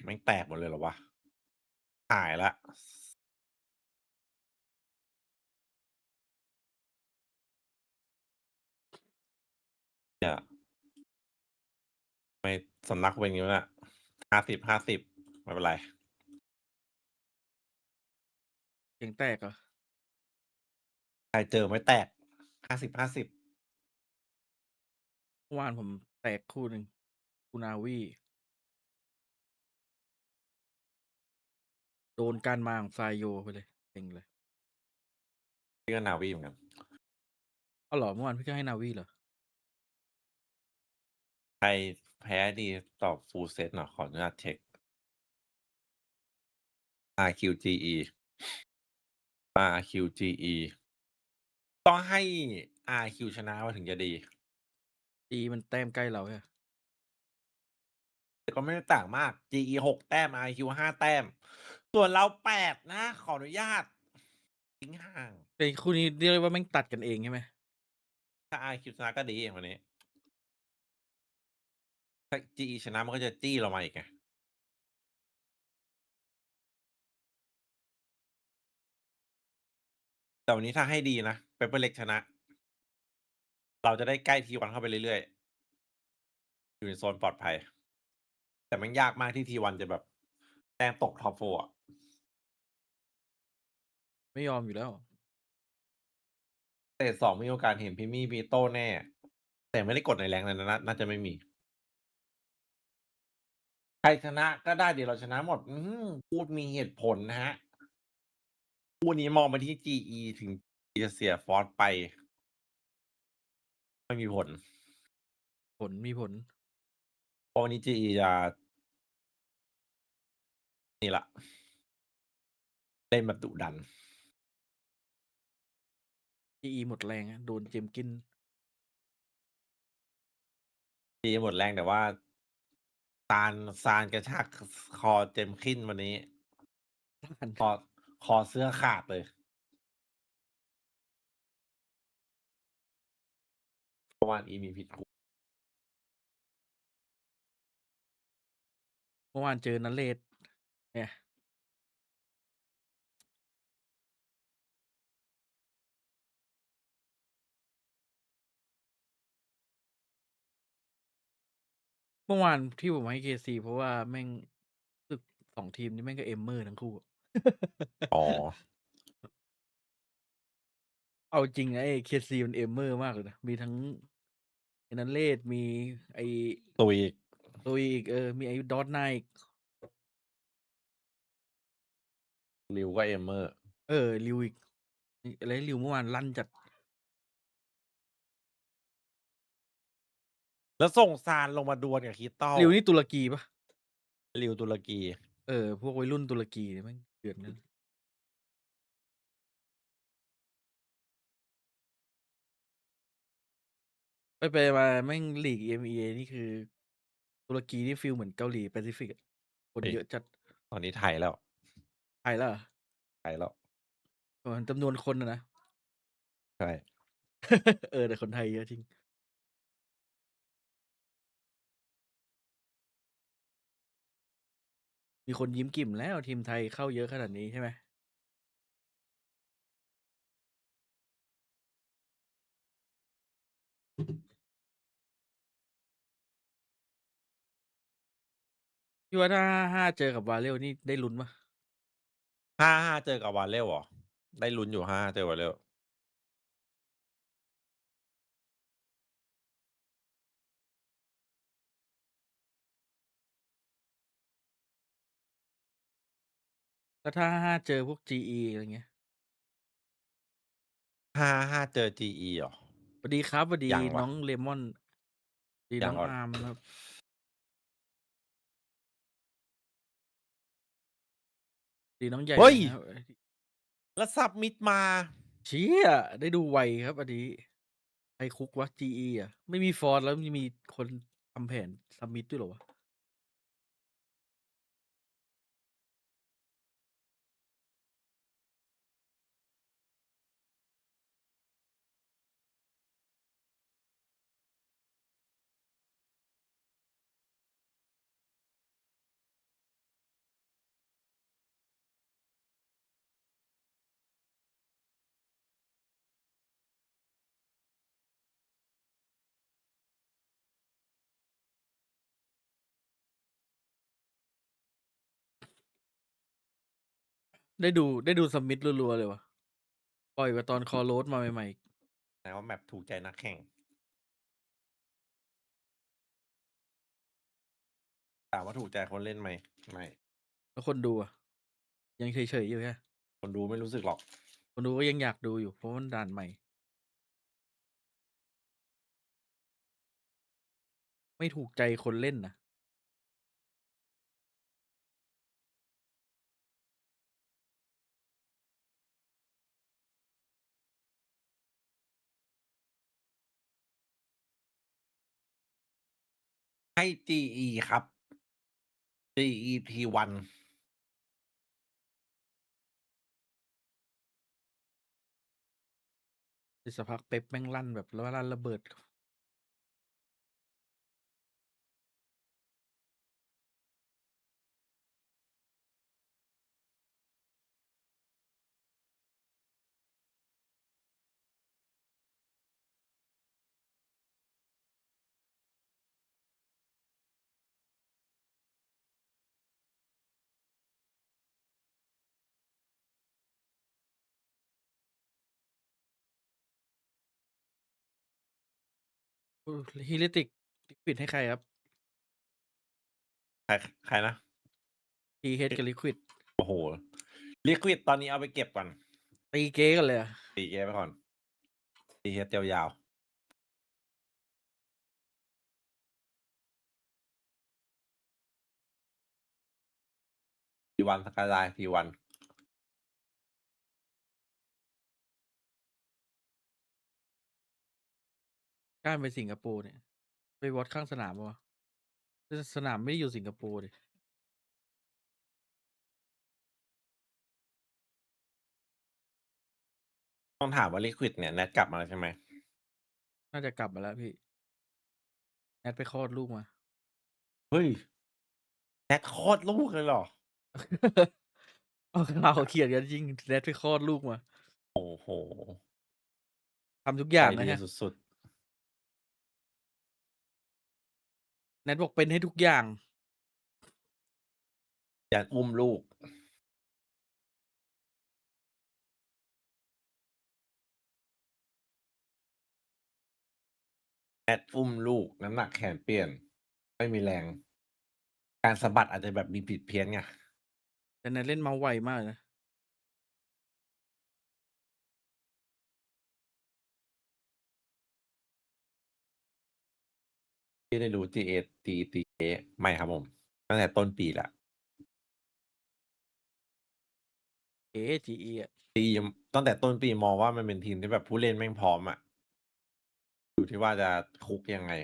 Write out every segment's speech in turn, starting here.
ม่งแตกหมดเลยเหรอวะหายละเนี่ยไม่สำนักเป็นอย่างนี้นะ50-50ไม่เป็นไรเสียงแตกเหรอใครเจอไม่แตก50-50เมื่อวานผมแตกคู่หนึ่งคูนาวีโดนการมาของไซโยไปเลยเซ็งเลยพี่ก็นาวีเหมือนกันเอาเหรอเมื่อวานพี่ก็ให้นาวีเหรอใครแพ้ดีตอบฟูลเซตหน่อยขออนุญาตเช็ค RQGE RQGE ต้องให้ RQ ชนะมาถึงจะดีดีมันแต้มใกล้เราใช่แต่ก็ไม่ได้ต่างมาก GE 6 แต้ม RQ 5 แต้ม ส่วนเรา8นะขออนุญาตทิ้งห่าง แต่คู่นี้เรียกว่าแม่งตัดกันเองใช่ไหมถ้า RQ ชนะก็ดีวันนี้ถ้า GE ชนะมันก็จะจี้เรามาอีกไงแต่วันนี้ถ้าให้ดีนะเปเปอร์เล็กชนะ เราจะได้ใกล้ทีวันเข้าไปเรื่อยๆอยู่ในโซนปลอดภัย แต่มันยากมากที่ทีวันจะแบบแต้มตกท็อปโฟร์ ไม่ยอมอยู่แล้วเตะ2มีโอกาสเห็นพิมี่บีโต้แน่ แต่ไม่ได้กดในแรงนั้นนะน่าจะไม่มี ใครชนะก็ได้เดี๋ยวเราชนะหมดพูดมีเหตุผลนะฮะคู่นี้มองไปที่ GE ถึงจะเสียฟอร์สไป ไม่มีผล มีผลเพราะวันนี้ GE จะนี่ละเล่นแบบดุดัน GE หมดแรงอะโดนเจมกิน GE หมดแรงแต่ว่าซานกระชากคอเจมคินวันนี้คอเสื้อขาดเลยเพราะว่าอีมีผิดคู่ เมื่อวานเจอนันเลดเนี่ยเมื่อวานที่ผมให้เคซีเพราะว่าแม่งสึก2ทีมนี้แม่งก็เอมเมอร์ทั้งคู่ อ๋อ เอาจริงนะไอ้เคซีมันเอมเมอร์มากเลยนะมีทั้งไอ้นันเลดมีไอ้ตุยอีก ตัวอีกมีไอ้ดอทไนอีก ริวก็เอมเมอร์ ริวอีกอะไรริวเมื่อวานลั่นจัด แล้วส่งซานลงมาดวลกับคริสตัล ริวนี่ตุรกีปะริวตุรกี พวกวัยรุ่นตุรกีเนี่ยแม่งเดือดนะไปมาแม่งลีก EMEA นี่คือตุรกีนี่ฟีลเหมือนเกาหลีแปซิฟิกอะคนเยอะจัด ตอนนี้ไทยแล้ว ไทยแล้วเหรอไทยแล้ว จำนวนคนนะ ใช่ แต่คนไทยเยอะจริง มีคนยิ้มกิ่มแล้วทีมไทยเข้าเยอะขนาดนี้ใช่ไหมพี่ว่าถ้า5เจอกับวาเลลนี่ได้ลุ้นปะ5-5เจอกับวาเลลเหรอ ได้ลุ้นอยู่5-5เจอวาเลลแล้วถ้า5เจอพวก GE อะไรเงี้ย5-5เจอ GE เหรอ สวัสดีครับสวัสดียังวะ น้องเลมอนสวัสดีน้องยังก่อน อาร์มครับสวัสดีน้องใหญ่ เฮ้ย นะครับ แล้วซับมิดมา เชี่ยได้ดูไวครับอันนี้ใครคุกวะ GE อ่ะไม่มีฟอร์ดแล้วมีคนทำแผนซัมมิตด้วยเหรอวะ ได้ดูสมิธรัวๆเลยว่ะปล่อยกว่าตอนคอโรสมาใหม่ๆ แต่ว่าแมปถูกใจนักแข่งถามว่าถูกใจคนเล่นไหมไม่ แล้วคนดูอะยังเฉยๆอยู่แค่คนดูไม่รู้สึกหรอก คนดูก็ยังอยากดูอยู่เพราะมันด่านใหม่ ไม่ถูกใจคนเล่นนะ ให้ GE ครับ GE T1 อีกสักพักเป๊ปแม่งลั่นแบบแล้วลั่นระเบิด ฮิลิติกลิควิดให้ใครครับ ใครนะ TH กับลิควิด โอ้โห ลิควิดตอนนี้เอาไปเก็บก่อน ตีเก๊กันเลยอะ ตีเกไปก่อนตีเฮดยาวๆT1 สกายไลน์ T1 กล้าไปสิงคโปร์เนี่ย ไปวัดข้างสนามวะสนามไม่ได้อยู่สิงคโปร์ดิ ต้องถามว่าลิควิดเนี่ยแนทกลับมาแล้วใช่ไหม น่าจะกลับมาแล้วพี่แอดไปคลอดลูกมา เฮ้ยแนทโคตรลูกเลยเหรอ เอาข่าวเขียนกันจริงแอดไปคลอดลูกมา โอ้โห ทำทุกอ ใจ ย่างนะ ดี ฮะ สุด แนทบอกเป็นให้ทุกอย่าง ๆยันอุ้มลูกแนทอุ้มลูกน้ำหนักแขนเปลี่ยน ไม่มีแรง การสะบัดอาจจะแบบมีผิดเพี้ยนไง แต่แนทเล่นเมาส์ไวมากนะ ที่ได้รู้ GA ตีเอไม่ครับผม ตั้งแต่ต้นปีละ GE อ่ะ ตีตั้งแต่ต้นปีมองว่ามันเป็นทีมที่แบบผู้เล่นแม่งพร้อมอ่ะ อยู่ที่ว่าจะคุกยังไง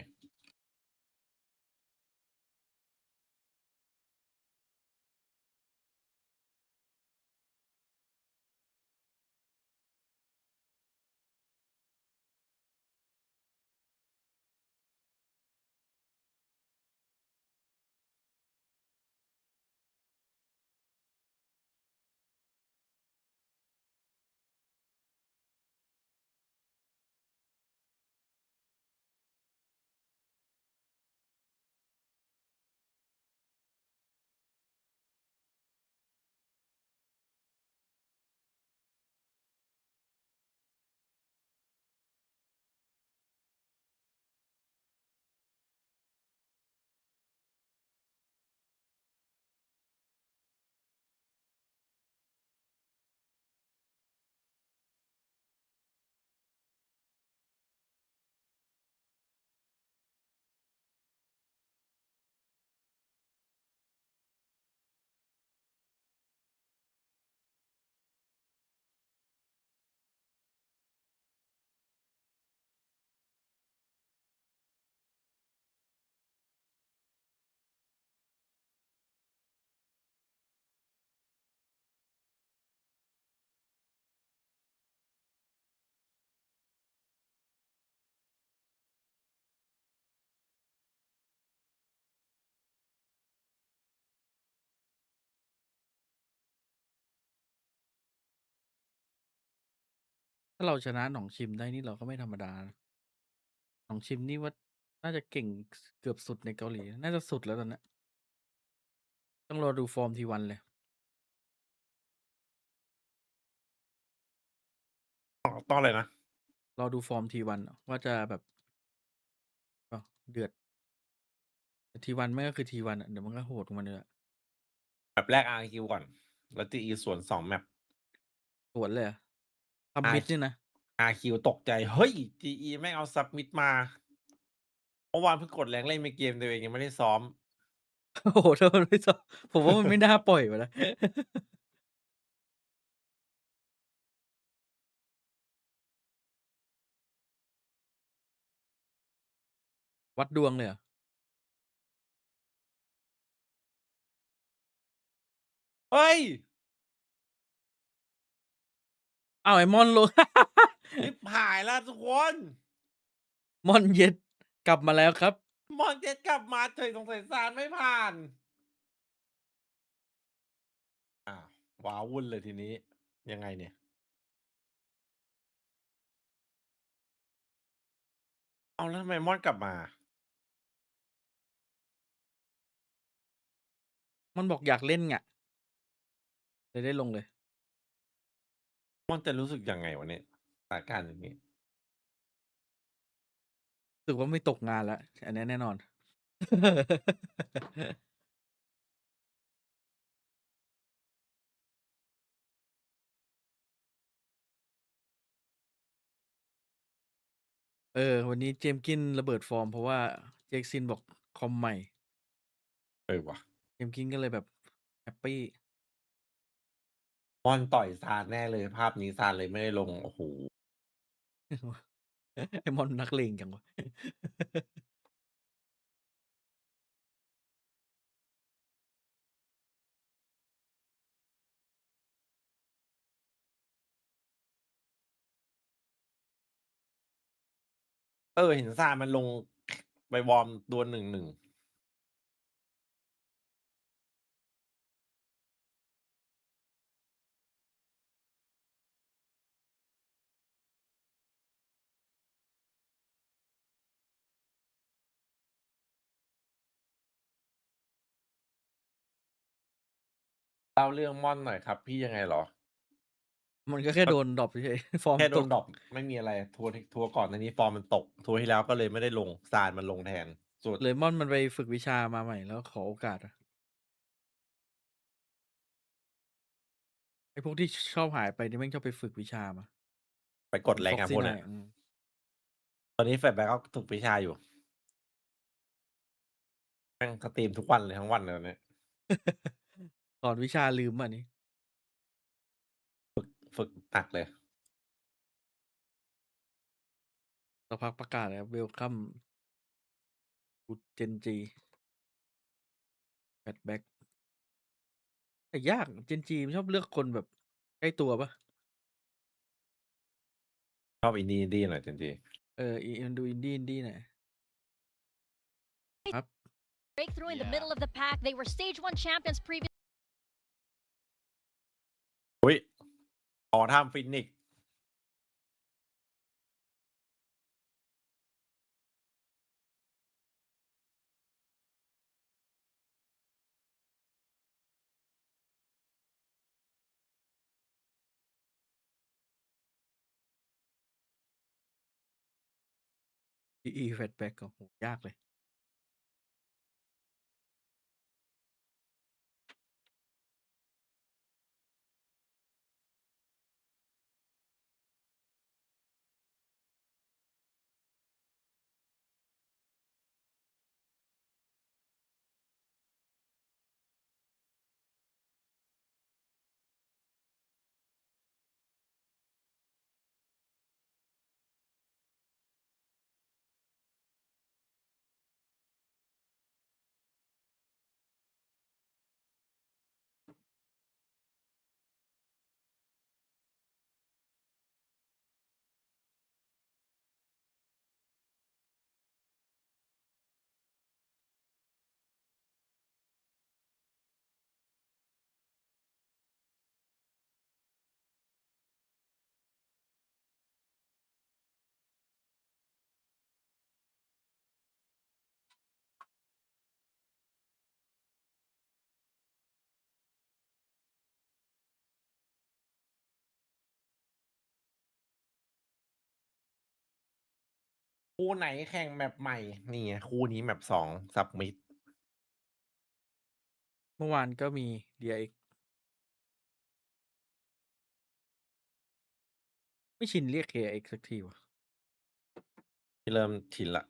ถ้าเราชนะหนองชิมได้นี่เราก็ไม่ธรรมดานะหนองชิมนี่ว่าน่าจะเก่งเกือบสุดในเกาหลี น่าจะสุดแล้วตอนนี้ต้องรอดูฟอร์มทีวันเลย ต้องอะไรนะ รอดูฟอร์มทีวันว่าจะแบบเดือดทีวันไม่ก็คือทีวันเดี๋ยวมันก็โหดของมันเลย แบบแรก RRQ ก่อน แล้ว GE สวน2แมป สวนเลยทำมิดนี่นะ RRQ ตกใจ เฮ้ย GE แม่งเอาซับมิดมาเมื่อวานเพิ่งกดแรงเล่นในเกมตัวเองยังไม่ได้ซ้อม โอ้โหถ้ามันไม่ผมว่ามันไม่น่าปล่อยไปแล้ว วัดดวงเลยเหรอ เฮ้ย อ้าวไอมอนลง ลิบหายแล้วทุกคน มอนเย็ดกลับมาแล้วครับ มอนเจ็ดกลับมาเฉยสงสัยซานไม่ผ่านว้าวุ่นเลยทีนี้ ยังไงเนี่ย เอาแล้วทำไมมอนกลับมา มันบอกอยากเล่นไงเลยได้ลงเลย มอนจะรู้สึกยังไงวะเนี่ยสถานการณ์อย่างนี้ รู้สึกว่าไม่ตกงานแล้ว อันนี้แน่นอน วันนี้เจมส์กินระเบิดฟอร์มเพราะว่าเจคซินบอกคอมใหม่ ว่ะ เจมส์กินก็เลยแบบแฮปปี้ มอนต่อยซานแน่เลยภาพนี้ซานเลยไม่ได้ลง โอ้โห ไอมอนนักเลงจังวะ เห็นซานมันลงไปวอร์มดวล1-1เล่าเรื่องม่อนหน่อยครับพี่ยังไงเหรอ มันก็แค่โดนดรอปเฉยๆ ฟอร์ม แค่โด ต น ก ดรอปไม่มีอะไรทัวร์ก่อนอันนี้ฟอร์มมันตก ทัวร์ที่แล้วก็เลยไม่ได้ลงซานมันลงแทนส่วน เลยมอนมันไปฝึกวิชามาใหม่แล้วขอโอกาสไอพวกที่ชอบหายไปนี่แม่งชอบไปฝึกวิชามา ไปกดแรงกันพวกเนี่ย ตอนนี้แฟลชแบ็คก็ถูกวิชาอยู่แม่งสตรีมทุกวันเลยทั้งวันเลยเนี่ย สอนวิชาลืมอันนี้ ฝึกหนักเลย สักพักประกาศแล้วเวลคัมกูเจนจีแบทแบ็กแต่ยากเจนจีมันชอบเลือกคนแบบใกล้ตัวปะ ชอบอินดี้หน่อยจริง มันดูอินดี้หน่อยครับ Breakthrough in the middle of the pack. They were stage 1 champions previously. ๆอุ้ยขอทำฟินิกซ์PE แฟตแบ็กก็โหยากเลย คู่ไหนแข่งแมปใหม่นี่ไงคู่นี้แมป2ซับมิด เมื่อวานก็มี DX ไม่ชินเรียก KX สักทีวะ ที่เริ่มชินละ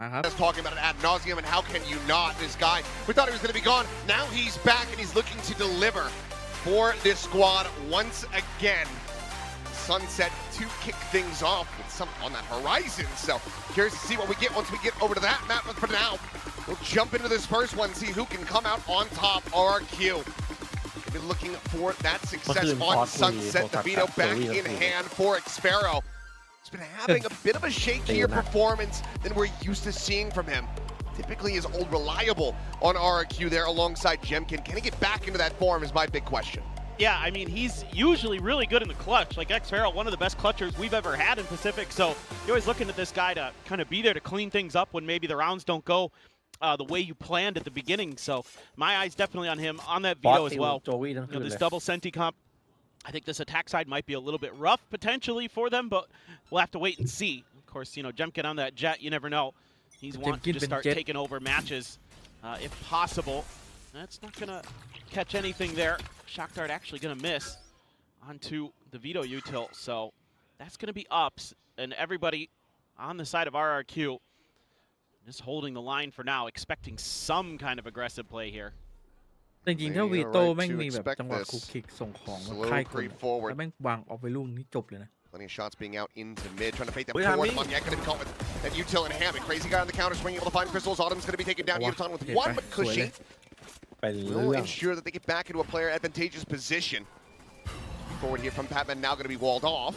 นะครับ Just talking about it ad nauseum, and how can you not? This guy, we thought he was going to be gone. Now he's back, and he's looking to deliver for this squad once again. Sunset to kick things off with some on that horizon. So curious to see what we get once we get over to that map. But for now, we'll jump into this first one, see who can come out on top. RRQ. They've been looking for that success on Sunset. The veto back in hand for Xpero. He's been having a bit of a shakier performance than we're used to seeing from him. Typically is old reliable on RRQ there alongside Jemkin. Can he get back into that form is my big question. Yeah, I mean, he's usually really good in the clutch. Like Xpero, one of the best clutchers we've ever had in Pacific. So you're always looking at this guy to kind of be there to clean things up when maybe the rounds don't go the way you planned at the beginning. So my eyes definitely on him on that veto as well. This double senti comp. I think this attack side might be a little bit rough potentially for them, but we'll have to wait and see. Of course, you know, Jemkin on that jet, you never know. He's wanting to just start taking over matches if possible. That's not going to catch anything there. Shock Dart actually going to miss onto the veto util. So that's going to be ups, and everybody on the side of RRQ just holding the line for now, expecting some kind of aggressive play here. จริงๆถ้าวีโต้แม่งมีแบบจังหวะคุกคิกส่งของแบบค่ายกลแล้วแม่งวางออกไปลูกนี่จบเลยนะ Plenty of shots being out into mid, trying to fake that forward. Monyet going to be caught with that util and Hammond. Crazy guy on the counter swing, able to find crystals. Autumn's going to be taken down. Yuton with one, but Cushy will ensure that they get back into a player advantageous position. Forward here from Patman, now going to be walled off.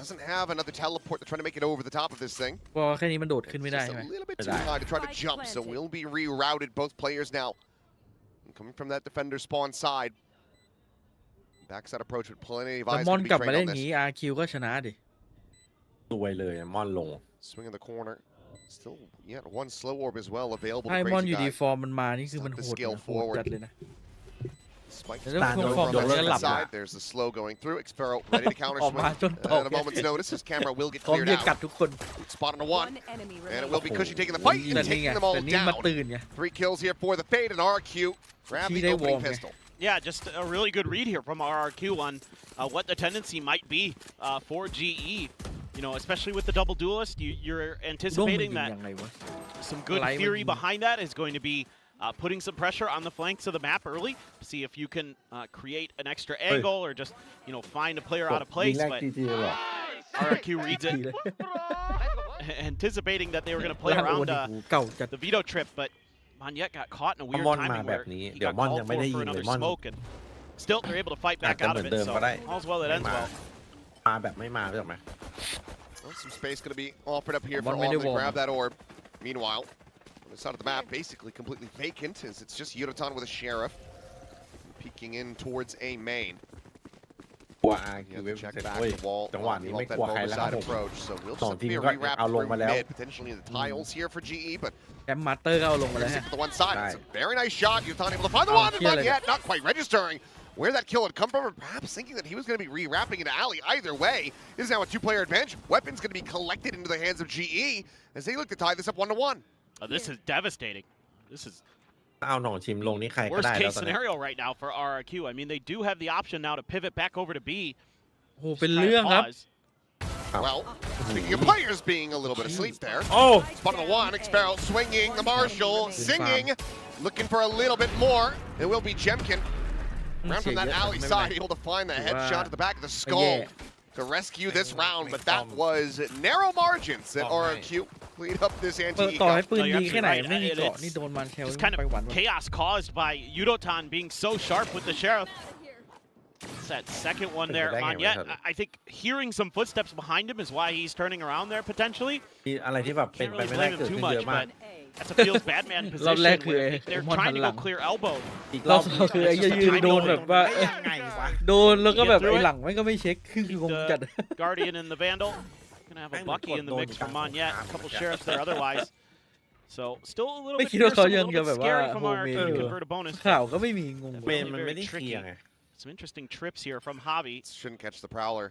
Doesn't have another teleport. They're trying to make it over the top of this thing. ก็แค่นี้มันโดดขึ้นไม่ได้ Just ใช่ไหม a little bit too high to try to jump, so we'll be rerouted. Both players now coming from that defender spawn side. Backside approach with plenty of แต่ eyes มอน going to กลับ be มา trained เล่ on นอย่าง this. นี้ RQ ก็ชนะดิ สวยเลยมอนลง Swing in the corner. Still, yeah, one slow orb as well available ถ้า to ไอ้มอน Crazy อยู่ดี Guy. ฟอร์มมันมานี่คือมันโหดนะโหดจัดเลยนะ Spike There's a back full over form on the of left the side. There's the slow going through. Xpero ready to counter ออกมา swing จนตก at a moment's notice. His camera will get พร้อม cleared จะกัด out. ทุกคน Spot on a one. And it will be Cushy taking the fight แต่ and นี่ไง taking them all แต่นี่มา down. ตื่นไง Three kills here for the Fade, and RRQ grab She the they opening warm, pistol. Yeah, just a really good read here from RRQ on what the tendency might be for GE. You know, especially with the double duelist, you're ร่วงมัน anticipating ยิง that ยังไงวะ some good Alive theory and- behind that is going to be putting some pressure on the flanks of the map early. See if you can create an extra angle or just, you know, find a player out of place. But RRQ reads ดี it, เลย anticipating that they were going to play ล่างโอ around นิกูเก่าจัด the veto trip, but Monyet got caught in a weird Mon timing มาแบ where บนี้ he เดี๋ยว got มอน called ยังไม่ได้ for ยิง another เลยมอน smoke, and still they're able to fight back out of it. So all's well that ends well. มาแบบไม่มารู้จักไหม Well, some space going to be offered up here One for minute Autumn to warm. grab that orb. Meanwhile, on the side of the map, basically completely vacant as it's just Yudotan with a Sheriff peeking in towards A main. กลัว You RQ have เว็ to บ check เสร็จ back เว้ย the wall. จังหวะนี้ไม่กลัวใครแล้วครับ side ผม approach, so we'll สอง just ทีม be a ก็ rewrap เอาลง through มาแล้ว mid, potentially in the tiles here for GE, but แชมป์มาสเตอร์ก็เอาลงมาแล้ว stick ฮะ with the one side. It's a Right. very nice shot. Yudotan able to find the Oh, one, and kill not it. yet, not quite registering where that kill had come from, or perhaps thinking that he was going to be rewrapping into alley. Either way, this is now a two-player advantage. Weapons going to be collected into the hands of GE as they look to tie this up 1-1. Oh, this is devastating. This is เอาหนองชิมลงนี่ใครก็ worst ได้แล้ว case ตอนนี้ scenario right now for RRQ. I mean, they do have the option now to pivot back over to B. โอ้โหเป็นเรื่องครับ Well, speaking of players being a little bit asleep there. โอ้ Spot on the one, Xpero swinging, the Marshall singing, looking for a little bit more. It will be Jemkin. Ran from that alley side, able to find the headshot to the back of the skull to rescue this round, but that was narrow margins that RRQ cleaned up this เปิด anti ต่อให้ eco. ปืน No, you're ดีแค่ไหน absolutely ไม่มี right. เกราะ It's นี่โดนมันเชล Just kind ไปหวัน of chaos caused by Yudotan being so sharp with the Sheriff. It's that second one there, Monyet. I think hearing some footsteps behind him is why he's turning around there potentially. มีอะไรที่แบบเป็น Can't ไป really ไม่ได้ blame เกิด him ขึ้ too นเย much, อะมาก but that's a feels Batman รอบแรก position คือ where they're มอน trying หัน to หลั go ง clear elbow. อีก ร ร อ อ บบ สองคือไอ้ยืนโดนแบบว่า ได้ยังไงวะ โดนแล้วก็แบบไอ้หลังไม่ก็ไม่เช็คคืองงจัด Guardian and the Vandal. Gonna have a Bucky in the mix from Monyet. A couple sheriffs there otherwise. So still a little ไม่ bit คิดว่าเขา fearsome, a ยัง little จะ bit แบบว่า scary from โฮม RRQ เมด to อยู่ convert a bonus. ข่าวก็ไม่มีงง เมนมันไม่ได้เคลียร์ไง Some interesting trips here from Javi. Shouldn't catch the Prowler.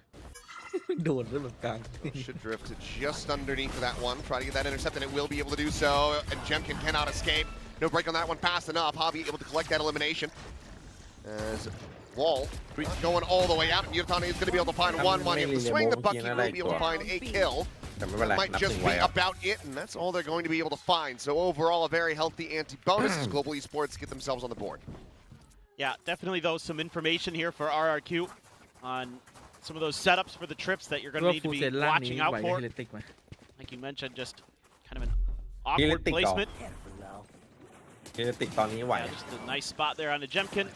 โดนด้วยแบบกลาง Should drift just underneath of that one. Try to get that intercept, and it will be able to do so. And Jemkin cannot escape. No break on that one fast enough. Javi able to collect that elimination. As Wall going all the way out. And Yutani is going to be able to find one money. Able to swing the bucket, will be able to find a kill. แต่ไม่เป็นไร That might นับ just หนึ่งไว้ be ครับ about it, and that's all they're going to be able to find. So overall, a very healthy anti-bonus as Global Esports get themselves on the board. Yeah, definitely though some information here for RRQ on some of those setups for the trips that you're going ว่า to need ฟู to เซ be นล่างนี้ watching ไหว out เฮ for. เลติกไหม Like you mentioned, just kind of an awkward Heretic placement. เฮเลติกตอนนี้ไหว Yeah, just a nice spot there on the Jemkin.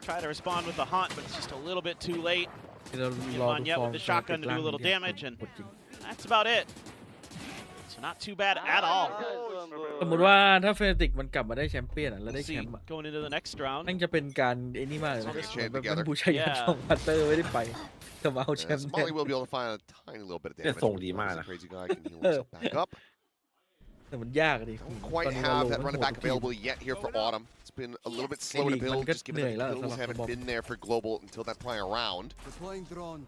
Try to respond with the hunt, but it's just a little bit too late. ที่เรารอ on ดู yet ฟอร์ม with the shotgun to do a little ล่าง damage, and กดจริง that's about it. So not too bad at all. สมมติว่าถ้าเฟเนติกมันกลับมาได้แชมเปี้ยนแล้วได้ Let's แช see มป์อะ going into the next round. นั่นจะเป็นการไอ้นี่มากเลยนะ Let's chain แบบ together. บูชัยยันช่องพัตเตอร์ไม่ได้ไปแต่มาเอาแชม As ป์แทน Molly will be able to find a tiny little bit of เนี่ย damage. ส่งดีมากนะ Crazy guy can heal himself back up. แต่มันยากอะดิ Don't ต quite อนนี้เรา have ลง that ทั้ง running หมด back ทุกทีม available yet here for Autumn. It's been a little bit slow to League build,มันก็ just given that เหนื่อยแล้ว the kills สำหรับ haven't บอม been there for Global until that prior round. Deploying drone.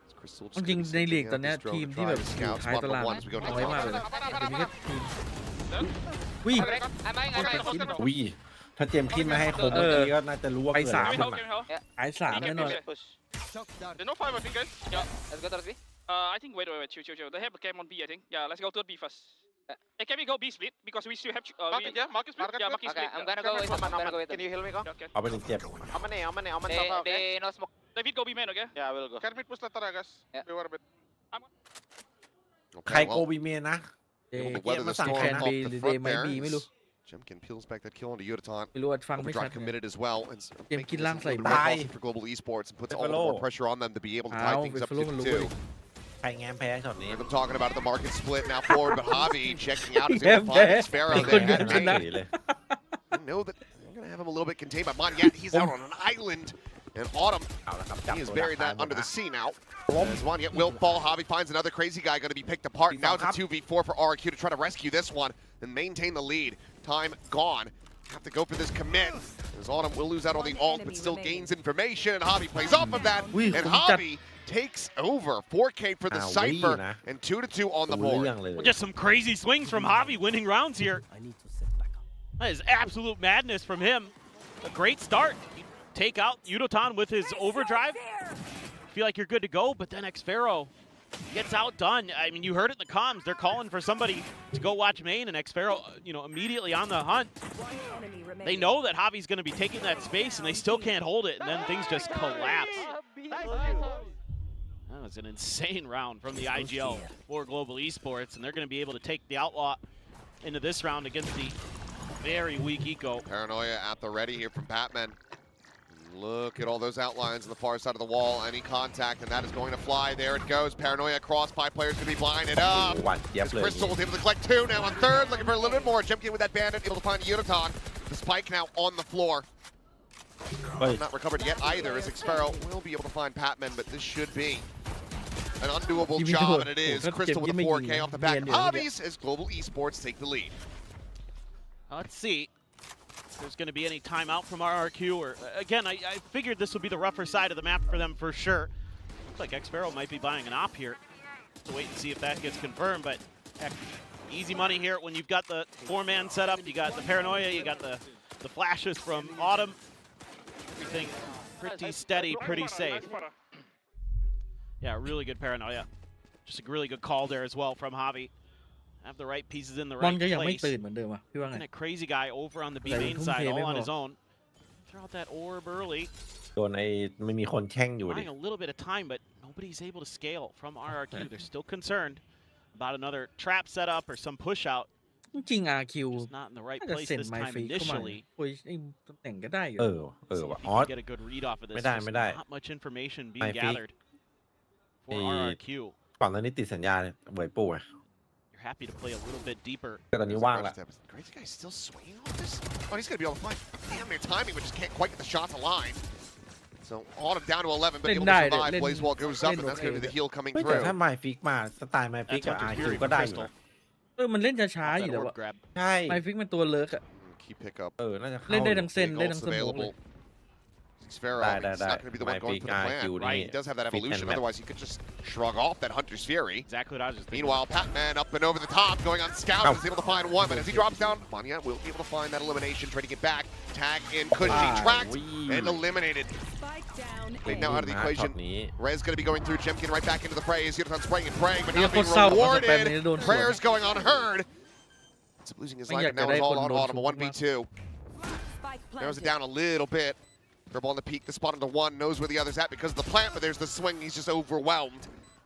As Crystal จ just ริง gonna be ๆในลีก setting ตอน up เนี้ย this drone ทีม to ที่ try แบบ to อยู่ scout ท้าย spot ตาราง number one as we go น้อย into มาก top. เลยนะจะมีแค่ทีมอุ้ย ถ้าเจมส์พินมาให้คมเมื่อกี้ก็น่าจะรู้ว่า ไป เกิด สาม อะไรขึ้นมา ขายสามแน่นอน Shock dart. There's no five, I think, guys. Yeah. Let's go towards B. I think, wait. Chill. They have a cam on B, I think. Yeah, let's go to B first. Hey, can we go B split? Because we still have. Market split. Yeah, market split. I'm gonna go with him. I'm gonna go with him. Can you heal me, go? Okay. เอาไปหนึ่งเจ็บ They no smoke. David, go B main, okay? Yeah, we'll go. Kermit push lateral, guys. Yeah. We were a bit. ใคร Okay, โก well, บีเมนนะ เจ able to เมื่อ weather กี้ the มาสั่ง storm ใคร แคน นะ บี off หรือ the เด front ย์ไม่ there. บีไม่รู้ Jemkin peels back that kill onto Yutaton. ไม่รู้ว่าฟังไม่ชัด Overdrive committed as well. And Jim making Kin this lang a little bit sa more iba. costly for Global Esports and puts all the Buffalo. more pressure on them to be able to Ow, tie things up Buffalo 2 มัน to รู้ 2. ใครแง้มแพ้ช็อตนี้ Like I'm talking about the market split now forward, but Javi checking out is Yeah, able to find man. his Pharaoh มีคน there. โยนชนะ เลย I know that they're going to have him a little bit contained, but Monyet, he's out on an island. And Autumn, เอาละครับจับ he has ตัวดัก buried ตาย that หมด under the นะ sea now. As Monyet will fall, Javi finds another crazy guy going to be picked apart. Now it's a 2v4 for RRQ to try to rescue this one and maintain the lead. Time gone. Have to go for this commit. As Autumn will lose out on the ult, but still gains information. And Javi plays off of that. Ui, And không chặt. Javi takes over. 4K for the Cypher nah. and 2-2 on the รู้ board. เรื่องเลย Well, just some crazy swings from Javi winning rounds here. I need to sit back up. That is absolute madness from him. A great start. You take out Yudotan with his overdrive. Feel like you're good to go, but then Xpharaoh gets outdone. I mean, you heard it in the comms. They're calling for somebody to go watch main, and Xpharaoh, immediately on the hunt. They know that Javi's going to be taking that space, and they still can't hold it, and then things just collapse. That was an insane round from the IGL for Global Esports, and they're going to be able to take the Outlaw into this round against the very weak Eco. Paranoia at the ready here from Patman. Look at all those outlines on the far side of the wall. Any contact, and that is going to fly. There it goes. Paranoia across. 5 players going to be blinded up. หวานเจี๊ยบ As เลย Crystal was able to collect 2 now on third. Looking for a little bit more. Jumping in with that bandit. Able to find Yudotan. The spike now on the floor. เฮ้ย Not recovered yet either, as Xpharaoh will be able to find Patman, but this should be an undoable Give me job, the- and it is. oh, Crystal with give a me 4K off the back of the- Hobbies as Global Esports take the lead. Let's see if there's going to be any timeout from RRQ. Or again, I figured this would be the rougher side of the map for them for sure. Looks like Xpharaoh might be buying an op here. To wait and see if that gets confirmed, but heck, easy money here when you've got the 4-man setup, you got the Paranoia, you got the flashes from Autumn. Everything pretty steady, pretty safe. Yeah, really good Paranoia. Just a really good call there as well from Javi. Have the right pieces in the บอล right ก็ยังไม่ place. ตื่นเหมือนเดิมอ่ะพี่ว่าไง And a crazy guy over on the B Tại main không side, hề all biết on mà. his own. Throw out that orb early. โดนไอ้ไม่มีคนแช่งอยู่ดิ Buying a little bit of time, but nobody's able to scale from RRQ. They're still concerned about another trap setup or some push out. จริงๆ RQ Just not in the right น่าจะ place เซ็น this ไม time ฟรีเข้ามา initially. คุยไอ้ตำแหน่งก็ได้อยู่ เออ See if ว่ะ you อ๋อ can get a good read off of this. ไม่ได้ There's ไม่ได้ not much information My being feet. gathered for Eh, RRQ. ก่อนหน้านี้ติดสัญญาเนี่ยเบยปู่ไง You're happy to play a little bit deeper. แต่ตอนนี้ว่างละ Crazy guy's still swinging off this. Oh, he's going to be able to find damn near timing, but just can't quite get the shots aligned. So Autumn down to 11, but able to survive. Blaze Wall goes up, and that's going to be the heal coming เฮ้ยแต่ through. ถ้าไมฟิกมาสไตล์ไมฟิก That's กับ what อา you're คิว hearing ก็ from ได้อยู่ Crystal. นะ มันเล่นช้าๆอยู่ That แล้ว orb อะ grab. ใช่ ไมฟิกมันตัวเลิกอะ Key pickup. น่าจะเข้า เล่นได้ทั้งเส้น Big เล่นทั้ง ults สมองเลย available. Sphero, Da, he's da, da. not going to be the one My going big for the RRQ plant, right? He does have that fit evolution, and otherwise he could just shrug off that Hunter's Fury. Exactly what I was just thinking. Meanwhile, Pac-Man up and over the top, going on scout, Ow. is able to find one, but as he drops down, Manya will be able to find that elimination, trading it back. Tag in, Cushy tracked and eliminated. Lead now out of the ช็อต equation. นี้ Rez going to be going through, Jemkin right back into the fray. Yudotan spraying and praying, but นี่ not โค being ตรเศร้ากับสแปม rewarded. นี้โดนสวน Prayers going unheard. Ends up losing his ไม่ life, อยาก and จะ now ได้ it's ค all น on โดน Autumn, ชุ a บมาก 1v2. Narrows it down a little bit. Dribble on the peak, the spot on the one, knows where the other's at because of the plant, but there's the swing, he's just overwhelmed.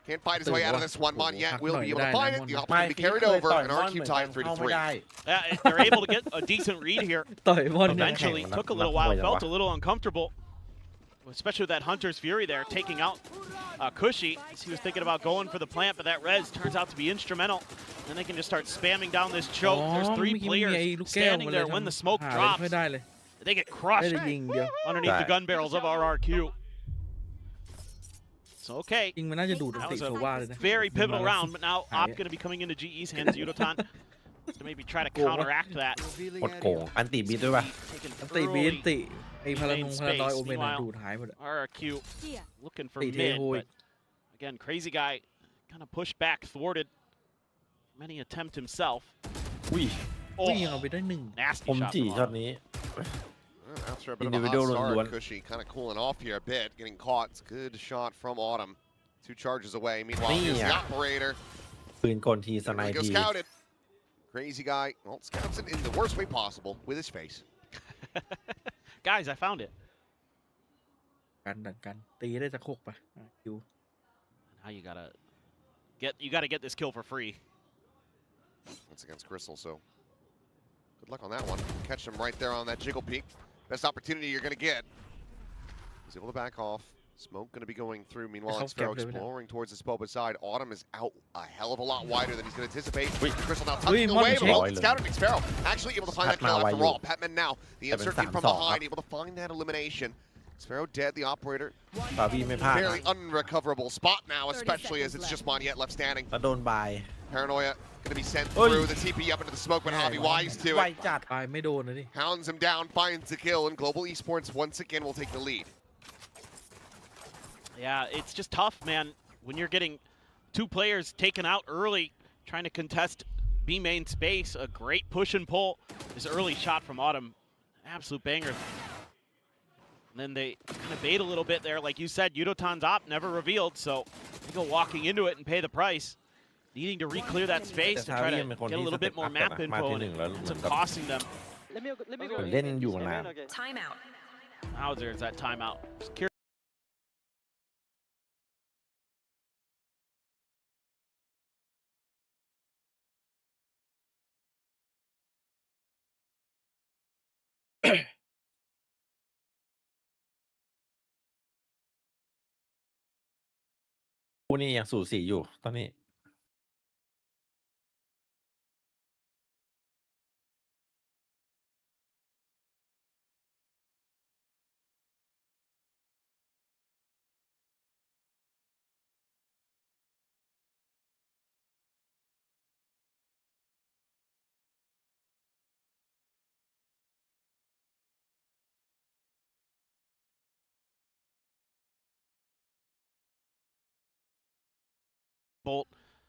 Can't fight his way out of this one. Monyet will be able to find it. The opportunity to be carried over, and RQ tied 3-3. Yeah, they're able to get a decent read here. ต่อยบอลเนี่ย Eventually, took a little while, felt a little uncomfortable, especially with that Hunter's Fury there, taking out Cushy. He was thinking about going for the plant, but that res turns out to be instrumental. Then they can just start spamming down this อ๋อ choke. There's 3 เมื่อกี้มันมี players ไอ้ลูกแก้ว standing มันเลย there when the ทำ smoke หาอะไร drops. ไม่ได้เลย They get ได้ crushed แต่ยิงเดียว underneath the Right. gun barrels of RRQ. So, okay. จริงมันน่าจะดูด That ติ was โซ a ว่าเลยนะ very pivotal round, but now High. Op going to be coming into GE's hands. Yudotan to maybe try to counteract that. กดโกงอันติบีด้วยป่ะ Taken อันติบีน early. ติไอ้พลังพลังน้อยโอเมน Meanwhile, ดูดหายหมดอะ RRQ looking for Hey, mid, Hoy. but again, crazy guy kind of pushed back, thwarted many attempt himself. อุ้ย วิ่งยังเอาไปได้หนึ่ง Nasty ผม shot จี่ from ช็อต Autumn. นี้ After a bit of a hot Individual start,ล้วน Cushy kind of cooling off here a bit, getting caught. It's a good shot from Autumn. 2 charges away. Meanwhile, here's the Yeah. operator. ปืนกลทีสไน He ที goes scouted. Crazy guy. Well, scouts it in the worst way possible with his face. Guys, I found it. กันดันกันตีได้จะโคกไปคิว Now you gotta get this kill for free. That's against Crystal, so good luck on that one. Catch him right there on that jiggle peak. Best opportunity you're going to get. He's able to back off. Smoke going to be going through. Meanwhile, Xfero exploring towards his Boba side. Autumn is out a hell of a lot wider than he's going to anticipate. Crystal now tucking away, but well, scouted Xfero. Actually able to find that kill after all. Patman now, the uncertainty from behind, able to find that elimination. Xfero dead, the operator. บาร์บี้ไม่พลาด Very unrecoverable spot now, especially as it's just Monyet left standing. แล้วโดนบาย Paranoia going to be sent Oi. through the TP up into the smoke, but Javi wise to ไว it. จัด ตายไม่โดนเลยดิ Hounds him down, finds the kill, and Global Esports once again will take the lead. Yeah, it's just tough, man, when you're getting 2 players taken out early, trying to contest B main space. A great push and pull. This early shot from Autumn, absolute banger. And then they kind of bait a little bit there. Like you said, Yudotan's op never revealed, so they go walking into it and pay the price. Needing to re-clear that space to try to get a little bit more map info, and it ends up costing them. เล่นอยู่นาน Timeout. Now there's that timeout. Just curious. คู่นี้ยังสูสีอยู่ตอนนี้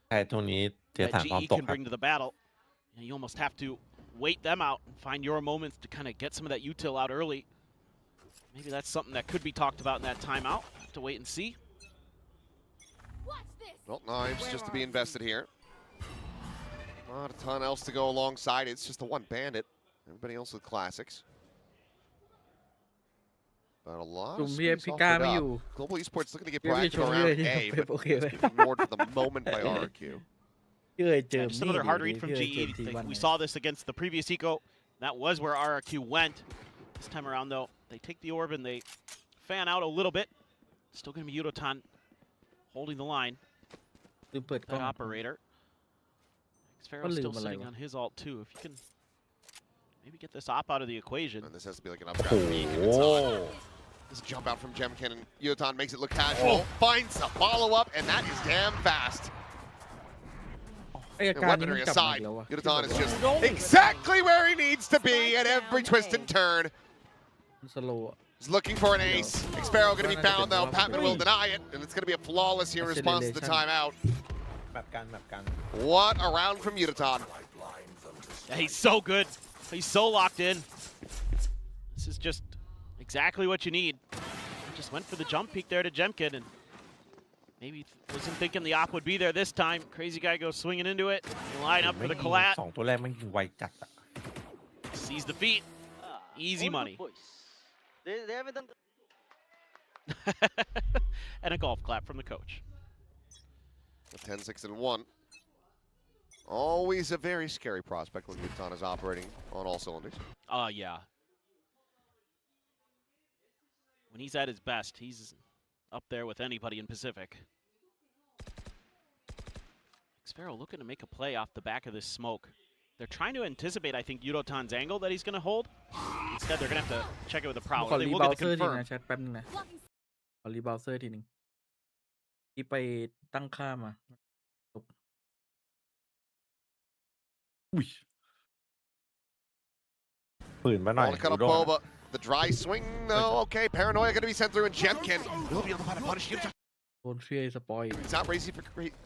ใช่ตรงนี้เสีย that ฐานความ GE ตก can ครับ bring to the battle. And you almost have to wait them out and find your moments to kind of get some of that util out early. Maybe that's something that could be talked about in that timeout. Have to wait and see. Well, knives just to be invested here. Not a ton else to go alongside. It's just the one bandit. Everybody else with classics. But a lot กลุ่ of มพี่ space พี่กล้า offered ไม่อยู่ up. Global Esports looking to get พี่พี่ช proactive มเรื่อย around ที่ A, เป็น but โอเคไหม ignored for the moment by RRQ. พี่เคยเจอ Just นี่ another ดิ hard read พี่ from เคยเจอ GE. ทีวัน We saw this against the previous eco. That was where RRQ went. This time around, though, they take the orb and they fan out a little bit. Still going to be Yudotan holding the line. ลืมเปิดกล้อง That operator. Xfero still sitting on his ult, too. If you can maybe get this op out of the equation. And this has to be like an upgrade for Ethan. It's hot. This jump out from Jemkin, and Yudotan makes it look casual. Finds a follow-up, and that is damn fast. ไอ ไอ้อา And การนี้มัน weaponry กลับมา aside, อีกแล้ววะ Yudotan is just exactly where he needs to be at every twist and turn. มันสโลว์อะ He's looking for an ace. Xpero going to be found though. Patman will deny it, and it's going to be a flawless here response to the timeout. แบบกัน What a round from Yudotan. Yeah, he's so good. He's so locked in. This is just exactly what you need. Just went for the jump peek there to Jemkin, and maybe wasn't thinking the op would be there this time. Crazy guy goes swinging into it. Line up for the collat. 2 ตัวแรกมันยิงไวจัดอะ Sees the feet. Easy money. They haven't done. And a golf clap from the coach. 10, 6, and 1. Always a very scary prospect when Yudotan is operating on all cylinders. Yeah. When he's at his best, he's up there with anybody in Pacific. Xpero looking to make a play off the back of this smoke. They're trying to anticipate, I think, Yudotan's angle that he's going to hold. Instead, they're going to have to check it with the ขอ prowler. They รี will บา get ว the เซอร์ที confirm. นะแชทแป๊บนึงนะขอรีบาวเซอร์ทีหนึ่งที่ไปตั้งค่ามา อุ้ยปืนมาหน่อย Ball cut ดู up โดน Boba. The dry swing, no, okay. Paranoia going to be sent through, and Jemkin will be able to find a punish. Yudotan โดนเฟียสปอย He's not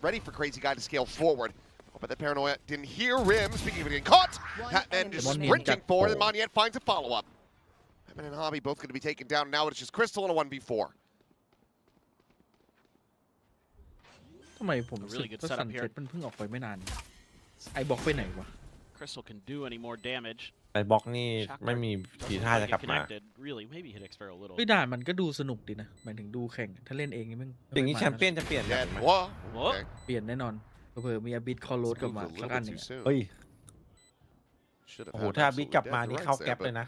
ready for Crazy Guy to scale forward. But the Paranoia didn't hear him. Speaking of getting caught, Patman just Monier sprinting got forward, and ball. Moniet finds a follow-up. Patman and Hobby both going to be taken down. Now it's just Crystal in a 1v4. ทำไมผมรู้สึก Really good ว่า setup ซันเซ็ here. ตมันเพิ่งออกไปไม่นาน ไอ้บล็อกไปไหนวะ Crystal can do any more damage. ไอ้บล็อกนี่ Shocker ไม่มีทีท่า Doesn't จะ get กลับมา connected. Really, maybe hit Xpero a little. เฮ้ยด่านมันก็ดูสนุกดีนะหมายถึงดูแข่งถ้าเล่นเองนี่มึง อย่างนี้แชมเปี้ยนจะเปลี่ยนแบบ Dead. ไหม Whoa. Whoa. Okay. เปลี่ยนแน่นอนเผื่อมีอาบิดคอโรด Let's กลับ move มา a สัก little อัน bit หนึ่ง too soon. เฮ้ย Should have โอ้โห had ถ้าบิ๊ก absolutely กลับ dead มา to นี่ rights เข้า there, แก๊ป but เลยนะ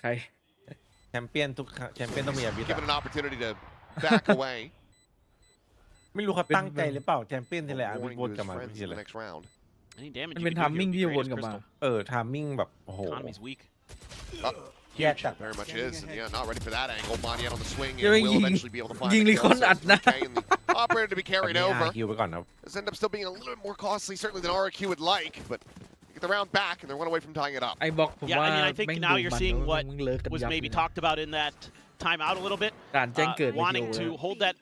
ใคร แชมเปี้ยนทุกแชมเปี้ยนต้องมีอาบิด Given an opportunity to back away. ไม่รู้เขาตั้งใจหรือเปล่าแชมเปี้ยนทีไรอาบิด Warning วน to กลับ his มา friends ที in ไร the next round. Any damage มัน you เป็น can ทาม do มิ่ง here ที่ would จะ be วน great กลับ as มา Crystal. ทามมิ่งแบบโอ้โห Economy's weak. แยกจัด Very much is, and yeah, not ready for that angle. Moniet on the swing, and ยังไม่ will ยิง eventually be able to find ยิง the ลิ kill. คอน So อัด it's นะ okay, and the operator to be ตอน carried นี้ over. คิวไปก่อนครับ This ends up still being a little bit more costly, certainly than RRQ would like, but they get the round back, and they're one away from tying it up. ไอ้บล็อกผม Yeah, ว่า I mean, I think แม่ง now ดู you're มัน seeing แล้ว what มึงเลิกกัน was ยับ maybe เลยนะ talked about in that timeout a little bit. ด่านแจ้งเกิด Wanting ไป to เดียว hold that,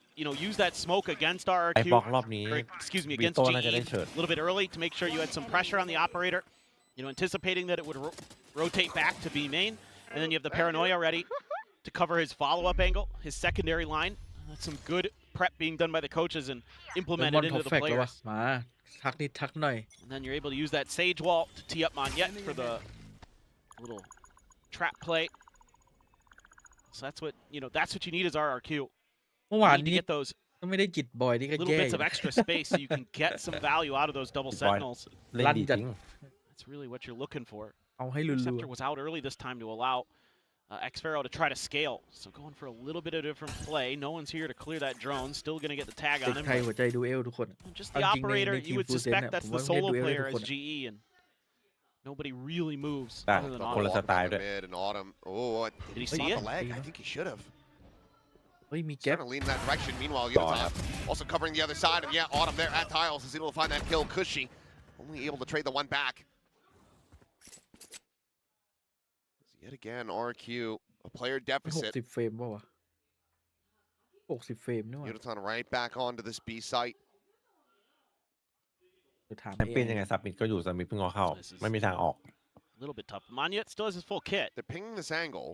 use that smoke against ไอ้บล็อก RRQ. รอบนี้ Or, excuse me, วี against โต้ GE น่าจะได้ a เฉิด little bit early to make sure you had some pressure on the operator. Anticipating that it would rotate back to B main, and then you have the Paranoia ready to cover his follow-up angle, his secondary line. That's some good prep being done by the coaches and เริ่มบอ implemented ลท็อ into ป the แฟกแล้ววะ players. มาทักนิดทักหน่อย And then you're able to use that Sage Wall to tee up Moniet for the little trap play. So that's what you need as RRQ. เมื่อวาน You need to นี้ get those ก็ไม่ได้จิตบอยนี่ก็ little แย่ bits อยู่ of extra space so you can get some value out of those double Good boy. sentinels. เล่นดีจริง That's really what you're looking for. เอาให้ลุ Scepter was out early this time to allow Xpero to try to scale. So going for a little bit of different play. No one's here to clear that drone. Still going to get the tag เด็ on ก him. ไทยหัวใจดูเอลทุกคน Just เอา the จริงใน operator, ที you ม would ฟูลเซน suspect เนี่ย that's ผม the ว่าไม่ได้ solo ดูเอล player ทุกคน as GE, and nobody really moves ได้ other than คนละ Autumn. สไตล์ด้วย Mid and Autumn. Oh, Did he it's see not it? the leg. I think he should have. เฮ้ยมีแก๊ป Starting to lean in that direction. Meanwhile, Saw Yudotan also covering the other side, and yeah, Autumn there at Tiles is able to find that kill. Cushy only able to trade the one back. Yet again, RQ a player 60 deficit. เฟรมป่าวะ60 เฟรมนี่หว่า Yudotan right back onto this B site. จะถาม แชมเปี้ยนยังไงซับมิดก็อยู่ซับมิดเพิ่งเอาเข้า ไม่มีทางออก A little bit tough. Moniet still has his full kit. They're pinging this angle.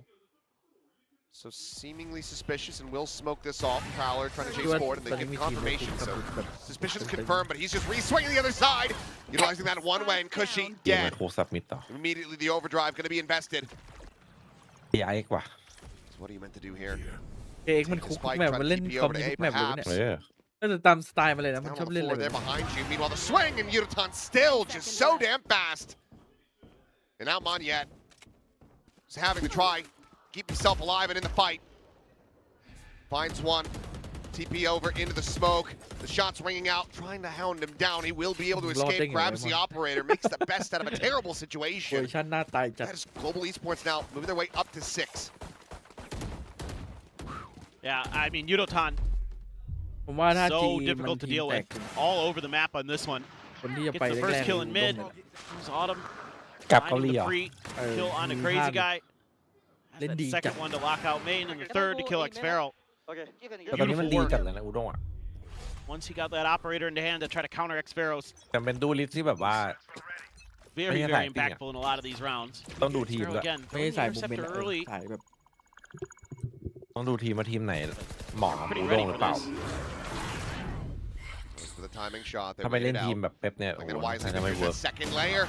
So seemingly suspicious, and will smoke this off. Prowler trying to chase forward, and they get confirmation. So suspicion is confirmed, but he's just re-swinging the other side, utilizing that one way, and Cushy เกม dead. มันโคซับมิดต่อ Immediately the overdrive going to be invested. PRX ว่ะ So what are you meant to do here? เอกมันคุกแมปมันเล่นคอมนี้คุกแมปเลยเนี่ย เออ ก็จะตามสไตล์มาเลยนะมัน Down ชอบ on the เล่น floor เลย there behind you. Meanwhile, the swing, and Yudotan still just so damn fast. And now Moniet is having to try keep himself alive and in the fight. Finds one. TP over into the smoke. The shot's ringing out, trying to hound him down. He will be able to escape, grabs the operator, makes the best out of a terrible โพ situation. ซิชั่นหน้าตายจัด That is Global Esports now moving their way up to 6. Yeah, I mean Yudotan ผมว่าถ้า so จีมัน difficult to ทีม deal แต with. ก All over the map on this one. คนที่จะ Gets ไป the แร first กๆ kill in เลย mid. There's Autumn กลับเกา finding หลี the เหรอ free เออ kill on a มี crazy ภาพ guy. Has เล่น that ดีจัด second one to lock out main, and the third to kill Xpharaoh. Okay. แต่ตอนนี้มัน Beautiful ดี work. จัดเลยนะอุด้งอ่ะ Once he got that operator into hand to try to counter Xpharaoh's แต่เป็นดูลิสที่แบบว่า very, Mấy cái very giải tinh à? impactful in a lot of these rounds. ต้องดูทีม Xpharaoh ด้วย again ไม่ใช่ throwing สา the ยบุกเมน interceptor early. สายแบบ ต้องดูทีมว่าทีมไหนเหมาะกับ Pretty อุด้ง ready หรื for อเปล่า this. For the timing shot, ถ้า they're ไปเล่น waiting ทีม out. แบบเป๊ปเนี่ยโอ้ Like โห that wisely น่าจะไม่ defends เวิร์ that ก second layer.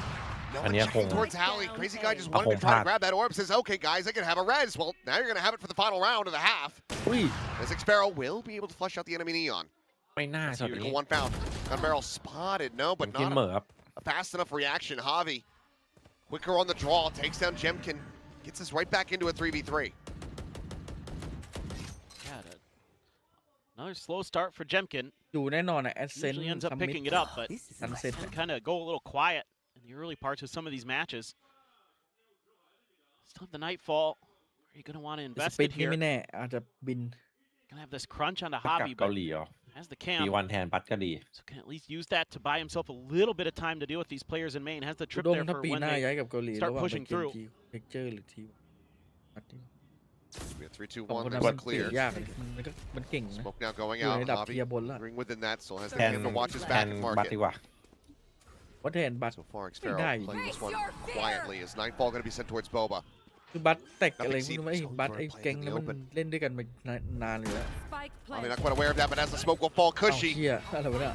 No one Anh em checking không- towards Hallie. Crazy guy just Không wanted to try to phạt. grab that orb. Says, okay, guys, I can have a res. Well, now you're going to have it for the final round of the half. อุ้ย As Xpharaoh will be able to flush out the enemy Neon. ไม่น่าช็อตนี้ Critical one found. Gun barrel spotted. No, เหมือ but นกิน not เหม่อครับ a fast enough reaction. Javi, quicker on the draw, takes down Jemkin. Gets us right back into a 3v3. Yeah, another slow start for Jemkin. อยู่แน่นอนอ่ะแอดเซน Usually ends up ซัมมิ picking it up, but ซันเซ็ต can kind of go a little quiet in the early parts of some of these matches. Still have the Nightfall. Are you going to want to ส invest ปิด it นี่ here? ไม่แน่อาจจะบิน Gonna have this crunch on the กลับ hobby, เกา but หลีเหรอ has the ตี camp, วันแทนปัดก็ดี so can at least use that to buy himself a little bit of time to deal with these players in main. Has the อุ trip ด้ง there ถ้า for ปี when หน้า they ย้ายกับเกาหลี start ระหว่างไป pushing เกม through. ทีเท็กเจอร์หรือที We have 3, 2, สองคน 1. นั้น There's มัน one เสีย clear. ยากเลยมันเก่งนะ Smoke now going อยู่ out. ในระดับ Javi เทียร์บนละ ring within that. Still has the แทน camp to watch his แท back น and บัต mark ดี it. กว่า ว่าแทนบัต So far, Hey, Xpharaoh dai. playing this one quietly. Is Nightfall going to be sent towards Boba? คือบัตแต่อะไร Nothing ไม่รู้ seems ไอ้ so บัต far ไอ้ played แก๊ง in the นั้นมัน open. เล่นด้วยกันมานานเลยแล้ว I mean, not quite aware of that, but as the smoke will fall เอ้า cushy. เชี่ยอะไรวะเนี่ย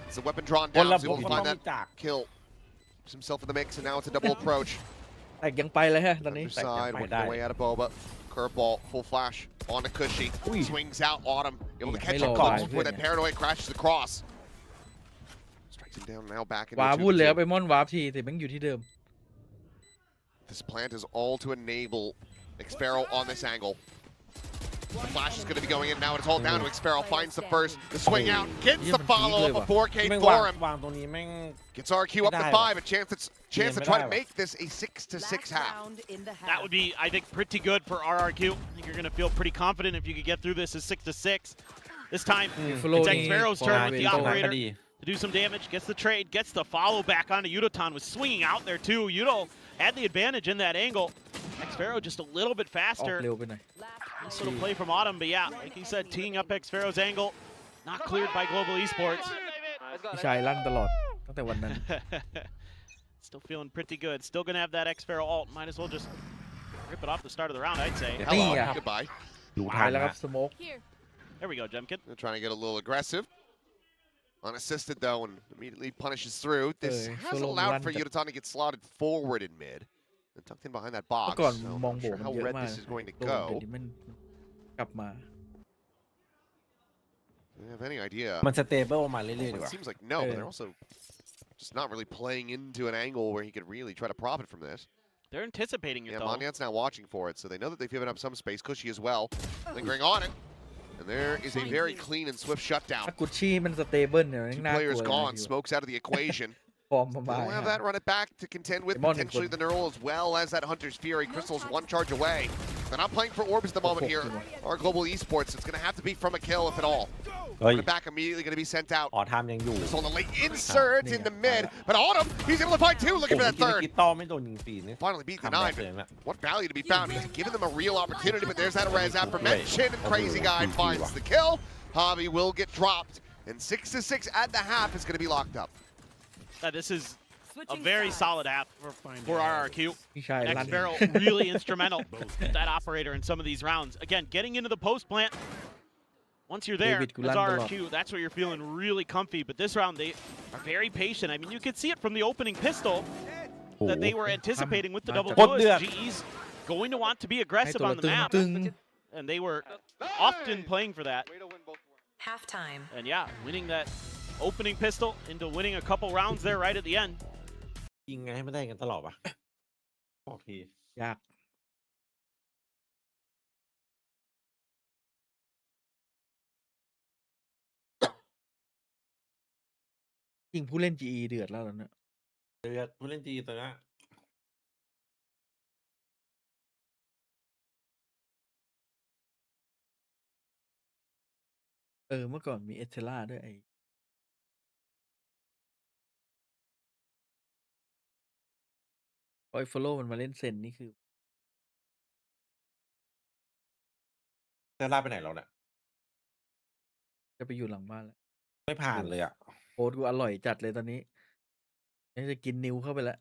It's a weapon drawn คน down. ละ So ผม able to ก็ต้อ find ง that มีจาก kill. Puts himself in the mix, and now it's a double approach. แต่ยังไปเลยฮะตอนนี้ Underside, Phải working their đai. way out of Boba. Curveball, full flash on to Cushy. Ui. Swings out Autumn. Able to Ui, catch mấy him lò caught bài before thế that nhỉ? paranoid crashes across. Strikes him down now back into วา a ร์ปวุ่นเลยครับ 2v2. ไปมอนวาร์ปทีแต่แม่งอยู่ที่เดิม This plant is all to enable Xpharaoh on this angle. The flash is going to be going in now. It's all down to Xpharaoh. Finds the first. The swing out. Gets the follow up before ที่ Kate แม่งวาง Forum. วางตรงนี้แม่ง Gets RQ up to 5. A chance to try to make this a 6-6 half. That would be, I think, pretty good for RRQ. I think you're going to feel pretty confident if you could get through this as 6-6. This time, Flow it's ni Xpharaoh's turn with the ตรงนั้นก็ operator ดี to do some damage. Gets the trade, gets the follow back onto Yudotan, was swinging out there too. Yudo had the advantage in that angle. Xpharaoh just a little bit ออก faster. เร็วไปหน่อย Nice little play from Autumn, but yeah, like he said, teeing up Xpharaoh's angle, not cleared by Global Esports. พี่ชายลั่นตลอดตั้งแต่วันนั้น Still feeling pretty good. Still gonna have that Xpharaoh ult. Might as well just rip it off the start of the round, I'd say. Yeah. Hello. Yeah. Goodbye. ดู ตา ทั ย น แล้วครั นะ บสโมก There we go, Jemkin. They're trying to get a little aggressive. Unassisted though, and immediately punishes through. This has solo allowed for run. Yudotan to get slotted forward in mid. And tucked in behind that เมื่ box. อก่อน So มอง I'm โบ not sure มัน how เยอะ red มาก this is going to โดนเดี๋ยว go. นี้มันกลับมา Do you have any idea? มันสเตเบิลมาเรื่อยๆดี Well, ก it ว่า seems like no, but they're also just not really playing into an angle where he could really try to profit from this. They're anticipating it Yeah, though. Mondian's now watching for it, so they know that they've given up some space. Cushy as well, lingering on it. And there is a very clean and swift shutdown. ถ้ากุชชี่มันสเตเบิลเนี่ย Two น่ากลั players วเลย gone, นะ smokes out of the equation. ฟอร์มประมาณ They'll have that run it back to contend with Demon potentially equal. the Neural as well as that Hunter's Fury. Crystal's one charge away. They're not playing for orbs at the moment here. Our Global Esports, it's going to have to be from a kill if at all. เฮ้ย Run it back immediately going to be sent out. ออทามยังอยู่ This on the late insert in the mid, but Autumn, he's able to find two. โอ้ Looking โห for that เมื่อ third. กี้ต้อไม่โดนยิงฟรีนี่ Finally beat the ทำแบ็ nine. คเลยนะ What value to be found? He's given them a real opportunity, but there's that res aforementioned, and Crazy Guy finds the kill. Hobby will get dropped, and 6-6 at the half is going to be locked up. This is a very solid app for RRQ. พี่ชายลั่น Xpharaoh really instrumental with that operator in some of these rounds. Again, getting into the post plant. Once you're there, David as Gulan RRQ, that's where you're feeling really comfy. But this round, they are very patient. I mean, you could see it from the opening pistol โอ้โห that they were anticipating with the double โคตรเดือด push. GE's going to want to be ให้ aggressive ตัว on ละ the ตึง map, ตึง and they were often playing for that. Halftime. And yeah, winning that opening pistol into winning a couple rounds there right at the end. ยิงไงให้ไม่ได้กันตลอดวะบอกที ยากจริงผู้เล่น GE เดือดแล้วเนี่ย เดือดผู้เล่นจีตอนนี้ เมื่อก่อนมีเอเทล่าด้วยไอ้ ไอ้ฟอลโล่มันมาเล่นเซนนี่คือ เซล่าไปไหนแล้วเนี่ย จะไปอยู่หลังบ้านแล้ว ไม่ผ่านเลยอ่ะ โค้ดกูอร่อยจัดเลยตอนนี้นี่จะกินนิ้วเข้าไปแล้ว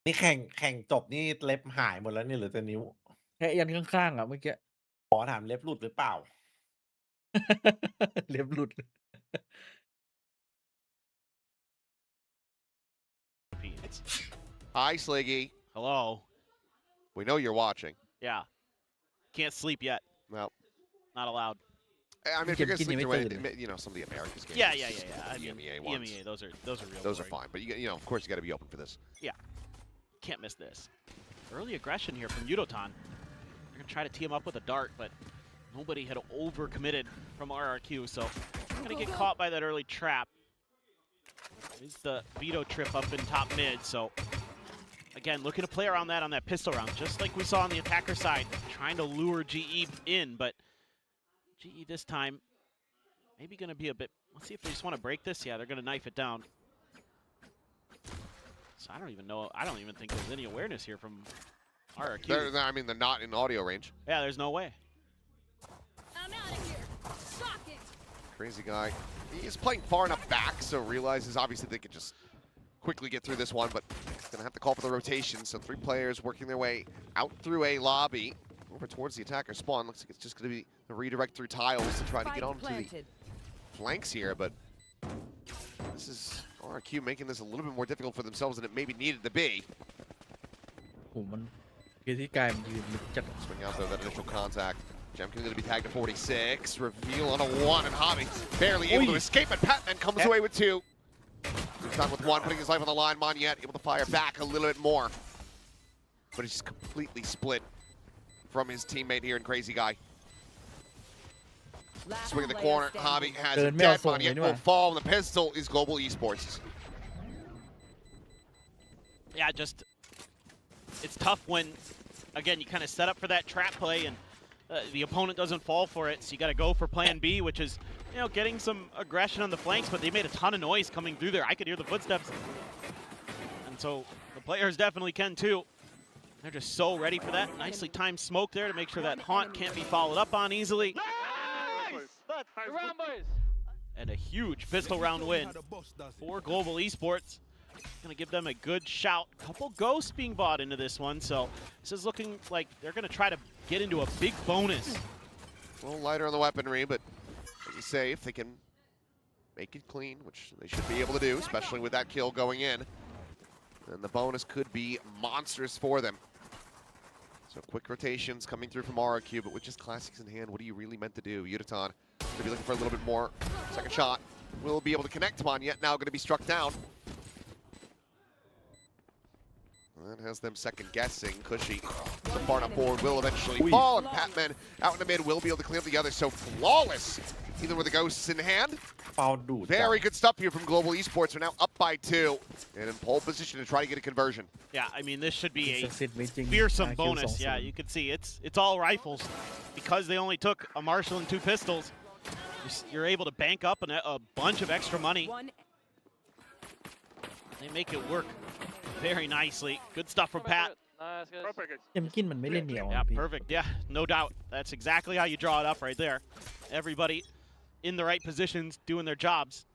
นี่แข่งจบนี่เล็บหายหมดแล้วนี่เหลือแต่นิ้ว แค่ยันข้างๆอ่ะเมื่อกี้ ขอถามเล็บหลุดหรือเปล่า เล็บหลุด Hi, Sliggy. Hello. We know you're watching. Yeah. Can't sleep yet. No. Not allowed. I mean, if you're going to sleep through it, you know, some of the Americas games. Yeah. I The mean, EMEA ones. EMEA, those are real. Those are boring. fine. But, you know, of course, you got to be open for this. Can't miss this. Early aggression here from Yudotan. They're going to try to tee him up with a dart, but nobody had overcommitted from RRQ, so going to get caught by that early trap. Is the veto trip up in top mid, so again, looking to play around that on that pistol round, just like we saw on the attacker side, trying to lure GE in, but GE this time maybe going to be a bit, let's see if they just want to break this. Yeah, they're going to knife it down. So I don't even know, I don't even think there's any awareness here from RRQ. I mean, they're not in audio range. Yeah, there's no way. I'm out of here. Shocking. Crazy guy. He's playing far enough back, so realizes obviously they can just quickly get through this one, but he's going to have to call for the rotation. So 3 players working their way out through a lobby over towards the attacker spawn. Looks like it's just going to be a redirect through tiles to try to get onto the flanks here, but this is RRQ making this a little bit more difficult for themselves than it maybe needed to be. โอ้มันคือที่กายมันยืนลึกจัด Swing out there, that initial contact. Jemkin going to be tagged to 46. Reveal on a 1, and Hobby barely able to escape, and Patman comes away with 2. Done with 1, putting his life on the line. Moniette able to fire back a little bit more. But he's completely split from his teammate here in Crazy Guy. Swing in the corner. Hobby has it dead. Moniette will fall, and the pistol is Global Esports. Yeah, just, it's tough when, again, you kind of set up for that trap play and the opponent doesn't fall for it, so you got to go for plan B, which is, you know, getting some aggression on the flanks, but they made a ton of noise coming through there. I could hear the footsteps. And so the players definitely can too. They're just so ready for that. Nicely timed smoke there to make sure that Haunt can't be followed up on easily. And a huge pistol round win for Global Esports. Going to give them a good shout. Couple ghosts being bought into this one, so this is looking like they're going to try to get into a big bonus. A little lighter on the weaponry, but as you say, if they can make it clean, which they should be able to do, especially with that kill going in, then the bonus could be monstrous for them. So quick rotations coming through from RRQ, but with just classics in hand, what are you really meant to do? Yudotan going to be looking for a little bit more. Second shot will be able to connect him on, yet now going to be struck down. That has them second-guessing. Cushy, the far enough forward, will eventually fall, and Patman out in the mid will be able to clean up the other. So flawless, even with the ghosts in hand. Very good stuff here from Global Esports. Are now up by 2 and in pole position to try to get a conversion. Yeah, I mean, this should be a fearsome bonus. Yeah, you can see it's all rifles. Because they only took a Marshall and 2 pistols, you're able to bank up a bunch of extra money. They make it work very nicely. Good stuff from Pat. Jemkin มันไม่เล่นเหนียว Yeah, perfect. Yeah, no doubt. That's exactly how you draw it up right there. Everybody in the right positions doing their jobs.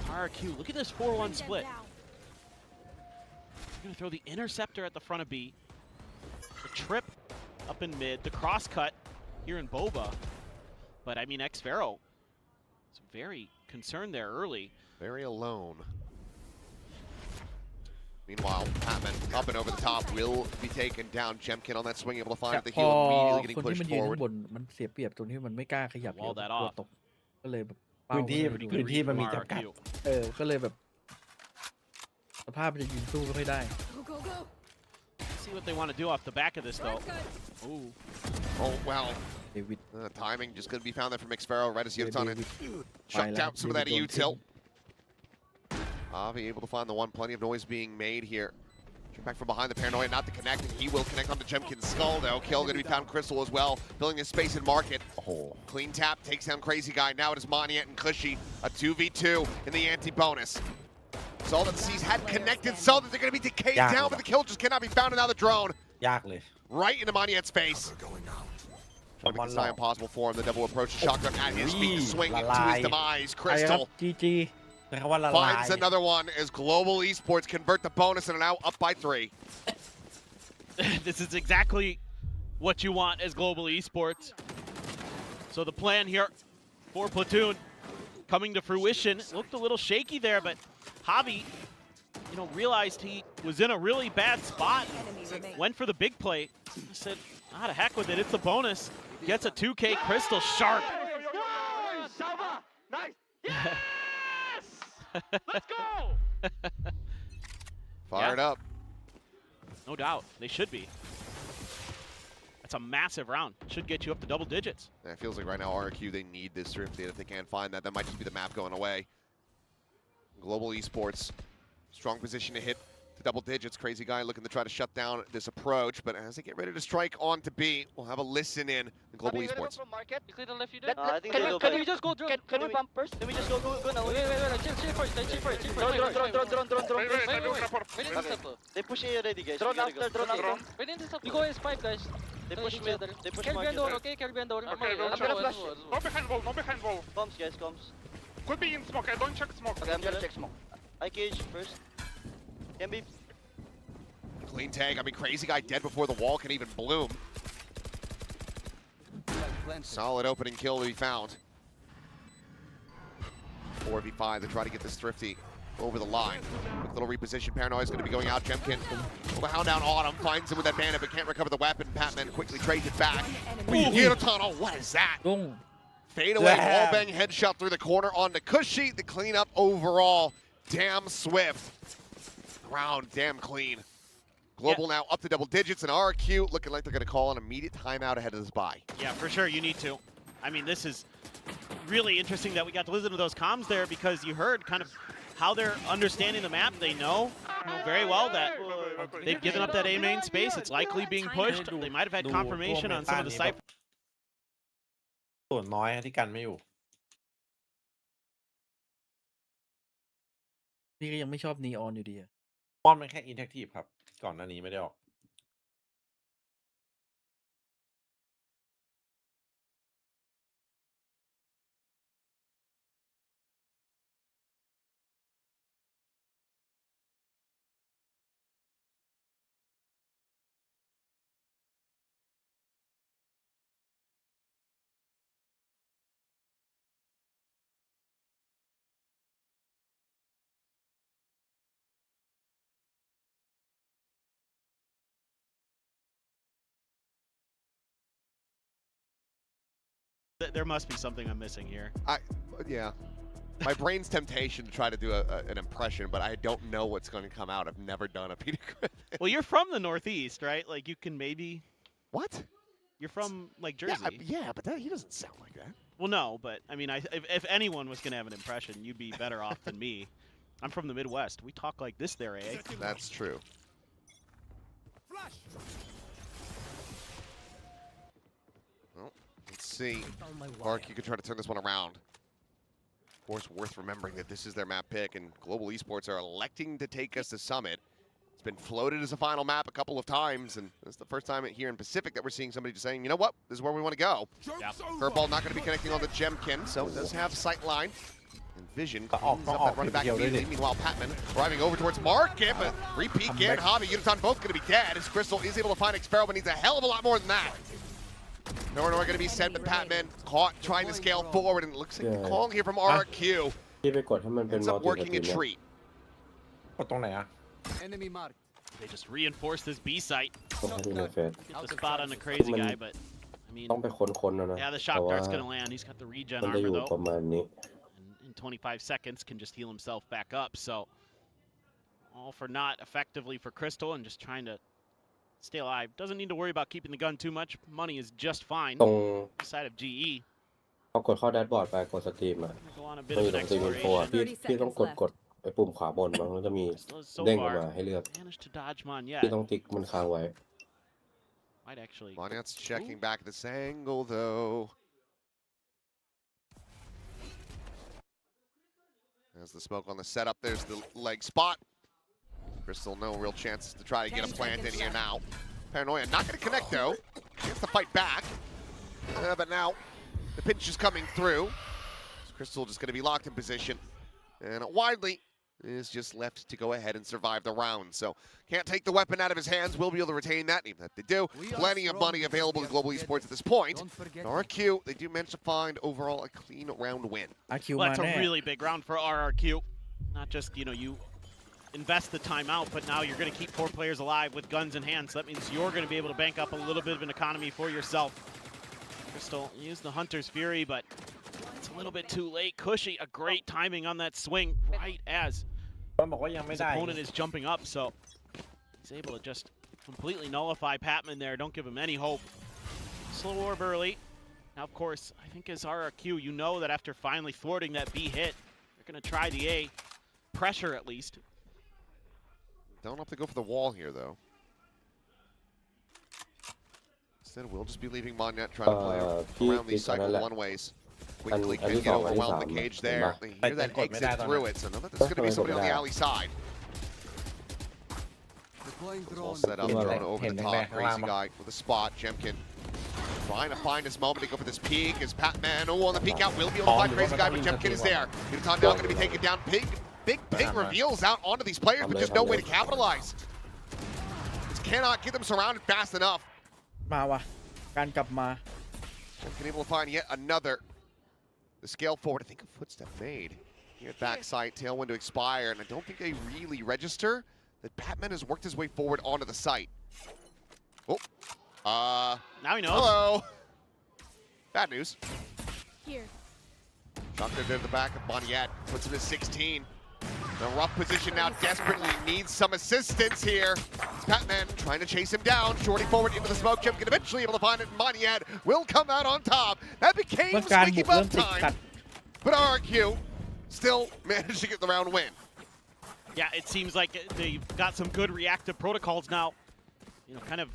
RRQ, look at this 4-1 split. They're going to throw the interceptor at the front of B. The trip up in mid. The cross cut here in Boba. But I mean, X-Pharaoh is very concerned there early. Very alone. Meanwhile, Patman up and over the top will be taken down. Jemkin on that swing, able to find the heel, immediately getting pushed forward. มันเสียเปรียบตรงที่มันไม่กล้าขยับ Wall that กลัว off. ตกก็เลยแบบ พื้นที่มันมีจำกัด ก็เลยแบบสภาพมันจะยิงสู้ไม่ค่อยได้ See what they want to do off the back of this though. Ooh. Oh well. Timing just going to be found there from X-Pharaoh right as Yudotan chucked out some of that EU tilt. Avi able to find the 1, plenty of noise being made here. Back from behind the paranoia, not the connect, and he will connect onto Jemkin's skull though. Kill going to be found Crystal as well, building his space in market. Oh. Clean tap, takes down Crazy Guy. Now it is Moniette and Cushy, a 2v2 in the anti-bonus. Solid sees had connected Solid. They're going to be decayed Yeah. down, but the kill just cannot be found. And now the drone ยากเลย right into Maniet's face. ชน Making บอล this หลอ nigh ก impossible for him. The double approach, the shotgun at his feet, Wee. swing to Lalai. his demise. ไปครับ Crystal GG ใช้คำว่าละลาย finds another one as Global Esports convert the bonus and are now up by 3. This is exactly what you want as Global Esports. So the plan here for Platoon coming to fruition. Looked a little shaky there, but Javi, realized he was in a really bad spot. Went for the big play. He said, "Ah, to heck with it. It's a bonus." Gets a 2K Crystal sharp. Nice. Yes. Let's go. Fired up. No doubt. They should be. That's a massive round. Should get you up to double digits. Yeah, it feels like right now RRQ, they need this drift data. If they can't find that, that might just be the map going away. Global Esports, strong position to hit to double digits. Crazy guy looking to try to shut down this approach, but as they get ready to strike on to B, we'll have a listen in Global Esports. You clear the left, you do. I think Can they we, go can back. we just go? Can we pump first? Let me just go now. Wait, chill first. Drone. Wait. They push A already, guys. Drone We gotta after, go. drone after. Wait, you go S5, guys. They push mid. They push Caribbean market. door, okay? Caribbean door. I'm gonna flash. No behind wall. Comms, guys, comms. Could be in smoke. I don't check smoke. Okay, I'm gonna check smoke. I cage first. Can be. Clean tag. I mean, crazy guy dead before the wall can even bloom. Solid opening kill to be found. 4v5 to try to get this Thrifty over the line. Quick little reposition. Paranoia is going to be going out. Jemkin will hound down Autumn. Finds him with that bandit, but can't recover the weapon. Patman quickly trades it back. Ooh, tunnel. What is that? ตุ้ง Fade away. Damn. Wallbang headshot through the corner onto Cushy. The cleanup overall. Damn swift. Ground damn clean. Global now up to double digits, and RRQ looking like they're going to call an immediate timeout ahead of this bye. Yeah, for sure. You need to. I mean, this is really interesting that we got to listen to those comms there because you heard kind of how they're understanding the map. They know very well that they've given up that A main space. It's likely being pushed. They might have had confirmation on some of the site. ส่วนน้อยที่กันไม่อยู่ นี่ก็ยังไม่ชอบนีออนอยู่ดีอะ มอนมันแค่อินแทคทีฟครับ ก่อนหน้านี้ไม่ได้ออกThere must be something I'm missing here. Yeah. My brain's temptation to try to do an impression, but I don't know what's going to come out. I've never done a Peter Griffin. Well, you're from the Northeast, right? Like, you can maybe... What? You're from, like, Jersey. Yeah, but he doesn't sound like that. Well, no, but, I mean, if anyone was going to have an impression, you'd be better off than me. I'm from the Midwest. We talk like this there, eh? That's true. Well, let's see. Mark, you could try to turn this one around. Of course, worth remembering that this is their map pick, and Global Esports are electing to take us to Summit. It's been floated as a final map a couple of times, and it's the first time here in Pacific that we're seeing somebody just saying, you know what, this is where we want to go. Yep. Curveball not going to be connecting on the Jemkin, so it does have sight line. And Vision But cleans up that running back immediately. Meanwhile, Patman driving over towards Market, but repeat and Hobby, Uniton both going to be dead, as Crystal is able to find Experiment, but needs a hell of a lot more than that. Nor going to be sent, but Patman caught trying to scale forward, and it looks like the call here from RRQ. ที่ไปกดให้มันเป็น Ends up working a treat. กดตรงไหนอะ Enemy marked. They just reinforced this B site. กดให้ดูในเฟซ Get the spot on the crazy guy, but, I mean... ต้องไปค้นๆนะ Yeah, the เพ shock ราะว่า dart's going to land. He's got the regen มันจะ armor, อยู่ though. ประมาณนี้ And in 25 seconds, can just heal himself back up. So, all for naught effectively for Crystal and just trying to stay alive. Doesn't need to worry about keeping the gun too much. Money is just fine. ตรง Side of GE. พอกดเข้าแดชบอร์ดไปกดสตรีมอ่ะ Go on a มัน bit อ of ยู่ an ตรงสตรีมอินโฟ exploration. พี่ต้องกดไอ้ปุ่มขวาบนมันจะมี So เด้งออก far, มาให้เลือก managed to dodge Mon พี่ yet. ต้องติ๊กมันค้างไว้ Might actually... Monet's checking back at this angle, though. As the smoke on the setup, there's the leg spot. Crystal, no real chances to try to get a plant in here now. Paranoia not going to connect though. Gets the fight back. But now the pinch is coming through. Crystal just going to be locked in position. And Widely is just left to go ahead and survive the round. So can't take the weapon out of his hands. Will be able to retain that, even if they do. Plenty of money available to Global Esports at this point. RRQ, they do manage to find overall a clean round win. Well, that's a really big round for RRQ. Not just, you invest the timeout, but now you're going to keep 4 players alive with guns in hand. So that means you're going to be able to bank up a little bit of an economy for yourself. Crystal used the Hunter's Fury, but it's a little bit too late. Cushy, a great timing on that swing right as his opponent is jumping up. So he's able to just completely nullify Patman there. Don't give him any hope. Slow orb early. Now, of course, I think as RRQ, you know that after finally thwarting that B hit, they're going to try the A. Pressure, at least. Don't have to go for the wall here, though. Instead, we'll just be leaving Monet trying to play around these cycle one-ways. Quickly can get overwhelmed in the cage there. They hear that exit through it, so know that there's going to be somebody on the alley side. All set up, drone over the top. Crazy guy with a spot. Jemkin trying to find his moment to go for this peek. Is Patman, on the peek out, will be able to find Crazy guy, but Jemkin is there. Yudotan now going to be taken down. Big reveals out onto these players, but just no way to capitalize. Just cannot get them surrounded fast enough. มาว่ะการกลับมา Jemkin able to find yet another. The scale forward, I think a footstep made. Here at backside, tailwind to expire, and I don't think they really register that Batman has worked his way forward onto the site. Oh. Now he knows. Hello. Bad news. Here. Shocker to the back of Boniat, puts him at 16. The rough position now desperately needs some assistance here. It's Batman trying to chase him down. Shorty forward into the smoke. Jemkin eventually able to find it. Boniat will come out on top. That became squeaky bum time. But RRQ still managed to get the round win. Yeah, it seems like they've got some good reactive protocols now. Kind of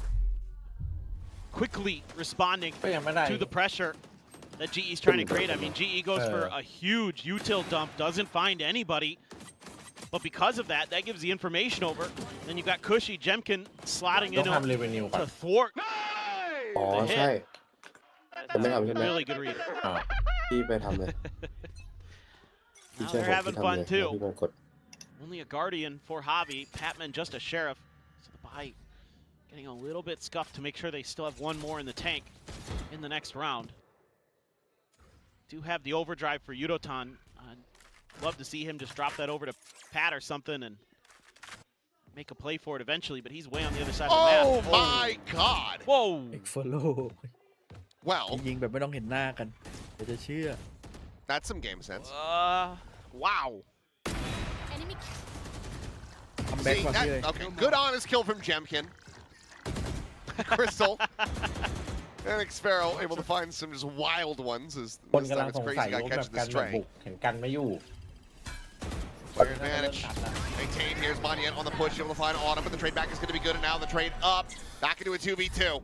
quickly responding to the pressure that GE's trying to create. I mean, GE goes for a huge util dump, doesn't find anybody. But because of that, that gives the information over. Then you've got Cushy, Jemkin slotting in to thwart the hit. Really good read. Now they're having fun too. Only a Guardian for Javi. Patman just a Sheriff. So the buy getting a little bit scuffed to make sure they still have one more in the tank in the next round. Do have the overdrive for Yudotan. Love to see him just drop that over to Pat or something and make a play for it eventually, but he's way on the other side of the map. Oh my God! Whoa! Well, ยิงแบบไม่ต้องเห็นหน้ากันเดี๋ยวจะเชื่อ that's some game sense. Wow. Enemy. Comeback See, that, okay, good honest kill from Jemkin. Crystal. And Xparrow able to find some just wild ones as this time it's Crazy guy catching the stray. Clear advantage. Maintain. Here's Boniat on the push, able to find Autumn, but the trade back is going to be good, and now the trade up. Back into a 2v2.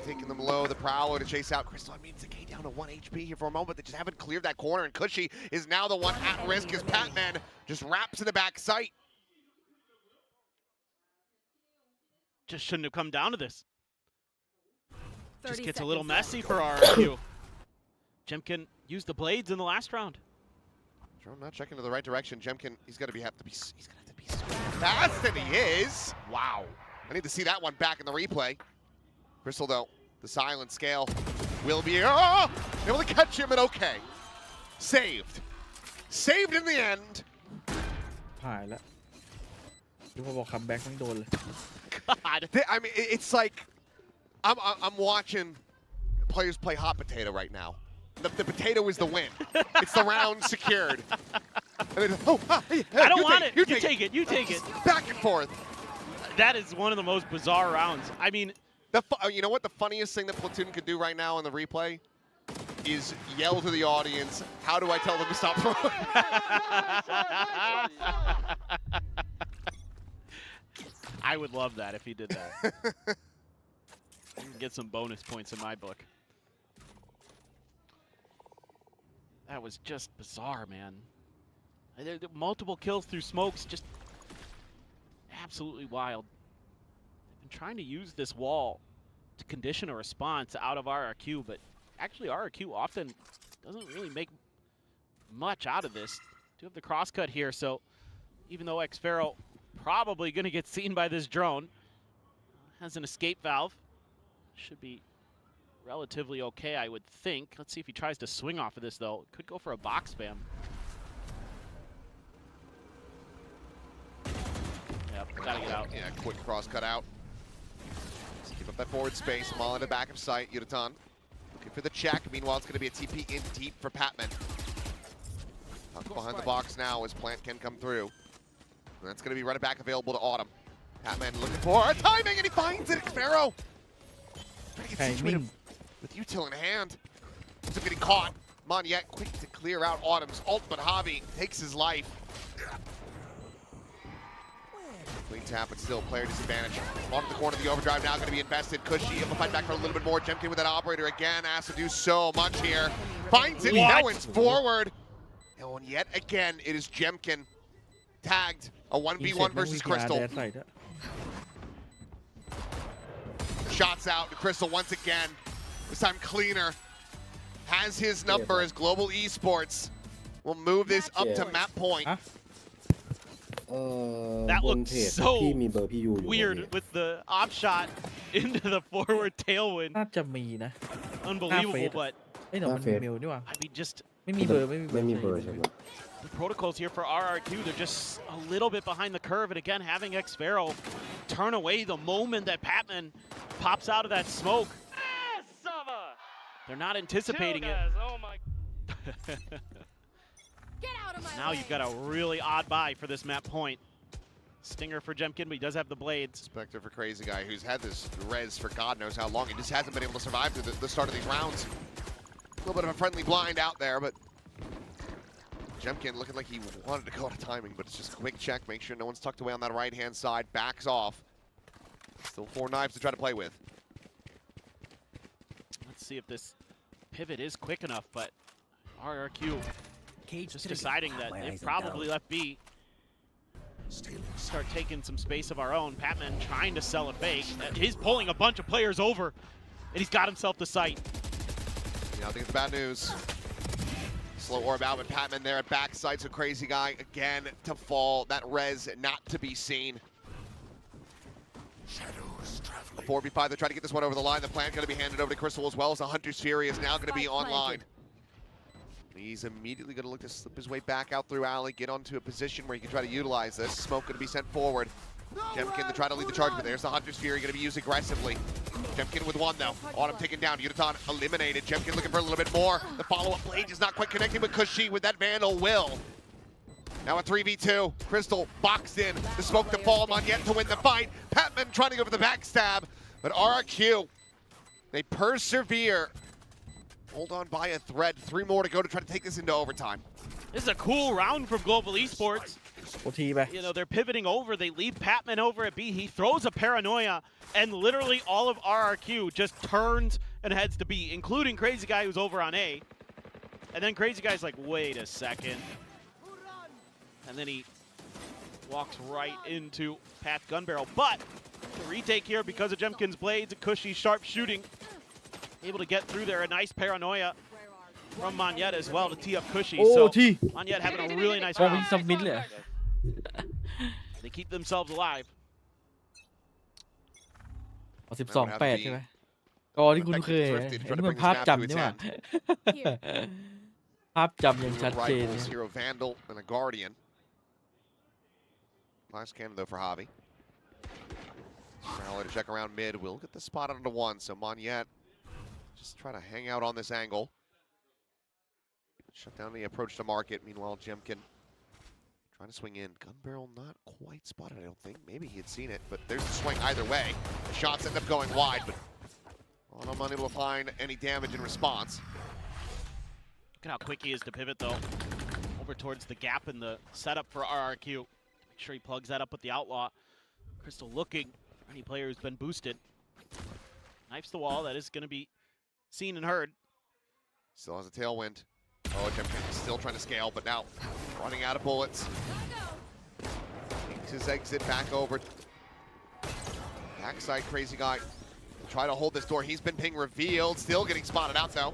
Taking them low, the Prowler to chase out Crystal. I mean, it's a K down to 1 HP here for a moment. They just haven't cleared that corner, and Cushy is now the one at risk as Patman just wraps in the back sight. Just shouldn't have come down to this. Just gets a little messy for RRQ. Jemkin used the blades in the last round. Drone not checking to the right direction. Jemkin, he's gonna have to be fast, and he is. Wow. I need to see that one back in the replay. Crystal though, the silent scale will be able to catch him, and okay. Saved. Saved in the end. ผ่านแล้วที่พอบอกคัมแบ็กไม่โดนเลย God. I mean, it's like I'm watching players play hot potato right now. The potato is the win. It's the round secured. And then, I don't want it. You take it. You take it. Back and forth. That is one of the most bizarre rounds. I mean, you know what? The funniest thing that Platoon could do right now in the replay is yell to the audience, how do I tell them to stop throwing? I would love that if he did that. Get some bonus points in my book. That was just bizarre, man. Multiple kills through smokes, just absolutely wild. They've been trying to use this wall to condition a response out of RRQ, but actually RRQ often doesn't really make much out of this. Do have the crosscut here, so even though Xpharaoh probably going to get seen by this drone, has an escape valve, should be relatively okay, I would think. Let's see if he tries to swing off of this, though. Could go for a box spam. Yep, gotta get out. Yeah, quick cross cut out. Let's keep up that forward space. Maul in the back of sight. Yutan looking for the check. Meanwhile, it's going to be a TP in deep for Patman. Behind the box now as Plant can come through. And that's going to be right back available to Autumn. Patman looking for a timing, and he finds it. Xpharaoh trying to get situated with Util in hand. He's getting caught. Monyet quick to clear out Autumn's ult, but Javi takes his life. Clean tap, but still player disadvantage. Onto the corner of the overdrive now going to be invested. Cushy able to fight back for a little bit more. Jemkin with that operator again, has to do so much here. Finds it, Howens forward. And yet again, it is Jemkin tagged. A 1v1 versus Crystal. Shots out to Crystal once again. This time cleaner. Has his number as Global Esports. Will move this up to map point. That looks so weird with the op shot into the forward tailwind. น่าจะมีนะ Unbelievable, but เอ้ยเดี๋ยวมันเมลนี่หว่า I mean, just ไม่มีเบอร์ ใช่ไหม the protocols here for RRQ, they're just a little bit behind the curve. And again, having Xpharaoh turn away the moment that Patman pops out of that smoke. They're not anticipating it. Oh my. Now you've got a really odd buy for this map point. Stinger for Jemkin, but he does have the blades. Spectre for Crazy Guy, who's had this res for God knows how long. He just hasn't been able to survive through the start of these rounds. A little bit of a friendly blind out there, but Jemkin looking like he wanted to go out of timing, but it's just a quick check. Make sure no one's tucked away on that right-hand side. Backs off. Still 4 knives to try to play with. Let's see if this pivot is quick enough, but RRQ just deciding that they probably left B. Start taking some space of our own. Patman trying to sell a fake. He's pulling a bunch of players over, and he's got himself the site. Yeah, I think it's bad news. Slow orb out, but Patman there at backside, so Crazy Guy again to fall. That res not to be seen. A 4v5, they're trying to get this one over the line. The plan going to be handed over to Crystal as well as the Hunter's Fury is now going to be online. He's immediately going to look to slip his way back out through alley, get onto a position where he can try to utilize this. Smoke going to be sent forward. Jemkin to try to lead the charge, but there's the Hunter's Fury going to be used aggressively. Jemkin with one though. Autumn taken down. Yutan eliminated. Jemkin looking for a little bit more. The follow-up blade is not quite connecting with Cushy with that Vandal will. Now a 3v2. Crystal boxed in. The smoke to fall. Monyet to win the fight. Patman trying to go for the backstab, but RRQ, they persevere. Hold on by a thread. 3 more to go to try to take this into overtime. This is a cool round from Global Esports. โอทีไป You know, they're pivoting over. They leave Patman over at B. He throws a paranoia, and literally all of RRQ just turns and heads to B, including Crazy Guy who's over on A. And then Crazy Guy's like, wait a second. And then he walks right into Pat's gun barrel. But the retake here because of Jemkin's blades and Cushy sharp shooting. Able to get through there. A nice paranoia from Monyet as well to tee up Cushy. So Monyet having a really nice โอ้ round. มีซับมิดเลย They keep themselves alive. เอา12-8ใช่ไหมก็ที่คุณเคยอันนี้มันภาพจำนี่หว่าภาพจำยังชัดเจน Rifles, Hero Vandal, and a Guardian. Last cannon though for Javi. Now to check around mid. We'll get the spot onto 1. So Monyet just try to hang out on this angle. Shut down the approach to market. Meanwhile, Jemkin trying to swing in. Gun barrel not quite spotted, I don't think. Maybe he had seen it, but there's the swing either way. The shots end up going wide, but Autumn unable to find any damage in response. Look at how quick he is to pivot, though. Over towards the gap in the setup for RRQ. Make sure he plugs that up with the Outlaw. Crystal looking for any player who's been boosted. Knifes the wall. That is going to be seen and heard. Still has a tailwind. Oh, Jemkin still trying to scale, but now running out of bullets. Makes his exit back over. Backside crazy guy. Try to hold this door. He's been ping revealed. Still getting spotted out though.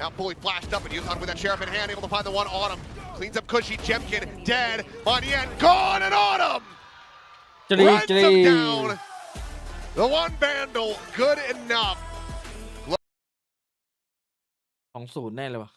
Now fully flashed up, and Yukon with that sheriff in hand, able to find the one Autumn. Cleans up Cushy, Jemkin dead. Monien gone, and Autumn runs him down. The one Vandal, good enough. 2-0 แน่เลยวะ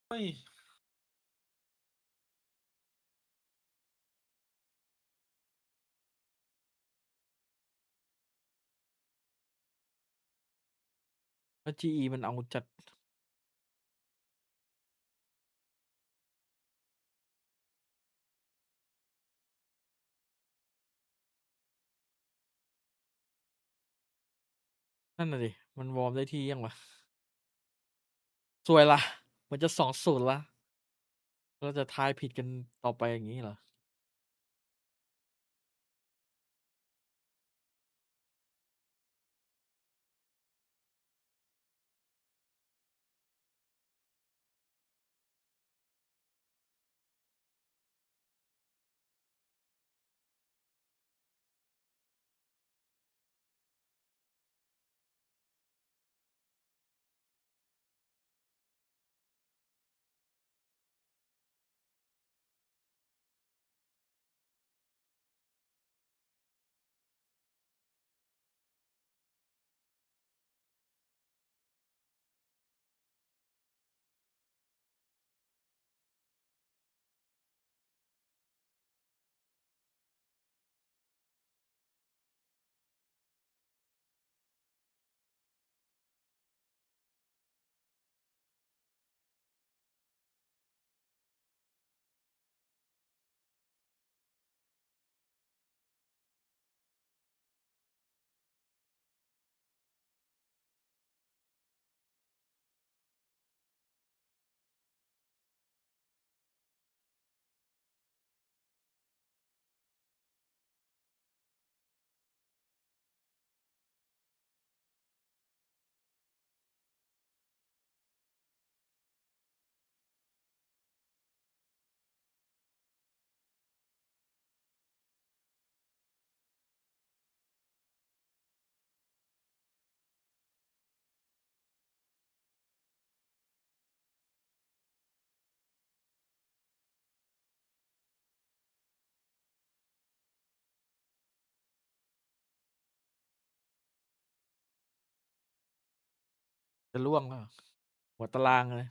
เฮ้ยแล้ว GE มันเอาจัดนั่นน่ะดิมันวอร์มได้ที่ยังวะสวยละมันจะ 2-0 ละเราจะทายผิดกันต่อไปอย่างนี้เหรอจะล่วงแล้วเหรอหัวตารางเลย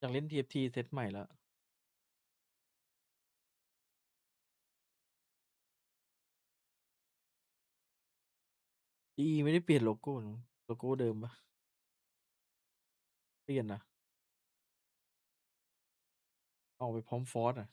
อยากเล่น TFT เซตใหม่แล้วไม่ได้เปลี่ยนโลโก้นะโลโก้เดิมปะเปลี่ยนนะออกไปพร้อมฟอสอ่ะ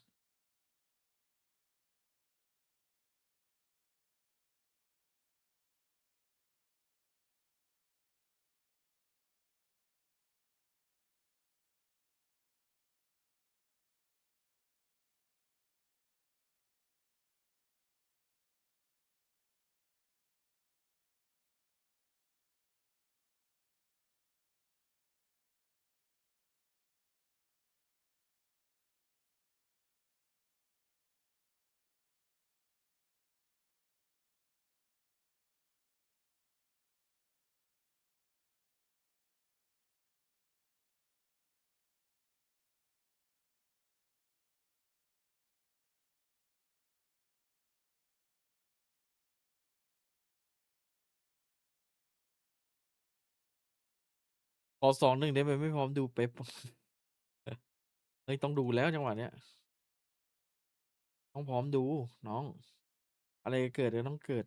พอ2-1ได้ไหมไม่พร้อมดูเป๊ป เฮ้ยต้องดูแล้วจังหวะเนี้ยต้องพร้อมดูน้องอะไรเกิดก็ต้องเกิด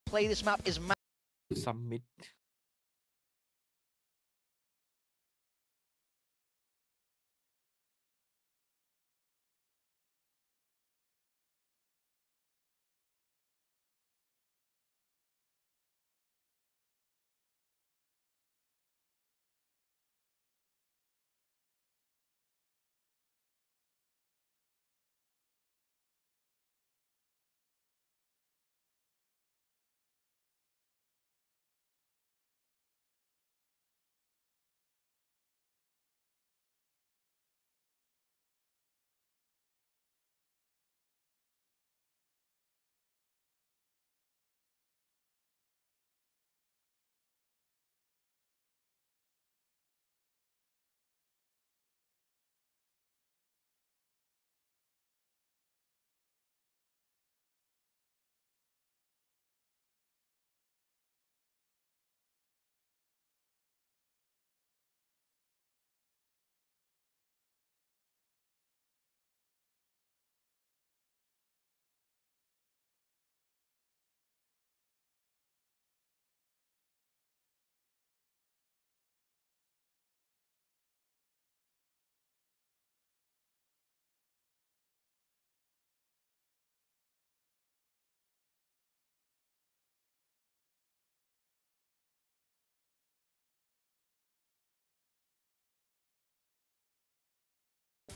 Play this map is ซัมมิต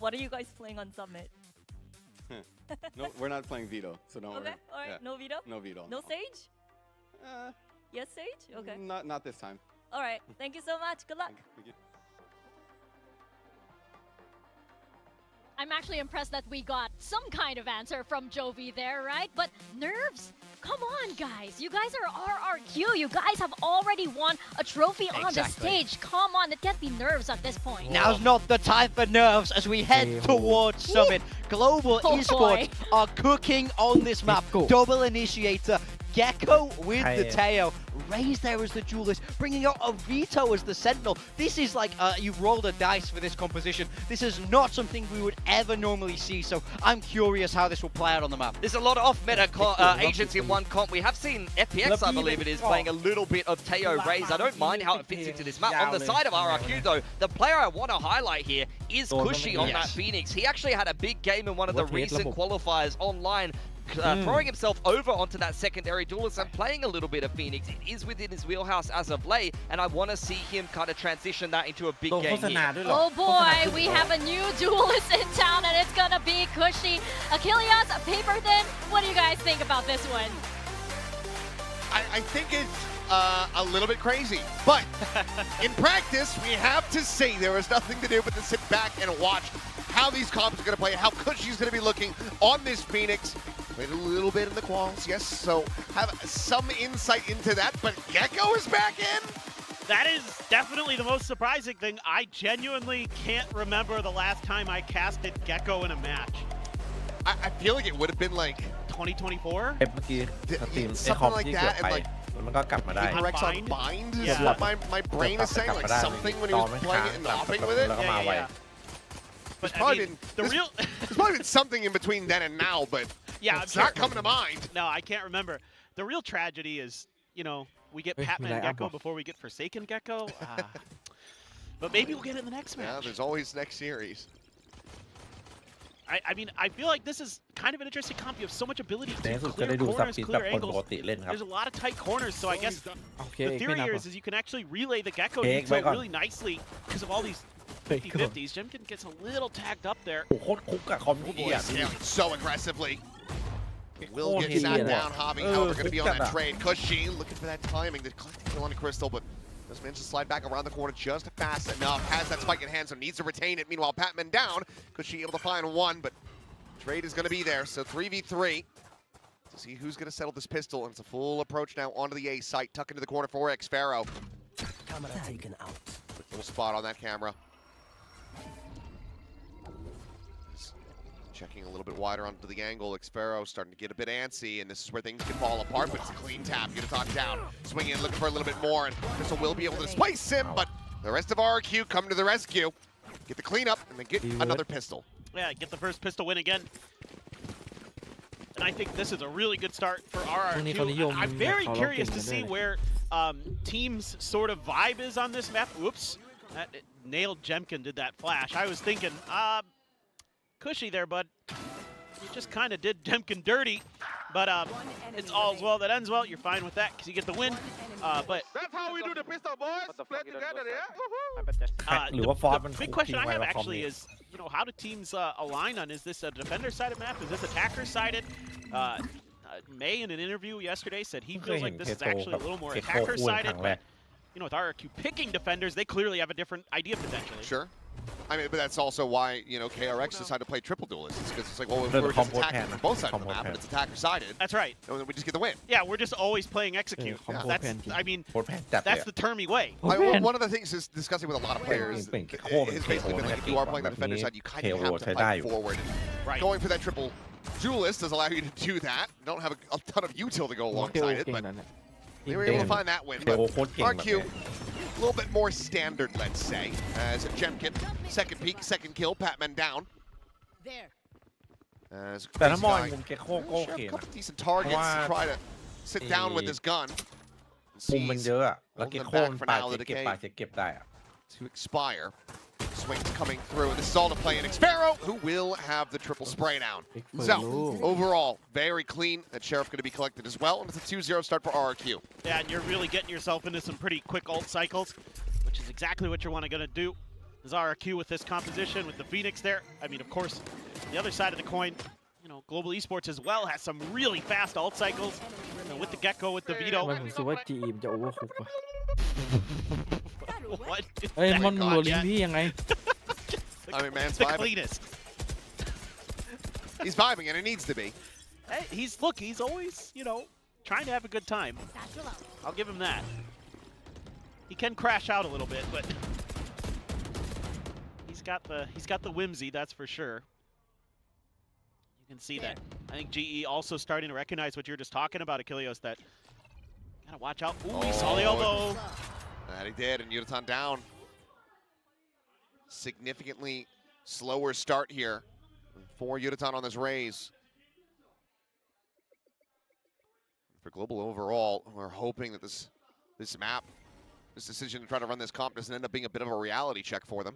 What are you guys playing on Summit? No, we're not playing Veto, so don't Okay, alright, Yeah. no veto? No Veto. No Sage? Yes, Sage? Okay. Not this time. Alright, thank you so much. Good luck. Thank you. I'm actually impressed that we got some kind of answer from Jovi there, right? But nerves? Come on, guys. You guys are RRQ. You guys have already won a trophy on the stage. Come on, it can't be nerves at this point. Now's not the time for nerves as we head towards Summit. Global Oh, esports boy. are cooking on this map. Gecko. Double initiator. Gecko with the Hey. tail. Raze there as the duelist, bringing out a Vito as the sentinel. This is like you've rolled a dice for this composition. This is not something we would ever normally see, so I'm curious how this will play out on the map. There's a lot of off-meta agents in one comp. We have seen FPX, I believe it is, playing a little bit of Teo Raze. I don't mind how it fits into this map. On the side of RRQ, though, the player I want to highlight here is Cushy on that Phoenix. He actually had a big game in one of the recent qualifiers online, throwing himself over onto that secondary duelist and playing a little bit of Phoenix. It is within his wheelhouse as of late, and I want to see him kind of transition that into a big game here. Oh boy, we have a new duelist in town, and it's gonna be Cushy. Achilles, Paper Thin, what do you guys think about this one? I think it's a little bit crazy, but in practice, we have to say there is nothing to do but to sit back and watch how these comps are going to play, how Cushy's going to be looking on this Phoenix. Played a little bit in the quals, yes, so have some insight into that, but Gecko is back in? That is definitely the most surprising thing. I genuinely can't remember the last time I casted Gecko in a match. I feel like it would have been like 2024? เมื่อกี้สตรีมไอ้คอมที่เกือบไปแล้วมันก็กลับมาได้ PRX on bind is what my brain is saying, like something when he was playing it and hopping with it. But There's probably been something in between then and now, but it's not coming to mind. No, I can't remember. The real tragedy is, you know, we get Patman Gecko before we get Forsaken Gecko. But maybe we'll get it in the next match. Yeah, there's always next series. I mean, I feel like this is kind of an interesting comp. You have so much ability to clear corners, clear angles. There's a lot of tight corners, so I guess the theory here is you can actually relay the Gecko detail really nicely because of all these 50-50s. Jemkin gets a little tagged up there. โคตรคุกอะคอมเมื่อกี้อะ So aggressively. Will get sat down, Hobby, how they're going to be on that trade. Cushy looking for that timing. They're collecting kill on a crystal, but does manage to slide back around the corner just fast enough. Has that spike in hand, so needs to retain it. Meanwhile, Patman down. Cushy able to find one, but trade is going to be there. So 3v3 to see who's going to settle this pistol. And it's a full approach now onto the A site. Tuck into the corner for X Pharaoh. Camera taken out. Quick little spot on that camera. Checking a little bit wider onto the angle. Xpharaoh starting to get a bit antsy, and this is where things can fall apart, but it's a clean tap. Gonna talk down. Swing in, looking for a little bit more, and Crystal will be able to displace him, but the rest of RRQ come to the rescue. Get the cleanup, and then get another pistol. Yeah, get the first pistol win again. And I think this is a really good start for RRQ. I'm very curious to see where teams' sort of vibe is on this map. Whoops. That nailed Jemkin, did that flash. I was thinking, Cushy there, bud. You just kind of did Jemkin dirty, but it's all's well that ends well. You're fine with that because you get the win. But that's how we do the pistol, boys. Play together, yeah. The big question I have actually is, you know, how do teams align on? Is this a defender-sided map? Is this attacker-sided? May, in an interview yesterday, said he feels like this is actually a little more attacker-sided. But, you know, with RRQ picking defenders, they clearly have a different idea potentially. Sure. I mean, but that's also why, you know, KRX decided to play triple duelists. Because it's like, well, we're just attacking from both sides of the map, and it's attacker-sided. That's right. And then we just get the win. Yeah, we're just always playing execute. That's, I mean, that's the termy way. One of the things is discussing with a lot of players is basically been like, if you are playing the defender side, you kind of have to fight forward. Right. Going for that triple duelist does allow you to do that. Don't have a ton of util to go alongside it, but they were able to find that win. But RQ, a little bit more standard, let's say, as Jemkin, second peak, second kill, Patman down. There. As แต่ถ้ามองมุมเกโคก็โอเค a couple decent targets to try to sit down with his gun. มุมมันเยอะอะแล้วเกโคมันปาดเก็บได้อะ to expire. Swings coming through, and this is all to play in Xpharaoh, who will have the triple spray down. So, overall, very clean. That Sheriff going to be collected as well, and it's a 2-0 start for RRQ. Yeah, and you're really getting yourself into some pretty quick ult cycles, which is exactly what you're going to do. Is RRQ with this composition, with the Phoenix there. I mean, of course, the other side of the coin, you know, Global Esports as well has some really fast ult cycles. And with the Gecko, with the Vito. What is that man god yet? I mean, man's the vibing. cleanest. He's vibing, and it needs to be. Hey, he's always, you know, trying to have a good time. I'll give him that. He can crash out a little bit, but he's got the whimsy, that's for sure. You can see that. I think GE also starting to recognize what you're just talking about, Achilles, that Gotta watch out. Ooh, he saw the elbow. That he did, and Yudotan down. Significantly slower start here for Yudotan on this raise. For Global overall, we're hoping that this map, this decision to try to run this comp doesn't end up being a bit of a reality check for them.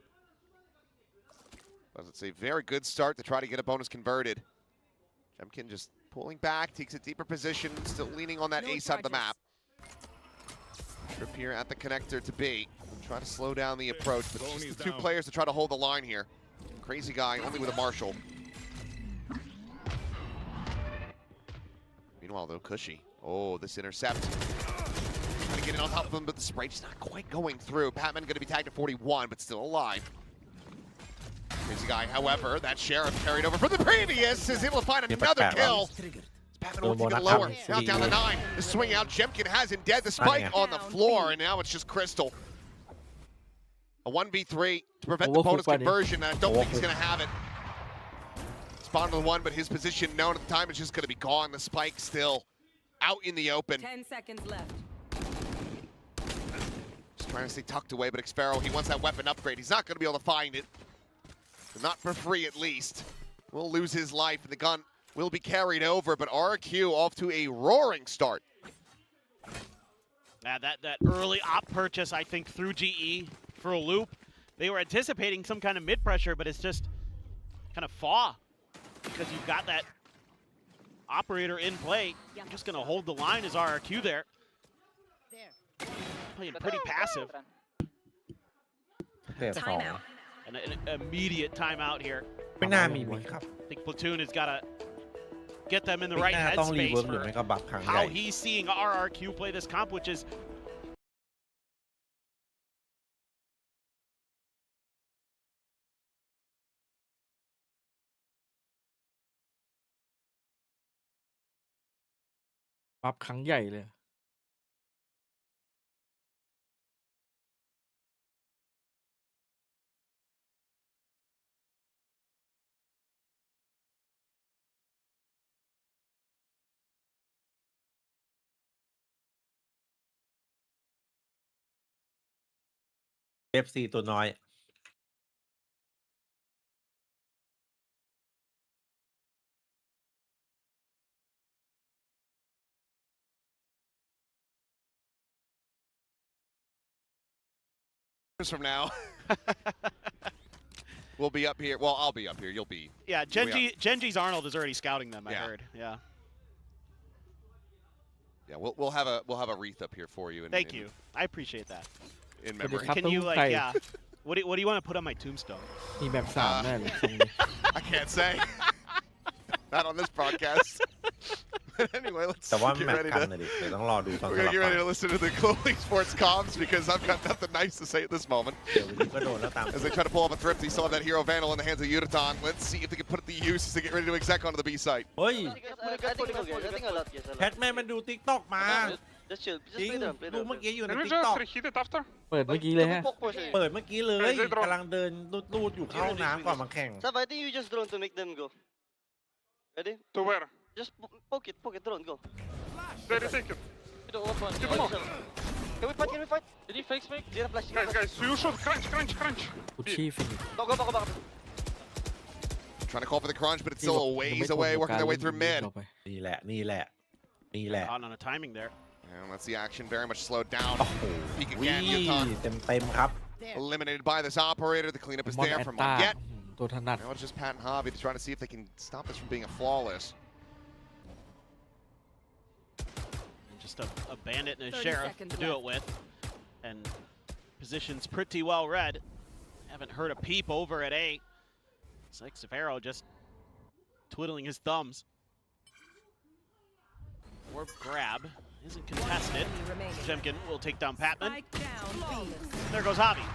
But it's a very good start to try to get a bonus converted. Jemkin just pulling back, takes a deeper position, still leaning on that A side of the map. Trip here at the connector to B. Try to slow down the approach, but just the two players to try to hold the line here. Crazy guy, only with a Marshall. Meanwhile, though, Cushy. Oh, this intercept. Trying to get in on top of him, but the spray just not quite going through. Patman going to be tagged at 41, but still alive. Crazy guy, however, that Sheriff carried over from the previous is able to find another kill. Patman looking to get lower, now down to 9. The swing out, Jemkin has him dead. The spike on the floor, and now it's just Crystal. A 1v3 to prevent the bonus conversion, and I don't think he's going to have it. Spawned on one, but his position known at the time is just going to be gone. The spike still out in the open. 10 seconds left. Just trying to stay tucked away, but Xpharaoh, he wants that weapon upgrade. He's not going to be able to find it. Not for free, at least. Will lose his life, and the gun will be carried over, but RRQ off to a roaring start. Yeah, that early op purchase, I think, through GE for a loop. They were anticipating some kind of mid-pressure, but it's just kind of flaw because you've got that operator in play. You're just going to hold the line as RRQ there. Playing pretty passive. Timeout. An immediate timeout here. ไม่น่ามีครับ I think Platoon has got to get them in the right headspace for how he's seeing RRQ play this comp, which isบัฟครั้งใหญ่เลย FC ตัวน้อย From now, we'll be up here. Well, I'll be up here. You'll be. Yeah, Genji's Arnold is already scouting them. I heard. Yeah. Yeah, we'll have a wreath up here for you. Thank you. I appreciate that. In memory. Can you like What do you want to put on my tombstone? มีแบบ3แน่เลยตรงนี้ I can't say. Not on this broadcast. Anyway, let's แต่ว่า get แมต ready ช์กัน to. นะดิเดี๋ยวต้องรอดูตอน We're gonna get ready to listen to the Global Sports comms because I've got nothing nice to say at this moment. เดี๋ยวก็โดนแล้วตาม As they try to pull up a thrift, he still have that hero Vandal in the hands of Yudotan. Let's see if they can put it to use as they get ready to exec onto the B site. เฮ้ย I think a lot, yes, a แพ lot. ทแม่มันดู TikTok มา Just chill. Just จริง play them, play ดู them. เมื่อกี้อยู่ใน Can we TikTok just reheat it after? เปิดเมื่อกี้เลยฮะ Poke push. เปิดเมื่อกี้เลยกำลังเดินลูดๆอยู่เข้าห้องน้ำก่อนมาแข่ง Sav, I think you just drone to make them go. Ready? To where? Just poke it, drone, go. Ready, take it. Can we fight? Did he fake fake? Zero flash. Guys, you should crunch. กุชชี่ฟินิช Go back. Trying to call for the crunch, but it's still a ways away, working their way through mid. นี่แหละ On a timing there. And let's see action very much slowed down. โอ้โห Peek วิ่ again, Yudotan เต็มครับ eliminated by this operator. The cleanup is มอน there แอต from ตา Yet. ตัวถนัด Now it's just Pat and Javi to try to see if they can stop this from being a flawless. And just a bandit and a sheriff to do it with. And positions pretty well read. Haven't heard a peep over at A. It's like Xpharaoh just twiddling his thumbs. Orb grab isn't contested. Jemkin will take down Patman. There goes Javi.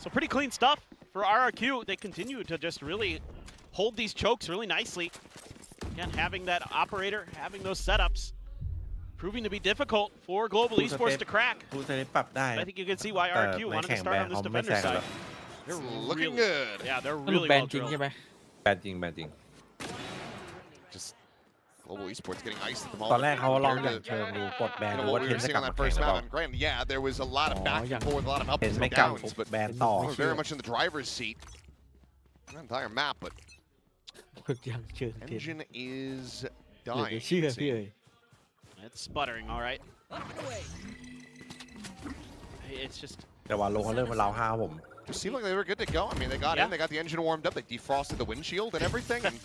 So pretty clean stuff for RRQ. They continue to just really hold these chokes really nicely. Again, having that operator, having those setups, proving to be difficult for Global Esports to crack. ผู้เซเลปปรับได้ I think you can see why RRQ wanted to start on this defender side. They're looking good. Yeah, they're สรุป really แบน well จริง drilled. ใช่ไหม แบนจริง Just Global Esports getting iced at the ตอน moment. แรกเขาลองอย่างเชิงดูกดแบน You ดู know ว่า what เท we น were จะ seeing กลับ on มา that แข่ง first หรือเป map, ล่า and granted, yeah, there was a lot of back and forth, a lot of ups เทน and ไม่กลับ downs, but แบนต่อ we're very much in the driver's seat. Not entire map, but กดอย่างเชิงเทน engine is เหลือ dying. จะเชื่อพี่เอ๋ย It's sputtering, all right. It's just แต่ว่าโลเขาเริ่มมาเล้าห้าผม It seemed like they were good to go. I mean, they got in, they got the engine warmed up, they defrosted the windshield and everything, and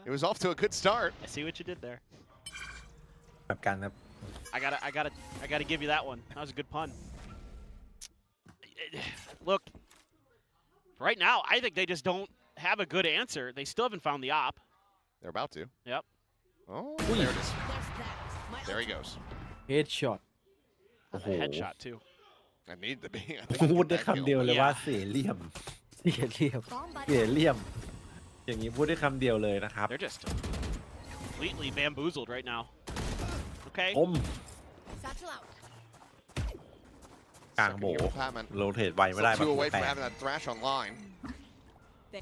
it was off to a good start. I see what you did there. แบบกันครับ I gotta give you that one. That was a good pun. Look, right now, I think they just don't have a good answer. They still haven't found the op. They're about to. Yep. Oh, there it is. There he goes. headshot โอ้โห Headshot too. I need to be. พูดได้คำเดียวเลยว่าเสียเหลี่ยม เสียเรียบ เสียเหลี่ยม อย่างนี้พูดได้คำเดียวเลยนะครับ They're just completely bamboozled right now. Okay. อมกลางโบ Second year with Patman. โรเทตไวไม่ได้ Still แบบ two away แป from ลก having that thrash online.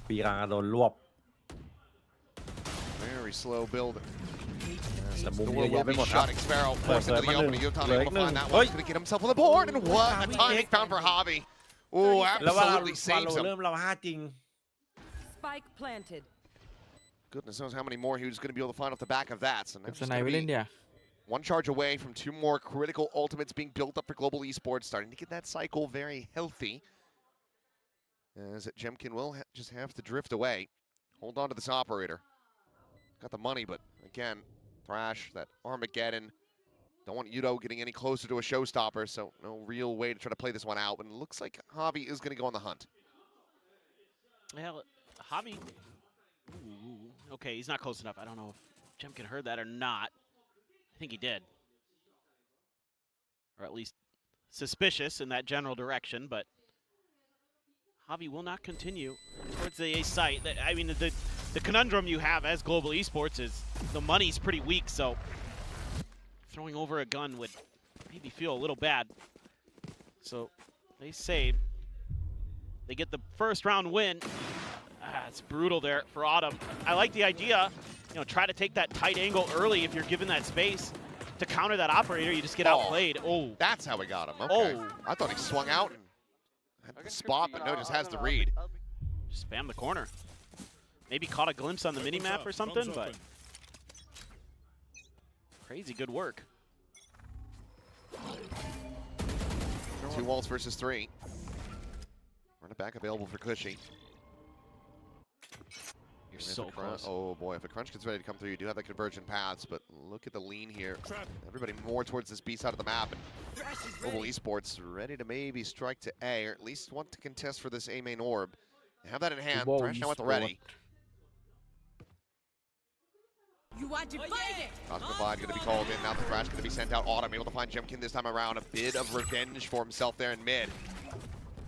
ปีกลางโดนรวบ Very slow build. แต่มุม The เยอะ world แยะ will ไป be หมดครับ shot. Sparrow เปิด forced เปิ into ด the มาหนึ่ง opening. Yotani เหลือ able อี to กหนึ่ง find that เฮ้ one. ย He's going to get himself on the board, and what a timing found for Javi. Oh, แล้วว่า absolutely วา saves โล him. เริ่มเราห้าจริง Spike planted. Goodness knows how many more he was going to be able to find off the back of that. So now กับ it's ส just ไน gonna ไว้เล่น be เดียว one charge away from two more critical ultimates being built up for Global Esports, starting to get that cycle very healthy. As Jemkin will just have to drift away. Hold on to this operator. Got the money, but again, Thrash, that Armageddon. Don't want Yudo getting any closer to a showstopper, so no real way to try to play this one out. And it looks like Javi is going to go on the hunt. Well, Javi. Ooh, okay, he's not close enough. I don't know if Jemkin heard that or not. I think he did. Or at least suspicious in that general direction, but Javi will not continue towards the A site. I mean, the conundrum you have as Global Esports is the money's pretty weak, so throwing over a gun would maybe feel a little bad. So they save. They get the first round win. It's brutal there for Autumn. I like the idea, try to take that tight angle early if you're given that space. To counter that operator, you just get outplayed. Oh. That's how we got him. Okay. I thought he swung out and had the spot, but no, just has the read. Just spam the corner. Maybe caught a glimpse on the mini-map or something, but crazy good work. 2 walls versus 3. Run it back available for Cushy. You're so close. Oh boy, if a crunch gets ready to come through, you do have that convergent paths, but look at the lean here. Everybody more towards this B side of the map, and Global Esports ready to maybe strike to A, or at least want to contest for this A main orb. They have that in hand. Thrash now at the ready. You are divided. Cosmified going to be called in. Now the Thrash going to be sent out. Autumn able to find Jemkin this time around. A bit of revenge for himself there in mid.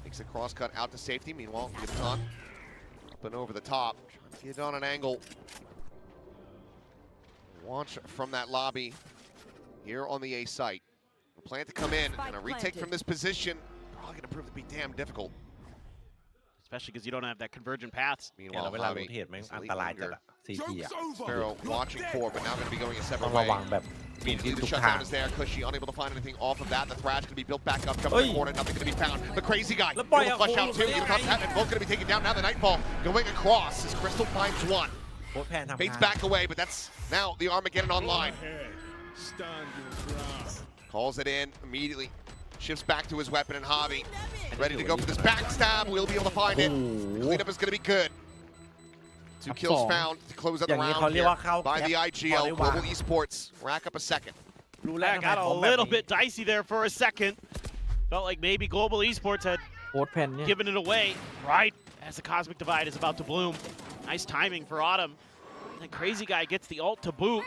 Takes a cross cut out to safety. Meanwhile, gets on. Up and over the top. Trying to get on an angle. Watch from that lobby here on the A site. A plan to come in. And a retake from this position. Probably going to prove to be damn difficult. Especially because you don't have that convergent paths. เนี่ยเรา Meanwhile, เวลาโร Javi เทตแม่ง is อัน leading ตรายจัด under. อะซีทีอะ Sparrow watching for, but now going to be going a ต้อ separate งระ way. วังแบบปีนที่ The ทุกทาง shutdown is there. Cushy unable to find anything off of that. The Thrash going to be built back up. Jump in the corner. Nothing going to be found. The crazy guy. Let's play Able to a flush whole out two. Even top and both going to be taken down. Now the Nightfall going across as Crystal finds one. โค้ชแพนทำ Fades งาน back away, but that's now the Armageddon online. Calls it in immediately. Shifts back to his weapon and Javi. Ready to go for this backstab. We'll be able to find it. Cleanup is going to be good. 2 kills found to close out the round here by the IGL. Global Esports rack up a second. รู้แล้ว That got a little bit dicey there for a second. Felt like maybe Global Esports had โค้ดแผ่นเนี่ย given it away right as the Cosmic Divide is about to bloom. Nice timing for Autumn. And the crazy guy gets the ult to boot.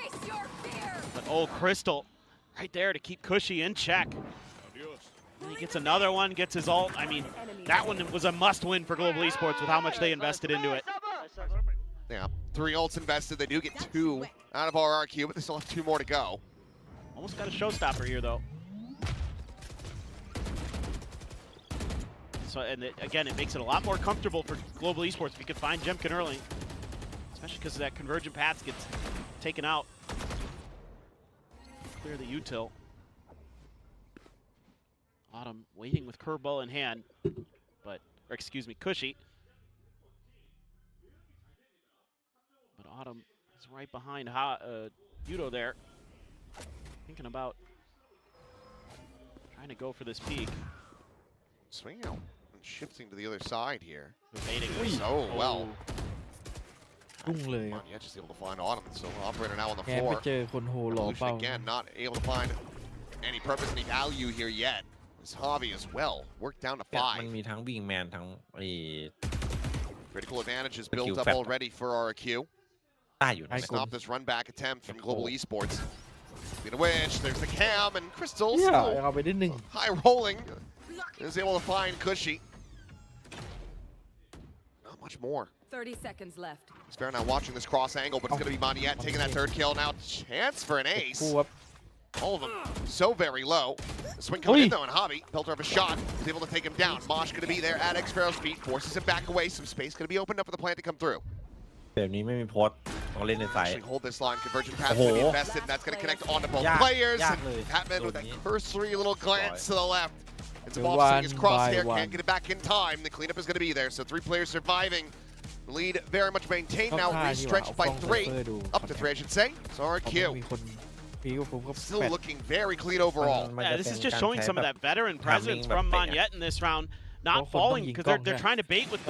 But oh, Crystal right there to keep Cushy in check. And he gets another one, gets his ult. I mean, that one was a must-win for Global Esports with how much they invested into it. Yeah, 3 ults invested. They do get 2 out of RRQ, but they still have 2 more to go. Almost got a showstopper here, though. So, and again, it makes it a lot more comfortable for Global Esports if you could find Jemkin early. Especially because that convergent path gets taken out. clear the util. Autumn waiting with curveball in hand, or excuse me, Cushy. But Autumn is right behind Yudo there, thinking about trying to go for this peak. Swinging out and shifting to the other side here. Evading so well. รุ่งเลยครับ Yeah, just able to find Autumn. So operator now on the แกไป floor. เจอคนโหหล่อ Evolution เป้า again, not able to find any purpose, any value here yet. This hobby as well. Worked down to เนี่ยมัน 5. มีทั้งวิงแมนทั้งไอ้ Critical advantages Thank built you, up Fat. already for RRQ. ได้อยู่นะ Stop this run back attempt from Global Esports. Speaking of which, there's the cam and Crystal เนี่ย still เอาไปได้หนึ่ง high rolling. Is able to find Cushy. Not much more. 30 seconds left. Spare now watching this cross angle, but it's going to be Maniette taking that third kill. Now chance for an ace. คู่ครับ All of them so very low. The swing coming Oi. in though, and Hobby, Pelter of a shot, is able to take him down. Mosh going to be there at X-Pharaoh's feet, forces him back away. Some space going to be opened up for the plant to come through. แบบนี้ไม่มีโพสต์ต้องเล่นในไซด์ Actually hold this line. Convergent path going to be invested, and that's going to connect onto both players. And Hatman with that cursory little glance to the left. It's The Mosh seeing his one crosshair, by can't get it back in time. The cleanup is going to be there, so 3 players surviving. Lead very much maintained now, restretched by 3. Up to 3, I should say. So RRQ มีคนพี่ก็ผมก็ still แปด looking very clean overall. Yeah, this is just showing some of that veteran presence from Maniette in this round. Not falling because they're trying to bait with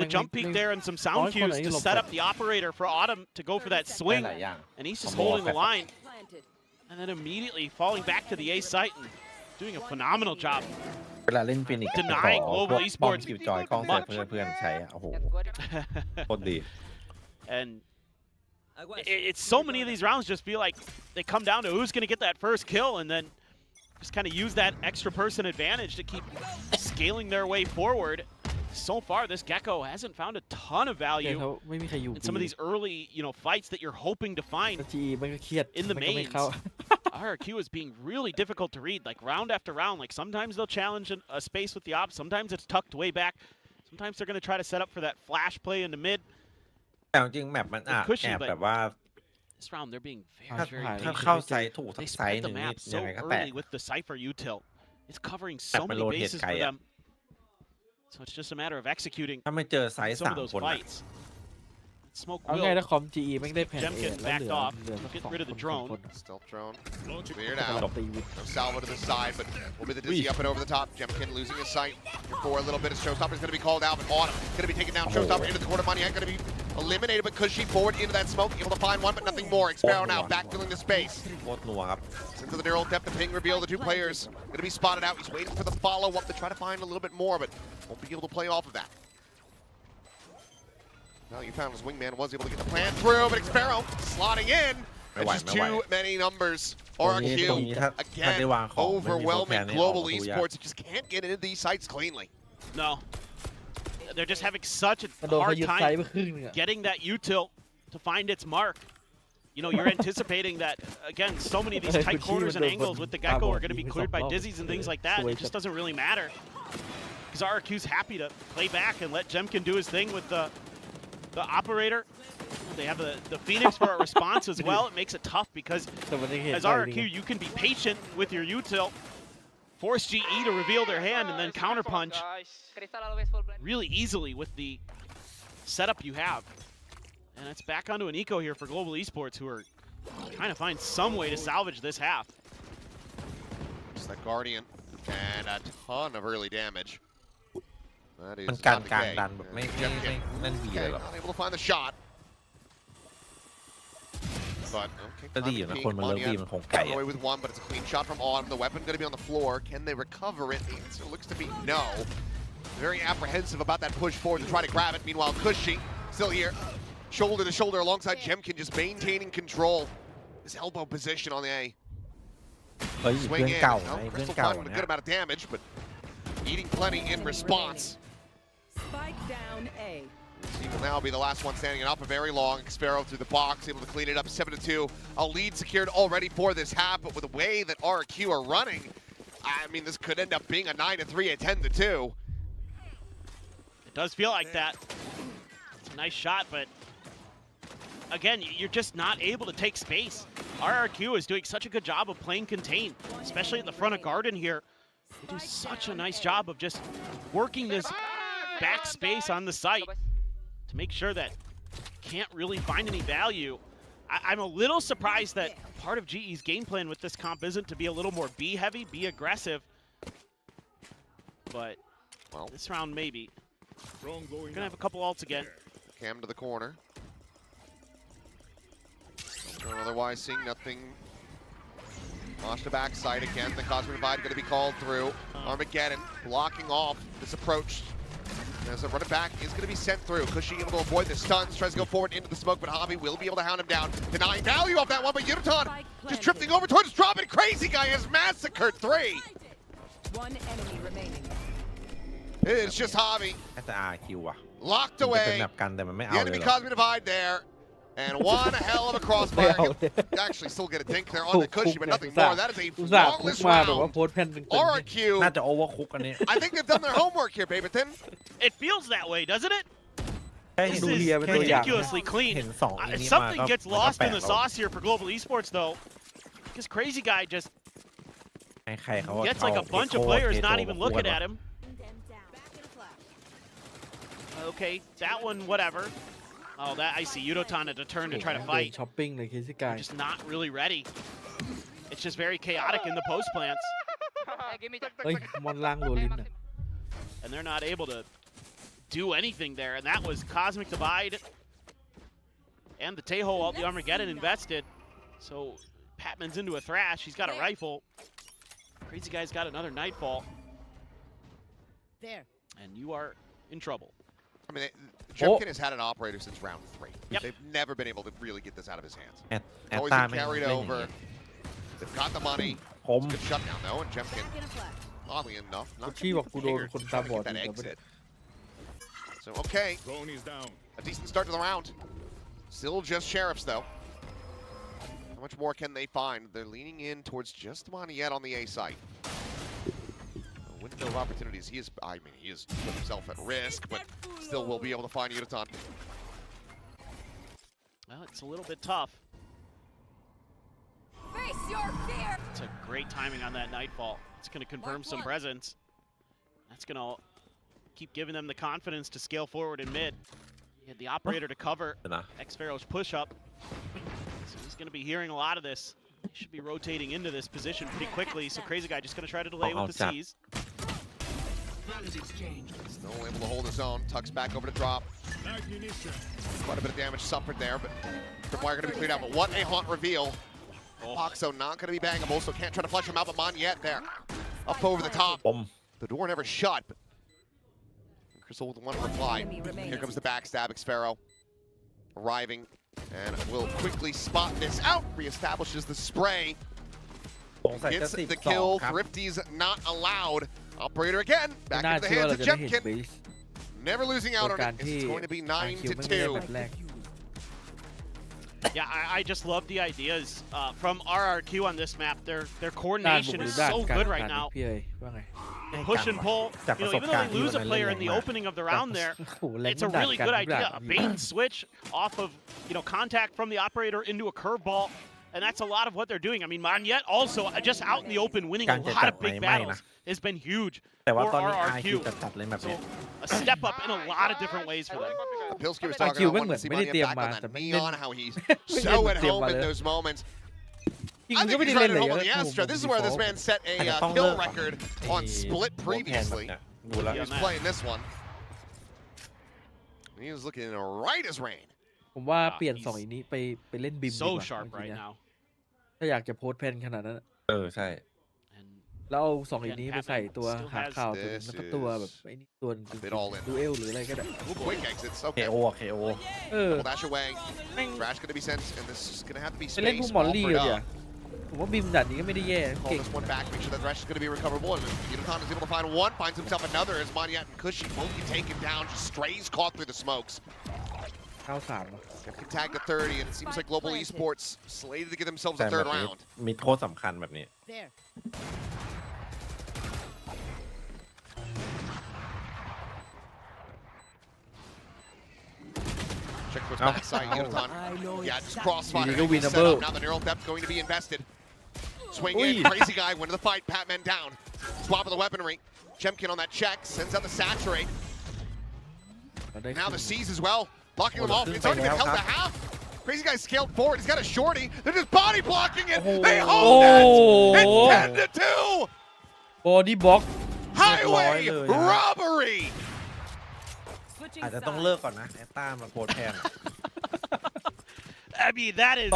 the jump peek there and some sound cues to set up the operator for Autumn to go for that swing. หลายอย่าง And he's just holding the line and then immediately falling back to the A site and doing a phenomenal job. เวลาเล่นฟินิก Denying Global Esports กิวจอยกล้องเสียเพื่อนใช้อะโอ้โหโคตรดี And it's so many of these rounds just feel like they come down to who's going to get that first kill and then just kind of use that extra person advantage to keep scaling their way forward. So far, this Gecko hasn't found a ton of เกม value เขาไม่มีใครอยู่ in some of these early, fights that you're hoping to find จีมันก็เครียด in the มันก็ไม่ mains. เข้า RRQ is being really difficult to read, like round after round. Like sometimes they'll challenge a space with the ops, sometimes it's tucked way back. Sometimes they're going to try to set up for that flash play in the mid. แต่จริงๆแมปมันแอบแบบว่า This round they're being ถ้า very, very ถ้า patient. เข้าไซต์ถูกทั้ They งไซ spread ต์ห the นึ่งนี่ map ยั so งไงก็แตก early with the Cypher util. It's covering Map soมัน many โรเทต bases ไกล for อะ them. So it's just a matter of executing ถ้าไม่เจอไซต์ some สา of ม those คนอะ fights. Smoke เอา will ไงถ้าคอม GE แม่งได้แผ่น Jemkin แล้ว backed เหลือ off. เหลือ Get สอง rid of the คน drone. คน Stealth drone cleared เรา out. ตีวิท No salvo to the side, but will be the dizzy up and over the top. Jemkin losing his sight for a little bit. As Showstopper's going to be called out, but Autumn going to be taken down. Showstopper into the corner. Maniette going to be eliminated, but Cushy forward into that smoke, able to find one, but nothing more. X-Pharaoh now backfilling the space. โคตรนัวครับ Into the neural depth, the ping reveal. The 2 players going to be spotted out. He's waiting for the follow-up to try to find a little bit more, but won't be able to play off of that. Now you found his wingman was able to get the plan through, but X-Pharaoh slotting in. It's just too many numbers. RRQ again overwhelming Global Esports. It just can't get into these sites cleanly. No. They're just having such a มันโดนเขา hard ยึดไซส์ time ไปครึ่งนึงอะ getting that util to find its mark. You're anticipating that, again, so many of these tight corners and angles with the Gecko are going to be cleared by dizzies and things like that. It just doesn't really matter. Because RRQ's happy to play back and let Jemkin do his thing with the operator. They have the Phoenix for a response as well. It makes it tough because แต่วันนี้เห็น as ได้ RRQ, you can be patient with your util, force GE to reveal their hand, and then counterpunch really easily with the setup you have. And it's back onto an eco here for Global Esports, who are trying to find some way to salvage this half. Just that Guardian and a ton of early damage. That is มันการ not the กลาง case. ดันแบบไม่นั่นดีเลยหรอก Not able to find the shot. But okay, ก็ดีอยู่นะคนมันเลิกดีมันคงไก่ got away with one, but it's a clean shot from Autumn. The weapon going to be on the floor. Can they recover it? The answer looks to be no. Very apprehensive about that push forward to try to grab it. Meanwhile, Cushy still here, shoulder to shoulder alongside Jemkin, just maintaining control. His elbow position on the A. เฮ้ย Swing เพื่อน in. เก่า No, ไงเพื่อน Crystal เก่า finding a เนี่ good ย amount of damage, but eating plenty in response. Spike down A. He will now be the last one standing it up a very long. X-Pharaoh through the box, able to clean it up 7-2. A lead secured already for this half, but with the way that RRQ are running, I mean, this could end up being a 9-3, a 10-2. It does feel like that. It's a nice shot, but again, you're just not able to take space. RRQ is doing such a good job of playing contain, especially at the front of Garden here. They do such a nice job of just working this back space on the site to make sure that can't really find any value. I'm a little surprised that part of GE's game plan with this comp isn't to be a little more B heavy, be aggressive. But well, this round maybe. We're gonna have a couple ults again. Cam to the corner. Otherwise, seeing nothing. Launch the backside again. The Cosmic Divide going to be called through. Armageddon blocking off this approach. As a running back is going to be sent through. Cushy able to avoid the stuns. Tries to go forward into the smoke, but Javi will be able to hound him down. Denying value off that one, but Uniton just drifting over towards drop, and Crazy Guy has massacred 3. One enemy remaining. It's just Javi. แต่ RRQ ว่ะ Locked มันจะเป็น away. แบบกันแต่มันไม่เอา The เลย enemy หรอ Cosmic Divide there. And one hell of a crossfire. Actually still get a dink there on the Cushy, but nothing more. That is a flawless round. RRQ. น่าจะ overcook อันนี้ I think they've done their homework here, Babyton. It feels that way, doesn't it? แค่ This เห็น is แค่เห็น ridiculously clean. เห็นสองอันนี้มา Something ก็ gets มันก็ lost แปล in ก the แล้ว sauce here for Global Esports, though. This Crazy Guy just ใครๆเขา gets like a bunch of players not even looking at him. Okay, that one, whatever. Oh, that I see. Yudotan had to turn to try to fight. ช้อปปิ้งเลย Crazy Guy Just not really ready. It's just very chaotic in the post plants. เฮ้ยมอนล่างโรลินน่ะ And they're not able to do anything there. And that was Cosmic Divide and the Tejo ult the Armageddon invested. So Patman's into a Thrash. He's got a rifle. Crazy Guy's got another Nightfall. There. And you are in trouble. I mean, Jemkin has had an operator since round 3. Yep. They've never been able to really get this out of his hands. แอด Always ตา been ไม่ carried เล่นอย่าง over. นี้ They've got the money. ผม Good shutdown though, and Jemkin, oddly enough, not ชี้บอกกูโดน eager คน to ตา try to บอด get that อยู่แต่ไม่ได้ exit. So okay, a decent start to the round. Still just Sheriffs though. How much more can they find? They're leaning in towards just Maniet on the A site. A window of opportunities. He has put himself at risk, but still will be able to find Yudotan. Well, it's a little bit tough. Face your fear. It's a great timing on that Nightfall. It's going to confirm some presence. That's going to keep giving them the confidence to scale forward in mid. He had the operator to cover X-Pharaoh's push up. So he's going to be hearing a lot of this. He should be rotating into this position pretty quickly. So Crazy Guy just going to try to delay with the C's. Still able to hold his own. Tucks back over to drop. Quite a bit of damage suffered there, but Tripwire going to be cleared out. But what a haunt reveal. Poxo not going to be bangable, so can't try to flush him out, but Maniet there. Up over the top. The door never shut, but Crystal with one reply. Here comes the backstab, X-Pharaoh. Arriving, and will quickly spot this out. Reestablishes the spray. Gets the kill. Thrifty's not allowed. Operator again. Back into the hands of Jemkin. Never losing out on it. It's going to be 9-2. Yeah, I just love the ideas from RRQ on this map. Their coordination is so good right now. พี่เอ๋ว่าไง Push and pull. You know, even though they lose a player in the opening of the round there, it's a really good idea. A bait and switch off of, contact from the operator into a curveball. And that's a lot of what they're doing. I mean, Maniet also just out in the open winning a lot of big battles has been huge for RRQ. So a step up in a lot of different ways for them. Pilsky was talking about wanting to see Maniet back on that neon, how he's so at home in those moments. I think he's right at home on the Astra. This is where this man set a kill record on Split previously. He's playing this one. He was looking right as rain. ผมว่าเปลี่ยน2อีนี้ไปเล่นบิมดีก So ว่า sharp right now. ถ้าอยากจะโพสต์แพนขนาดนั้น ใช่ แล้วเอา2อีนี้ไปใส่ตัวหาข่าวตัวแล้วก็ตัวแบบไอ้นี่ตัวดูเอลหรืออะไรก็ได้ Quick exits. Okay. KO Dash away. Trash going to be sent, and this is going to have to be ไปเล่นพวก space มอลลี่ offered เลย up. ผมว่าบิมด่านนี้ก็ไม่ได้แย่ Call เก่ง this one back, make sure that Thresh is going to be recoverable. And Yudotan is able to find one, finds himself another as Maniet and Cushy both get taken down. Just strays caught through the smokes. 93 Can tag to 30, and it seems like Global Esports slated to get themselves a third round. มีโค้ดสำคัญแบบนี้ There. Check for towards backside. Yotan. Yeah, just crossfire. Go Set winnable. up. Now the neural depth going to be invested. Swing in, crazy guy, win the fight. Patman down. Swap of the weaponry. Chemkin on that check, sends out the saturate. Now the C's as well, blocking them off. It's already been held to half. Crazy guy scaled forward. He's got a shorty. They're just body blocking it. They hold it. It's 10-2. Body block. Highway robbery. อาจจะต้องเลิกก่อนนะแอตตามาโคตรแทน I mean, that is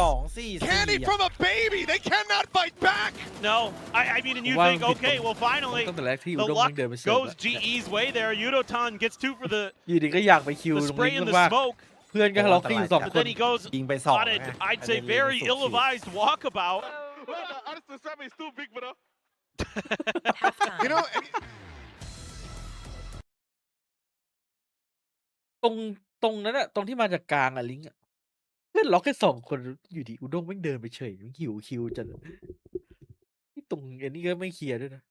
candy from a baby. They cannot fight back. no. I mean, and you think, okay, well, finally, ตั้งแต่แรกที่ the อุด้ง luck มันเดินไปเสิร์ฟ goes GE's way there. Yudotan gets 2 for the อยู่ดีก็อยากไปคิว the ตรง spray นี้ in the มาก smoke. เพื่อนก็ทะเลาะกันอยู่สอง But คน then he goes ยิงไปสอง on it. I'd say very ill-advised walkabout. is too big, bro. You know, ตรงนั้นอะตรงที่มาจากกลางอะลิงก์อะเพื่อนล็อกแค่สองคนอยู่ดีอุด้งไม่งเดินไปเฉยมันหิวคิวจัดที่ตรงอันนี้ก็ไม่เคลียร์ด้วยนะ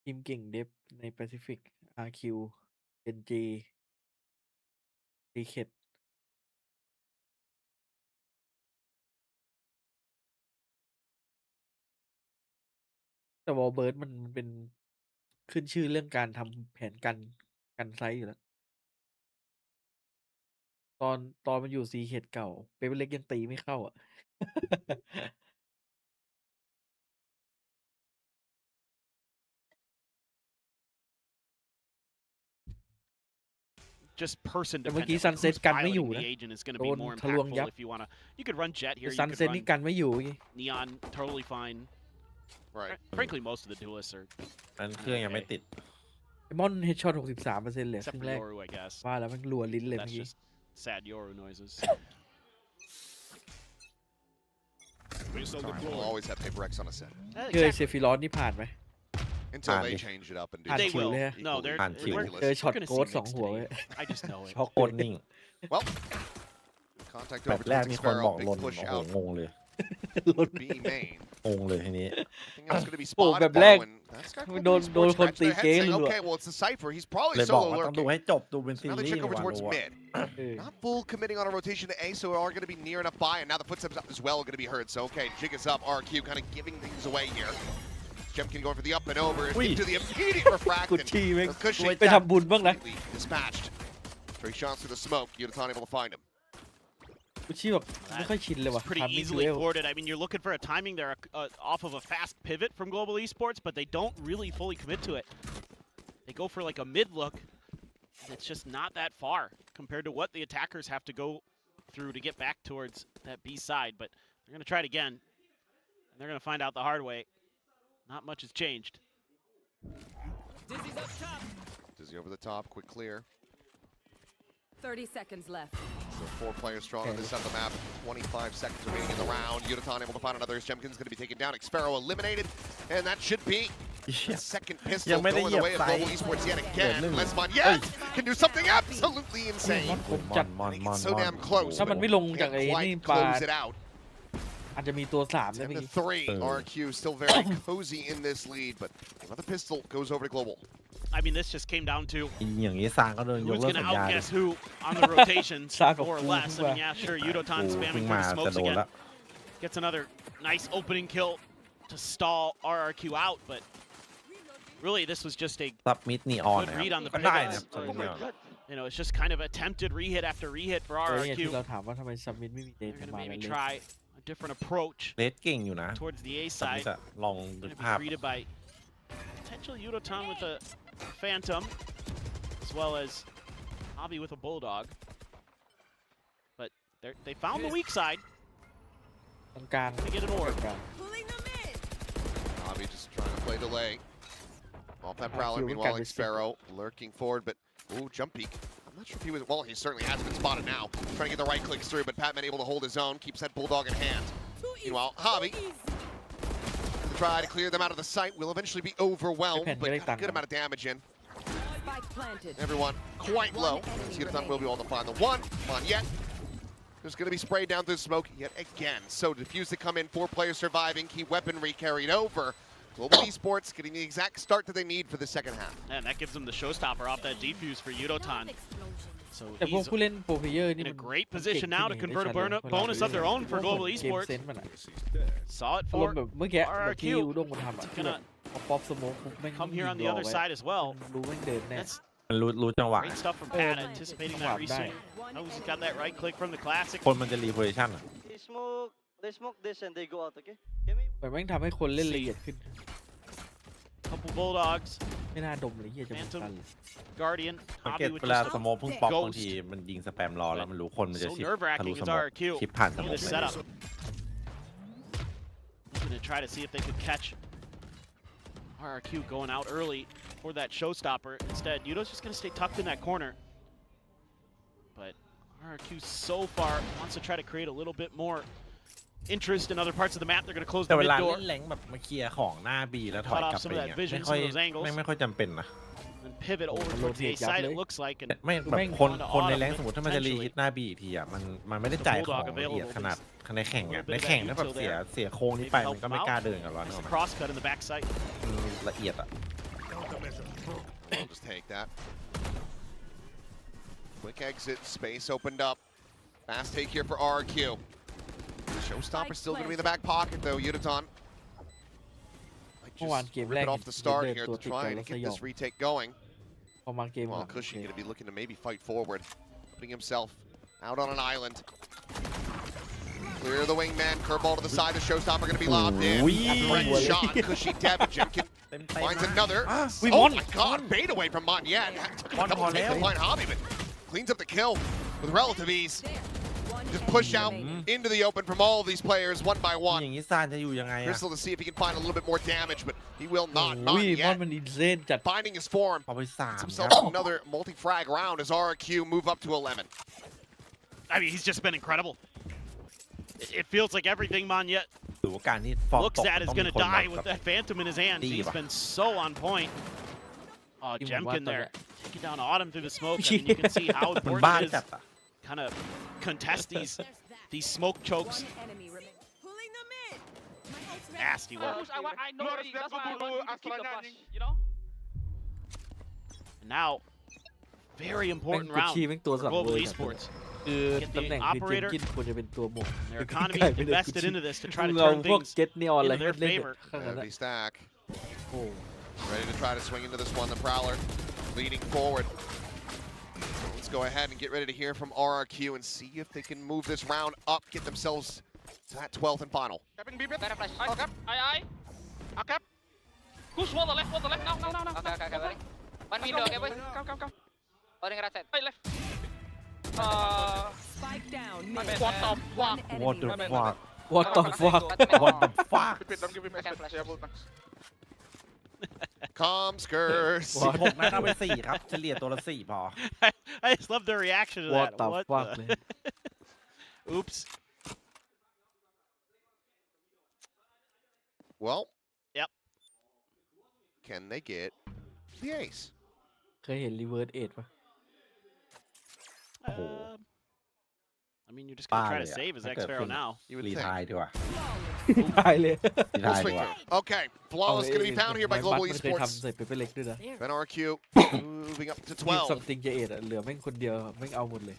ทีมเก่งเดฟในแปซิฟิก RQ NG ซีเคทแต่วอลเบิร์ดมันเป็นขึ้นชื่อเรื่องการทำแผนกันไซส์อยู่แล้ว ตอนมันอยู่ซีเคทเก่าเปเปอร์เล็กยังตีไม่เข้าอ่ะ Just person แต่เมื่อกี้ dependent. ซันเซ็ต Who's กันไม่อยู่ piloting นะ the agent is going to โด be น more ทะลวงยับ impactful if you want to. You could run Jet here. ซั You น could เซ็ตนี่ run กันไม่อยู่ Neon. Totally fine. right. Frankly, most of the duelists are นั้นเครื่องยังไม่ติด ไอมอนเฮดช็อต 63% เลยค except รึ่ง for แรก Yoru, I guess. ว่าแล้วมันรัวลิ้นเลย That's เมื่อกี้ just sad Yoru noises. We'll always have paper X on a set เจอเซฟิรอนนี่ผ่านไหม until they change it up and do They They something will. will. No, they're Can't kill. we're- เจอช็อต we're gonna โกด see สอง mixed หัวไว้ today. I just know it. ช็อกโคตรนิ่ง well. Contact แบ over บแรก towards มีคนบอก Xpero. ล Big น push โอ้โห out. งงเลย B main. งงเลยทีนี้ I think that's going to be โอ้ spotted แบบแรก though, and that's got โดน Global Esports คน scratch ตี their head เก๊ saying, รัว okay, well, it's the Cypher. He's probably เลยบอก solo ว่าต้องดู lurking. ให้จบดูเป็นซี Now รี they ส์ check ดี over กว่า towards ดูอะ mid. เออ Not full committing on a rotation to A, so we are going to be near enough buy, and now the footsteps up as well are going to be heard. So, okay, jig is up. RRQ kind of giving things away here. Jemkin going for the up and over into the immediate กุด refract. ชีแม่ง and Cushing ไปทำบุญบ้างนะ completely dispatched. 3 shots through the smoke. Yudotan able to find him. กุดชีแบบไม่ค่อยชินเลยว่ะ Pretty ทำมิด easily เวล boarded. I mean, you're looking for a timing there off of a fast pivot from Global Esports, but they don't really fully commit to it. They go for like a mid look. It's just not that far compared to what the attackers have to go through to get back towards that B side. But they're going to try it again. And they're going to find out the hard way. Not much has changed. Dizzy over the top. Quick clear. 30 seconds left. So 4 players strong on this side of the map. 25 seconds remaining in the round. Yudotan able to find another as Jemkin's going to be taken down. Xpero eliminated. And that should be the second pistol Yeah, going the way of Global Esports yet again. Lesmon, yes! Can do something absolutely insane. มัน It's so damn close. ถ้ามันไม่ลงจาก Can't ไอ้นี่ quite ปลา close it out. อาจจะมีตัว3ได้ 10 เมื่อ to กี้ 3. RRQ still very cozy in this lead, but another pistol goes over to Global. I mean, this just came down to อย่างนี้สร้างก็โดนยก who's เลิก going สั to ญญา outguess who on the rotations, Saka more or fool, less. I mean, yeah, sure, Yudotan เพิ่ง spamming มา through the จะ smokes โดน again. แล้ว Gets another nice opening kill to stall RRQ out, but really this was just a ซับมิดนีออน good นะครับ read on the ก็ได้นะ pivots. ซับมิดนีออน You know, it's just kind of attempted rehit after rehit for เออเนี่ยที่ RRQ. เราถามว่าทำไมซับมิดไม่มีเด They're ท going to มา maybe เลย try a different approach เลสเก่งอยู่นะ towards the A ซับมิ side. ดอะลองดู Going to ภาพ be greeted by potential Yudotan with a Phantom, as well as Hobby with a Bulldog. But they found the weak side. ตรงกลาง They get an orb. Pulling them in. Hobby just trying to play delay. Off that prowler, RRQ meanwhile, got Xpero lurking forward, but ooh, jump peek. I'm not sure if he was, well, he certainly has been spotted now. Trying to get the right clicks through, but Patman able to hold his own, keeps that Bulldog in hand. Meanwhile, Hobby try to clear them out of the sight. Will eventually be overwhelmed, but got a good amount of damage in. Everyone quite low. Yet will be able to find the one. Come on, yet. There's going to be sprayed down through the smoke yet again. So defuse to come in, 4 players surviving, key weaponry carried over. Global Esports getting the exact start that they need for the second half. And that gives them the showstopper off that defuse for Yudotan. So แต่พวก he's ผู้เล่นโปรเพลเยอร์นี่ in มั a น great position now to convert a เวลา bonus of their own for พวก Global เกม Esports. เซนส์มันอะ Saw it อารม for ณ์แบบเมื่อกี้แบบที่ RRQ อุด้งมันทำอะที่แบบพอป๊อปสโมกปุ๊บแม่ง come here on the ยิงร other ไว้ side as well. รู้แม่งเดินแน่ That's มันรู้จังหวะ great stuff from Pat, anticipating that resync. Knows he's got that right click from the classic. คนมันจะรีโพซิชั่นอ่ะ They smoke this and they go out, okay? Can we? เหมือนแม่งทำให้คนเล่นละเอียดขึ้น Couple Bulldogs, ไม่น่าดมเลยเฮียจะเหมือนกันเลย Guardian, สังเกต Hobby with เวลา just สโมกพุ่งป๊อกบางทีมันยิงสแปมรอแล้วมันรู้คนมันจะ so ชิป nerve-wracking ทะลุ is สโมก RRQ. ชิปผ่านส Look โม at ก this เลย setup. Looking to try to see if they could catch RRQ going out early for that showstopper. Instead, Yudo's just going to stay tucked in that corner. But RRQ so far wants to try to create a little bit more interest in other parts of the map. They're going to close แต่ the เว mid ลา door เล่นแรงแบบมาเคลียร์ของหน้าบีแล้วถอยกลับไปอย่างเงี้ยไม่ค่อยไม่ค่อยจำเป็นนะ and pivot over towards the A side, it looks like. And ไม่แบบคนในแรงสมมติถ้ามันจะรีฮิตหน้าบีอีกทีอ่ะมันไม่ได้จ่ายของละเอียดขนาดในแข่งอ่ะในแข่งถ้าแบบเสียโค้งนี้ไปมันก็ไม่กล้าเดินกับเรา nice เนอะ cross cut in the backside. ละเอียดอ่ะ I'll just take that. Quick exit, space opened up. Fast take here for RRQ. Showstopper still going to be in the back pocket though, Yudotan. Might เมื่อวาน just เกมแร rip ก it off the start เดิน here ตัว to ติด try กัน and แล้วส get ยอง this retake going. พอมาเกม Well, Cushy going to be looking to maybe fight forward, putting himself out on an island. Clear the wingman, curveball to the side. The showstopper going to be lobbed in. Red shot, Cushy Devichin finds another. Oh my God, bait away from Monyet. Double take to find Hobby, but cleans up the kill with relative ease. Just push out into the open from all of these players one by อ one. ย่างนี้ซานจะอยู่ยังไงอ่ะ Crystal to see if he can find a little bit more damage, but he will not. อุ้ย Not มอน yet. มันอินเซนจัด Finding his form. เอาไป3 Gets himself another multi-frag round as RRQ move up to 11. I mean, he's just been incredible. It feels like everything Monyet หรือว่าการที่ฟอร์ม looks ตก at is ต้อง going มี to คน die แบ with บ that Phantom in his hand. Deep. He's been so on point. Oh, Even Jemkin Watt there. on Taking down Autumn through the smoke. I mean, you can see how มันบ้า important it จัด is อ่ะ kind of contest these smoke chokes. Pulling them in. My ult's ready. Nasty work. I know already, that's why I want you to keep the push, you know? And now, very แม่ง important กุช round ชี่แม่งตัว for สับ Global เลย Esports. คือตำแหน่งคือเจม operator กินควรจะเป็นตัวหมง Their economy กลายเป็น invested into this to try to มึงเอา turn พวก things เจ็ตนีออนอะไร into their เล่น favor. ข้างนั้นอะ Heavy stack. โอ้ Ready to try to swing into this one. The Prowler leading forward. Let's go ahead and get ready to hear from RRQ and see if they can move this round up, get themselves to that 12th and final. Capping B bit. Flash. Oh, cap. Aye. Ah, cap. Push wall the left. Now. Okay. One window, okay, boys. Come. Holding right side. Hey, left. Spike down. What Mid. the fuck? What the fuck What the fuck What the fuck Don't give him a flash. Yeah, both tanks. Calm skirts. 16นัดเอาไป4ครับเฉลี่ยตัวละ4พอ I just love their reaction to What that. the What fuck the? เลย Oops. Well. Yep. Can they get the ace? เคยเห็นรีเวิร์สเอทปะ I mean, you're just gonna บ้า try เล to ย save his ถ้าเกิด X-Barrel now. You would รี think. ทายดีกว่า ตายเลย รี We'll ทายดี swing กว่า through. Okay. Flawless going to be found here by Global มันเคย Esports. ทำใส่เปเปอร์เล็กด้วยนะ Then RQ moving up to ซัม 12. ติงจะเอทอะเหลือแม่งคนเดียวแม่งเอาหมดเลย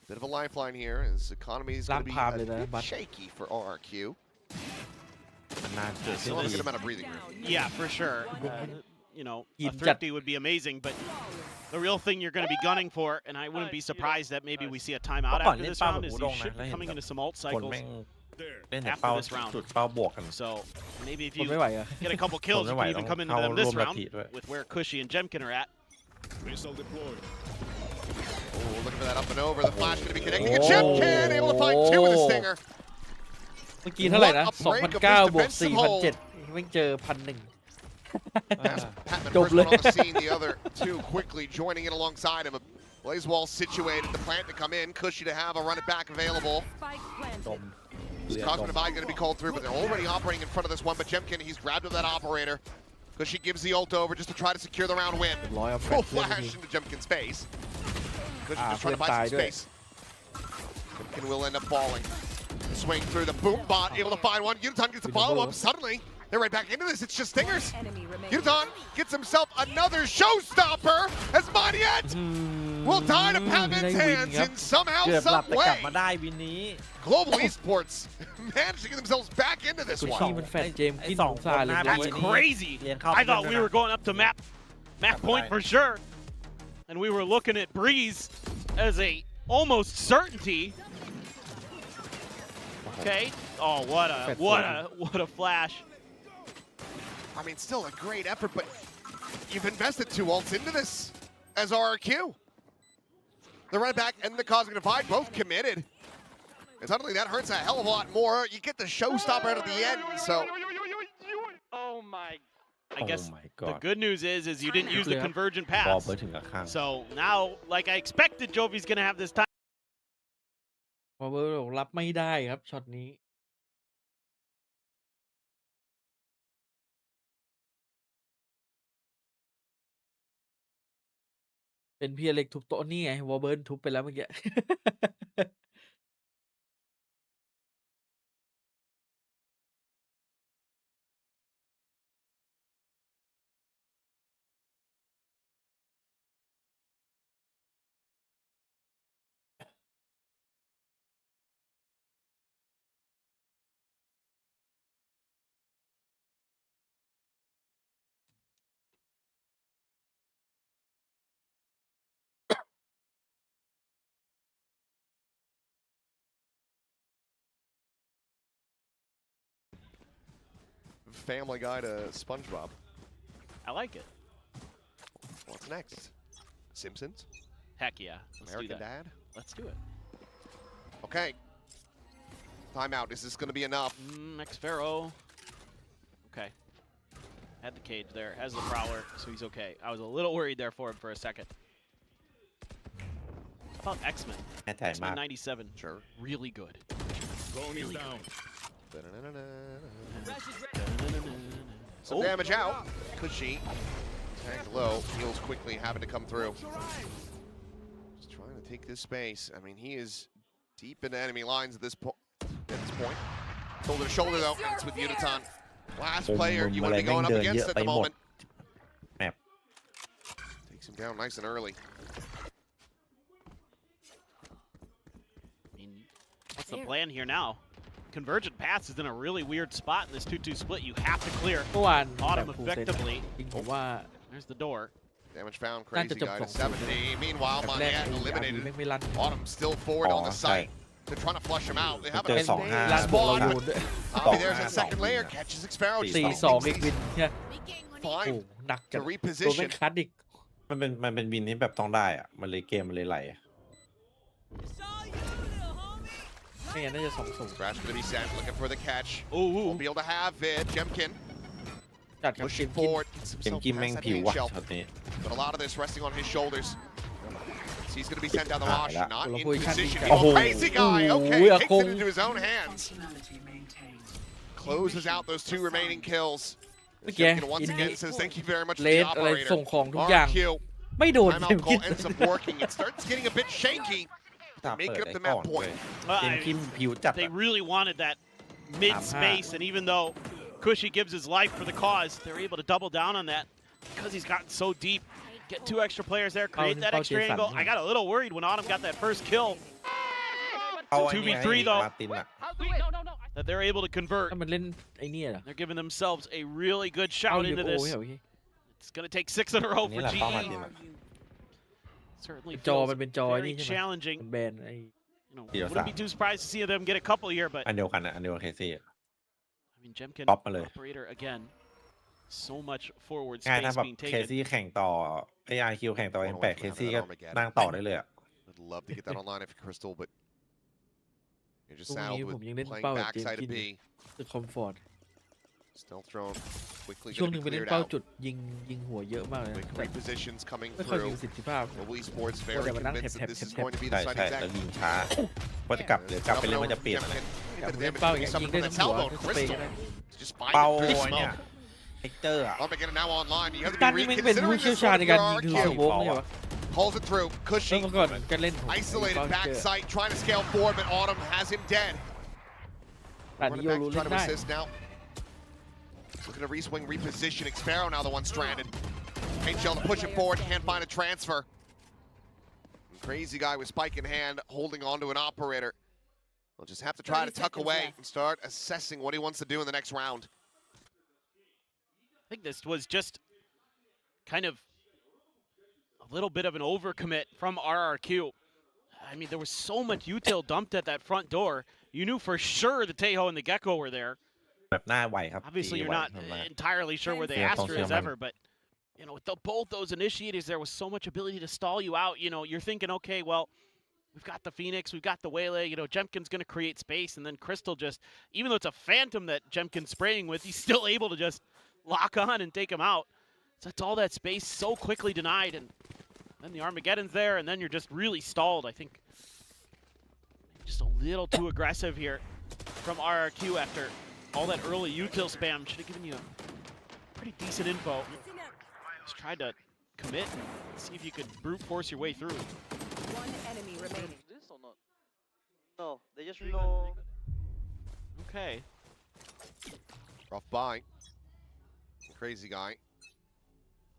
Bit of a lifeline here as economy is going to be Lampard aเลยนะ bit บัต shaky for RRQ. นานๆเกิด Still ขึ้น has a ที good amount of breathing room. Yeah, for sure. You know, a He's thrifty would be amazing, but the real thing you're going to be gunning for, and I wouldn't be surprised that maybe we see a timeout after this round, is you should be coming into some ult คน cycles. แม่งเล่นแต่ After เป้า this round. จุดเป้าบวกกัน So maybe if คน you ไม่ไหวอะ get a couple kills, you can even come into them this round ด้วย with where Cushy and Jemkin are at. Missile deployed. Oh, looking for that up and over. The flash going to be connecting. And Jemkin able to find two with a stinger. เมื่อกี้เท่าไหร่นะ What a break of 2,900 บวก this defensive 4,700แม่งเจอ 1,100 As Patman Double. first one on the scene, the other two quickly joining in alongside him. Blaze wall situated, the plant to come in, Cushy to have a run it back available. Spike จ planted. ม Cosmic Divide going to be called through, but they're already operating in front of this one. But Jemkin, he's grabbed up that operator because she gives the ult over just to try to secure the round win. Full flash into Jemkin's face. Because she's just trying to buy some space. Jemkin will end up falling. Swing through the boom bot, able to find one. Yuton gets a follow-up. Suddenly, they're right back into this. It's just stingers. Yuton gets himself another showstopper as Maniet will die to Pavin's hands in somehow, some way. Global Esports managed to get themselves back into this one. That's crazy. I thought we were going up to map point for sure. And we were looking at Breeze as a almost certainty. Okay. Oh, what a flash. I mean, still a great effort, but you've invested 2 ults into this as RRQ. The right back and the Cosmic Divide both committed. And suddenly that hurts a hell of a lot more. You get the showstopper out at the end, so... Oh my... I guess the good news is you didn't use the convergent pass. So now, like I expected, Jovi's going to have this time. รับไม่ได้ครับช็อตนี้เป็นเพียเล็กทุบโต๊ะนี่ไงวอลเบิร์นทุบไปแล้วเมื่อกี้ Family Guy to SpongeBob. I like it. What's next? Simpsons? Heck yeah. Let's American do that. Dad? Let's do it. Okay. Timeout. Is this going to be enough? Xpharaoh. Okay. Had the cage there. Has the prowler, so he's okay. I was a little worried there for him for a second. How about X-Men? X-Men 97. Sure. Really good. Really down. Some damage out. Kushi tagged low. Heals quickly, having to come through. Just trying to take this space. I mean, he is deep into enemy lines at this point. Shoulder to shoulder though. It's with Yuton. Last player you want to be going up against at the moment. Takes him down nice and early. I mean, what's the plan here now? Convergent pass is in a really weird spot in this 2-2 split. You have to clear Autumn effectively. There's the door. Damage found, crazy guy to 70. Meanwhile, Maniet eliminated. Autumn still forward on the site. They're trying to flush him out. They have a spawn. There's a second layer. Catches Xpharaoh. 4-2 อีกวินใช่ Fine หนักจัด to โดนไม่ reposition. คัดอีก มันเป็นวินที่แบบต้องได้อะมันเลยเกมมันเลยไหล ไม่งั้นน่าจะ2-0 Crash going to be sent, looking for the catch. Ooh. Won't be able to have it. Jemkin จัดครับ pushing forward. เกมกิมแม่งผิวว่ะช็อตนี้ But a lot of this resting on his shoulders. He's going to be sent down the rush. Not in position. Oh. Crazy guy. Okay, takes it into his own hands. Closes out those 2 remaining kills. Jemkin once again says thank you very much to the operator. ส่งของทุกอย่าง RRQ. ไม่โดน Timeout call ends up working. It starts getting a bit shaky. Make it up to map point. เกมกิมผิวจัด They really wanted that mid space, and even though Kushi gives his life for the cause, they're able to double down on that because he's gotten so deep. Get 2 extra players there, create that extra angle. I got a little worried when Autumn got that first kill. 2v3 though, that they're able to convert. มันเล่นไอ้นี่เหรอ They're giving themselves a really good shot into this. It's going to take 6 in a row for GE. Certainly จอ feels มันเป็นจอ very นี่ใช่ไหม challenging. แบนไอ้ Wouldn't be too surprised to see them get a couple here, but อันเดียวกันเคซี่ I mean, Jemkin, Top มาเลย operator again. So much forward ง่ายนะ space แบบ being เค taken. ซี่แข่งต่อRRQ แข่งต่อ M8 เคซี่ก็นั่งต่อได้เลยอ่ะ I'd love to get that online if Crystal, but you're just ตรงนี้ saddled ผม with ยังเล่น playing เป้าแบบเกม backside กิ of น B. คือคอมฟอร์ต Stealth drone quickly ช่วง going ห to นึ่ be งไปเล่น cleared เป้า out. จุดยิงหัวเยอะมากเลย Quick แต่ repositions coming ไม่ค่อยมี through. ประสิทธิภาพ Global Esports แต่ very มันนั่ง convinced that this is แถบ going to be ใช่ the ใช่ deciding แล้ว factor. ยิงช้าว่าจะกลับหรือกลับไปเล่นว่าจะเปลี่ยนอะไร bit of เล่น damage เป้า doing อย่าง something ยิง from ได้ that ทั้งหัว salvo. สเปรย์ Crystal ได้ just เป้า finding through the เนี่ย smoke. เฮกเตอร์อ่ะ Armageddon now online. You have to การ be นี่แม่งเป็นผู้ reconsidering เชี่ยว this ชาญ one ใน for การยิงถือ RRQ. สโมกเนี่ยวะ Pulls it through. แล้ว Cushy เมื่อก่อนก็เล่น isolated back sight, trying to scale forward, but Autumn has him dead. แต่นี่ Running โย back รู้ to เล่ try น to ได้ assist now. Looking to reswing, reposition. Xpero now the one stranded. Paint Shell to push it forward, can't find a transfer. Crazy guy with spike in hand, holding on to an operator. He'll just have to try to tuck away and start assessing what he wants to do in the next round. I think this was just kind of a little bit of an overcommit from RRQ. I mean, there was so much util dumped at that front door. You knew for sure the Tejo and the Gecko were there. แบบหน้าไหวครับ Obviously, ตี you're ไหว not ทำไม entirely sure where the Yeah, Astra don't is see ever, but you know, with both those initiators, there was so much ability to stall you out. You know, you're thinking, okay, well, we've got the Phoenix, we've got the Waylay. You know, Jemkin's going to create space, and then Crystal just, even though it's a Phantom that Jemkin's spraying with, he's still able to just lock on and take him out. So that's all that space so quickly denied, and then the Armageddon's there, and then you're just really stalled. I think just a little too aggressive here from RRQ after all that early util spam. Should have given you a pretty decent info. Just tried to commit and see if you could brute force your way through. One enemy remaining. This or not? No, they just know. Okay. Rough buy. Crazy guy.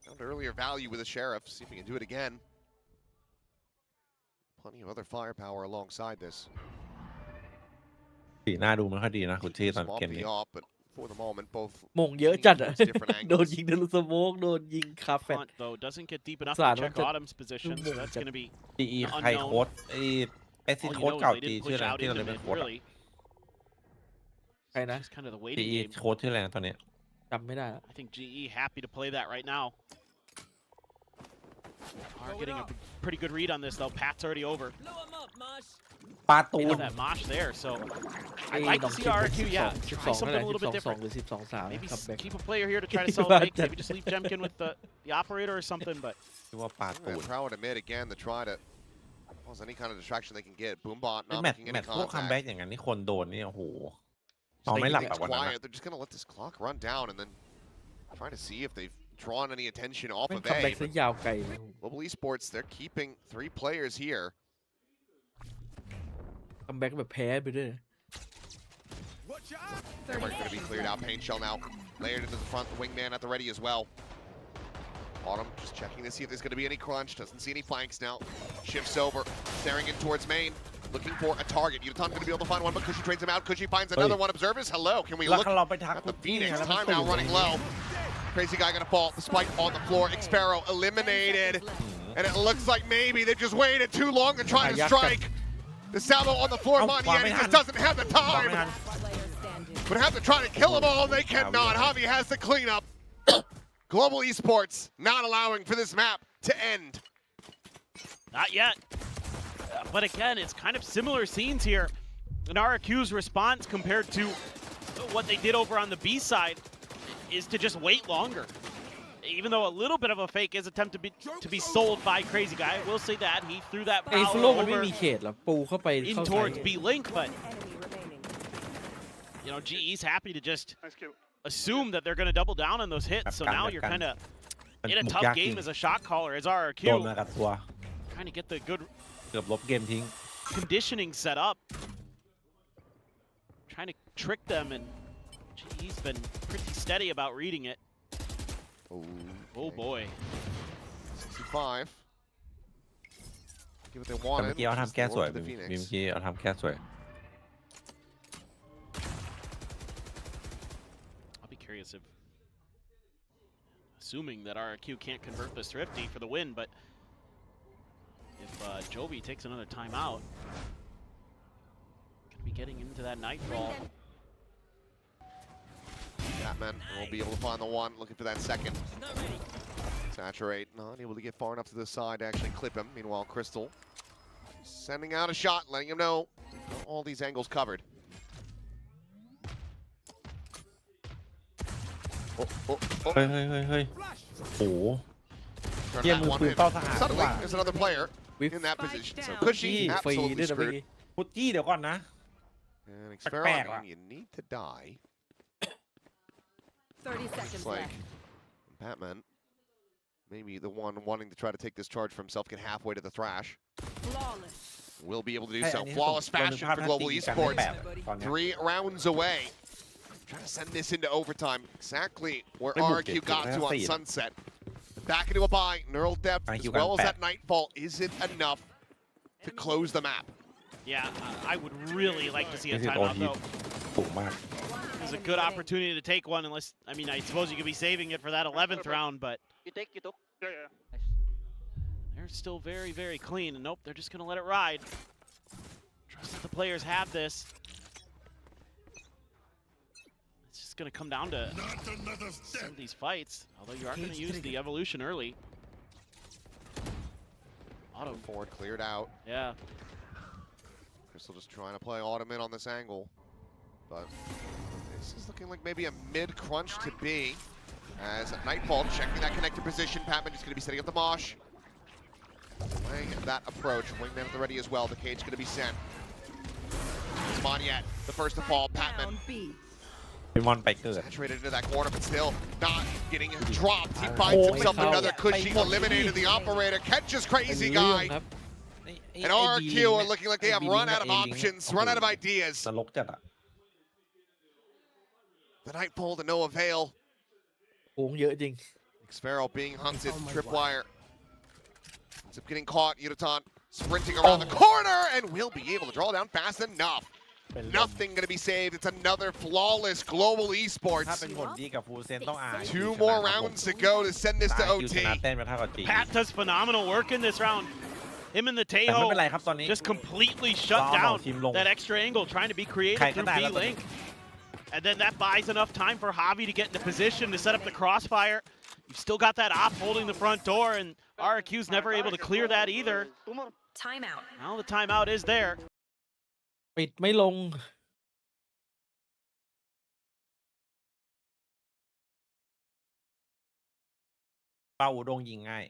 Found earlier value with the Sheriff. See if he can do it again. Plenty of other firepower alongside this. สีหน้าดูไม่ค่อยดีนะคุณที่ตอน Swap เกมนี้ the op, but for the moment, both มงเยอะจัดอะ different โดน angles. ยิงทะลุสโมกโดนยิงคาเฟ่ Front, though, doesn't get deep enough Saan to checkมันจะ Autumn's position, so that's going to be จีอีใครโค้ดไอ้เอซิ all โค้ you ด know เก่า is they จี didn't ชื่อ push อะไร out ที่เรา into เล่นเป็น mid, โค้ด really. ใครนะ Just kind of the จี waiting อี game. โค้ดชื่ออะไรนะตอนนี้ จำไม่ได้แล้ว I think GE happy to play that right now. Are getting a pretty good read on this, though. Pat's already over. Blow 'em up, Mosh. ปาตู They น know that Mosh there, so ไอ้ I'd like น้ to อง see คิม RRQ, yeah, 12 try something a little 12 bit 2 different. หรือ 12 Maybe 3 คัมแบ็ก keep a player here to try to sell Bad fake. Maybe just leave Jemkin with the operator or something, but ชื่อว่าปาตูน And Proud admit again to try to cause any kind of distraction they can get. Boombot ไอ้ not แมตช์ making แม any ตช์พวกคัม contact. แบ็กอย่างนั้นนี่คนโดนนี่โอ้โหนอน Staying ไม่หลับ things แบบวันนั้น quiet. อะ They're just gonna let this clock run down and then trying to see if they've drawn any attention off แม่ง of คัมแบ็ก A. ซะ But ยาวไกลเลย Global Esports, they're keeping 3 players here. คัมแบ็กแบบแพ้ไปด้วย They're going to be cleared out. Paint Shell now layered into the front. The wingman at the ready as well. Autumn just checking to see if there's going to be any crunch. Doesn't see any flanks now. Shifts over, staring in towards main. Looking for a target. Yutan going to be able to find one, but Cushy trades him out. Cushy finds another one. Observers, hello. Can we แล้ว look เราไปทัก at คุ the ณที่ Phoenix? แล้วมัน Time ก็อยู่ now running low. Crazy guy going to fall. The spike on the floor. Xpero eliminated. And it looks like maybe they just waited too long to try to strike. The salvo on the floor. Montiani just doesn't have the ฟังไม่ทั time. น Player standing. But have to try to kill them all. They cannot. Javi has the cleanup. Global Esports not allowing for this map to end. not yet. But again, it's kind of similar scenes here. And RRQ's response compared to what they did over on the B side is to just wait longer. Even though a little bit of a fake is attempted to be sold by Crazy Guy, I will say that he threw that ไอ้ power ฟโลมันไม่ over มีเขตหรอปูเข้าไป in เข้า towards ใส่ B Link, but Enemy remaining. you know GE's happy to just assume that they're going to double down on those hits. So now you're kind of มัน in a บุก tough ยากจริง game as a shot caller as โดน RRQ มากับตัว trying to get the good เกือบลบเกมทิ้ง conditioning set up, trying to trick them, and GE's been pretty steady about reading it. Oh boy. 65. Give what they แต่ wanted. เมื่อกี้เขาทำแก้สวย Just เมื่ the Phoenix. อกี้เขาทำแก้สวย I'll be curious if, assuming that RRQ can't convert this Thrifty for the win, but if Jovi takes another timeout, gonna be getting into that nightfall. Batman will be able to find the one. Looking for that second. Saturate. Not able to get far enough to the side to actually clip him. Meanwhile, Crystal sending out a shot, letting him know all these angles covered. Oh, oh, oh. เฮ้ยเฮ้ยเฮ้ยเฮ้ยโอ้โห Turn Yeah, that move one to in. South Sahara. Suddenly, there's another player With in that position. So ฟรี Cushy ด้วย absolutely นะเมื่อ screwed. กี้ พุตจี้เดี๋ยวก่อนนะ And แปลกๆ Xferon, ว่ะ you need to die. 30 It's seconds like left. Batman, maybe the one wanting to try to take this charge for himself, get halfway to the thrash. Flawless. Will be able to do ไอ้ so. อันนี้ Flawless เรานึก fashion ภาพ for ถ้า Global ตีกัน Esports. แปลกๆตอนเนี้ย 3 rounds away. Trying to send this into overtime. Exactly where ไม่หลุด RRQ เด็ด got เลย to นะ on 4 Sunset. Back into a buy. Neural depth RRQ as well as กัน that Nightfall isn't enough to close the map. Yeah, I would really like to see a นี่คือ timeout ตัวฮิต though. สูงมาก It's a good opportunity to take one, unless I mean I suppose you could be saving it for that 11th round, but You took. Yeah. they're still very, very clean. And nope, they're just gonna let it ride. Trust that the players have this. It's just gonna come down to some of these fights. Although you are gonna use the evolution early. Auto. Forward cleared out. Yeah. Crystal just trying to play Autumn in on this angle. But this is looking like maybe a mid-crunch to be. As Nightfall checking that connected position. Patman just going to be setting up the mosh. Playing that approach. Wingman at the ready as well. The cage going to be sent. It's Monyet, the first to fall. Patman Down B. พี่มอนไปเกิด saturated into that corner, but still not getting dropped. He finds himself another cushy. Eliminated the operator. Catches เป็น crazy เรื่อง guy. ครับ And RRQ are looking like they have run out of options, run out of ideas. นรกจัดอ่ะ The Nightfall to no avail. โกงเยอะจริง Xferal being hunted, tripwire. Ends up getting caught. Yudotan sprinting around the corner and will be able to draw down fast enough. เป็นลม Nothing going to be saved. It's another flawless Global ถ้า Esports. เป็นผลดีกับฟูลเซนต้องอาย 2 more rounds to go to send this to คิวช OT. นะเต้นไปเท่ากับจี Pat does phenomenal work in this round. Him and the แต่ไม่เป็นไร Tejo ครับตอนนี้ just completely shut เราเอา down ทีมลง that extra angle, trying to be ใคร creative ก็ through ได้แล้วตอนนี้ B-Link. And then that buys enough time for Javi to get into position to set up the crossfire. You've still got that op holding the front door, and RRQ's never able to clear that either. Timeout. Now the timeout is there. ปิดไม่ลง เป้าอุดงยิงง่าย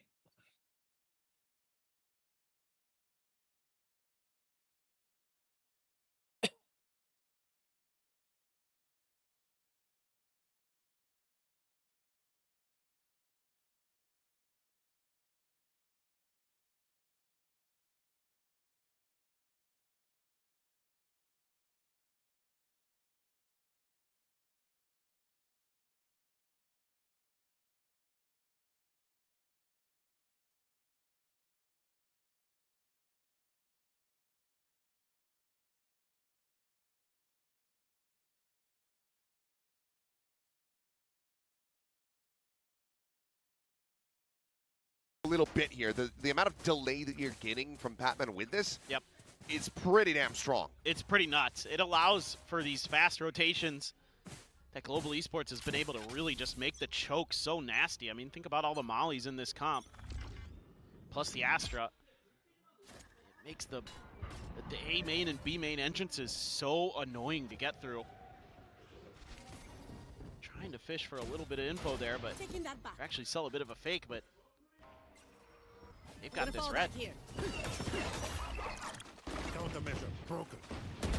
A little bit here. The amount of delay that you're getting from Patman with this Yep. is pretty damn strong. It's pretty nuts. It allows for these fast rotations that Global Esports has been able to really just make the choke so nasty. I mean, think about all the mollies in this comp, plus the Astra. It makes the A main and B main entrances so annoying to get through. Trying to fish for a little bit of info there, but actually sell a bit of a fake, but they've got this red. Countermeasure broken.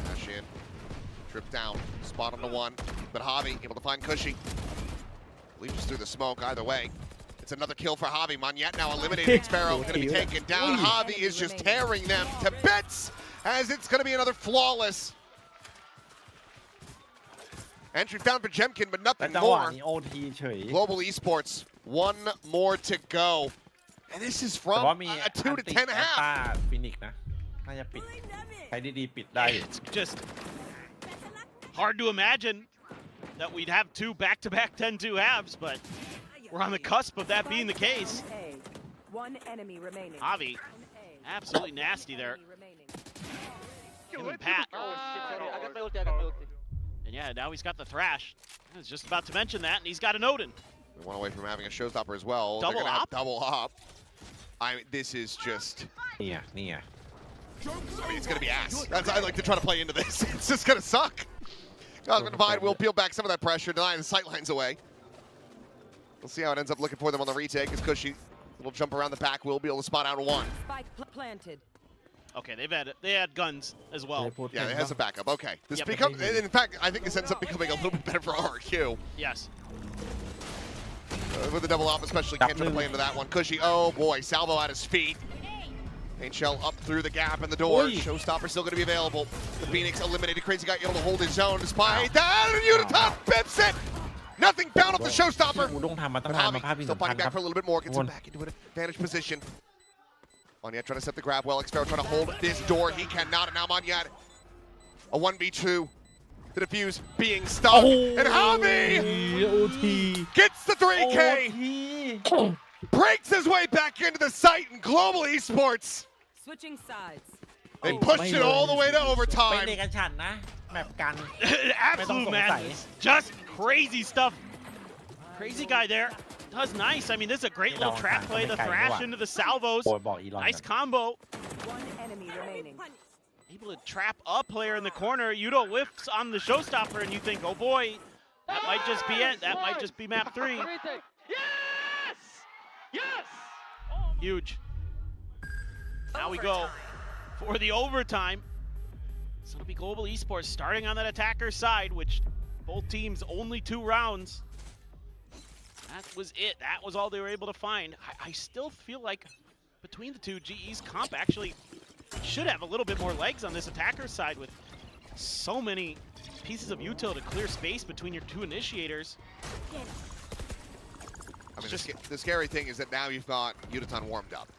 Dash in. Trip down. Spot on the one. But Javi able to find Cushy. Leaves through the smoke either way. It's another kill for Javi. Monyet now eliminated. Sparrow going to be taken down. Javi is just tearing them to bits as it's going to be another flawless. Entry found for Jemkin, but แต่ nothing จังหวะ more. นี้โอทีเฉย Global Esports, one more to go. And this is แต่ว่า from มี a 2 to 10 แอต half. ตาฟินิกนะน่าจะปิดใครดีๆปิดได้อยู่ It's just hard to imagine that we'd have two back-to-back 10-2 halves, but we're on the cusp of that being the case. A. One enemy remaining. Javi, absolutely nasty there. Him and Pat. I got my ulti, I got my ulti. And yeah, now he's got the Thrash. I was just about to mention that, and he's got an Odin. We one away from having a showstopper as well. Double They're gonna have op? double op. I mean, this is just. เนี่ยเนี่ย I mean, it's gonna be ass. That's I like to try to play into this. It's just gonna suck. Cosmic Divide will peel back some of that pressure, denying the sightlines away. We'll see how it ends up looking for them on the retake. As Cushy, little jump around the back, will be able to spot out one. Spike planted. Okay, they had guns as well. Yeah, it has a backup. Okay, this becomes. In fact, I think this ends up becoming a little bit better for RRQ. Yes. With the double up, especially can't try to play into that one. Cushy, oh boy, Salvo at his feet. Shell up through the gap in the door. Showstopper still going to be available. The Phoenix eliminated. Crazy guy able to hold his own despite that. And Uniton bips it. Nothing bound off the Showstopper. But Javi still fighting back for a little bit more. Gets him back into an advantage position. Monyet trying to set the grab well. Xpero trying to hold this door. He cannot. And now Monyet. A 1v2. The defuse being stuck. And Javi gets the 3K. Breaks his way back into the site in Global Esports. Switching sides. They pushed it all the way to เป็น overtime. เอกฉันท์นะแบบกัน Absolute madness. Just crazy stuff. Crazy guy there. Does nice. I mean, this is a great little trap play. The thrash into the salvos. โบยบอกอีลอน Nice combo. One enemy remaining. Able to trap a player in the corner. Yudo whiffs on the Showstopper, and you think, oh boy, that might just be it. That might just be map 3. Yes! Yes! Huge. Now we go for the overtime. So it'll be Global Esports starting on that attacker side, which both teams only 2 rounds. That was it. That was all they were able to find. I still feel like between the two, GE's comp actually should have a little bit more legs on this attacker side with so many pieces of util to clear space between your 2 initiators. I mean, the scary thing is that now you've got Uniton warmed up.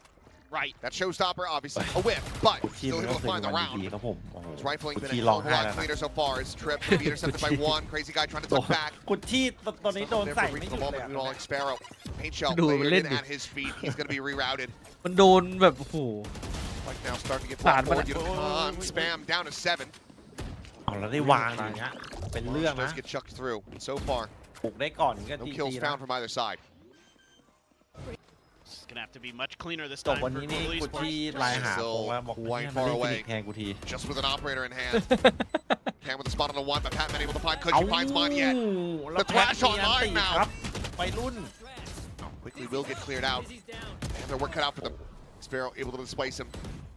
Right. That Showstopper, obviously, a whip, but still able to find the round. His rifling been a whole lot cleaner so far. His trip to be intercepted by 1. Crazy guy trying to tuck back. กุดที่ตอนนี้โดนใส่ไม่หยุดเลย Meanwhile, Xpero, paint shell layered in at his feet. He's going to be rerouted. มันโดนแบบโอ้โห Like now starting to get brought forward. Uniton spam down to 7. เอาแล้วได้วางอย่างเงี้ยเป็นเรื่องนะ Does get chucked through. And so far, ปลุกได้ก่อนก็ no ดี kills นะ found from either side. It's going to have to be much cleaner this จบ time วัน for นี้นี่ Global กุดที่ Esports. ไลน์หาผมว่าบอก Way ให้มา far เล่น away. ฟินิกแทนกูที Just with an operator in hand. Cam with the spot on the 1, but Patman able to find Cushy finds Monyet. แล้ว The thrash แพท online มีอันติ now. ครับไปรุ่น Quickly will get cleared out. And their work cut out for them. Xpero able to displace him.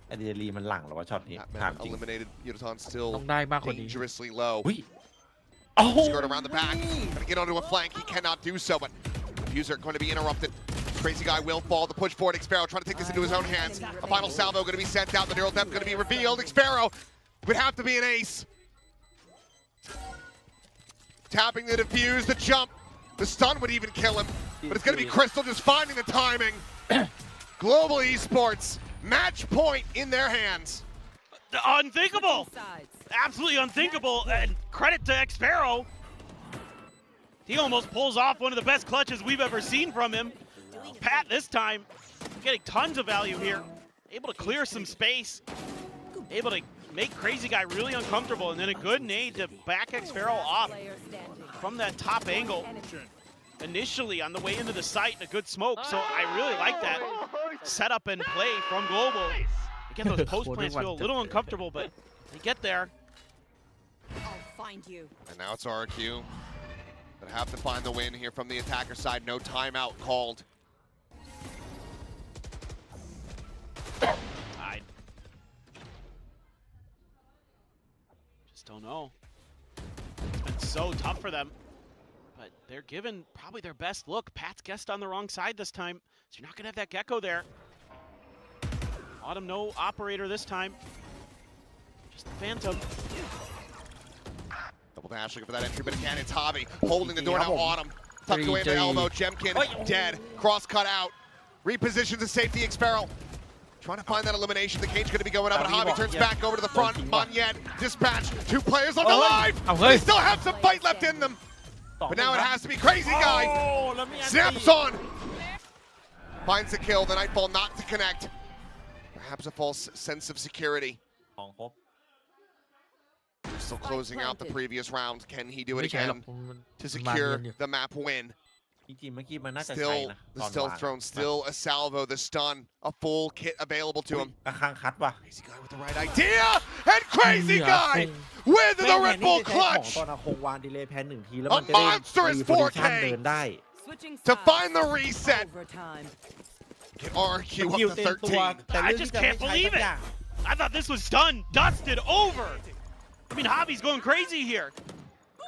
ไอเดียรีมันหลังหรอวะช็อตนี้ถาม Patman จริง eliminated. Uniton still ต้องได้มากกว่านี้ dangerously low. อุ้ยโอ้โห Skirt around the back. Gonna get onto a flank. He cannot do so, but Diffuser going to be interrupted. Crazy guy will fall. The push forward. Xpero trying to take this into his own hands. A final salvo going to be sent out. The neural depth going to be revealed. Xpero would have to be an ace. Tapping the defuse, the jump. The stun would even kill him. But it's going to be Crystal just finding the timing. Global Esports. Match point in their hands. Unthinkable. Absolutely unthinkable. And credit to Xpero. He almost pulls off one of the best clutches we've ever seen from him. Pat this time getting tons of value here. Able to clear some space. Able to make Crazy Guy really uncomfortable. And then a good nade to back Xpero off from that top angle. Initially on the way into the site, a good smoke. So I really like that setup and play from Global. Again, those post plants feel a little uncomfortable, but they get there. I'll find you. And now it's RRQ. But have to find the win here from the attacker side. No timeout called. I just don't know. It's been so tough for them. But they're given probably their best look. Pat's guessed on the wrong side this time. So you're not going to have that Gecko there. Autumn, no operator this time. Just the Phantom. Double dash looking for that entry, but again, it's Javi holding the door now. Autumn tucked away in the elbow. Jemkin dead. Cross cut out. Repositions to safety. Xpero trying to find that elimination. The cage going to be going up, and Javi turns back over to the front. Monyet dispatch. 2 players left alive. They still have some fight left in them. But now it has to be Crazy Guy. Zips on. Finds the kill. The Nightfall not to connect. Perhaps a false sense of security. ของครบ Still closing out the previous round. Can he do it again to secure the map win? จริงๆเมื่อกี้มันน่าจะใช่ Still นะ the stealth drone, still a salvo, the stun, a full kit available to him. กระคังคัดว่ะ Crazy Guy with the right idea, and Crazy Guy with the Red Bull clutch. ตอนคงวางดีเลย์แพน1 ทีแล้ว A มันจะได้ monstrous รีโพซิชั่น 4K เดินได้ to find the reset. Overtime. Get RRQ สกิล up เต็ to มตัว 13. แต่ I เรื่อง just ที่จะไม่ can't ใช้ believe สัก it. อย่าง I thought this was done, dusted, over. I mean, Hobby's going crazy here.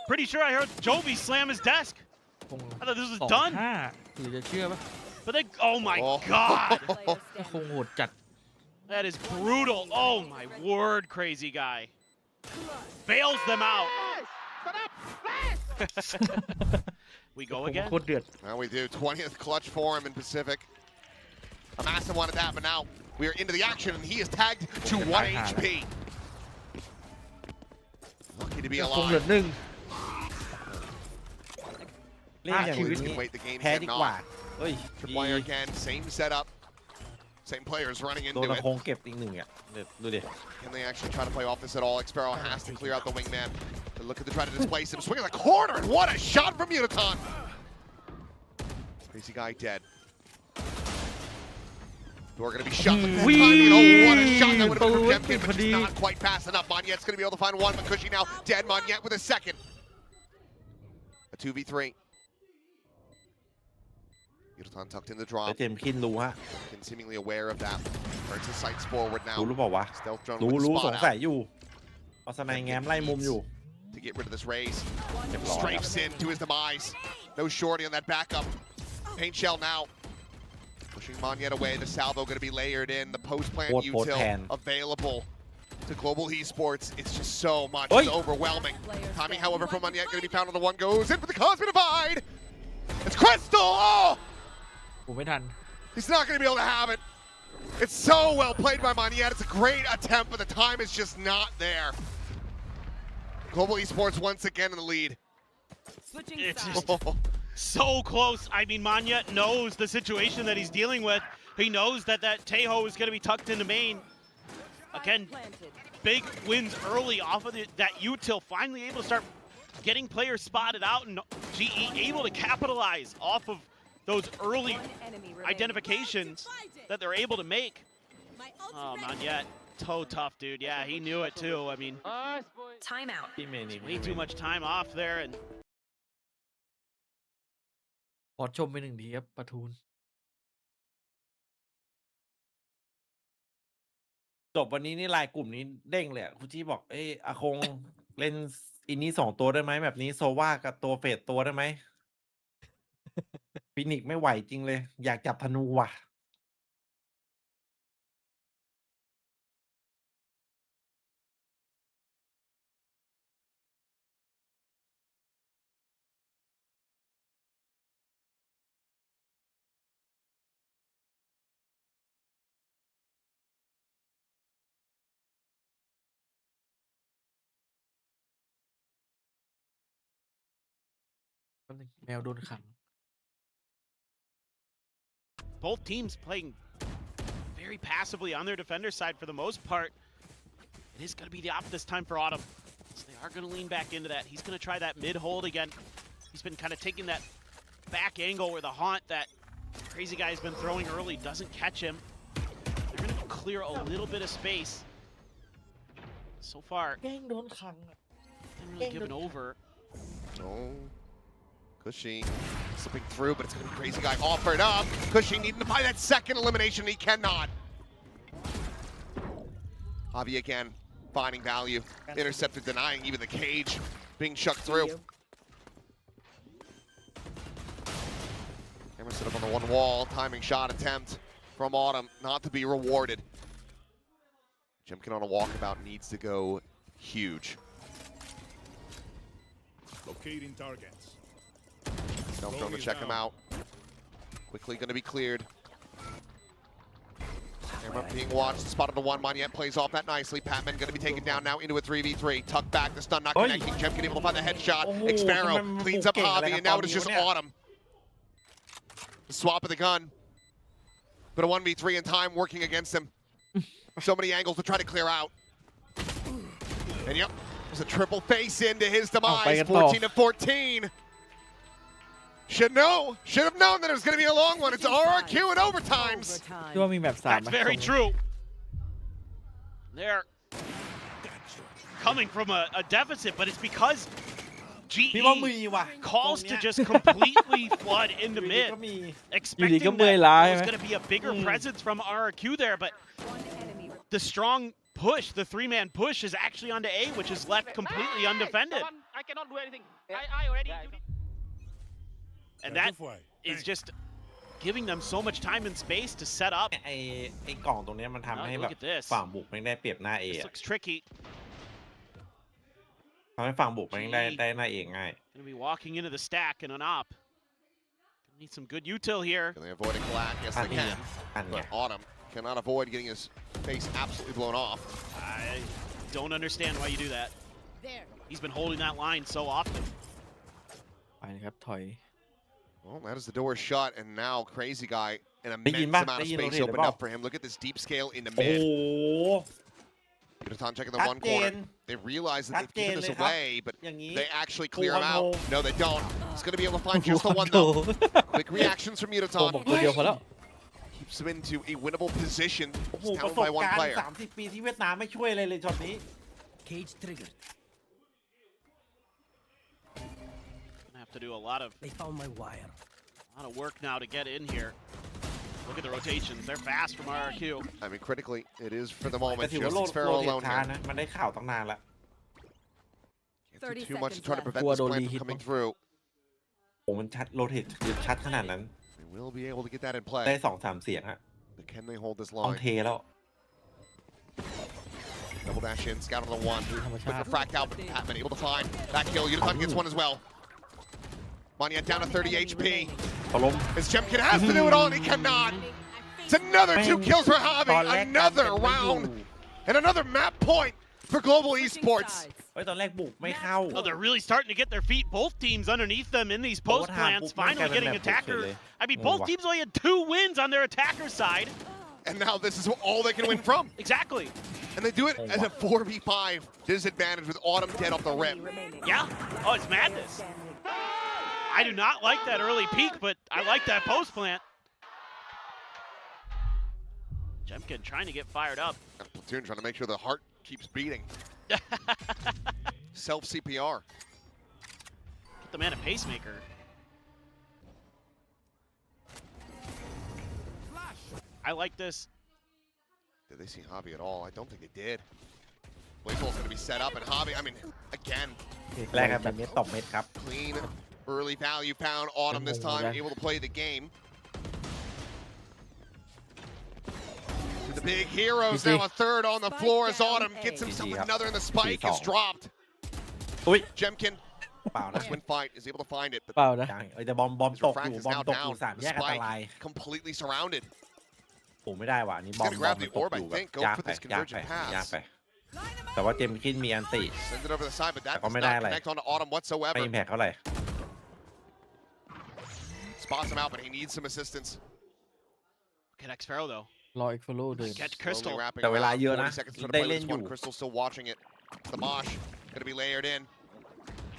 Pretty sure I heard Jovi slam his desk. I thought this was done. หรือจะเชื่อปะ But they, oh my god. คงโหดจัด That is brutal. Oh my word, crazy guy. Bails them out. We go again. โคตรเดือด Now we do 20th clutch for him in Pacific. A massive one at that, but now we are into the action, and he is tagged to 1 HP. Lucky to be คงเหลือ alive. หนึ่ง เล่นอย่าง Actually, นี้ wait, the game แพ้ดีกว่า cannot. เฮ้ย Tripwire again, same setup. Same players running โดน into ตะ it. คงเก็บอีกหนึ่งอ่ะดูดิ Can they actually try to play off this at all? Xparrow has to clear out the wingman. They're looking to try to displace him. Swinging the corner, and what a shot from Uniton! Crazy guy dead. Door gonna be shot. Look at that timing. Oh, what a shot that would have been from Jemkin, but just not quite fast enough. Monyet's gonna be able to find one. Makushi now dead. Monyet with a second. A 2v3. Uniton tucked in the แล้ว drop. เจมส์คินรู้ฮะ And seemingly aware of that. Turns his sights forward now. รู้หรือเปล่าวะ Stealth drone รู้ with the รู้ spot สงสัย out อยู่เอาสไนแง้มไล่มุมอยู่ to get rid of this raise. เรียบร้อย Strafes in to his demise. No shorty on that backup. Paint shell now. Pushing Monyet away. The salvo going to be layered in. The post plant Port util pan. available to Global Esports. It's just so much. Oi. It's overwhelming. Timing, however, from Monyet going to be found on the one. Goes in for the Cosmic Divide. It's Crystal. Oh! ผมไม่ทัน He's not going to be able to have it. It's so well played by Monyet. It's a great attempt, but the time is just not there. Global Esports once again in the lead. Switching It's sides. just so close. I mean, Monyet knows the situation that he's dealing with. He knows that Tejo is going to be tucked into main. Again, Planted. big wins early off of that util. Finally able to start getting players spotted out, and GE able to capitalize off of those early One enemy remaining. identifications that they're able to make. Oh, Monyet, toe tough, dude. Yeah, he knew it too. I mean, Timeout. พี่เมย์นี่ way too much time off there, and ขอชมไปหนึ่งทีครับปะทูน จบวันนี้นี่ไลน์กลุ่มนี้เด้งเลยอะคุณจี้บอกเอ้ยอาคงเล่นอินนี้2 ตัวได้ไหมแบบนี้โซว่ากับตัวเฟดตัวได้ไหม ฟินิกซ์ไม่ไหวจริงเลย อยากจับธนูว่ะ แป๊บนึงแมวโดนขัง both teams playing very passively on their defender side for the most part. It is going to be the op this time for Autumn. So they are going to lean back into that. He's going to try that mid hold again. He's been kind of taking that back angle where the haunt that crazy guy has been throwing early doesn't catch him. They're going to clear a little bit of space. So far, แกล้งโดนขังอะ haven't really given over. Oh. Cushing slipping through, but it's going to be Crazy Guy offered up. Cushing needing to buy that second elimination. He cannot. Javi again finding value. Intercepted, denying even the cage being chucked through. Camera set up on the one wall. Timing shot attempt from Autumn. Not to be rewarded. Jemkin on a walkabout needs to go huge. Locating targets. Don't throw to check him out. Quickly going to be cleared. Camera being watched. Spotted the one. Monyet plays off that nicely. Patman going to be taken down now into a 3v3. Tuck back. The stun not connecting. Jemkin able to find the headshot. Xparrow cleans up Javi, and now it is just Autumn. The swap of the gun. But a 1v3 in time working against him. So many angles to try to clear out. And yep, there's a triple face into his demise. 14-14. Should have known that it was going to be a long one. It's RRQ in overtimes. ที่ว่ามีแบบ3 That's very true. They're coming from a deficit, but it's because พี่ว่ามี GE ว่ะ calls to just completely flood into อยู่ดี mid, ก็มี expecting อยู่ดีก็เมื่อย that ล้า there ใช่ was ไหม going to be a bigger presence from RRQ there, but the strong push, the 3-man push, is actually onto A, which is left completely undefended. I cannot do anything. I already. And that is just giving them so much time and space to set up. ไอ้กล่องตรงเนี้ยมันทำให้แบบ Look at this. ฝั่งบุกไม่ได้เปรียบหน้าเอ This looks tricky. ทำให้ฝั่งบุกไม่ได้หน้าเอง่าย Gonna be walking into the stack and an op. Need some good util here. Can they avoid a collapse? Yes, they can. But Autumn cannot avoid getting his face absolutely blown off. I don't understand why you do that. He's been holding that line so often. ไปนะครับถอย Well, that is the door shut, and now Crazy Guy, an ได้ยิน immense ป่ะ amount ได้ of ยินโร space เทตหรือ opened เปล่า up for him. Look at this deep scale in the โอ้ mid. โห Yudotan checking the ชัด one เจน corner. They realize that they've ชัดเจน given เล this ยครับ away, but อย่างนี้ they actually clear him ค out. รู No, they don't. He's going to be able to find just the one, though. Quick reactions from ตัว Yudotan. ผมตัวเดียวพอแล้ว Keeps him into a winnable position. โอ้โห Just ประ down สบ by one การณ์ player. 30 ปีที่เวียดนามไม่ช่วยอะไรเลยช็อตนี้ Cage triggered. Gonna have to do a lot found my wire. of work now to get in here. Look at the rotations. They're fast from RRQ. I mean, critically, it is for the แต่ moment ถือว่า just โร Sparrow เทต alone ช้า here. นะ มันได้ข่าวตั้งนานละ Can't do 30 too much to seconds try to left. prevent กลัว this โดน plan รี from ฮิต coming through. โอ้มันชัดโรเทตชัดขนาดนั้น They will be able to get that in ได้ play. 2-3 เสียงอะ But can they hold this ต้อง line? เทแล้ว Double dash in, scout on the one. ธรรม Quick ชาติ refract out, but Patman able to find that kill. Yudotan gets one as well. Manya down to 30 HP. ตกลง As Jemkin has to do it all, and he cannot. It's another 2 kills for Javi. ตอนแรก Another กันไม่อยู่ round and another map point for Global Esports. เฮ้ยตอนแรกบุกไม่เข้า Oh, they're really starting to get their feet. Both teams underneath them in these post plants, finally getting attacker. I mean, both teams only had 2 wins on their attacker side. And now this is all they can win from. Exactly. And they do it as a 4v5 disadvantage with Autumn dead off the rip. Yeah. Oh, it's madness. I do not like that early peak, but I like that post plant. Jemkin trying to get fired up. And Platoon trying to make sure the heart keeps beating. Self CPR. Put the man a pacemaker. I like this. Did they see Javi at all? I don't think they did. Blazeball's going to be set up, and Javi, I mean, again, แรกกันแบบเม็ดต่อเม็ดครับ clean early value found. Autumn this time able to play the game. The big heroes now a third on the floor as Autumn gets himself another, and the spike is dropped. อุ้ย Jemkin, เปล่านะ win fight, is able to find it, but เปล่านะ ยังแต่บอม his ตกอ refract ยู่ is บอม now ตกอยู่ down. สาม The แยกอันตราย spike completely surrounded. โอ้ไม่ได้ว่ะอันนี้ He's บอม gonna grab มัน the ตก orb, อ I ยู่แบบ think. Go ยาก for ไป this ยาก convergent ไปยาก pass. ไป แต่ว่าเจมส์คินมีอันติ Send it over the side, but that Ako does may not dahil. connect onto Autumn ไม่ whatsoever. อิมแพกเท่าไหร่ Spots him out, but he needs some assistance. Look at Xpharaoh, though. รอเอ็กโฟโลเดิน Catch Slowly Crystal. wrapping แต่เวลา around. เยอะ 40 นะ seconds to ได้ play เล่ with น this อยู่ one. Crystal still watching it. The Mosh gonna be layered in.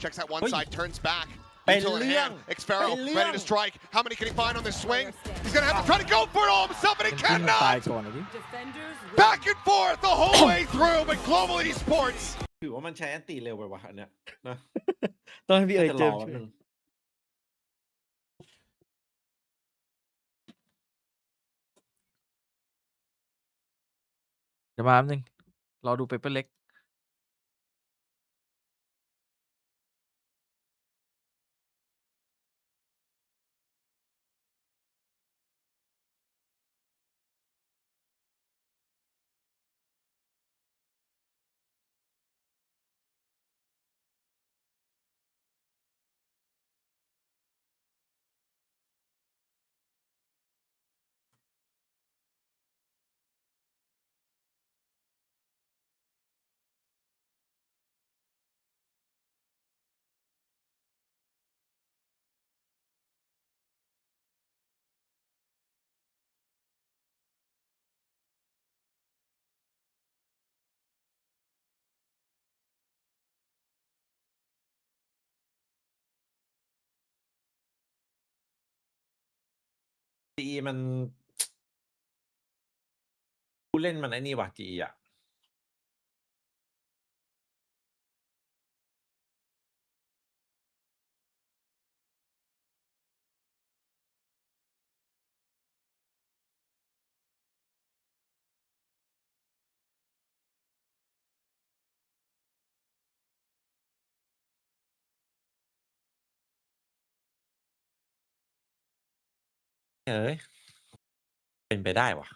Checks that one Oi. side, turns back. เป็น Util in เรื่อง hand. Xpharaoh เป็นเรื่อง ready to strike. How many can he find on this swing? He's gonna have to try to go for it all himself, and he ขึ้นมาตาย cannot. ก่อนนะพี่ Defenders Back and forth the whole way through, but Global Esports. ถือว่ามันใช้อันติเร็วไปว่ะอันเนี้ยนะ ต้องให้พี่เอ๋ย จะ เจ ร ม อ ส์ แป๊บ ช่วย นึง เดี๋ยวมาแป๊บนึงรอดูเปเปอร์เล็กจีมันผู้เล่นมันไอ้นี่ว่ะจีอ่ะ เอ้ยเป็นไปได้วะ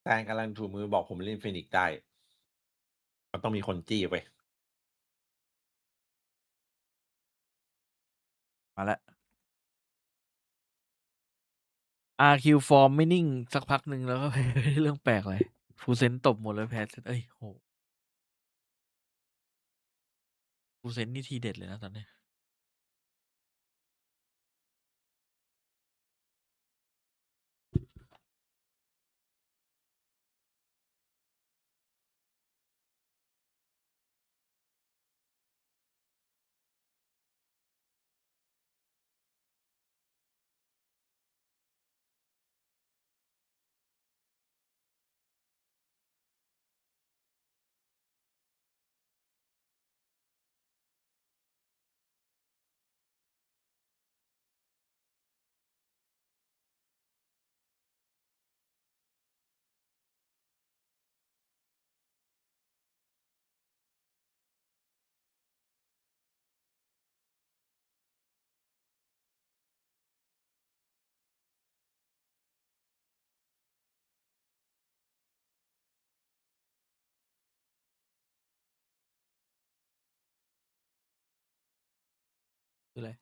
แตนกำลังถูมือบอกผมเล่นฟินิกซ์ได้มันต้องมีคนจี้ไป มาแล้ว RQ ฟอร์มไม่นิ่งสักพักหนึ่งแล้วก็ เรื่องแปลกเลยฟูเซนตบหมดเลยแพ้เอ้ยโหฟูเซนนี่ทีเด็ดเลยนะตอนนี้คืออะไร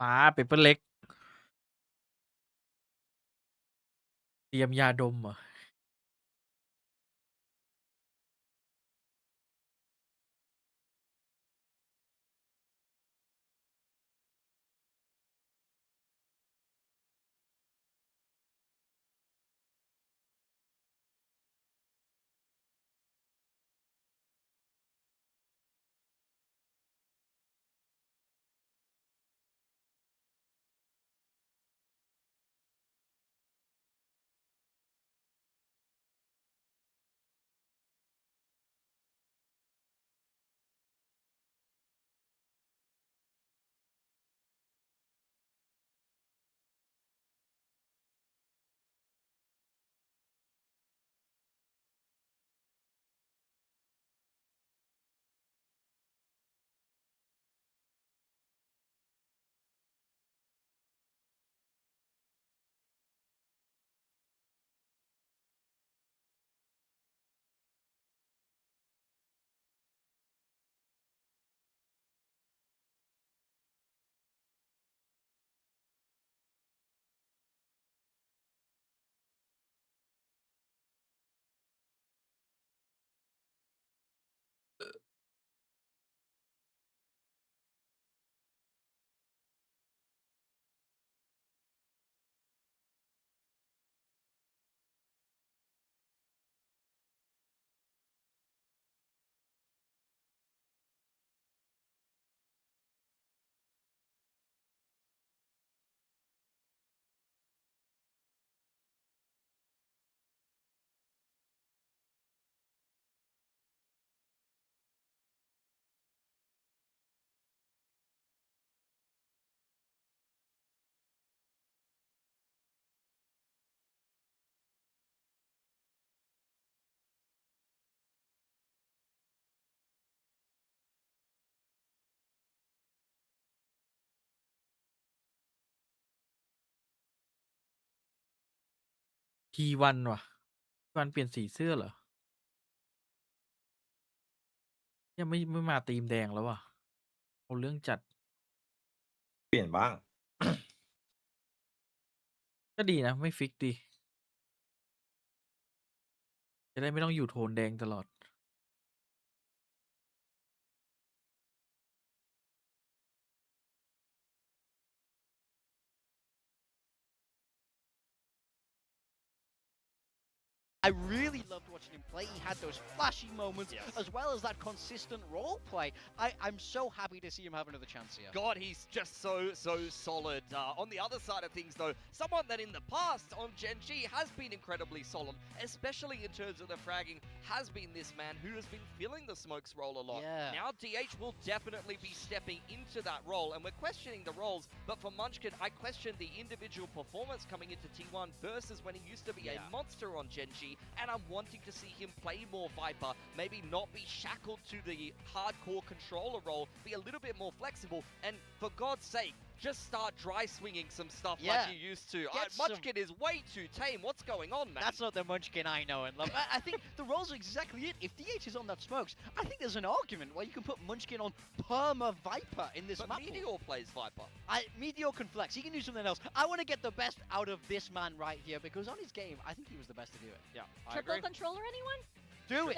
มาเปเปอร์เล็กเตรียมยาดมเหรอทีวันว่ะวันเปลี่ยนสีเสื้อเหรอยังไม่มาตีมแดงแล้วว่ะเอาเรื่องจัด เปลี่ยนบ้าง ก็ดีนะไม่ฟิกดีจะได้ไม่ต้องอยู่โทนแดงตลอด I really loved watching him play. He had those flashy moments as well as that consistent role play. I'm so happy to see him have another chance here. God, he's just so solid. On the other side of things, though, someone that in the past on Gen G has been incredibly solid, especially in terms of the fragging, has been this man who has been filling the smokes role a lot. Yeah. Now DH will definitely be stepping into that role, and we're questioning the roles, but for Munchkin, I question the individual performance coming into T1 versus when he used to be a monster on Gen G, and I'm wanting to see him play more Viper, maybe not be shackled to the hardcore controller role, be a little bit more flexible, and for God's sake, just start dry swinging some stuff like you used to. Munchkin is way too tame. What's going on, man? That's not the Munchkin I know and love. I think the roles are exactly it. If DH is on that smokes, I think there's an argument where you can put Munchkin on Perma Viper in this map. But Meteor plays Viper. Meteor can flex. He can do something else. I want to get the best out of this man right here because on his game, I think he was the best to do it. Yeah, Triple controller, anyone? Do it.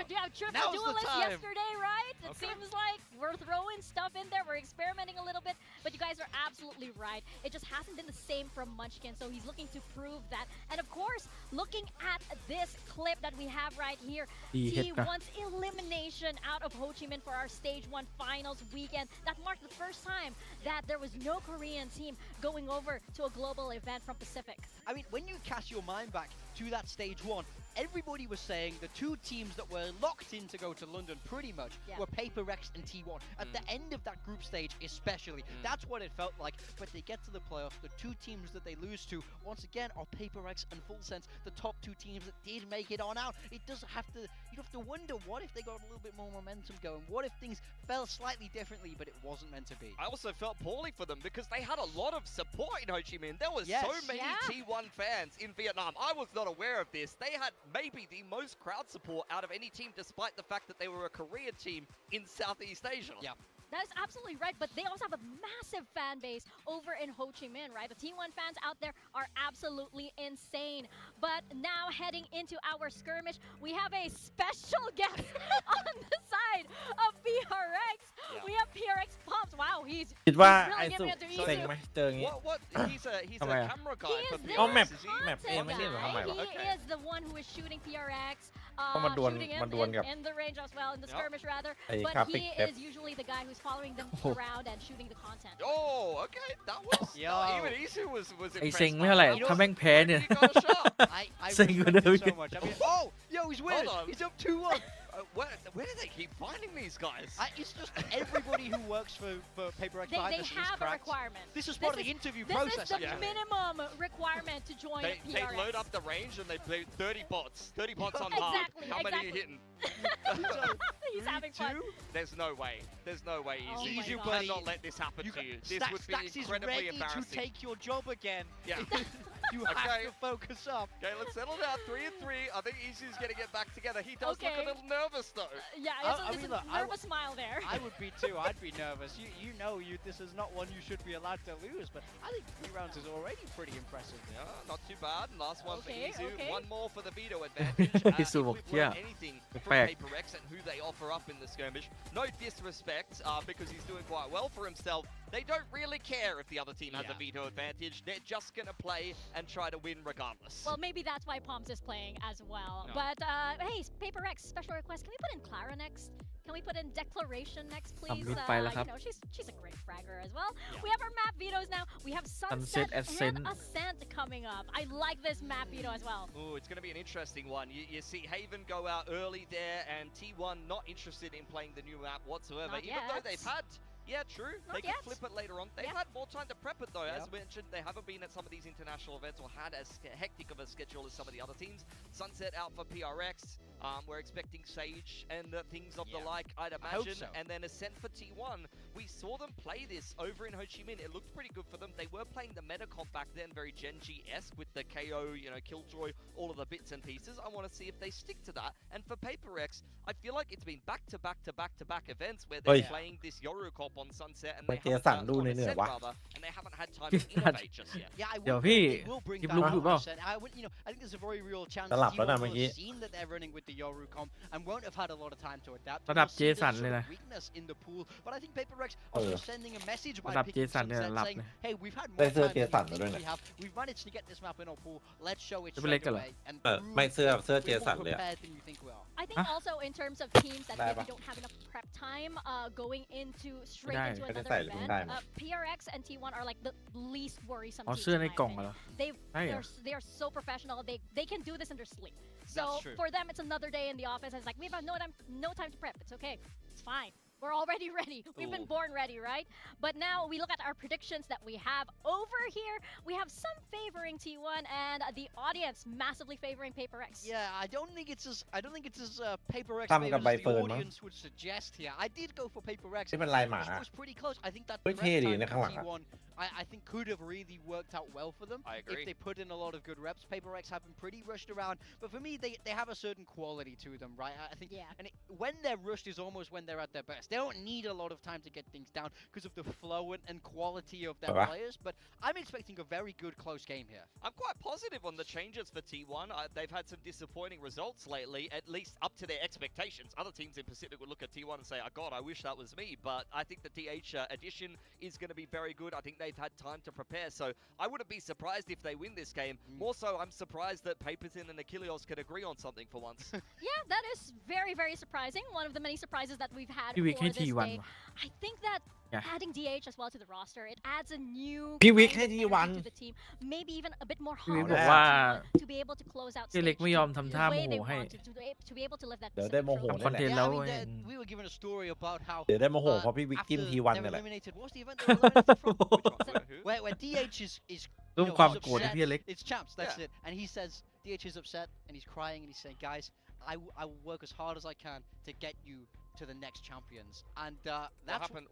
Yeah, triple Now's the duelist time. yesterday, right? It seems like we're throwing stuff in there. We're experimenting a little bit, but you guys are absolutely right. It just hasn't been the same from Munchkin, so he's looking to prove that. And of course, looking at this clip that we have right here, T1's elimination out of Ho Chi Minh for our Stage 1 Finals weekend. That marked the first time that there was no Korean team going over to a global event from Pacific. I mean, when you cast your mind back to that Stage 1, everybody was saying the two teams that were locked in to go to London pretty much were PRX and T1. At the end of that group stage especially, that's what it felt like. But they get to the playoffs, the two teams that they lose to, once again, are PRX and Full Sense, the top two teams that did make it on out. It doesn't have to, you have to wonder, what if they got a little bit more momentum going? What if things fell slightly differently, but it wasn't meant to be? I also felt poorly for them because they had a lot of support in Ho Chi Minh. There were so many T1 fans in Vietnam. I was not aware of this. They had maybe the most crowd support out of any team, despite the fact that they were a Korean team in Southeast Asia. Yeah. That is absolutely right, but they also have a massive fan base over in Ho Chi Minh, right? The T1 fans out there are absolutely insane. But now heading into our skirmish, we have a special guest on the side of PRX. We have PRX Pumps. Wow, he's คิดว่า really ไอ้ giving สุ it to เซ็ง Isu. ไหมเจออย่างงี้ What? He's a Come here. camera He guy is for the Oh, map. PRX, is he? Map A content ไม่ใช่เหรอทำไม guy. วะ He is the one who is shooting PRX, ต้องมาดวล shooting มาดวล him กับ in the range as well, in the skirmish rather. ไอ้ But คาปิก he เท็บ is usually the guy who's following them Oh. around and shooting the content. Oh, okay. That was Yo. even Isu was ไอ้ impressed เซ็ง by ไม่เท่าไหร่ that. ถ้าแม่งแพ้เนี่ย He got a shot. I Saying respect whatever him so you- much. I mean, oh, yo, he's winning. Hold on. He's up 2-1. Where do they keep finding these guys? It's just everybody who works for PaperX They behind the scenes have a cracks. requirement. This is part of the interview This process. is the actually. minimum requirement to join They PRX. load up the range and they play 30 bots. 30 bots on Exactly, hard. How many are you exactly. hitting? He's having fun. 3-2? There's no way. There's no way, Oh Easy. my You God. cannot let this happen to you. This would be Stacks is incredibly ready to embarrassing. take your job again. Yeah. You have Okay. to focus up. Okay, let's settle down. 3-3. I think Easy's going to get back together. He does look Okay. a little nervous though. Yeah, it's I a mean, look, I nervous smile there. I would be too. I'd be nervous. You know, this is not one you should be allowed to lose. But I think 3 rounds is already pretty impressive. Yeah, not too bad. Last one Okay, for Isu. okay. One more for the veto advantage. Isu if บอก we've เชี่ย learned anything from แปลก PaperX and who they offer up in the skirmish, no disrespect because he's doing quite well for himself. They don't really care if the other team has a Yeah. veto advantage. They're just going to play and try to win regardless. Well, maybe that's why Pomps is playing as well. No. But hey, PaperX special request. Can we put in Clara next? Can we put in Declaration next, please? ทำลิสต์ไปแล้วครับ You know, she's a great fragger as well. We have our map vetoes now. We have Sunset Sunset Ascent. and Ascent coming up. I like this map veto as well. Oh, it's going to be an interesting one. You see Haven go out early there, and T1 not interested in playing the new map whatsoever. Not Even though yet. they've had, yeah, true, Not they can yet. flip it later on. They've Yep. had more time to prep it though. As Yep. mentioned, they haven't been at some of these international events or had as hectic of a schedule as some of the other teams. Sunset out for PRX. We're expecting Sage and things of the Yeah. like, I'd I hope imagine. so. And then Ascent for T1. We saw them play this over in Ho Chi Minh. It looked pretty good for them. They were playing the meta comp back then, very Genji-esque with the KO, you know, Killjoy, all of the bits and pieces. I want to see if they stick to that. And for PaperX, I feel like it's been back-to-back events where they're Oi. playing this Yoru comp on Sunset and เมื่อ they กี้ haven't สั่ง on ดูเหนื่อย Ascent ๆวะ rather, and they haven't had time to innovate just yet. Yeah, I Yo, will,พี่ it will bring คลิป back ลุงถูกเปล่า 100%. I would, you know, I think there's a very real chance จะหลับแล้วนะ T1 เมื่อ will กี้ have seen that they're running with the Yoru comp and won't have had a lot of time to adapt. ระดับ We'll see this Jason sort เลย of นะ weakness in the pool, but I think PaperX also sending a message ระ by ดับ picking Jason เนี่ย Sunset หลับ saying, เลย hey, we've had ได้ more เสื้อ time เจ than สัน we มา think ด้วยนะ we have. We've managed to get this map in our pool. Let's show it จะเป็นเล็ก straight กันเหรอ away and ไม่ prove เสื้อเจ we're สัน more เลยอะ prepared than you think we are. I think Huh? also in terms of teams that Bye, maybe bye. don't have enough prep time going into straight Bye. into Bye. another Bye. event, Bye. PRX and T1 are like the least worrisome อ๋อ teams เสื้อ in ใน my กล่อง opinion. เหรอ They've ใช่เหรอ they are so professional. They can do this in their sleep. So That's true. for them, it's another day in the office. It's like we've had no time to prep. It's okay. It's fine. We're already ready. We've been Ooh. born ready, right? But now we look at our predictions that we have over here. We have some favoring T1 and the audience massively favoring PaperX. Yeah, I don't think it's as PaperX ทำกับ favors ใบ as เฟิร์ the นมั้ง audience would suggest here. I did go for PaperX. ที่เป็นลายหมา It was pretty close. I think that เฮ้ย the เท่ดี rep นะ time ข้างหลัง for อะ T1 I think could have really worked out well for them I if agree. they put in a lot of good reps. PaperX have been pretty rushed around, but for me, they have a certain quality to them, right? I think Yeah. and when they're rushed is almost when they're at their best. They don't need a lot of time to get things down because of the flow and quality of their Alright. players, but I'm expecting a very good close game here. I'm quite positive on the changes for T1. They've had some disappointing results lately, at least up to their expectations. Other teams in Pacific would look at T1 and say, oh God, I wish that was me. But I think the DH addition is going to be very good. I think they've had time to prepare. So I wouldn't be surprised if they win this game. More so, I'm surprised that Paperton and Achilles can agree on something for once. Yeah, that is very, very surprising. One of the many surprises that we've had พี่วิก for ให้ this ทีวัน day. ว่ะ I think that Yeah. adding DH as well to the roster, it adds a new พี่วิก kind ให้ of ที energy วัน to the team. Maybe even a bit more พี่วิก hard บอกว่า to be able to close out พี่เล็ก stage ไม่ยอม two ทำท่า the โม way โห they ให้ want to be able to live that เดี๋ยวได้ Pacific โมโห trophy. คอนเทนต์ Yeah, แล้ว I mean, เว้ย we were given a story about how เดี๋ยวได้โมโหเพราะพี่วิก after จิ้มทีวัน they นี่ were แหละ eliminated, what's the event they were eliminated from? Which one? Who? Where DH is ร่วม you know, ความ he's โกรธให้ upset. พี่เล็ก It's champs, that's Yeah. it. And he says DH is upset and he's crying and he's saying, guys, I will work as hard as I can to get you to the next champions. And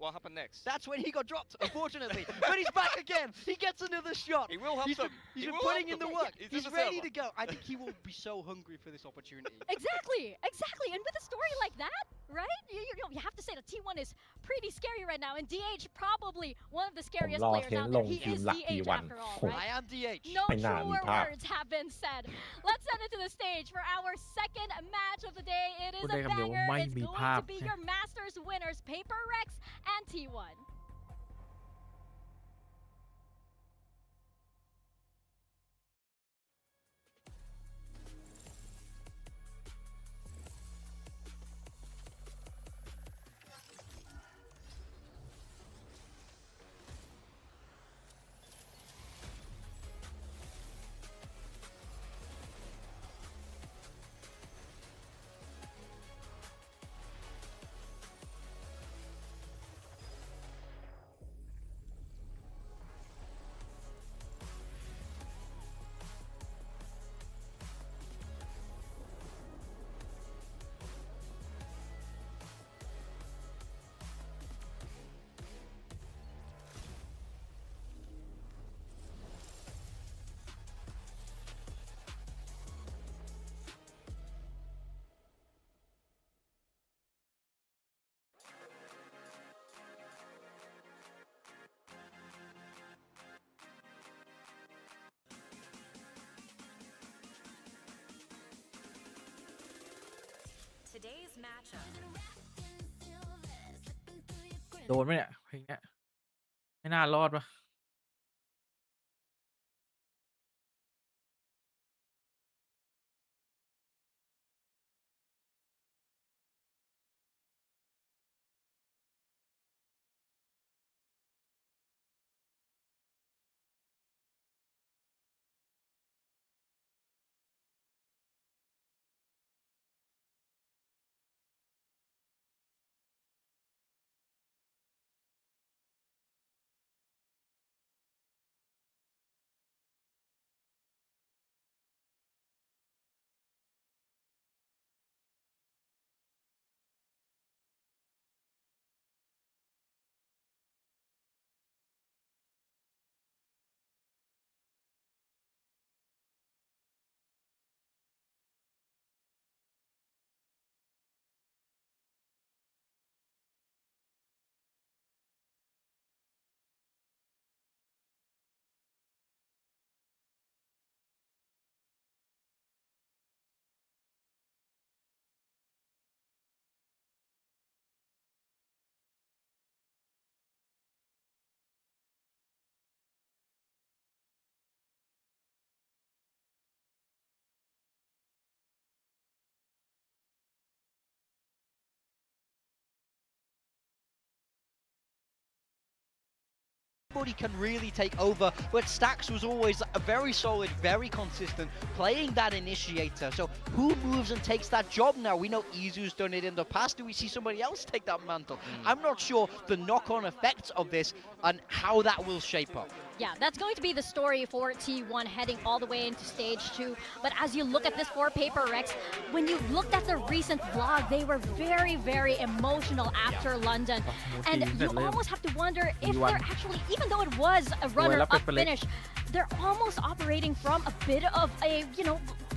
What happened next? that's when he got dropped, unfortunately. But he's back again. He gets another shot. He will help He's them. He's He been will putting help in the them. work. He's He's in the ready server. to go. I think he will be so hungry for this opportunity. Exactly. And with a story like that, right? You know, you have to say that T1 is pretty scary right right now, and DH probably one of the ผม scariest รอ players เทน out ล there. ง He ทีม is หลัก DH T1 after all, ผม right? I am DH. No ไม่น่ามี truer ภาพ words have been said. Let's send it to the stage for our second match of the day. It is พูด a ได้คำเดียวว่า banger. ไม่ It's มี going ภาพ to be your Masters winners, PRX and T1. Today's matchup. โดนไหมเนี่ยเพลงเนี้ยไม่น่ารอดปะEverybody can really take over, but Stax was always a very solid, very consistent, playing that initiator. So who moves and takes that job now? We know Izu's done it in the past. Do we see somebody else take that mantle? I'm not sure the knock-on effects of this and how that will shape up. Yeah, that's going to be the story for T1 heading all the way into stage 2. But as you look at this for PRX, when you looked at the recent vlog, they were very, very emotional after London. And you almost have to wonder if they're actually, even though it was a runner-up finish, they're almost operating from a bit of a,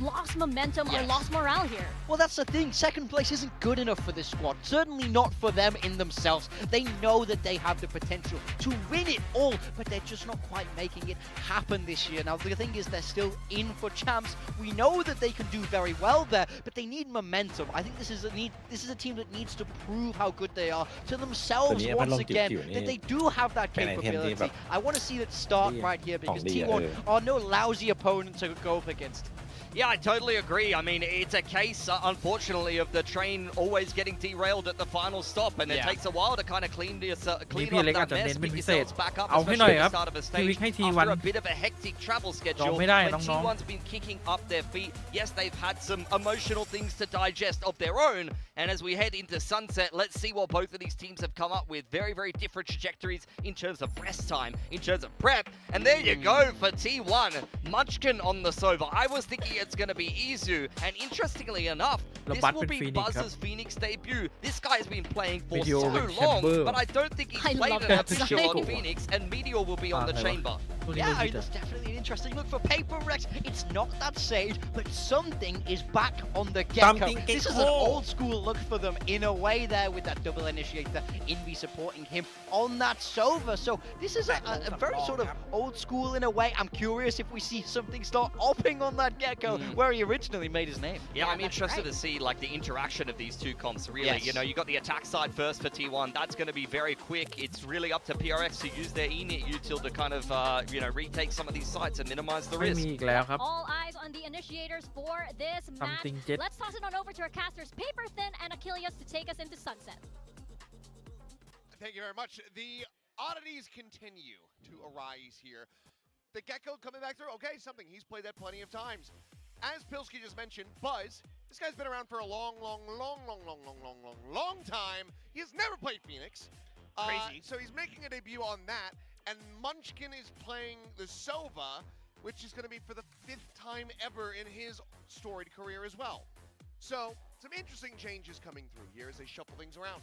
lost momentum or lost morale here. Well, that's the thing. Second place isn't good enough for this squad. Certainly not for them in themselves. They know that they have the potential to win it all, but they're just not quite making it happen this year. Now, the thing is, they're still in for champs. We know that they can do very well there, but they need momentum. I think this is a team that needs to prove how good they are to themselves once again, that they do have that capability. I want to see that start right here because T1 are no lousy opponent to go up against. Yeah, I totally agree. I mean, it's a case, unfortunately, of the train always getting derailed at the final stop, and it takes a while to kind of clean up that mess, pick yourselves back up, especially at the start of a stage after a bit of a hectic travel schedule when T1's been kicking up their feet. Yes, they've had some emotional things to digest of their own, and as we head into Sunset, let's see what both of these teams have come up with. Very, very different trajectories in terms of rest time, in terms of prep, and there you go for T1. Munchkin on the Sova. I was thinking it's going to be Izu. And interestingly enough, this Bud will with be Phoenix, Buzz's Phoenix debut. This guy has been playing for Meteor so with long, Chamber. but I don't think he's I played love an that official side. on Phoenix, and Meteor will be on the chamber. Yeah, I mean, that's definitely an interesting look for Paper Rex. It's not that Sage, but something is back on the get-go. Something This is an old school look for them in a way there with that double initiator, Envy supporting him on that Sova. So this is a very sort of old school in a way. I'm curious if we see something start opping on that get-go where he originally made his name. Yeah, I'm interested to see like the interaction of these two comps. Really, you know, you got the attack side first for T1. That's going to be very quick. It's really up to PRX to use their init util to kind of you know, retake some of these sites and minimize the ไม่ risk. มีอีกแล้วครับ All eyes on the initiators for this match. Something jet. Let's toss it on over to our casters, Paper Thin and Achilles, to take us into sunset. Thank you very much. The oddities continue to arise here. The Gecko coming back through. Okay, something. He's played that plenty of times. As Pilsky just mentioned, Buzz, this guy's been around for a long time. He has never played Phoenix. Crazy. So he's making a debut on that. And Munchkin is playing the Sova, which is going to be for the 5th time ever in his storied career as well. So some interesting changes coming through here as they shuffle things around.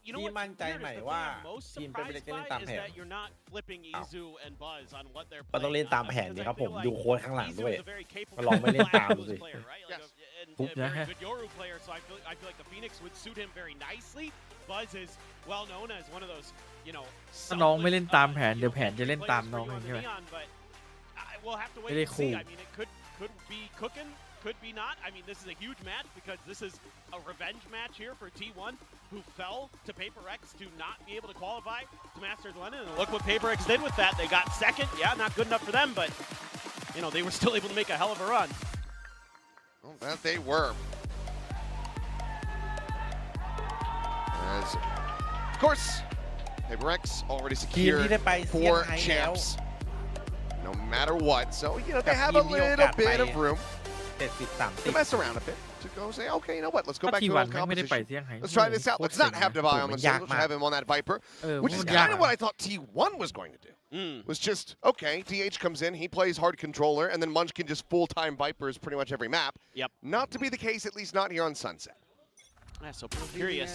You know ที่ what? มั่นใจ Weird ใหม่ is the ว่า thing I'm most ทีมเป็นไปได้ surprised จะเล่น by ตาม is แผน that you're not flipping Izu and Buzz on what they're ก็ต้อง playing. เล่นตามแผน Because นี่ I ครับผม feel like ดูโค้ชข้างหลัง Izu ด้วย is a very capable ก็ลองไม่เล่นตามดูสิ player, right? Like and ปุ๊บ a นะ very good Yoru player, so I feel like the Phoenix would suit him very nicely. Buzz is well known as one of those, you know, ถ้าน้องไม่เล่นตามแผนเดี๋ยวแผนจะเล่นตามน้องเองใช่ไหม but we'll have to wait ไม่ได้ and ขู่ see. I mean, it could be cooking, could be not. I mean, this is a huge match because this is a revenge match here for T1, who fell to Paper X to not be able to qualify to Masters London. And look what Paper X did with that. They got second. Yeah, not good enough for them, but you know, they were still able to make a hell of a run. Well, that they were. As, of course, Paper X already ทีม secured ที่ได้ไปเซี่ยง 4 ไฮ้แล้ว champs, no matter what. So, you know, they have a ทีมมีโอกา little สไป bit of room 70-30 to mess around a bit, to go say, okay, you know what, let's go ถ้า back ที to วั our นแม่งไม่ได้ไป competition. เซี่ยงไฮ้ Let's try this out. โคตร Let's เซ็ง not have นะ Divine on มั the น stage. ยาก Let's มาก have him on that Viper, เออ which is มันยาก kind of what I thought T1 was going to do. Was just, okay, DH comes in, he plays hard controller, and then Munchkin just full-time Vipers pretty much every map. Yep. Not to be the case, at least not here on Sunset. Yeah, so curious.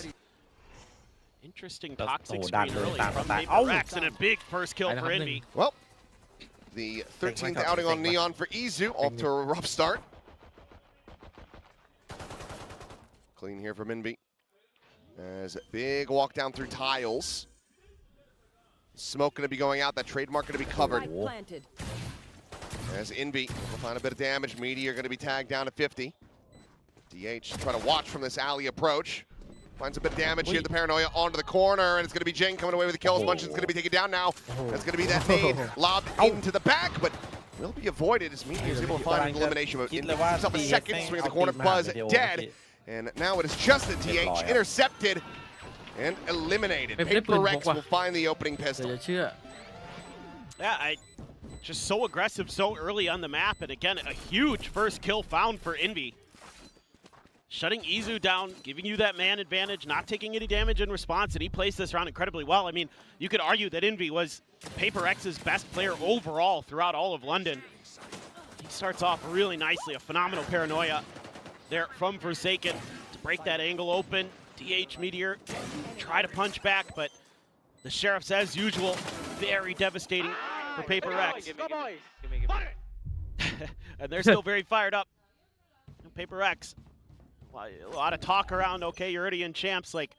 Interesting That's- toxic oh, screen that- early that- from that- Paper oh. X and a big first kill I for have Envy. Well, the 13th outing on Neon for Izu, off to a rough start. Clean here from Envy. As a big walk down through tiles. Smoke going to be going out, that trademark going to be covered. Spike planted. As Envy will find a bit of damage. Meteor going to be tagged down to 50. DH try to watch from this alley approach. Finds a bit of damage here. The Paranoia onto the corner, and it's going to be Jing coming away with the kills. Munchin's going to be taken down now. That's going to be that nade lobbed into the back, but will be avoided as Meteor is able to find an elimination. But himself a second swing at the corner. Buzz dead. And now it is just the DH intercepted and eliminated. Paper Rex will find the opening เดี๋ยว pistol. จะเชื่อ Yeah, just so aggressive so early on the map, and again, a huge first kill found for Envy. Shutting Izu down, giving you that man advantage, not taking any damage in response, and he plays this round incredibly well. I mean, you could argue that Envy was Paper X's best player overall throughout all of London. He starts off really nicely, a phenomenal Paranoia there from Forsaken to break that angle open. DH Meteor try to punch back, but the Sheriffs, as usual, very devastating for Paper X. And they're still very fired up. Paper X, a lot of talk around, okay, you're already in champs, like,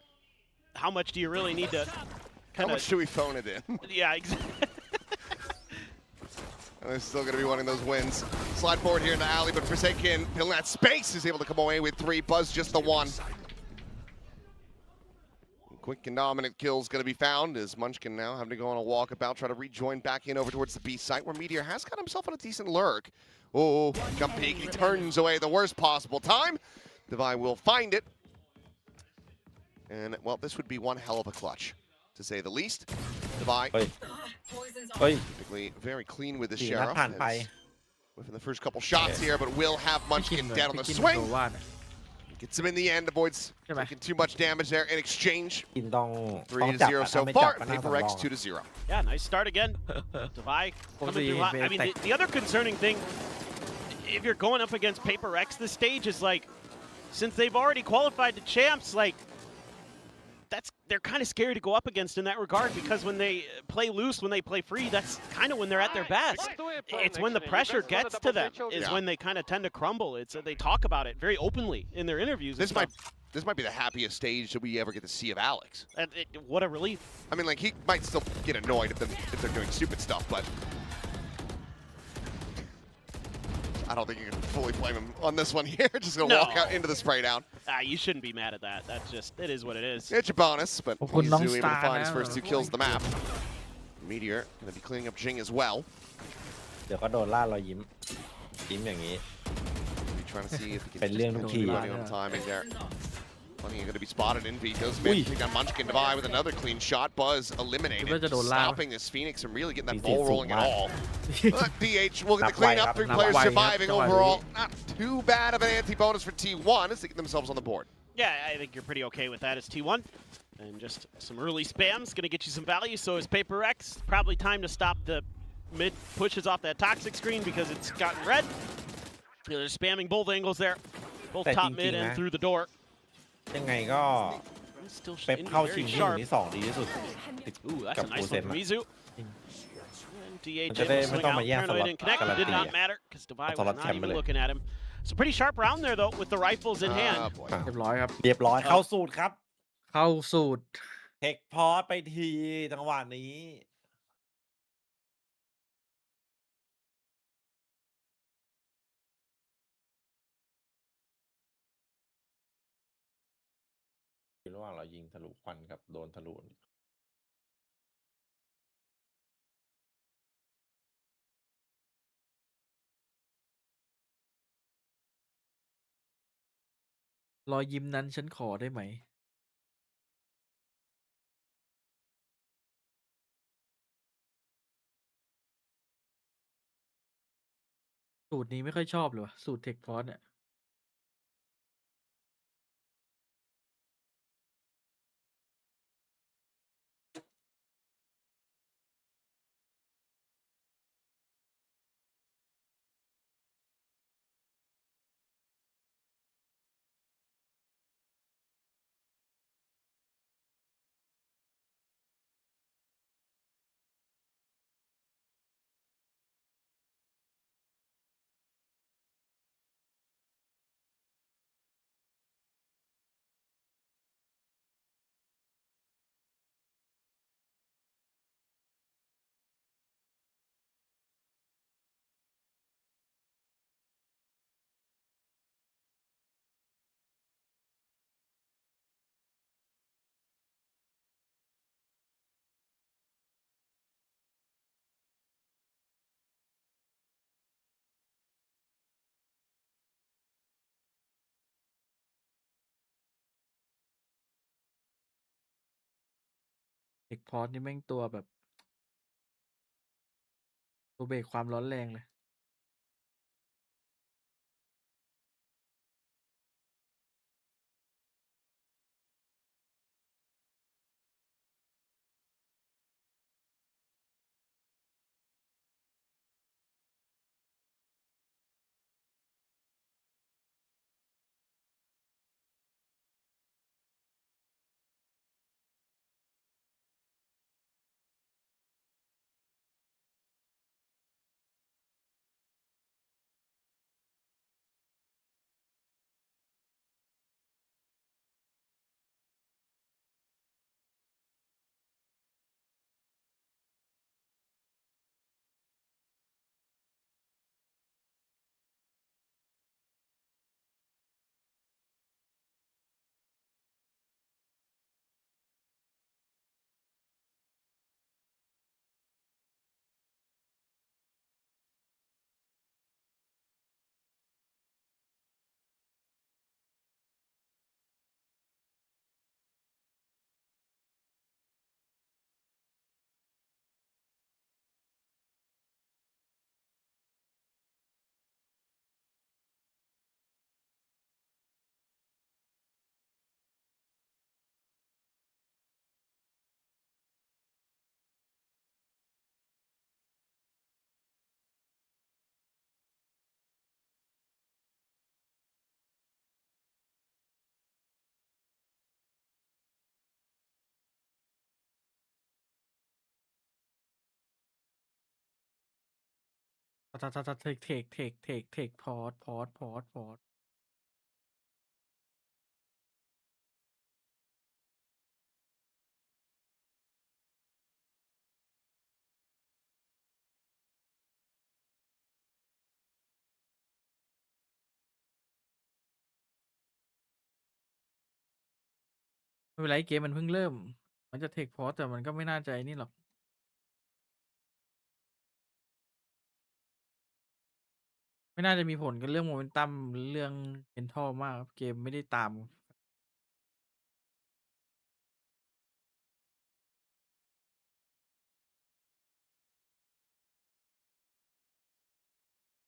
how much do you really need to How much do we phone it in? Yeah, exactly. And they're still going to be wanting those wins. Slide forward here in the alley, but Forsaken, filling that space, is able to come away with 3. Buzz just the 1. Quick and dominant kills going to be found as Munchkin now having to go on a walkabout, try to rejoin back in over towards the B site where Meteor has got himself on a decent lurk. Oh, jump peek, he turns away the worst possible time. Divine will find it. And, well, this would be one hell of a clutch, to say the least. Divine, typically very clean with the 4 นัด Sheriff. ผ่านไป Within the first couple shots here, but will have พี่กิน Munchkin เหมือน dead on พี่ the กิน swing. โดว่าน่ะ Gets him in the end, avoids Come on. taking too much damage there in exchange. กินต้อง 3 to 0 so ไม่จับ far. ก็น่า Paper สำร X อง 2 to 0. Yeah, nice start again. Divide coming through hot. I mean, the other concerning thing if you're going up against PRX, this stage is like, since they've already qualified to champs, like, they're kind of scary to go up against in that regard, because when they play loose, when they play free, that's kind of when they're at their best. It's when the pressure gets to them is when they kind of tend to crumble. They talk about it very openly in their interviews. This might be the happiest stage that we ever get to see of Alex. What a relief. I mean, like, he might still get annoyed if they're doing stupid stuff, but I don't think you can fully blame him on this one here. Just gonna walk out into the spray down. You shouldn't be mad at that. That's just, it is what it is. It's your bonus, but Mizu able to find his first 2 kills of the map. Meteor gonna be cleaning up Jing as well. เดี๋ยวก็โดนล่ารอยยิ้มอย่างนี้ Trying to see if he can เป็นเรื่องทุกที running on timing there. Plenty going to be spotted in V. Goes mid. Take down Munchkin by with another clean shot. Buzz eliminated, stopping this Phoenix from really getting that ball rolling at all. DH will get the clean up. 3 players surviving overall. Not too bad of an anti-bonus for T1 as they get themselves on the board. Yeah, I think you're pretty okay with that as T1. And just some early spams going to get you some value. So is PRX. Probably time to stop the mid pushes off that toxic screen because it's gotten red. They're spamming both angles there. Both top mid and through the door. ยังไงก็เป๊ปเข้าชิงที่1ที่2ดีที่สุด Ooh, that's กับ a โปร nice เซ one น from ต์ Mizu. DH จะได้ able to ไม่ swing ต้อง out. มาแย่งสล็อ Paranoid ต didn't connect. การัน Did ตี not matter because Devi ส was ล็อตแช not มป์ไป even เลย looking at him. So pretty sharp round there though with the rifles in hand. เรียบร้อยครับ เรียบร้อยเข้าสูตรครับ เข้าสูตร เทคพอสไปทีจังหวะนี้ระหว่างเรายิงทะลุควันกับโดนทะลุ รอยยิ้มนั้นฉันขอได้ไหม สูตรนี้ไม่ค่อยชอบเลยวะสูตรเทคพอสเนี่ยเทคพอสนี่แม่งตัวแบบตัวเบรกความร้อนแรงเลย เทคพอร์ตไม่เป็นไรเกมมันเพิ่งเริ่ม มันจะเทคพอร์ตแต่มันก็ไม่น่าใจนี่หรอก ไม่น่าจะมีผลกับเรื่องโมเมนตัมเรื่องเ e นทอลมากครับเกมไม่ได้ตาม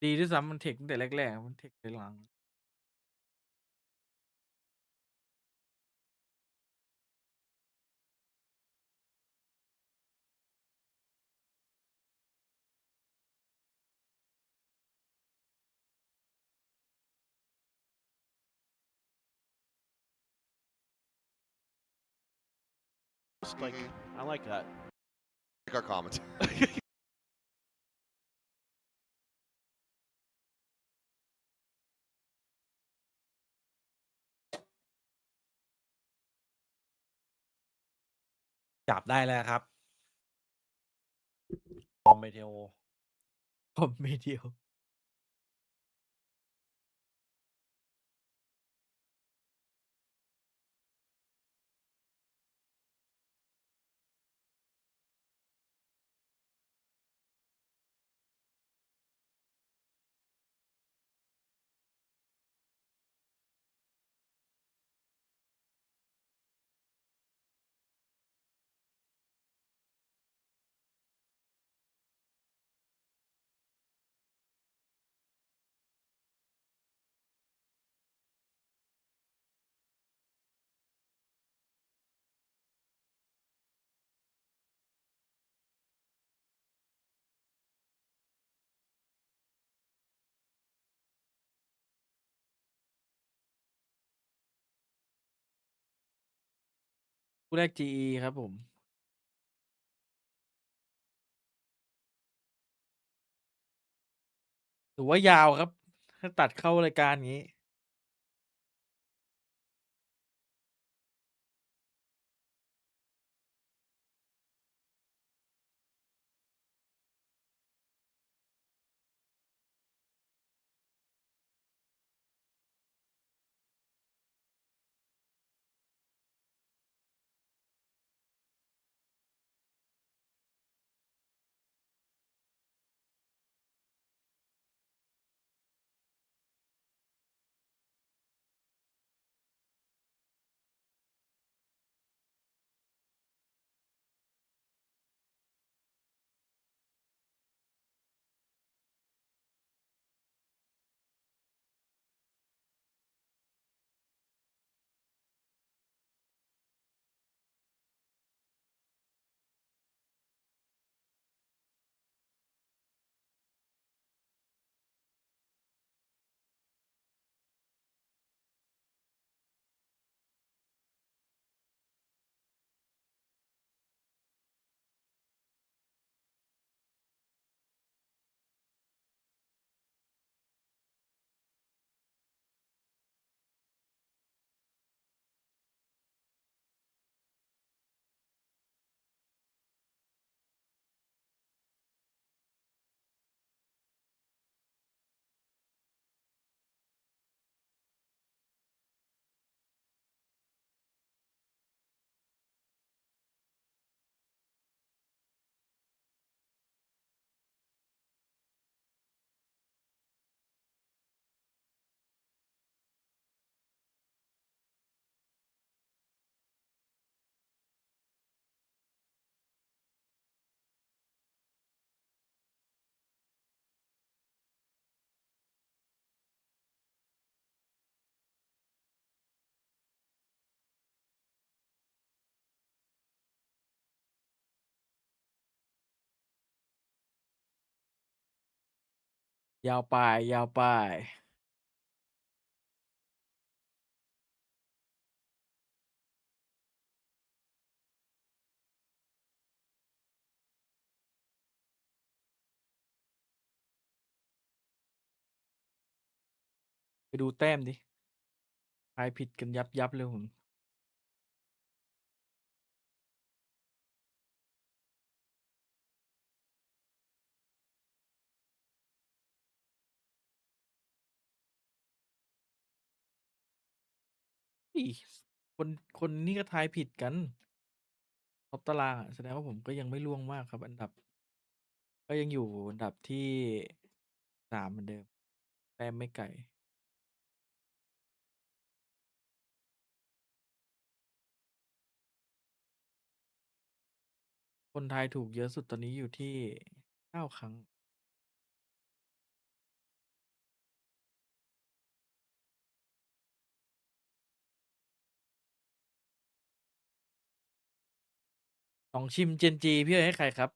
ดีด้วยซ้ำมันเทคตั้งแต่แรกๆมันเทคหลัง Like, I like that. Like our comments. จับได้แล้วครับคอมเมเทโอ ผมไม่เดียวผู้แรก GE ครับผมถือว่ายาวครับ ถ้าตัดเข้ารายการนี้ยาวไปยาวไป ไปดูแต้มดิทายผิดกันยับเลยผมอีคนนี่ก็ทายผิดกันท็อปตารางแสดงว่าผมก็ยังไม่ล่วงมากครับอันดับ ก็ยังอยู่อันดับที่3เหมือนเดิมแต้มไม่ไกลคนทายถูกเยอะสุดตอนนี้อยู่ที่9 ครั้งลองชิมเจนจีพี่ให้ใครครับ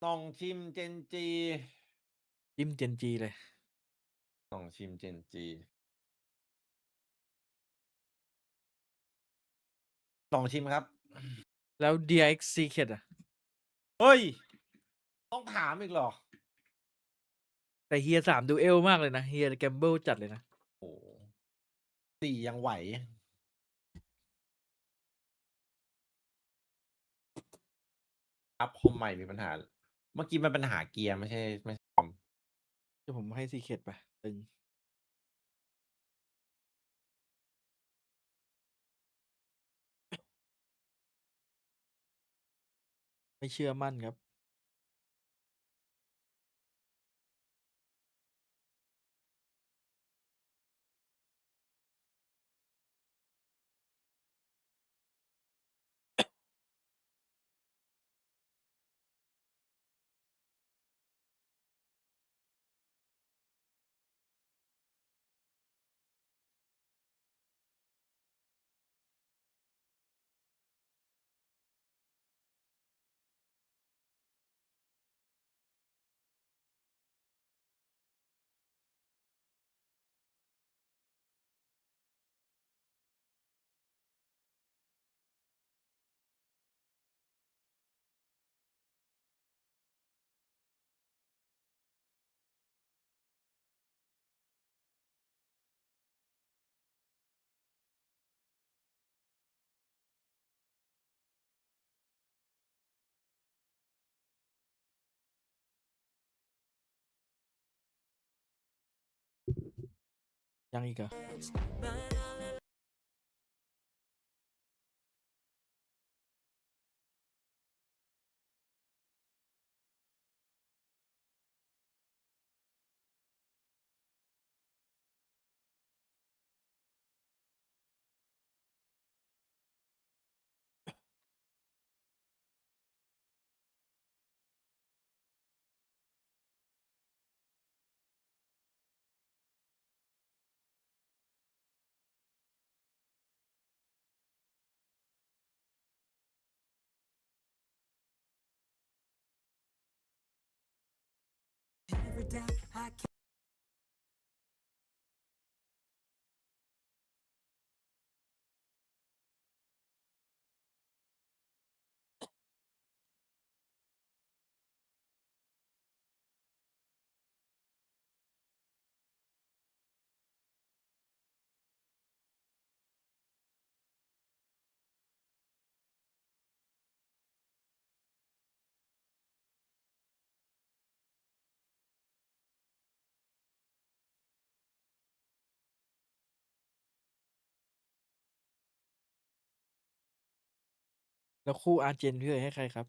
ต้องชิมเจนจี จิ้มเจนจีเลย ต้องชิมเจนจีต้องชิมครับ แล้ว DX Secret อ่ะ เฮ้ย ต้องถามอีกเหรอ แต่เฮีย3ดูเอลมากเลยนะเฮียแกมเบิลจัดเลยนะ โอ้สี่ยังไหวครับคอมใหม่มีปัญหา เมื่อกี้มันปัญหาเกียร์ไม่ใช่คอม เดี๋ยวผมให้ Secret ไปตึงไม่เชื่อมั่นครับยังอีกเหรอแล้วคู่อาร์เจนพี่ให้ใครครับ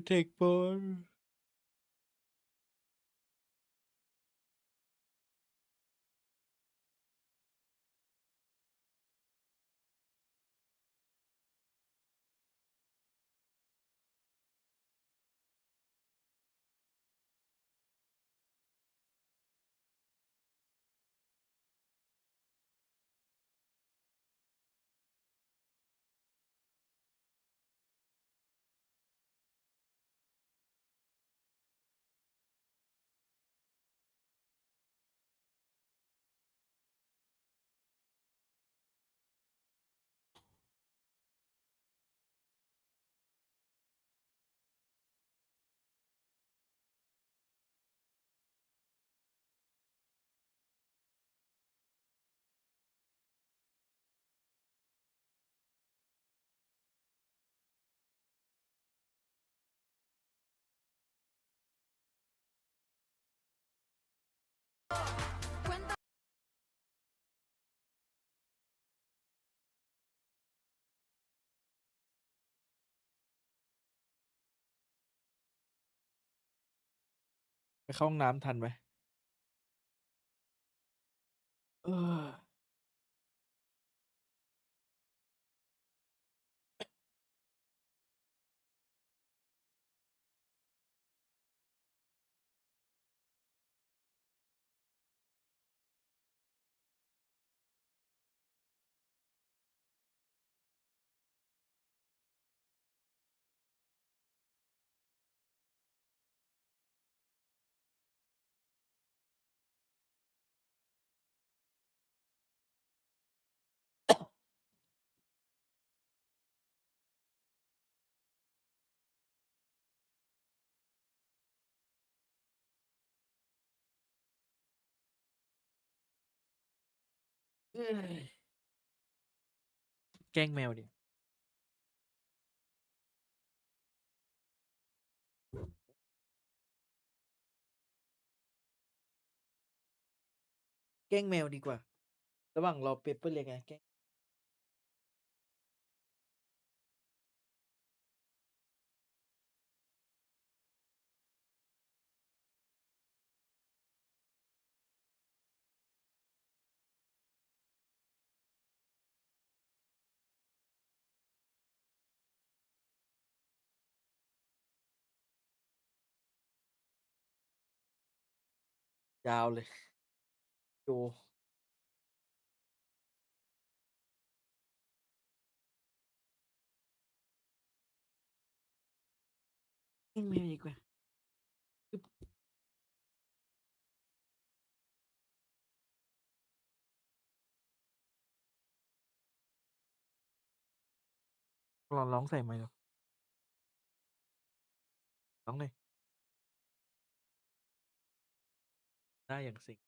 เทคบอล เข้าห้องน้ำทันไหมเออเอ้ยแกล้งแมวดิแกล้งแมวดีกว่า ระหว่างรอเปเปอร์เลยไงแกล้งยาวเลยดูแกล้งแมวดีกว่าร้องใส่ไมค์หรอร้องเลยได้อย่างสิง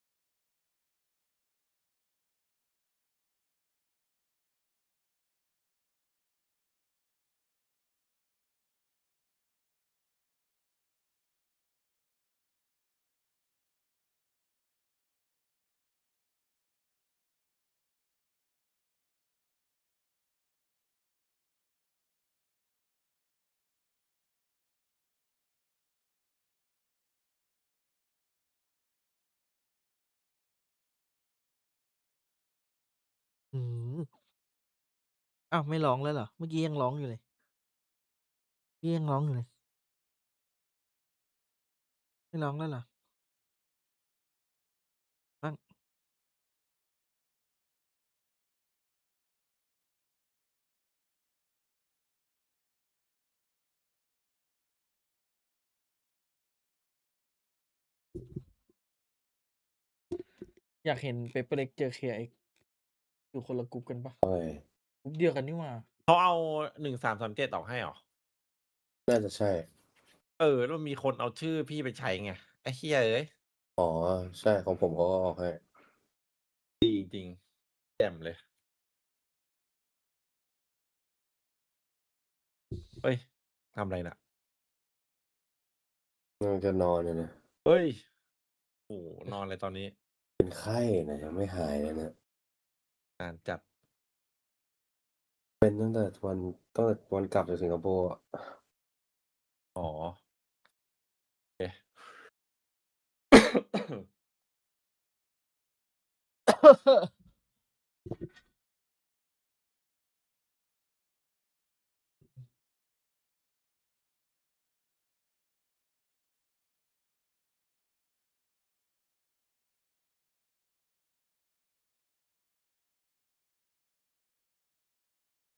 อืมอ้าวไม่ร้องแล้วเหรอเมื่อกี้ยังร้องอยู่เลยเมื่อกี้ยังร้องอยู่เลยไม่ร้องแล้วเหรอบ้างอยากเห็นเปเปอร์เล็กเจอเคไออยู่คนละกลุ่มกันปะ ใช่ กลุ่มเดียวกันนี่หว่า เขาเอา1337ออกให้เหรอ น่าจะใช่ แล้วมีคนเอาชื่อพี่ไปใช้ไงไอ้เหี้ยเอ้ย อ๋อ ใช่ของผมเขาก็ออกให้ ดีจริงๆแจ่มเลย เฮ้ยทำอะไรน่ะ น่าจะนอนอยู่นะ เฮ้ยโอ้นอนเลยตอนนี้ เป็นไข้นะยังไม่หายเลยนะ นานจัด เป็นตั้งแต่วันกลับจากสิงคโปร์อะ อ๋อโอเค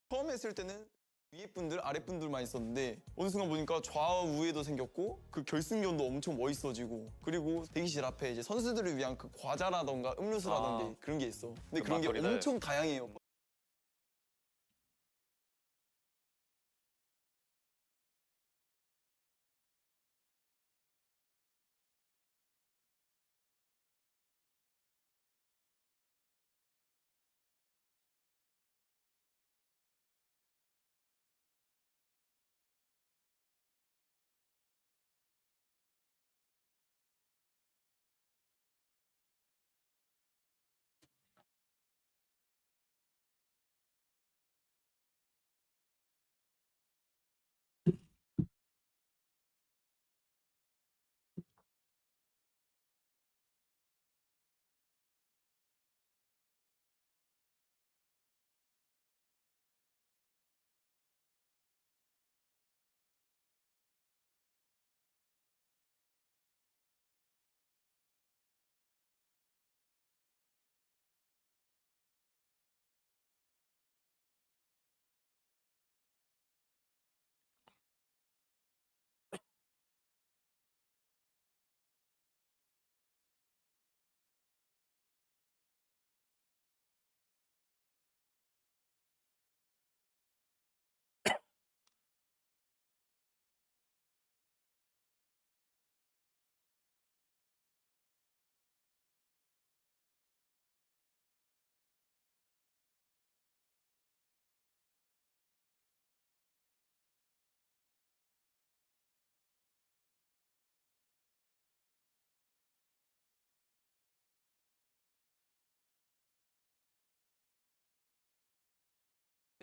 처음 했을 때는 위에 분들 아래 분들만 있었는데 어느 순간 보니까 좌우에도 생겼고 그 결승전도 엄청 멋있어지고 그리고 대기실 앞에 이제 선수들을 위한 그 과자라던가 음료수라던가 그런 게 있어. 근데 그런 게 엄청 다양해요.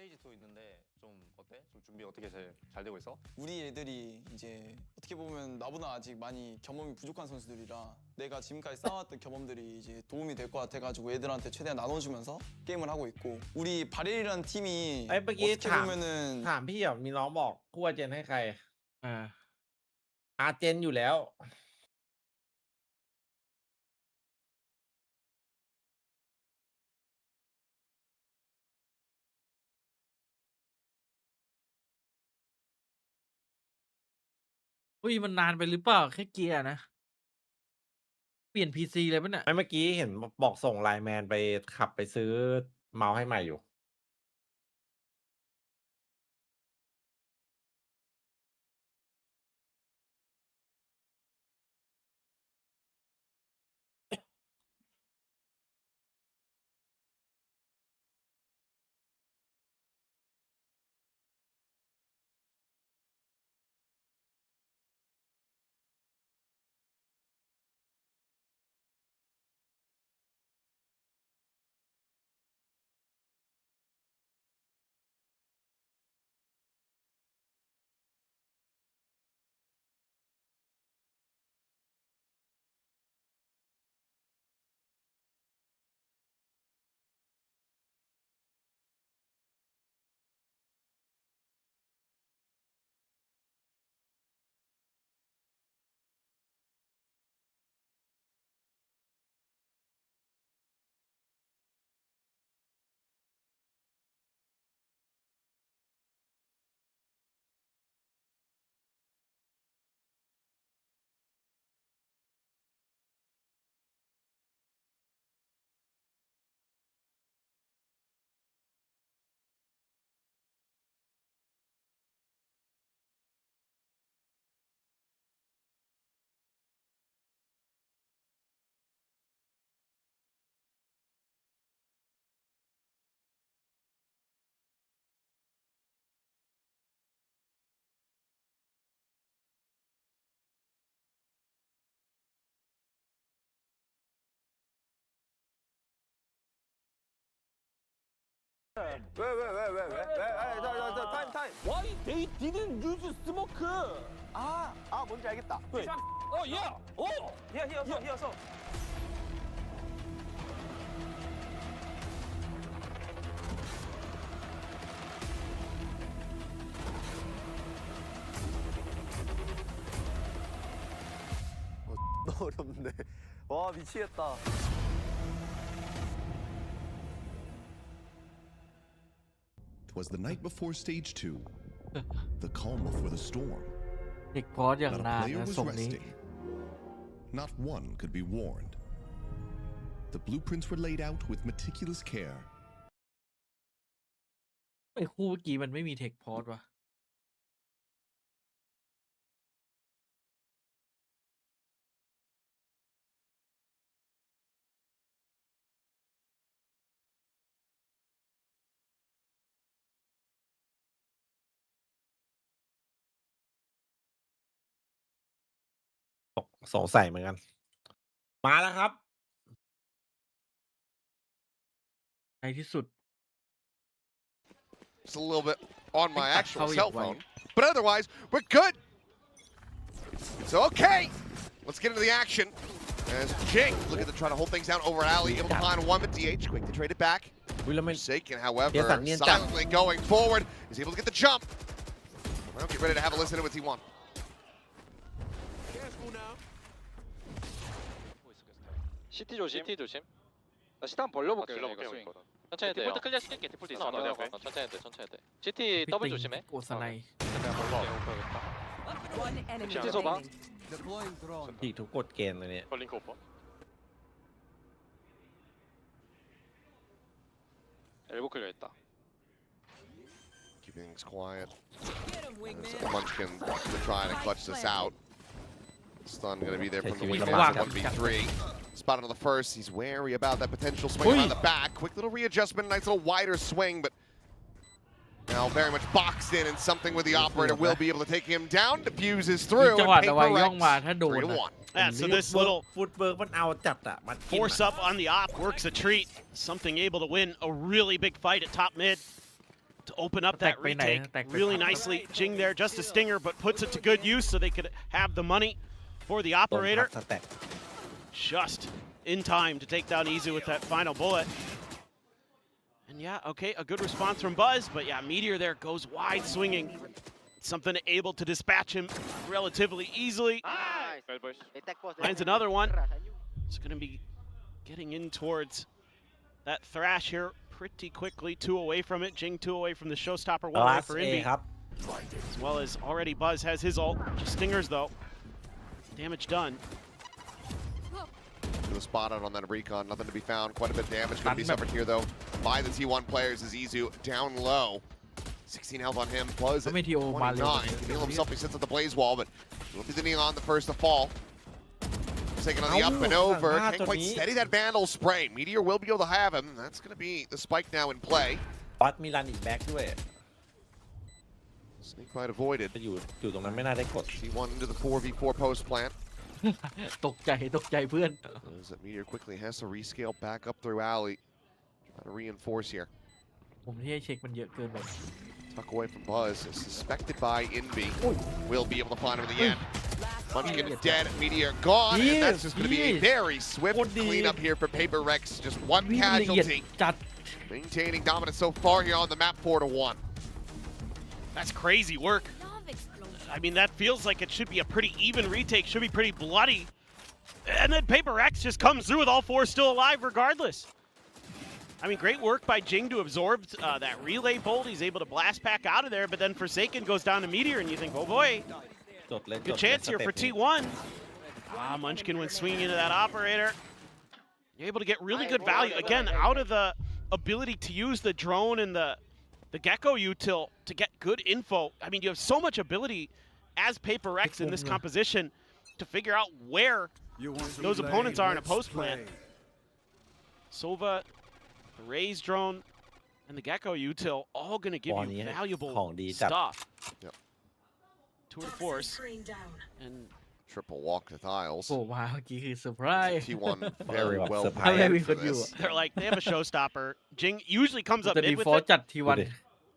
스테이지 2 있는데 좀 어때? 좀 준비 어떻게 잘 되고 있어? 우리 애들이 이제 어떻게 보면 나보다 아직 많이 경험이 부족한 선수들이라 내가 지금까지 쌓아왔던 경험들이 이제 도움이 될 것 같아가지고 애들한테 최대한 나눠주면서 게임을 하고 있고 우리 바렐이라는 팀이 เมื่อกี้ 어떻게 ถาม 보면은 ถามพี่มีน้องบอกคู่อาเจนให้ใคร อ่า อาเจนอยู่แล้ว อุ้ยมันนานไปหรือเปล่าแค่เกียร์นะ เปลี่ยน PC เลยปะเนี่ย ไม่เมื่อกี้เห็นบอกส่งไลน์แมนไปขับไปซื้อเมาส์ให้ใหม่อยู่왜? 타임. Why they didn't use smoke? 뭔지 알겠다. 왜? Here. 너무 어렵네. 와 미치겠다. Was the night before stage 2, the calm before the storm. เด็กพอสอย่าง Not นาน a player นะ was ส่งนี้ resting. Not one could be warned. The blueprints were laid out with meticulous care. ไอ้คู่เมื่อกี้มันไม่มีเทคพอสวะสงสัยเหมือนกัน มาแล้วครับ ในที่สุด Just a little bit on my Think actual that's how cell you phone. But otherwise, we're good. It's okay. Let's get into the action. As Jing looking to try to hold things down over at Ali, able to find one, but DH quick to trade it back. Forsaken, however, silently going forward, is able to get the jump. Well, get ready to have a listen to with T1. CT 조심. 나 시트 한번 벌려볼게. 천천히 돼. 디폴트 클리어 시킬게. 디폴트 있어. 천천히 돼. CT 더블 조심해. โกสไน One enemy CT 소바. remaining. Deploying drone. อีกทุกกฎเกณฑ์เลยเนี่ย 링크 오퍼. 엘보 클리어 했다. Keeping things quiet. Get him, As Munchkin to try to clutch this out. Stun going to be there from the Taking wingman. the 1v3. Spotted on the first. He's wary about that potential swing around the back. Quick little readjustment. Nice little wider swing, but now very much boxed in, and something with the operator will be able to take him down. Diffuses มี through. จัง And หวะแต่ว่าย่องมา PRX ถ้าโดน 3 to อะ 1. Yeah, so this little ฟุตเวิร์กมันเอาจัดอะมันกิน force อะ up on the op works a treat. Something able to win a really big fight at top mid. to open up that retake really nicely. Jing there, just a stinger, but puts it to good use so they could have the money for the operator. Just in time to take down Izu with that final bullet. And yeah, okay, a good response from Buzz, but yeah, Meteor there goes wide swinging. Something able to dispatch him relatively easily. Finds another one. It's going to be getting in towards that Thrash here pretty quickly. 2 away from it. Jing 2 away from the showstopper. 1 away for Indy. As well as already Buzz has his ult. Just stingers though. Damage done. The spot out on that recon, nothing to be found. Quite a bit of damage going to be suffered here though by the T1 players as Izu down low. 16 health on him. Buzz at 29. Neil himself, he sits at the blaze wall, but will be the Neon the first to fall. Taking on the up and over. Can't quite steady that Vandal spray. Meteor will be able to have him. That's going to be the spike now in play. บัสมีรันอีกแบ็กด้วย Snake bite avoided. อยู่ตรงนั้นไม่น่าได้กด T1 into the 4v4 post plant. ตกใจเพื่อน As that Meteor quickly has to rescale back up through alley. Trying to reinforce here. ผมที่ให้เช็คมันเยอะเกินไป Tuck away from Buzz. Suspected by Envy. Will be able to find him in the end. Munchkin dead, Meteor gone, and that's just going to be a very swift cleanup here for PRX. Just 1 casualty. Maintaining dominance so far here on the map 4-1. That's crazy work. I mean, that feels like it should be a pretty even retake, should be pretty bloody. And then PRX just comes through with all 4 still alive regardless. I mean, great work by Jing to absorb that relay bolt. He's able to blast back out of there, but then Forsaken goes down to Meteor, and you think, oh boy, good chance here for T1. Munchkin went swinging into that operator. You're able to get really good value, again, out of the ability to use the drone and the Gecko util to get good info. I mean, you have so much ability as PRX in this composition to figure out where those opponents are in a post plant. Sova, the Raze drone, and the Gecko util all going to give you valuable stuff. Yep. Tour de force. And triple walk to Thiles. โผล่มาเมื่อกี้คือเซอร์ไพรส์ T1 very well ทำไมมี prepared ค for นอยู่ this. they're like, they have a showstopper. Jing usually comes up แต่ mid ดี with ฟอล it, จัดทีวัน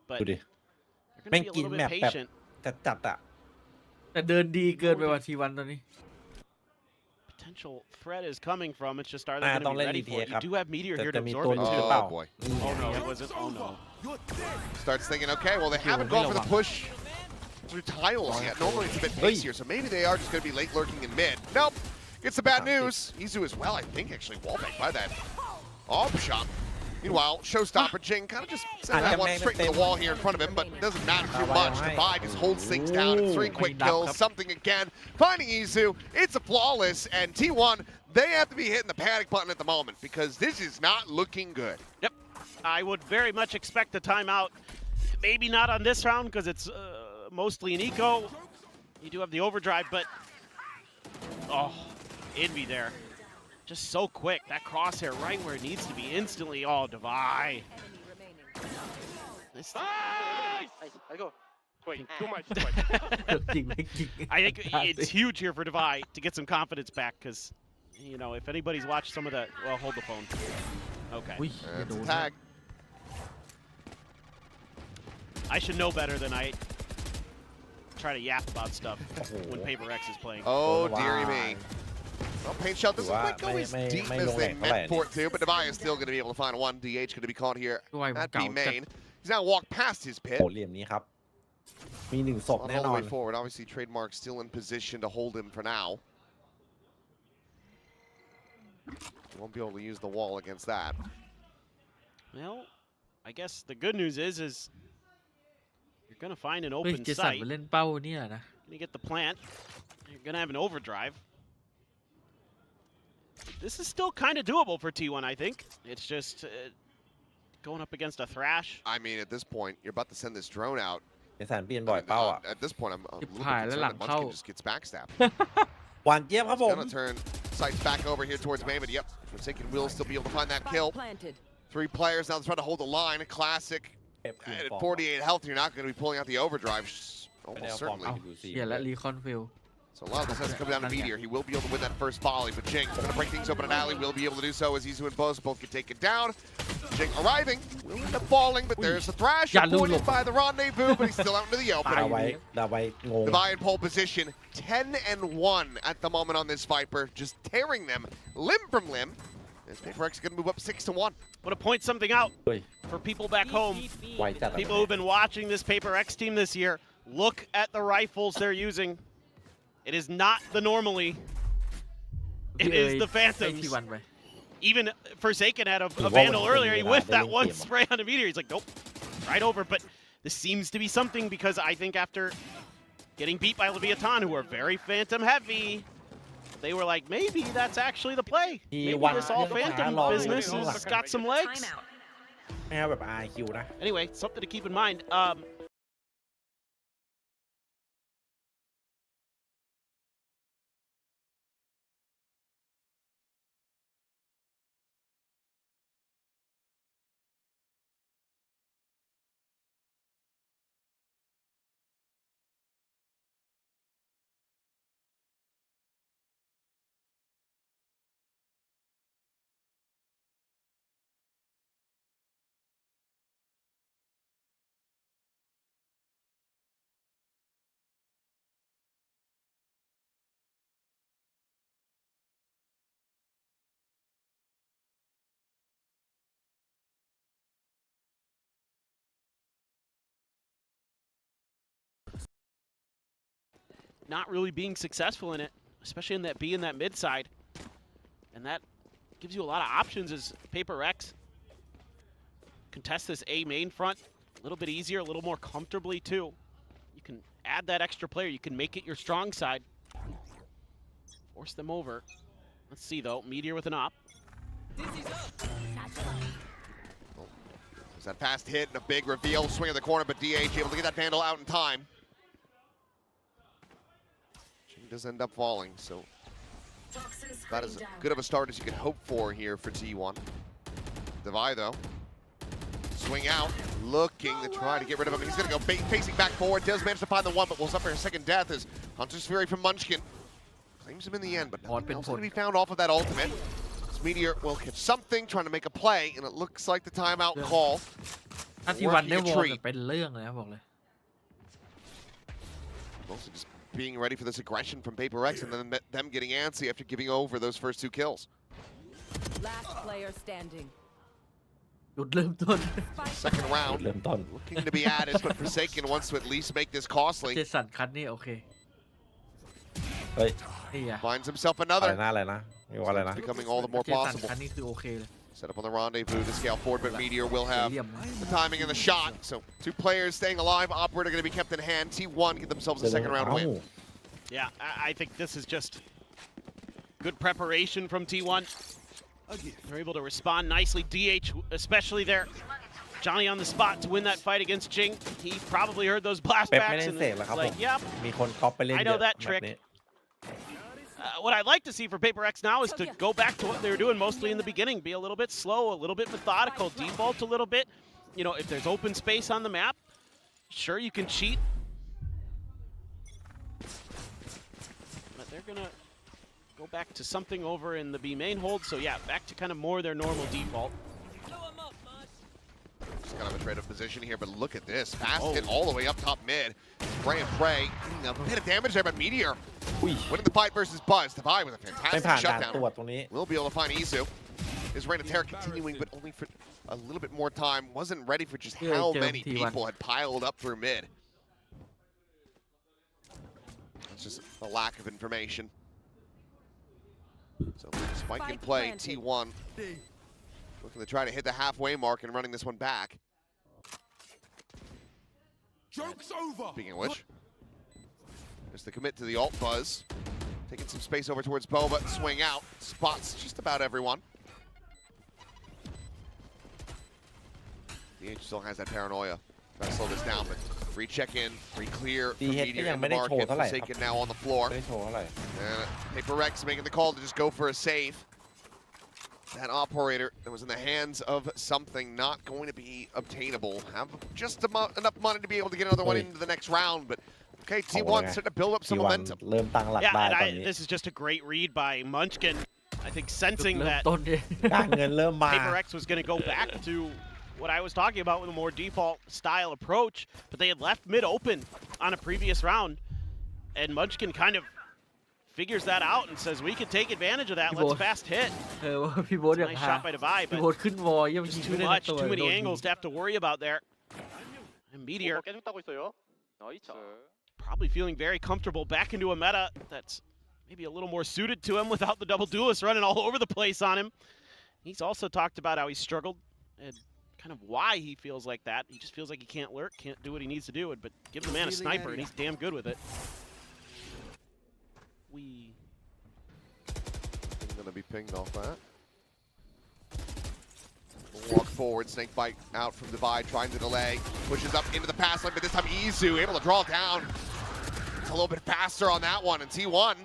but ดูดิ they're แม่ง going to กิ be น a แม little ป bit แบบ patient. จัดอ่ะ แต่เดินดีเกินไปว่าทีวันตอนนี้ Potential threat is coming from. It's just are they going to be ready for it? You do have Meteor here to จะมี absorb ตัว it นี้ห too. รือเปล่า Oh boy. Oh no, it wasn't. Oh no. Starts thinking, okay, well, they haven't gone for the push through tiles yet. Normally it's a bit pacier, so maybe they are just going to be late lurking in mid. Nope. Gets the bad news. Izu as well, I think, actually wallbanged by that AWP shot. Meanwhile, showstopper Jing kind of just sent that one straight to the wall here in front of him, but it doesn't matter too much. Divide just holds things down. It's 3 quick kills, something again. Finding Izu, it's a flawless, and T1, they have to be hitting the panic button at the moment because this is not looking good. Yep. I would very much expect the timeout. Maybe not on this round because it's mostly an eco. You do have the overdrive, but oh, Envy there. Just so quick. That crosshair right where it needs to be instantly. Oh, Divide. I go. Wait, too much. จริงไม่จริง I think it's huge here for Divide to get some confidence back because, you know, if anybody's watched some of the... Well, hold the phone. Okay. อุ้ย That's a tag. I should know better than I try to yap about stuff when PRX is playing. Oh, dearie me. Well, Paint Shell doesn't quite go as deep as they meant for it to, but Divide is still going to be able to find one. DH going to be caught here at B main. He's now walked past his pit. โหเหลี่ยมนี้ครับ มี1ศพ Not แน่ all น the อน way forward. Obviously, Trademark still in position to hold him for now. Won't be able to use the wall against that. Well, I guess the good news is you're going to find an เฮ้ย open เจสัน site. มาเล่นเป้าเนี่ยนะ You get the plant. You're going to have an overdrive. This is still kind of doable for T1, I think. It's just going up against a Thrash. I mean, at this point, you're about to send this drone out. เจสันเปลี่ยนบ่อยเป้าอ่ะ At this point, I'm a little bit ผ่านแล้ว concerned หลัง that เข้า Munchkin just gets backstabbed. หวานเจี๊ยบครับผม Gonna turn sights back over here towards Main, but yep, Forsaken will still be able to find that kill. 3 players now trying to hold the line. Classic. At 48 health, you're not going to be pulling out the overdrive. Almost certainly. เหี้ยและรีคอนฟิล So a lot of this has to come down to Meteor. He will be able to win that first volley, but Jing going to break things open at Alley. Will be able to do so as Izu and Buzz both get taken down. Jing arriving, will end up falling, but there's the thrash avoided by the rendezvous, but he's still out into the ดาวไว้ open. ดาวไว้งง Levi in pole position, 10-1 at the moment on this Viper, just tearing them limb from limb. As PRX is going to move up 6-1. Want to point something out เฮ้ย for people back home, ไวจัด people who've been watching this PRX team this year. Look at the rifles they're using. It is not the normally. It is the ให้ Phantoms. ทีวันไป Even Forsaken had a Vandal earlier. He whiffed that one spray on a Meteor. He's like, nope, right over. But this seems to be something because I think after getting beat by Leviathan, who are very Phantom heavy, they were like, maybe that's actually the play. Maybe this all Phantom business has got some legs. Timeout. ไม่เอาแบบ RRQ นะ Anyway, something to keep in mind. Not really being successful in it, especially in that B and that mid side. And that gives you a lot of options as PRX contest this A main front a little bit easier, a little more comfortably too. You can add that extra player, you can make it your strong side. Force them over. Let's see though, Meteor with an op. There's that fast hit and a big reveal, swing of the corner, but DH able to get that Vandal out in time. Does end up falling, so about as good of a start as you can hope for here for T1. Devi though, swing out, looking to try to get rid of him. He's gonna go facing back forward, does manage to find the one, but will suffer a second death as Hunter's Fury from Munchkin claims him in the end, but nothing else going to be found off of that ultimate. This Meteor will catch something, trying to make a play, and it looks like the timeout call. ถ้าทีวันได้วอลจะเป็นเรื่องเลยนะบอกเลย Mostly just being ready for this aggression from PRX and then them getting antsy after giving over those first two kills. Last player standing. จุดเริ่มต้น Second round, เริ่มต้น looking to be added, but Forsaken wants to at least make this costly. เจสันคัทนี่โอเค เฮ้ย นี่อะ Finds himself อะไร another. นะอะไรนะมีว่าอะไรนะ Becoming all the more เจสัน possible. คัทนี่คือโอเคเลย Set up on the rendezvous to scale forward, but Meteor will have เหลี่ยม the timing and the shot. So two players staying alive. Operator going to be kept in hand. T1 get themselves a second round win. Yeah, I think this is just good preparation from T1. They're able to respond nicely. DH, especially there. Johnny on the spot to win that fight against Jing. He probably heard those blast เป๊ปไม่ backs ได้ and เสกแล้วครับ like, ผม yep. มีคนก๊อปไปเล่น I เย know อะ that แบบ trick. นี้ What I'd like to see for PRX now is to go back to what they were doing mostly in the beginning. Be a little bit slow, a little bit methodical, default a little bit. You know, if there's open space on the map, sure you can cheat. But they're gonna go back to something over in the B main hold. So yeah, back to kind of more their normal default. Just kind of a trade-up position here, but look at this. Fast hit all the way up top mid. Spray and pray. A bit of damage there, but Meteor winning the fight versus Buzz. Devi with a ไม่ผ่าน fantastic ด่านตรวจ shutdown. ตรงนี้ Will be able to find Izu. His reign of terror continuing, but only for a little bit more time. Wasn't ready for just how many people had piled up through mid. It's just a lack of information. So spike in play, T1 looking to try to hit the halfway mark and running this one back. Joke's over. Speaking of which, there's the commit to the alt Buzz. Taking some space over towards Boba, swing out, spots just about everyone. DH still has that paranoia. Gotta slow this down, but recheck in, re-clear from DH Meteor ก็ยั in ง the ไม่ได้โชว์ market. เท่าไหร่ครับ Forsaken now on the floor. ไม่ได้โชว์เท่าไหร่ And PRX making the call to just go for a save. That operator that was in the hands of something not going to be obtainable. Have just enough money to be able to get another one into the next round, but Okay, T1 starting to build up some momentum. เริ่มตั้งหลักได้ตอนนี้ this is just a great read by Munchkin. I think sensing that การเงินเริ่มมา PRX was going to go back to what I was talking about with a more default style approach, but they had left mid open on a previous round, and Munchkin kind of figures that out and says, we can take advantage of that. Let's fast hit. พี่โบ๊ทอยาก Nice หา shot by Divide, พี่ but โบ๊ทขึ้นวอลยังยิง too ไม่ได้ much, ตัว too many โดนยิง angles to have to worry about there. And Meteor 계속 따고 있어요. 나이스. probably feeling very comfortable back into a meta that's maybe a little more suited to him without the double duelist running all over the place on him. He's also talked about how he struggled and kind of why he feels like that. He just feels like he can't lurk, can't do what he needs to do, but give the man a sniper and he's damn good with it. Going to be pinged off that. Walk forward, snake bite out from Divide, trying to delay, pushes up into the pass lane, but this time Izu able to draw it down. It's a little bit faster on that one, and T1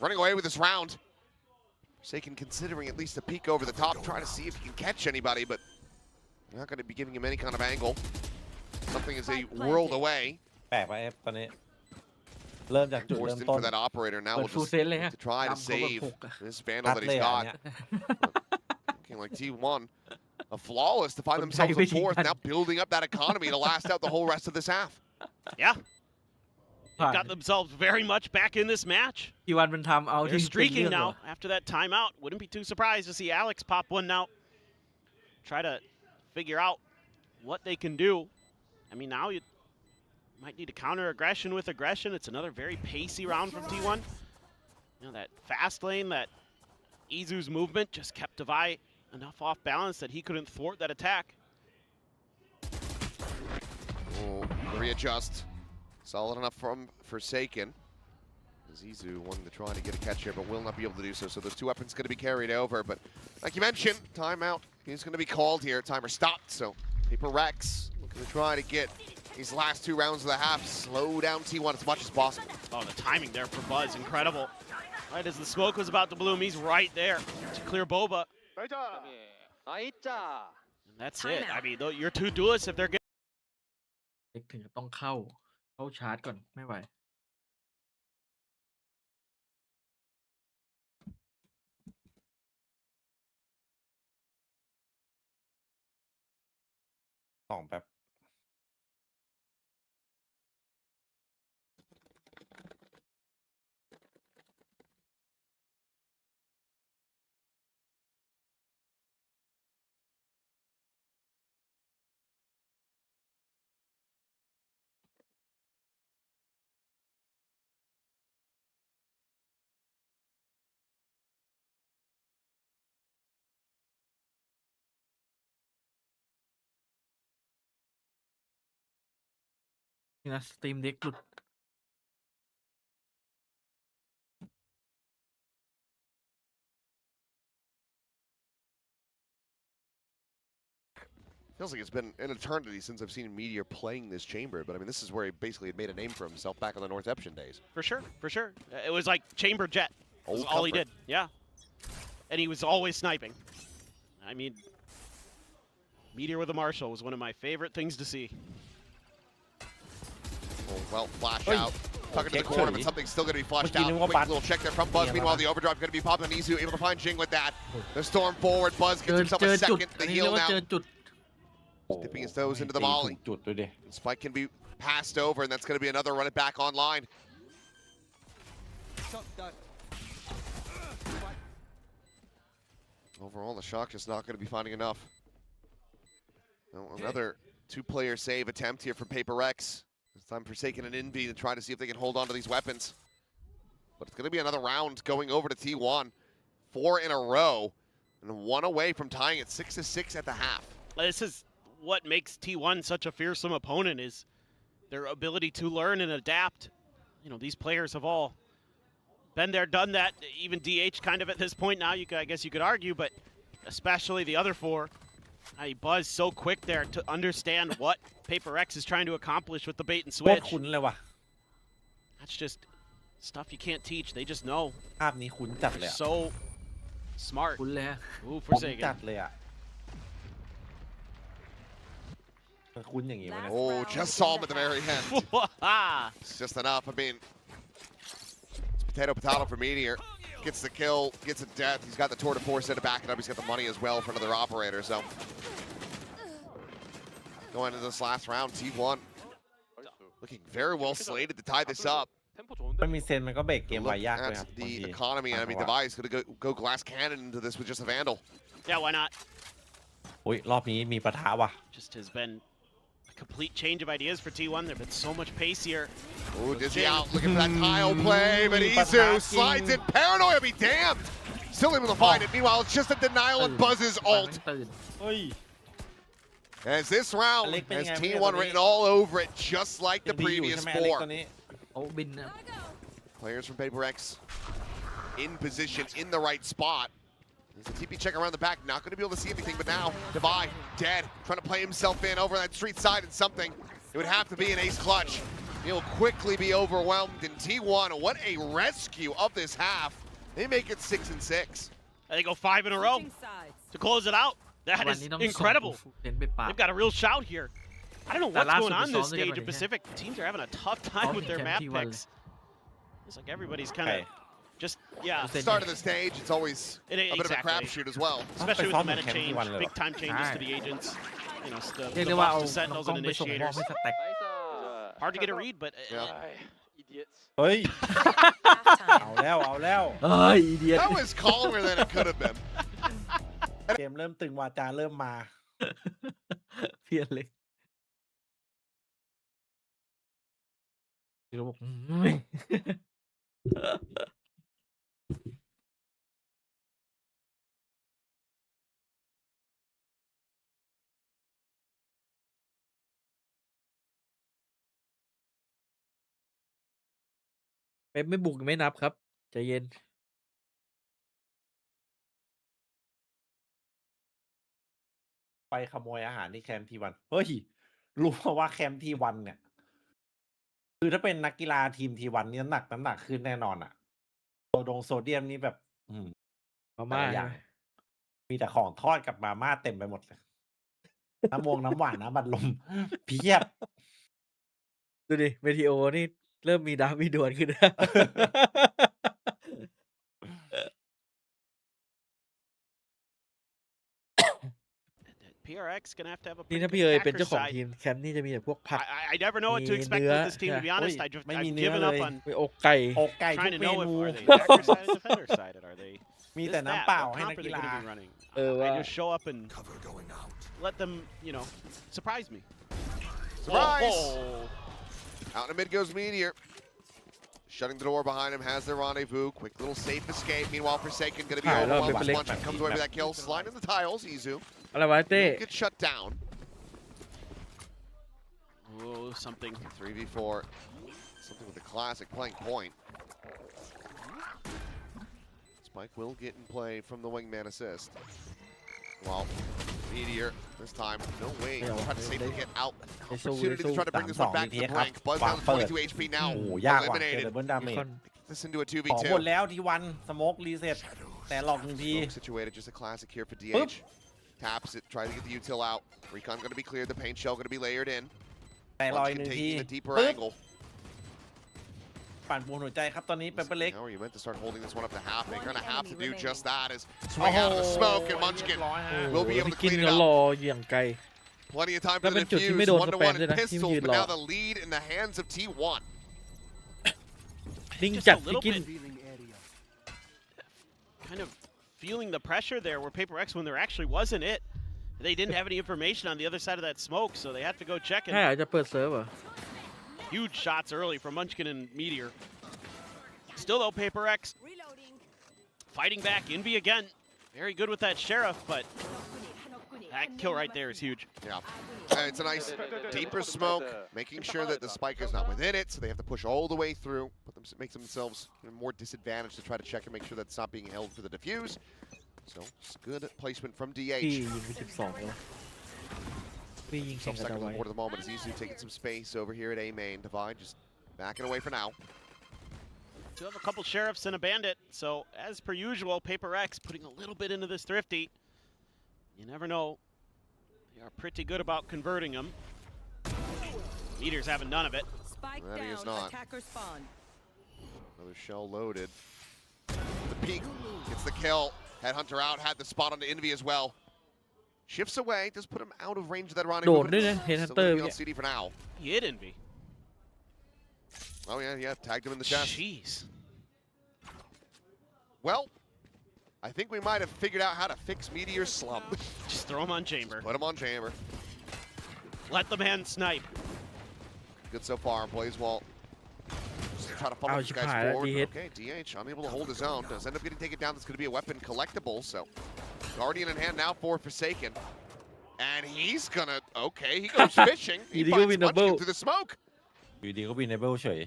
running away with this round. Forsaken considering at least a peek over the top, trying to see if he can catch anybody, but not going to be giving him any kind of angle. Something is a world away. แปลกไปตอนนี้เริ่มจากจุดเริ่ม Forced in ต้น for that operator. Now เปิ we'll ดฟูล just เซนเลยฮะ to try to ดำเขาแบบ save หกอะ this vandal ตัด that เลย he's อ่ะ got. เนี่ย Looking like T1, a flawless to find themselves a fourth, now building up that economy to last out the whole rest of this half. Yeah. They've got themselves very much back in this match. พี่วันมันทำเอา They're ที่เป็นเรื่ streaking องเหร now อ after that timeout. Wouldn't be too surprised to see Alex pop one now. Try to figure out what they can do. I mean, now you might need to counter aggression with aggression. It's another very pacey round from T1. You know, that fast lane, that Izu's movement just kept Divide enough off balance that he couldn't thwart that attack. Oh, readjust. Solid enough from Forsaken. Izu wanting to try to get a catch here, but will not be able to do so. So those two weapons going to be carried over. But like you mentioned, timeout is going to be called here. Timer stopped. So PRX looking to try to get these last two rounds of the half, slow down T1 as much as possible. Oh, the timing there for Buzz, incredible. Right as the smoke was about to bloom, he's right there to clear Boba. And that's it. I mean, your two duelists, if they're getting ถึงต้องเข้าชาร์จก่อนไม่ไหว สองแบบ นี่นะสตรีมเด็กหลุด Feels like it's been an eternity since I've seen Meteor playing this chamber, but I mean, this is where he basically had made a name for himself back on the North Eption days. For sure, for sure. It was like Chamber Jet. Was all he did, yeah. And he was always sniping. I mean, Meteor with a Marshall was one of my favorite things to see. Oh, well, flash out. Tuck into the corner, but something's still going to be flushed out. Quick little check there from Buzz. Meanwhile, the overdrive going to be popping. Izu able to find Jing with that. The storm forward. Buzz gets himself a second. The heal now. Dipping his toes into the volley. Spike can be passed over, and that's going to be another run it back online. Overall, the shock just not going to be finding enough. Well, another two-player save attempt here from PRX. This time Forsaken and Envy to try to see if they can hold on to these weapons. But it's going to be another round going over to T1. 4 in a row, and 1 away from tying it 6-6 at the half. This is what makes T1 such a fearsome opponent, is their ability to learn and adapt. You know, these players have all been there, done that. Even DH kind of at this point now, I guess you could argue, but especially the other 4. Buzz so quick there to understand what PRX is trying to accomplish with the bait and switch. That's just stuff you can't teach. They just know. They're so smart. Ooh, Forsaken. มันคุ้นอย่างงี้วะเนี่ย Oh, just saw him at the very end. It's just enough. I mean, it's potato for Meteor. Gets the kill, gets a death. He's got the tour de force to back it up. He's got the money as well for another operator. So going into this last round, T1 looking very well slated to tie this up. มันมีเซนมันก็เบรกเกมไว้ยากเลยครับ The economy, I mean, Device could go glass cannon into this with just a Vandal. Yeah, why not? อุ้ยรอบนี้มีปะทะว่ะ Just has been a complete change of ideas for T1. There's been so much pace here. Oh, Dizzy out, looking for that tile play, but Izu slides in. Paranoia be damned. Still able to find it. Meanwhile, it's just a denial and Buzz's ult. As this round has T1 written all over it, just like the previous four. Players from PaperX in position, in the right spot. There's a TP check around the back, not going to be able to see anything, but now Divide, dead, trying to play himself in over that street side and something. It would have to be an ace clutch. He'll quickly be overwhelmed in T1. What a rescue of this half. They make it 6-6. They go 5 in a row to close it out. That is incredible. They've got a real shout here. I don't know what's going on this stage of Pacific. Teams are having a tough time with their map picks. It's like everybody's kind of just, yeah. Start of the stage, it's always a bit of a crapshoot as well. Especially with the meta change, big time changes to the agents. You know, the buffs to Sentinels and Initiators. Hard to get a read, but... Idiots. เฮ้ย เอาแล้ว That was calmer than it could have been. เกมเริ่มตึงวาจาเริ่มมา เพี้ยนเลยเราบอกไม่บุกไม่นับครับใจเย็น ไปขโมยอาหารที่แคมป์T1 เฮ้ยรู้มาว่าแคมป์T1เนี่ยคือถ้าเป็นนักกีฬาทีมT1นี่น้ำหนักขึ้นแน่นอนอ่ะโซเดียมนี่แบบมาม่าอย่างมีแต่ของทอดกับมาม่าเต็มไปหมดเลยน้ำหวานน้ำบัดลมเพียบดูดิเมทิโอนี่เริ่มมีดาวมีดวนขึ้น PRX gonna have to have a นี่ถ้าพี่เอ๋ยเป็นเจ้าของทีมแคมป์นี่จะมีแต่พวกผัก I never know what to expect with this team, to be honest. I've given up on อกไก่ trying to know if are they attacker side or defender side, are they มีแต่น้ำเปล่าให้นักกีฬา I just show up and let them, you know, surprise me. Surprise! Out in the mid goes Meteor. Shutting the door behind him, has their rendezvous. Quick little safe escape. Meanwhile, Forsaken going to be overwhelmed. Munchkin comes away with that kill. Slide in the tiles. Izu. อะไรวะเต้ Get shut down. Oh, something. 3v4. Something with the classic playing point. Spike will get in play from the wingman assist. Well, Meteor, this time, no way. Trying to safely get out. Opportunity to try to bring this one back to the brink. Buzz down to 22 HP now. โอ้โหยากว่ะเจอดับเบิลดาเมจ This into a ของหมด 2v2. แล้วT1สโมกรีเซ็ตแต่หลอกหนึ่งที Situated, just a classic here for DH. Taps it, try to get the util out. Recon going to be cleared, the paint shell going to be layered in. แต่ลอยหนึ่งที Taking the deeper angle. ปั่นปูนหัวใจครับตอนนี้เป็นเล็ก How are you meant to start holding this one up to half? They're going to have to do just that as swing out of the smoke and Munchkin will be able to กิน clean it ก็ร up. ออย่างไกล Plenty of time for the แล้วเป็นจุดที่ defuse. ไม่โดน 1-1 สแปมด้วยนะ pistols, ที่มันยืน but รอ now the lead in the hands of T1. นิ่ง Just จัด a พี่ little กิน bit kind of feeling the pressure there where PaperX when there actually wasn't it. They didn't have any information on the other side of that smoke, so they had to go check it. ใช่จะเปิดเซิร์ฟเหรอ Huge shots early from Munchkin and Meteor. Still though, PaperX fighting back. Envy again. Very good with that Sheriff, but that kill right there is huge. Yeah. It's a nice deeper smoke, making sure that the spike is not within it, so they have to push all the way through, make themselves more disadvantaged to try to check and make sure that's not being held for the defuse. So, it's good placement from พี่ DH. ยิงไป12แล้วพี่ยิงแข่ง Some กัน seconds เอาไว้ more to the moment as Izu taking some space over here at A main. Divide just backing away for now. Do have a couple Sheriffs and a Bandit, so as per usual, PaperX putting a little bit into this Thrifty. You never know. They are pretty good about converting them. Meteor's having none of it. Spike That he is down. not. Attacker spawn. Another shell loaded. The peak gets the kill. Headhunter out, had the spot on the Envy as well. Shifts away, does put him out of range of that Ronnie. โดดด้วยนะ Still Headhunter gonna be on เนี่ย CD for now. He hit Envy. Oh yeah, tagged him in the chest. Jeez. Well, I think we might have figured out how to fix Meteor's slump. Just throw him on chamber. Put him on chamber. Let the man snipe. Good so far, Blaze Wall. Just try to funnel these guys forward. Okay, DH unable to hold his own. Does end up getting taken down. That's going to be a weapon collectible. So, Guardian in hand now for Forsaken. And he's gonna, okay, he goes fishing. He finds Munchkin through the smoke. อยู่ดีก็วินเนเบิลเฉย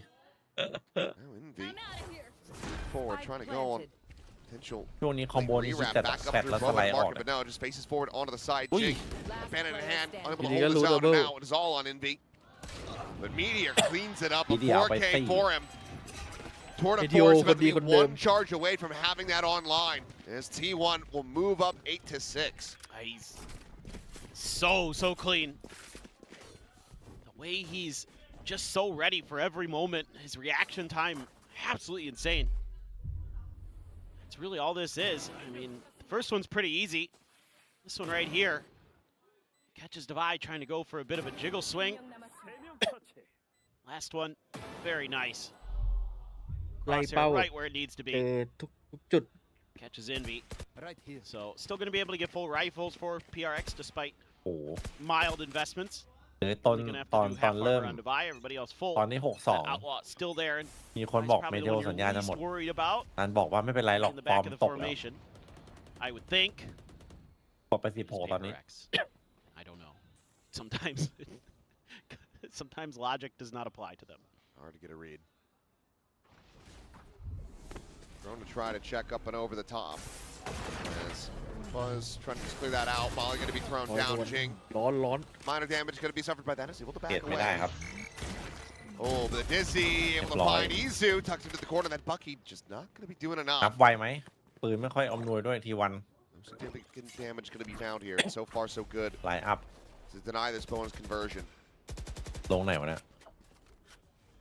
Now Envy forward, trying to go on potential ช่วงนี้คอมโบนี้คิด rewrap แต่ back แฟ up ด through แล้วส Pro ไล and ด์ออก Market, but no, just faces forward onto the side. Ui. Jing, bandit in hand, unable to Meteor hold his lose own. double. Now it is all on Envy. But Meteor cleans it up. A Meteor 4K by for him. Tour de Meteor Force about to be คนเดิม one charge away from having that online. As T1 will move up 8-6. He's so clean. The way he's just so ready for every moment. His reaction time, absolutely insane. It's really all this is. I mean, the first one's pretty easy. This one right here. Catches Divide trying to go for a bit of a jiggle swing. Last one, very nice. ไล่ Crosshair เป้า right where it needs to เจ be. อทุกจุด Catches Envy. Right here. So still going to be able to get full rifles for PRX despite โอ้โห mild investments. เลยต้น They're gonna have ต to อน do ตอน half เริ่ม armor on Divide. Everybody else full. ตอนนี้ That Outlaw still there. And 6-2 มีคนบอก probably เม the เดล one สัญ you're ญาจะหมด least worried about นันบอกว่าไม่เป็นไรหรอก in the ฟอร์ back ม of the ตกแล้ว formation. I would think. ตกไป16ตอนนี้ PRX. I don't know. Sometimes logic does not apply to them. Hard to get a read. Drone to try to check up and over the top. As Buzz trying to just clear that out. Volley going to be thrown down. Jing. ร้อน Minor damage going to be suffered by that. Is able to เก back ตไม่ได้ away. ครับ Oh, but the Dizzy able to Deploy. find Izu. Tucked into the corner. That Bucky just not going to be doing นับ enough. ไวไหมปืนไม่ค่อยอำนวยด้วยทีวัน No significant damage going to be found here. So far, so good. ไลน์อัพ To deny this bonus conversion. ลงไหนวะเนี่ย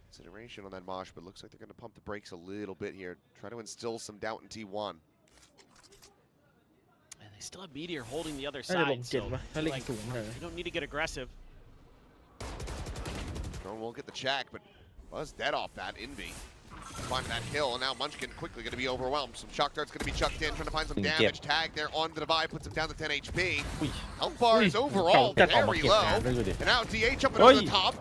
Consideration on that mosh, but looks like they're going to pump the brakes a little bit here. Try to instill some doubt in T1. And they still have Meteor holding the other ๆน่าจะล side. งเจ็ด So วะถ้าเล่น like, สูงเลย you don't need to get aggressive. Drone won't get the check, but Buzz dead off that. Envy find that kill, and now Munchkin quickly going to be overwhelmed. Some shock darts going to be chucked in, trying to find some damage. Tag there on the Divide, puts him down to 10 HP. อุ้ย Health bar is overall จัดออกมา very เก็บ low. งานด้วยดูดิ And now DH up and Oi. over the top.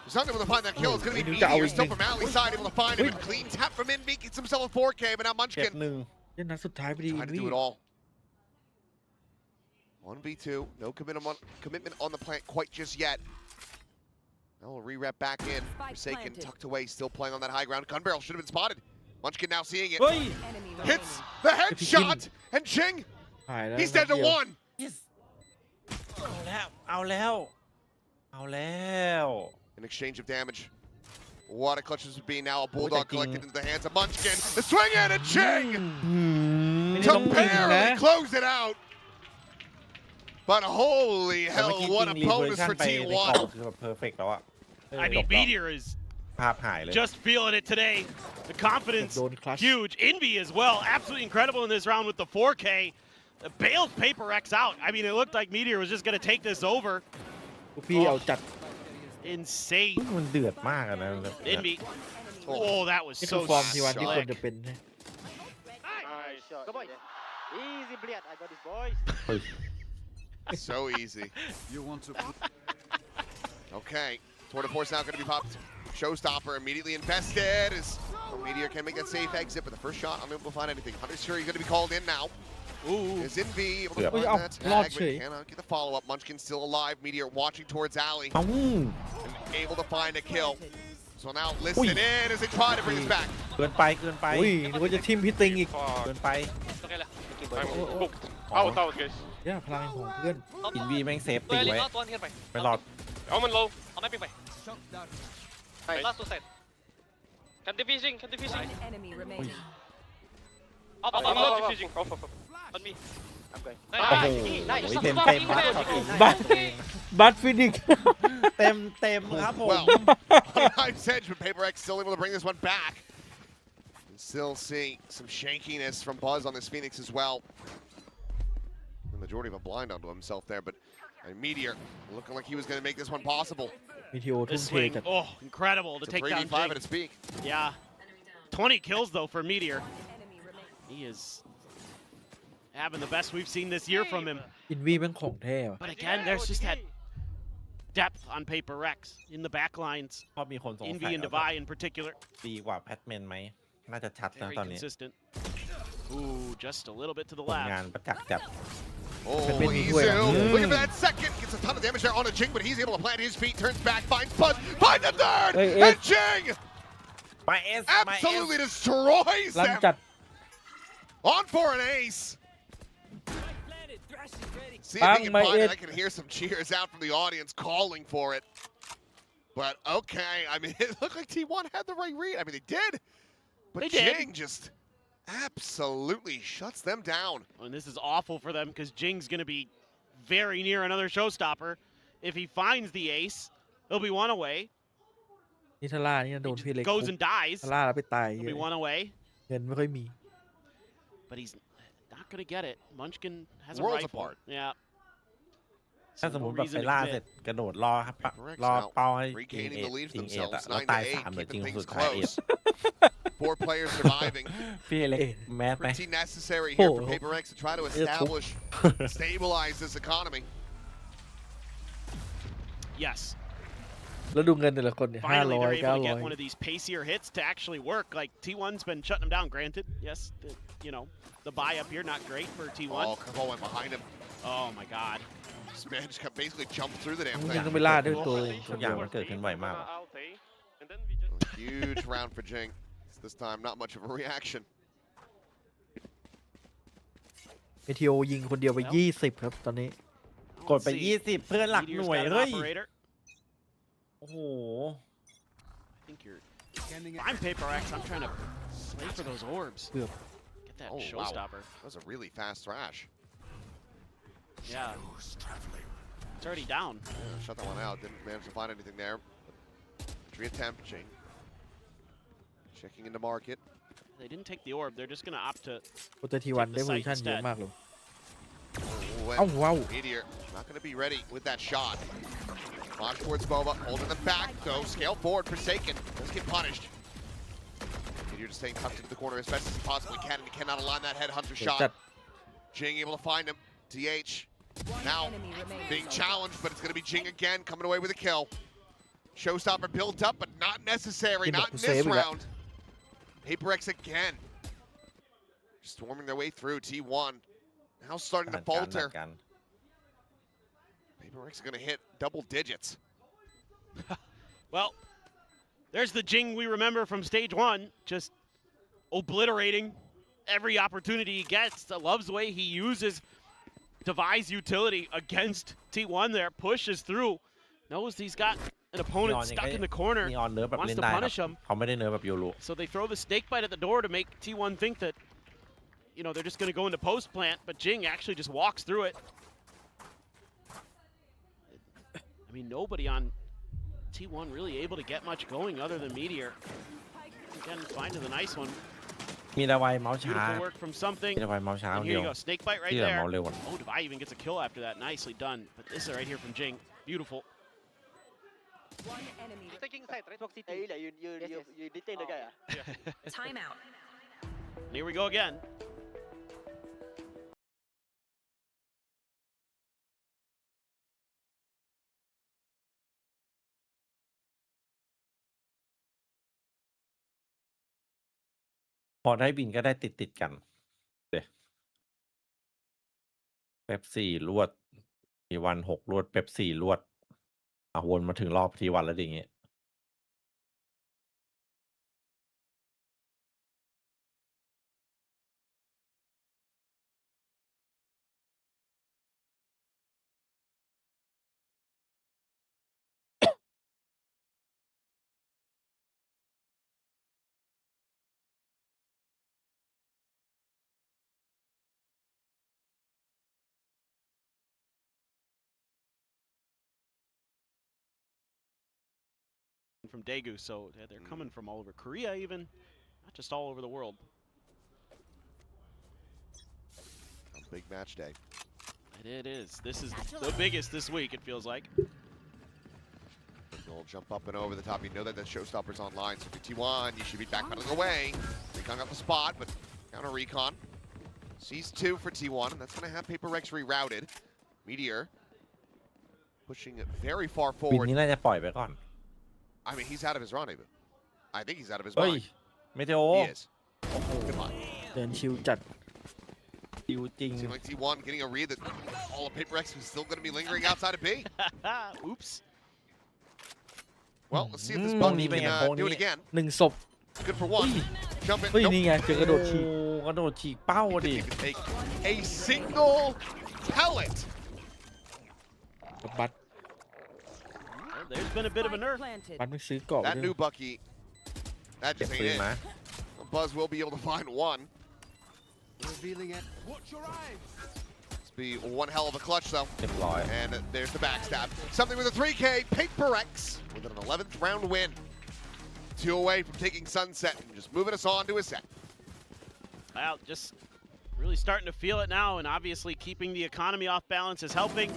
He's not able to find that kill. It's going to be Meteor still from Alley's side, able to find him. And clean tap from Envy, gets himself a 4K, but now เก็บ Munchkin หนึ่ง เล่นนัดสุดท้ายพอดี trying to วิ do it all. 1v2, no commitment on the plant quite just yet. Now we'll re-rep back in. Forsaken tucked away, still playing on that high ground. Gun barrel should have been spotted. Munchkin now seeing it. เฮ้ย Hits the headshot, and Ching, หายแล้ว he's dead to นัดเดียว one. เอาแล้ว เอาแล้ว An exchange of damage. What a clutch this would be now. A Bulldogแต่จริง collected into the hands of Munchkin. The swing in, and Ching ไม่ได้ to ต้องยิงนะ barely close it out. But holy แต่เมื่อ hell, กี้ what จ a ริงรีเวอร์ bonus ชัน for ไปในกล่อง T1. คือแบบเพอร์เฟกต์แล้วอะ I mean, Meteor is ภาพหายเลย just feeling it today. The confidence, โดนคลัช huge. Envy as well, absolutely incredible in this round with the 4K. Bailed PaperX out. I mean, it looked like Meteor was just going to take this over. พวกพี่เอาจัด Insane. มันเดือดมากอะนะ Envy. Oh, that was นี่คือ so ฟอร์มทีวันที่ควร slick. จะเป็นนะ Go boys. Easy blade. I got this boys. เฮ้ย So easy. You want to Okay, Tour de Force now going to be popped. Showstopper immediately invested as Meteor can make that safe exit, but the first shot unable to find anything. Hunter's Fury going to be called in now. Ooh. Is Envy able to Yeah. find Oh, that Lord tag, but Shay. cannot get the follow-up. Munchkin still alive. Meteor watching towards Alley เอ้า and able to find a kill. So now listen in as they try to bring us back. เกินไปเกินไป อุ้ยนึกว่าจะทิมพี่ติงอีก เกินไป Okay lah. Oh. Book. Oh. Out, guys. เนี่ยพลังของเพื่อน อินวีแม่งเซฟติงไว้ Last one here, bye. ไม่รอด Omen low. I'm mapping, bye. shock dart? Last two side. Can defusing, can defusing. One enemy remaining. I'm not defusing. Off. On me. โอ้โหเต็มบัตฟินิก เต็มครับผม Well, Knife's Edge, but Paper X still able to bring this one back. And still seeing some shankiness from Buzz on this Phoenix as well. The majority of a blind onto himself there, but Meteor looking like he was going to make this one possible. มีทีโอทุ่ This มเท swing, จัด oh, incredible to It's a take down 3v5 Jing. at its peak. Yeah. 20 kills, though, for Meteor. He is having the best we've seen this year from him. อินวีเป็นของแท้ว่ะ But again, there's just that depth on Paper Rex in the back lines. พอมีคนสง Envy สัย and Devi in particular. ดีกว่าแพทแมนไหมน่าจะชัดนะ Very ตอนนี้ consistent. Ooh, just a little bit to the ผลงาน left. ประจักษ์จัด Oh, Been Izuด้วย looking for that second. Gets a ton of damage there on a Jing, but he's able to plant his feet, turns back, finds Buzz, finds the third, and Jing มาเอส absolutely destroys ลั่น them. จัด On for an ace. See if Bang, he can my find it. it. I can hear some cheers out from the audience calling for it. But okay, I mean, it looked like T1 had the right read. I mean, they did. But They did. Jing just absolutely shuts them down. And this is awful for them because Jing's going to be very near another showstopper. If he finds the ace, he'll be one away. นี่ทาร่านี่โดน He พี่เล็ก just goes and dies. ทาร่าแล้วไปตาย He'll be one away. เงินไม่ค่อยมี But he's not going to get it. Munchkin has a Worlds rifle. apart. Yeah. ถ้า So สมม no ติแบบ reason ไป to ล่า commit. เสร็จกระโดดรอครับรอเป้าให้ยิง Regaining the lead for ยิงเอท themselves. แล้ว 9 to ตาย 8, 3เหลือจริง keeping สุ things ดท้ายเอท close. 4 players surviving. พี่เล็กแมสไหม Pretty necessary here for Oh. Paper X to try to establish, stabilize this economy. Yes. แล้วดูเงินแต่ละคนเนี่ย Finally, they're 500 able to get one 900 of these pacier hits to actually work. Like, T1's been shutting them down, granted. Yes, the buy up here, not great for T1. Oh, Kavo went behind him. Oh, my God. This man just basically jumped through the damn ยัง thing. ต้องไปล่าด้วยตัวเอง ทุกอย่างมันเกิดขึ้นไวมาก Huge round for Jing. This time, not much of a reaction. เมทีโอยิงคนเดียวไป 20 ครับตอนนี้ กดไป 20 เพื่อนหลักหน่วย เฮ้ย โอ้โห I think you're. I'm Paper X. I'm trying to play for those orbs. Yep. Get that Oh, wow. showstopper. That was a really fast thrash. Yeah. It's already down. Yeah, shut that one out. Didn't manage to find anything there. Reattempt, Jing. Checking into market. They didn't take the orb. They're just going to opt to. โปรเตทีวันได้โพซิชั่นเยอะมากเลย Oh, and เอ้าว้าว Meteor not going to be ready with that shot. Launch towards Boba, holding them back though. Scale forward, Forsaken. Does get punished. Meteor just staying tucked into the corner as best as he possibly can, and he cannot align that headhunter เจ๋ง shot. จัด Jing able to find him. DH now being challenged, but it's going to be Jing again coming away with a kill. Showstopper built up, but not necessary. Not in this round. Paper X again. Storming their way through T1. Now starting to falter. Paper X going to hit double digits. Well, there's the Jing we remember from stage 1. Just obliterating every opportunity he gets. I love the way he uses Devi's utility against T1 there. Pushes through. Knows he's got an opponent stuck in the corner. นีออนเนิร์ฟแบบ Wants เล่น to ได้ครั punish บ him. เขาไม่ได้เนิร์ฟแบบโยโร So they throw the snake bite at the door to make T1 think that, they're just going to go into post plant, but Jing actually just walks through it. I mean, nobody on T1 really able to get much going other than Meteor. Again, finding the nice one. มีดาวายเมาส์ช้า Beautiful work from something. มีดาวายเมาส์ช้า And เดี here ยว you go, snake bite right ที่เหลือ there. เมาส์เร็วกว่า Oh, Devi even gets a kill after that. Nicely done. But this is right here from Jing. Beautiful. Time out. And here we go again. พอได้บินก็ได้ติดกันเดี๋ยวเป๊ปซี่รวดทีวัน6รวดเป๊ปซี่รวดวนมาถึงรอบทีวันแล้วอย่างเงี้ย from Daegu, so they're coming from all over Korea even, not just all over the world. A big match day. It is. This is the biggest this week, it feels like. They'll jump up and over the top. You know that the showstopper's online, so for T1, you should be backpedaling away. Recon got the spot, but counter Recon. Sees 2 for T1, and that's going to have PRX rerouted. Meteor pushing it very far ปี forward. นี้น่าจะปล่อยไปก่อน I mean, he's out of his rendezvous. I think he's out of his เฮ้ย mind. เมเทโอ He is. Goodbye. เดินชิวจัด ดิวจริง Seemed like T1 getting a read that all of PRX was still going to be lingering outside of B. Oops. Well, let's see if this ตรง Bucky นี้เป็น can ไงโค้ง do นี้ it again. 1 ศพ Good for 1. Jump in. เฮ้ย Nope. นี่ไงเจอกระโดดฉีก โอ้กระโดดฉีกเป้าดิ Didn't even take a single pellet. บัต Well, there's been a bit of a nerf. บัตมึงซื้อเกราะ That ด้วย new Bucky, that เก็บ just ปืน ain't มา it. Buzz will be able to find one. Revealing it. It's be one hell of a clutch though. เรียบร้อย And there's the backstab. Something with a 3K. PRX with an 11th round win. 2 away from taking Sunset and just moving us on to a set. Well, just really starting to feel it now, and obviously keeping the economy off balance is helping.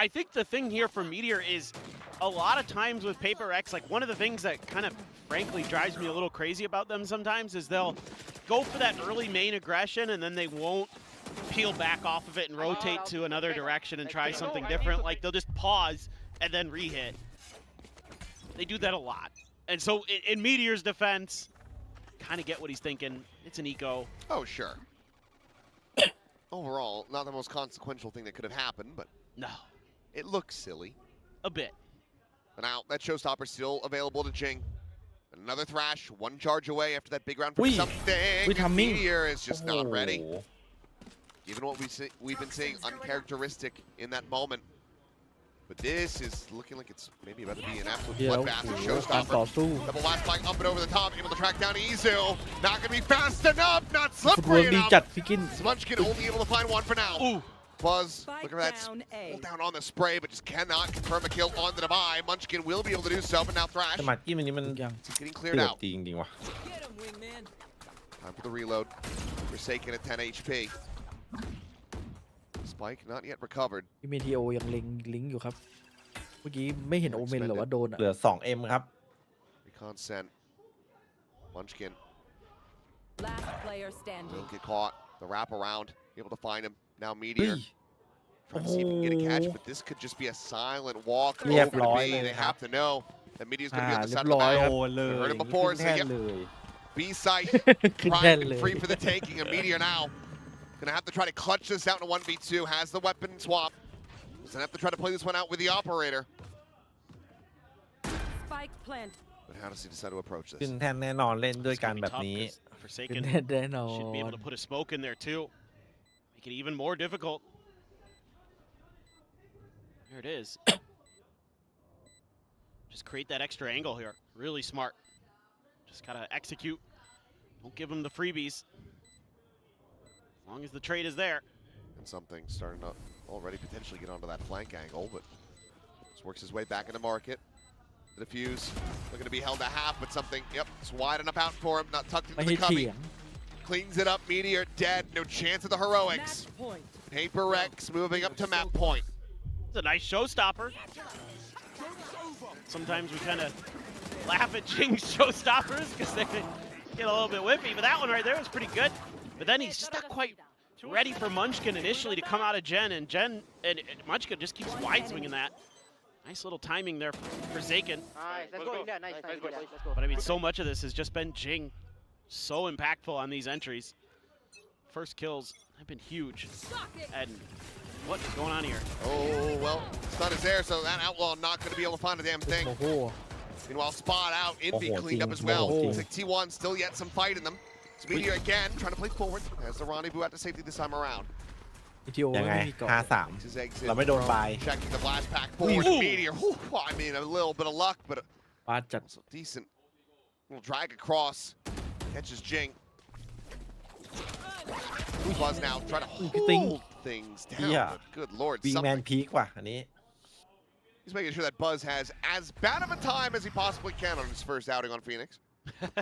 I think the thing here for Meteor is a lot of times with PRX, like one of the things that kind of frankly drives me a little crazy about them sometimes is they'll go for that early main aggression and then they won't peel back off of it and rotate to another direction and try something different. Like they'll just pause and then re-hit. They do that a lot. And so in Meteor's defense, kind of get what he's thinking. It's an eco. Oh, sure. Overall, not the most consequential thing that could have happened, but No, it looks silly. a bit. But now that showstopper still available to Jing. Another thrash, 1 charge away after that big round from Ui. something. Ui, timing. Meteor is just not โอ้โห ready. Given what we've been seeing, uncharacteristic in that moment. But this is looking like it's maybe about to be an absolute เดี๋ยว bloodbath. โอ้โหการ Showstopper. ต่อสู้ Double last flying up and over the top, able to track down Izu. Not gonna be fast enough, not ฟุตบอล slippery ดี enough. จัดพี่กิน Munchkin only able to find 1 for now. Ooh. Buzz, Spike looking for that down A. pull down on the spray, but just cannot confirm a kill on the Divide. Munchkin will be able to do so, but now Thrash สมัครกี้มันนี้มัน ยัง getting เดื cleared อด out. จริงๆว่ะ Time for the reload. Forsaken at 10 HP. Spike not yet recovered. พี่เมทีโอยังเล็งลิงก์อยู่ครับ เมื่อกี้ไม่เห็นโอเมนเหรอว่าโดนอ่ะ เหลือ 2M ครับ Recon sent. Munchkin Last player standing. will get caught. The wrap around, able to find him. Now เฮ้ Meteor. ย Trying to see if he can get a catch, but this could just be a silent walk over เรียบ to ร้อย B. เลย They ครับ have to know that Meteor's going to อ่า be on the เรีย side บ of the ร้อย map. ครับ โดนเลย Heard him before, ขึ้นแท่น so yeah. เลย B site ขึ้น trying แท่น to เล be ย free for the taking. A Meteor now gonna have to try to clutch this out in a 1v2. Has the weapon swap. Doesn't have to try to play this one out with the operator. Spike plant. But how does he decide to approach ขึ้น this? แท่นแน่นอนเล่นด้วย It's กัน gonna แบ be บ tough นี้ 'cause ขึ้น Forsaken แน่นอน should be able to put a smoke in there too. Make it even more difficult. Here it is. Just create that extra angle here. Really smart. Just gotta execute. Don't give him the freebies. As long as the trade is there. And something starting to already potentially get onto that flank angle, but just works his way back into market. The defuse looking to be held to half, but something, yep, it's wide enough out for him, not tucked ไม่ into ให้ the เถี cubby. ยง Cleans it up, Meteor dead, no chance of the heroics. Match point. PRX moving up to map point. It's a nice showstopper. Sometimes we kind of laugh at Jing's showstoppers because they get a little bit whippy, but that one right there was pretty good. But then he's stuck quite ready for Munchkin initially to come out of Jen, and Munchkin just keeps wide swinging that. Nice little timing there for Zaken. Nice, let's go, India. Nice, let's go. But I mean, so much of this has just been Jing. So impactful on these entries. First kills have been huge. And what is going on here? Oh, well, stun is there, so that outlaw not going to be able to find a damn thing. โอ้โห Meanwhile, spot out, Envy Oh, cleaned up team. as well. Oh. Looks like T1 still yet some fight in them. It's Meteor again, trying to play forward. Has the rendezvous out to safety this time around. เมทีโอ ยังไง ไม่มีเกราะ 5-3 Makes his exit เราไม่โดน from บาย checking the blast pack forward. Ooh. Meteor, whew, I mean, a little bit of luck, but ปาดจัด also decent. Little drag across. Catches Jing. Buzz now trying to Ting. hold things down. Yeah. But good lord, วิงแมน something. พีกว่ะอันนี้ He's making sure that Buzz has as bad of a time as he possibly can on his first outing on Phoenix.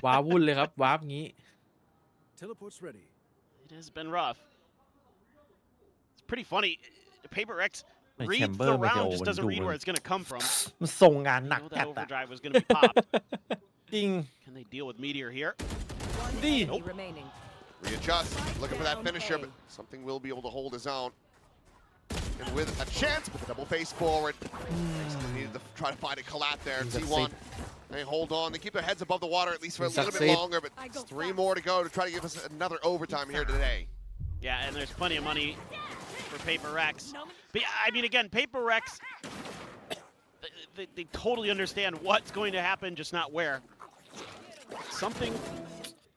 ว้าวุ่นเลยครับว้าบงี้ Teleport's ready. It has been rough. It's pretty funny. Paper X ใน reads แชมเบอ the ร์มันจะ round, just มัน doesn't ดู read มัน where it's going to come from. มันส่งงานหนัก Know จัด that อะ overdrive was going to be popped. จริง Can they deal with Meteor here? Enemy remaining. Readjust, looking for that finisher, but something will be able to hold his own. And with a chance, but the double face forward. They needed to try to find a collab there. T1, they hold on. They keep their heads above the water at least for a little bit longer, but 3 more to go to try to give us another overtime here today. Yeah, and there's plenty of money for Paper X. But yeah, I mean, again, Paper X, they totally understand what's going to happen, just not where. Something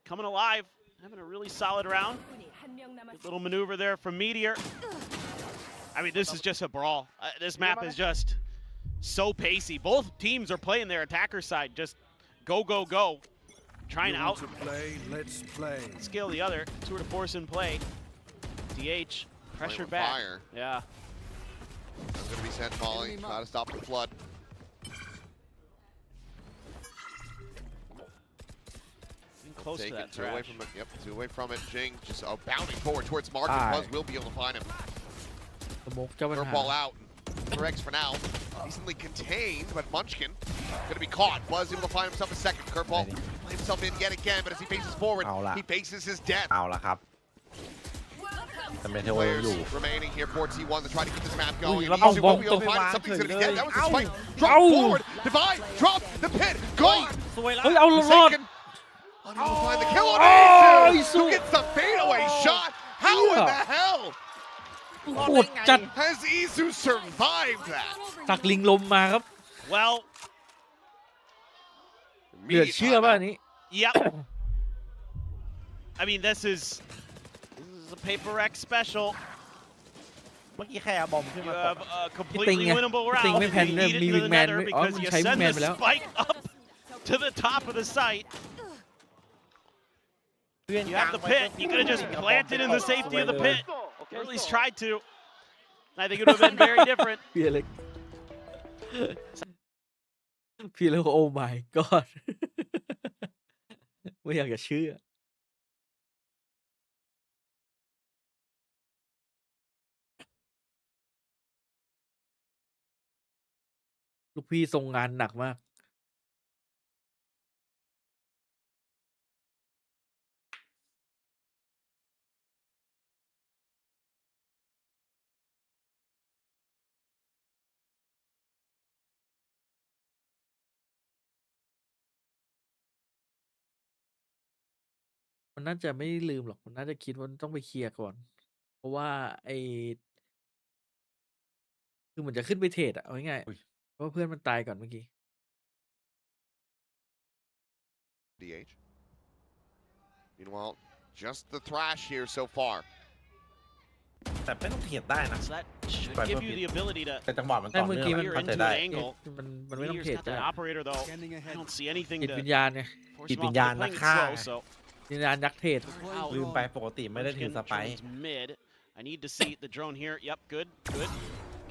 coming alive, having a really solid round. Good little maneuver there from Meteor. I mean, this is just a brawl. This map is just so pacey. Both teams are playing their attacker side, just go, go, go. Trying to out Let's play. scale the other. Tour de force in play. DH pressured back. Fire. Yeah. That's going to be sent Molly. Try to stop the flood. Close to that two away trash. from it. Yep, 2 away from it. Jing just bounding forward towards Market. Buzz will be able to find him. สโมกเจ้าปัญ Third หา ball out. PRX for now. Decently contained, but Munchkin going to be caught. Buzz able to find himself a second. Curveball. Play himself in yet again, but as he faces forward, he faces his death. เอาละครับแต่เมเทโอ Players อยู่ remaining here for T1 to try to keep this map going. Ui, And nó Isu bong will be able to bong find bong something's going to be trời dead. That was a ơi. spike. Au. Drop Au. forward. Divide. Drop the pit. Gone. สวยแล้ว เฮ้ยเอารอด Forsaken. Unable to find the kill on Oh, Isu. Who gets the fadeaway shot? How in the hell โคตรจัด has Isu survived that? ตักลิงลมมาครับ Well, เหลือเชื่อป่ะอันนี้ yep. I mean, this is a Paper X special. เมื่อกี้แค่เอาบอมขึ้น You มาต have ก a completely winnable ติง round. ไม่ You แพน need it มี to วิ the งแมน nether ไม่อ๋อ because มัน you ใช้วิง send แมน the ไปแล้ว spike up to the top of the site. เพื่อน You have the pit. You could have just planted in the safety of the pit. Or at least tried to. I think it would have been very different. พี่อเล็กพี่แล้วโอ้ my god ไม่อยากจะเชื่อลูกพี่ทรงงานหนักมากมันน่าจะไม่ลืมหรอกมันน่าจะคิดว่าต้องไปเคลียร์ก่อน เพราะว่าคือเหมือนจะขึ้นไปเทรดอะเอาง่ายๆเพราะว่าเพื่อนมันตายก่อนเมื่อกี้ DH. Meanwhile, just the thrash here so far. แต่ไม่ต้องเทียบได้นะ So that should give you the ability to แต่จังหวะมัน แต่ ต่อ เมื่อ เนื่อง กี้มัน clear เข้าใจ into ได้ an angle. มันไม่ต้อง Meteor's เทรด got ได้ that operator though. I don't see anything จิต to วิญญาณไง force จิต him วิ off ญญาณ the นัก playing ฆ่า slow. So วิญญาณนักเทรด ลืมไปปกติไม่ได้ถือสไปค์ Drone's mid. I need to see the drone here. Yep, good, good.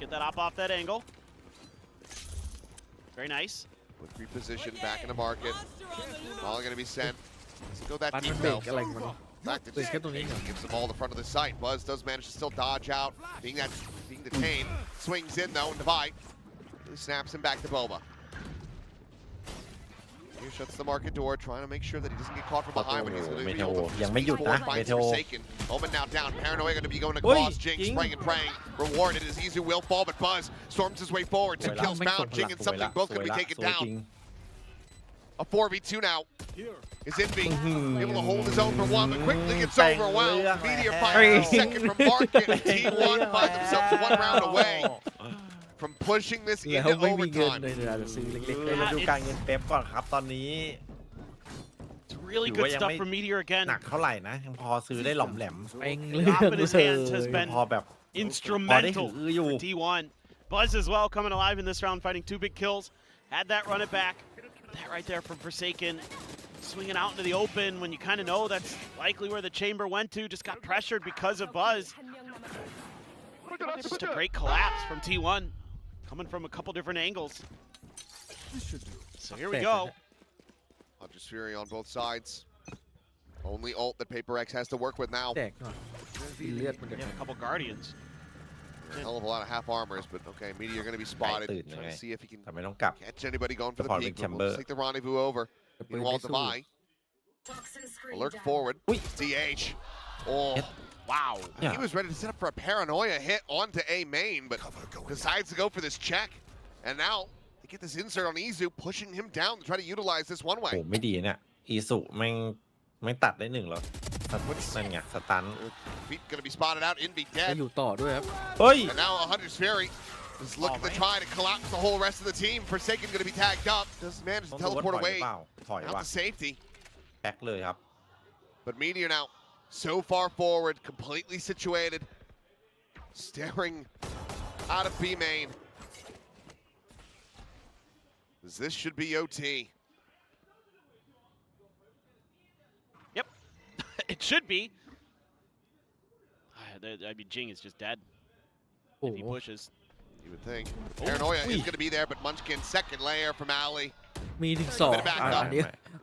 Get that off that angle. Very nice. With reposition back in the market. All going to be sent. Let's go that ปัน deep มันเบร though. กอะไรของมัน Back to เบรกแค่ตรงนี้ก่อน gives them all the front of the site. Buzz does manage to still dodge out. Being detained. Swings in though and Divide. He snaps him back to Boba. He shuts the market door, trying to make sure that he doesn't get caught from behind, but he's going to be able to ยังไม่หยุดนะ finds เมเทโอ Forsaken. Omen now down. Paranoia going to be going เฮ้ย across. Jing จริง spraying and praying. Rewarded as Izu will fall, but Buzz storms his way forward. 2 kills ไม่ส่ง found. พ Jing ลัง and สวยละ something both ส going วย to be ละ taken สวย down. จริง A 4v2 now. Is Envy able to hold his own for one, but quickly gets Bang overwhelmed. lương Meteor nè. finds a second from Market. And T1 finds themselves 1 round away from pushing this แล้ว into ไม่มีเงิน overtime. เลยอาจจะซื้อเล็ก เออมาดูการเงินเป๊ปก่อนครับตอนนี้ It's really Dù good vậy stuff mấy- from Meteor again. หนักเท่าไหร่นะยังพอซื้อได้หล่อมแหลม ๆเองเลื The อก drop in เล his hands has ย been พอแบบ instrumental พอได้ถืออยู่ for T1. Buzz as well coming alive in this round, fighting 2 big kills. Had that run it back. That right there from Forsaken. Swinging out into the open when you kind of know that's likely where the chamber went to. Just got pressured because of Buzz. Just a great collapse from T1. coming from a couple different angles. This should do. So here we go. Hunter's Fury on both sides. Only ult that Paper X has to work with now. แตกหน่อยมีเลือดมันจะ Yeah, a couple Guardians. A hell of a lot of half armors, but okay, Meteor going to be spotted.ตื่น Trying ยังไง to see if he can ทำไมต้องกลับ catch anybody going for the Default peak. big But we'll just chamber. take the rendezvous over. จะปืน Meanwhile, ไม่สู้ Divide. Alert forward. DH. Oh, wow. Yeah. He was ready to set up for a paranoia hit onto A main, but decides to go for this check. And now they get this insert on Izu, pushing him down to try to utilize this one โอ้ way. ไม่ดีเนี่ยอีสุไม่ตัดได้หนึ่งหรอนั่นไงสตัน Feet going to be spotted out. Invi จะ dead. อยู่ต่อด้วยครับ เฮ้ย And now 100's Fury is looking to try to collapse the whole rest of the team. Forsaken going to be tagged up. Doesn't manage ต้อ to งดูว่า teleport ถอยหรื away อเปล่าถอย out ว่ะ to safety. แพ็คเลยครับ But Meteor now so far forward, completely situated, staring out of B main. This should be OT. Yep, it should be. I mean, Jing is just dead โอ้ if โห he pushes. You would think. Paranoia is going to be there, but Munchkin second layer from Ali. มีถึงสอง Bit of backup.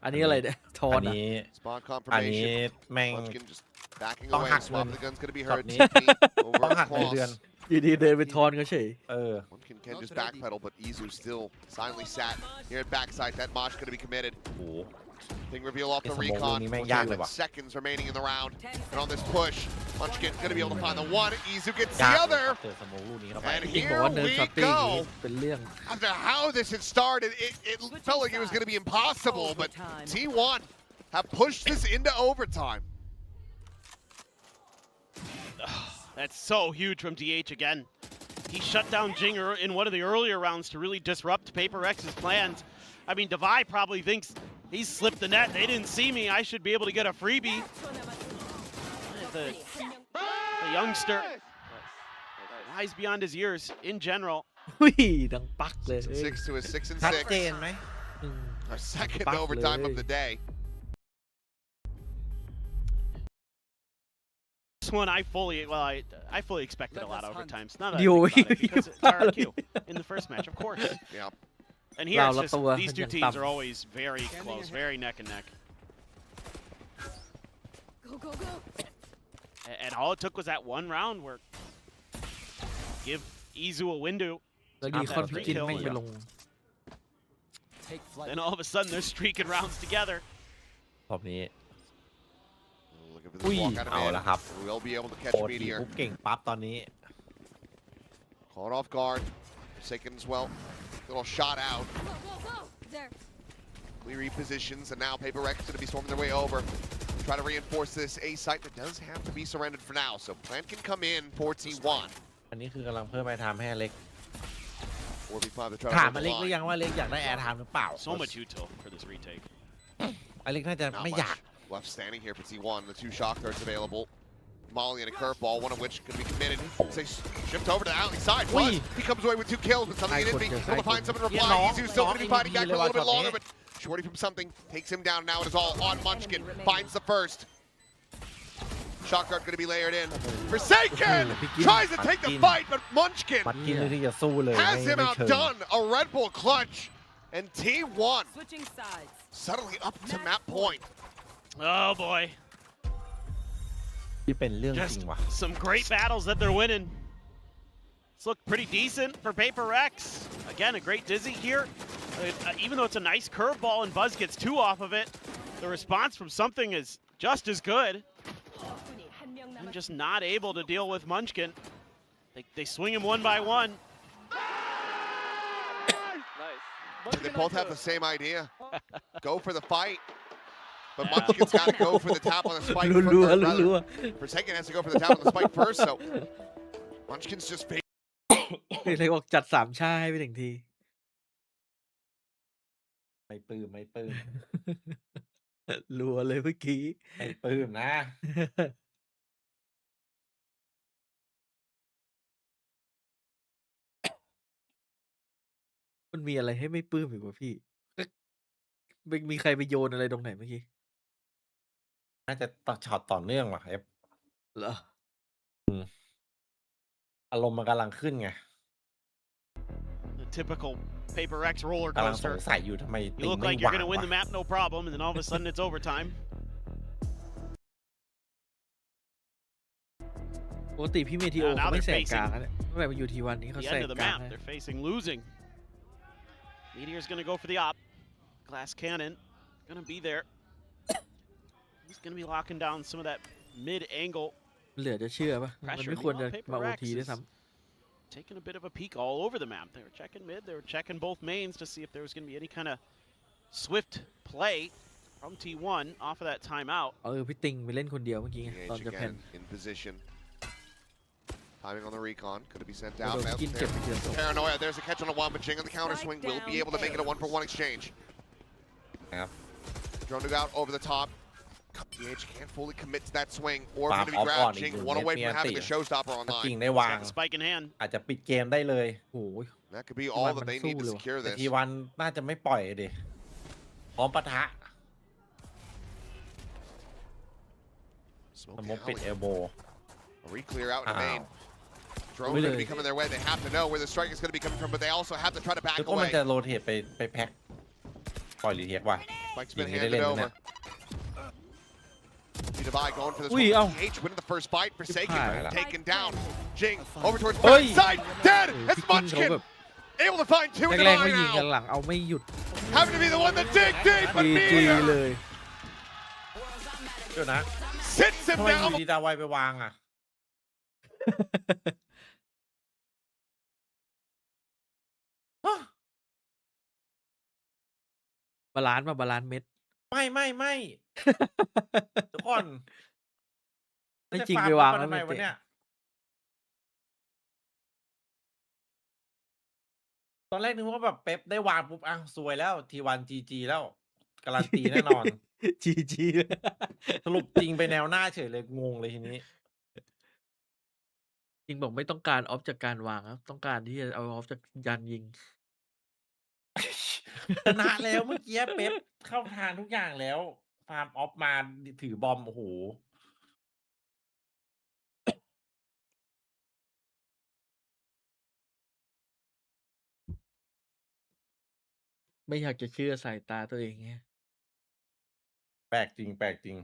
อันนี้อะไรเนี่ยทอ อั น น อ่ะ นี้ Spawn อันนี้ confirmation. แม่ง Munchkin just backing Don't away. hack Swap man. the gun's going to be Shot heard. me. TP over ต้องหักเงิน across. เดือน อยู่ดีเดินไปทอนเขาเฉย เออ Munchkin can just backpedal, but Izu still silently sat here at backside. That Mosh going to be committed. โอ้โห Thing reveal off the It's a recon. ball loony, man. Okay, Yag with le ba? seconds remaining in the round. And on this push, Munchkin's going to be able to find the one. Izu gets ยา the กเลยค other. รับเจอสโมกลูกนี้เข้าไป And จริงบอกว่า here เนิร์ฟ we ช็อตติ้งนี้ go. เป็นเรื่อง After how this had started, it felt like it was going to be impossible, but T1 have pushed this into overtime. That's so huge from DH again. He shut down Jinger in one of the earlier rounds to really disrupt Paper X's plans. I mean, Divide probably thinks he's slipped the net. They didn't see me. I should be able to get a freebie. The youngster, wise beyond his years in general. วิ่ดังปักเลย 6 to a 6 and ชัดเจ 6. นไหม Our second Back overtime of leg. the day. This one, I fully expected a lot of overtimes. Not that I Yo, think about it because it's RRQ in the first match, of course. Yeah. And here, Wow, it's that's just, the- these two that's teams tough. are always very close, very neck and neck. Go, go, go. And all it took was that one round where give Izu a window. แล้วดีคอนพิจินไม่งไปลง Then all of a sudden they're streaking rounds together. รอบนี้ Look at Ui, this walk out of ao mid. la hap. We'll be able to โค catch ตรดี Meteor. ปุ๊บเก่งปั๊บตอนนี้ Caught off guard. Forsaken as well. Little shot out. Go, go, go. There. We repositions, and now Paper X is going to be storming their way over. Try to reinforce this A site that does have to be surrendered for now. So Plant can come in for T1. อันนี้คือกำลังเพิ่มไปทำให้เล็ก 4v5 to try ถาม to อ hold เล็ the กหรือ line. ยังว่าเล็กอยากได้แอร์ไทม์หรือเปล่า So much util for this retake. อเล็กน่าจะ Not ไม่ much อยาก left standing here for T1. The two shock darts available. Molly and a curveball, one of which could be committed. Say shift over to the alley side. Ui. He comes away with 2 kills, but something in High Envy. court, Able to high find someone to Yeah, reply. no, Izu's still no, going to be fighting back for a little bit Envy longer, but Shorty from something takes him down. Now it is all on Munchkin. remaining. Finds the first. Shock dart going to be layered in. Forsaken Begin. tries to take the Begin. fight, but Munchkin ปัดกินเลยที่จะสู้เลย has ไม่ him เชิง outdone. A Red Bull clutch, and T1 Switching sides. suddenly up to map point. Oh boy. ที่เป็นเรื่องจริ Just งว่ะ some great battles that they're winning. This looked pretty decent for Paper X. Again, a great dizzy here. Even though it's a nice curveball and Buzz gets 2 off of it, the response from something is just as good. And just not able to deal with Munchkin. They swing him one by one. Nice. They both have the same idea. Go for the fight. But Munchkin's got to go for the tap on the spike. รัว or ๆ rather, รัว Forsaken has to go for the tap on the spike first, so Munchkin's just ๆเลยบอกจัดสามชาให้ไปหนึ่งที ไม่ปื้มไม่ปื้ม รัวเลยเมื่อกี้ ไม่ปื้มนะ มันมีอะไรให้ไม่ปลื้มอีกวะพี่มีใครไปโยนอะไรตรงไหนเมื่อกี้ น่าจะต่อช็อตต่อเนื่องว่ะเอฟ เหรอ อารมณ์มันกำลังขึ้นไง typical PaperX roller กำลังสง coaster. สัยอยู่ทำไม You ติง look ไม่ like you're วาง going to win วะ the map no problem, and then all of a sudden it's overtime. ปกติพี่เมทีโอ Now เขาไม่ they're แสกกลาง facing นะเนี่ยเมื่อไหร่มาอยู่ทีวันนี้เขา the แส end ก of the กลาง map. นะ They're facing losing. Meteor's going to go for the op. Glass cannon going to be there. He's going to be locking down some of that mid angle. เหลือจะเชื่อปะมันไม่ควรจะมาโอทีด้วยซ้ Taking a bit of a peek all over the map. They were checking mid. They were checking both mains to see if there was going to be any kind of swift play from T1 off of that timeout. พี่ติงไปเล่นคนเดียวเมื่อกี้ไงตอน Engage จะแพน again in position. Timing on the recon. Could it be sent โด out? นกินเจ็บไปเดือน Paranoia. There's a catch on the one, but Jing on the counter swing will be able to make it a 1-for-1 exchange. Yep. Drone to out over the top. PH can't fully commit to that swing or Farm going to be off on grabbed. it, Jing you one away net from having a PRX. showstopper ถ้าจริง online. ได้วาง Got the spike in hand. อาจจะปิดเกมได้เลย โอ้ย That could be all that they need to secure แต่ this. ทีวันน่าจะไม่ปล่อยดิพร้อมปะทะ ส Smoke มมติปิด alley. เอลโบ A re-clear out in the อ้าว main. Drone Really? going to be coming their way. They have to know where the strike is going to be coming from, but they also have to try to back แล้วก็มัน away. จะโรเทตไปแพ็คปล่อยรีเทคว่ะ Spike's ยิง been ไม่ได้เล่ handed นนะเนี่ over. ย Divide going for this Ui, one. ау. PH winning the first fight. Forsaken Hại taken down. Jing over towards Ôi. backside. Dead. โอ้ It's พี่กินเขาแบ Munchkin. บ Able to find two แรกๆไม่ divide ยิงกัน now. หลังเอาไม่หยุด Having to be the one that dig deep, but จีจี Meteor เลย เดี๋ยวนะ sits him ทำไมอ down. ยู่ดีดาวไวไปวางอ่ะฮะ บาลานซ์มาบาลานซ์เม็ด ไม่ทุกคน ไม่จริงไปวาง แล้ แล้ว ว ทำไม ไม่ วะ เตะ เนี่ยตอนแรกนึกว่าแบบเป๊ปได้วางปุ๊บอ่ะสวยแล้วทีวันจีแล้วการันตีแน่นอน จีจีเลย สรุปจริงไปแนวหน้าเฉยเลยงงเลยทีนี้ จริงบอกไม่ต้องการออฟจากการวางครับต้องการที่จะเอาออฟจากยันยิง ชนะแล้วเมื่อกี้เป๊ปเข้าทางทุกอย่างแล้วฟาร์มออฟมาถือบอมโอ้โห ไม่อยากจะเชื่อสายตาตัวเองไง แปลกจริง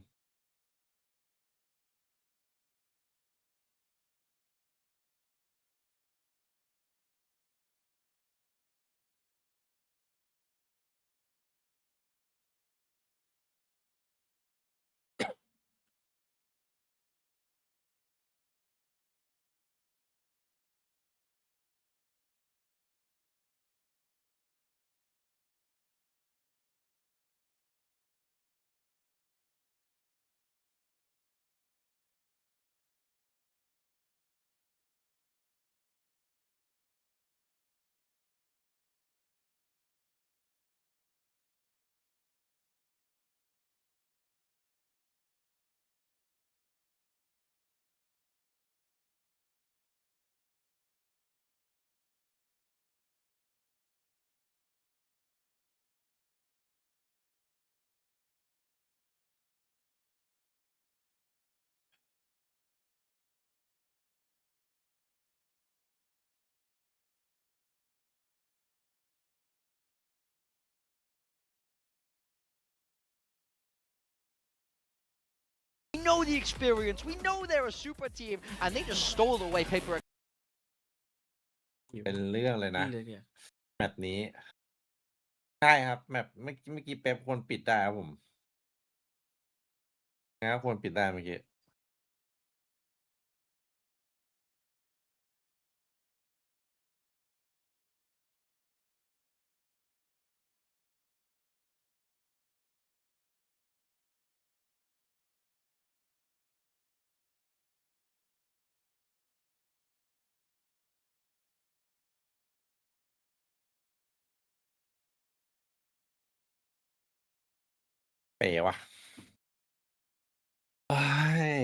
We know the experience. We know they're a super team, and they just stole away PaperX. เป็นเรื่องเลยนะ นี่เลยเนี่ย แมตช์นี้ ใช่ครับแมตช์เมื่อกี้เป๊ปควรปิดได้ครับผมนะครับควรปิดได้เมื่อกี้เป๋ว่ะเอ้ย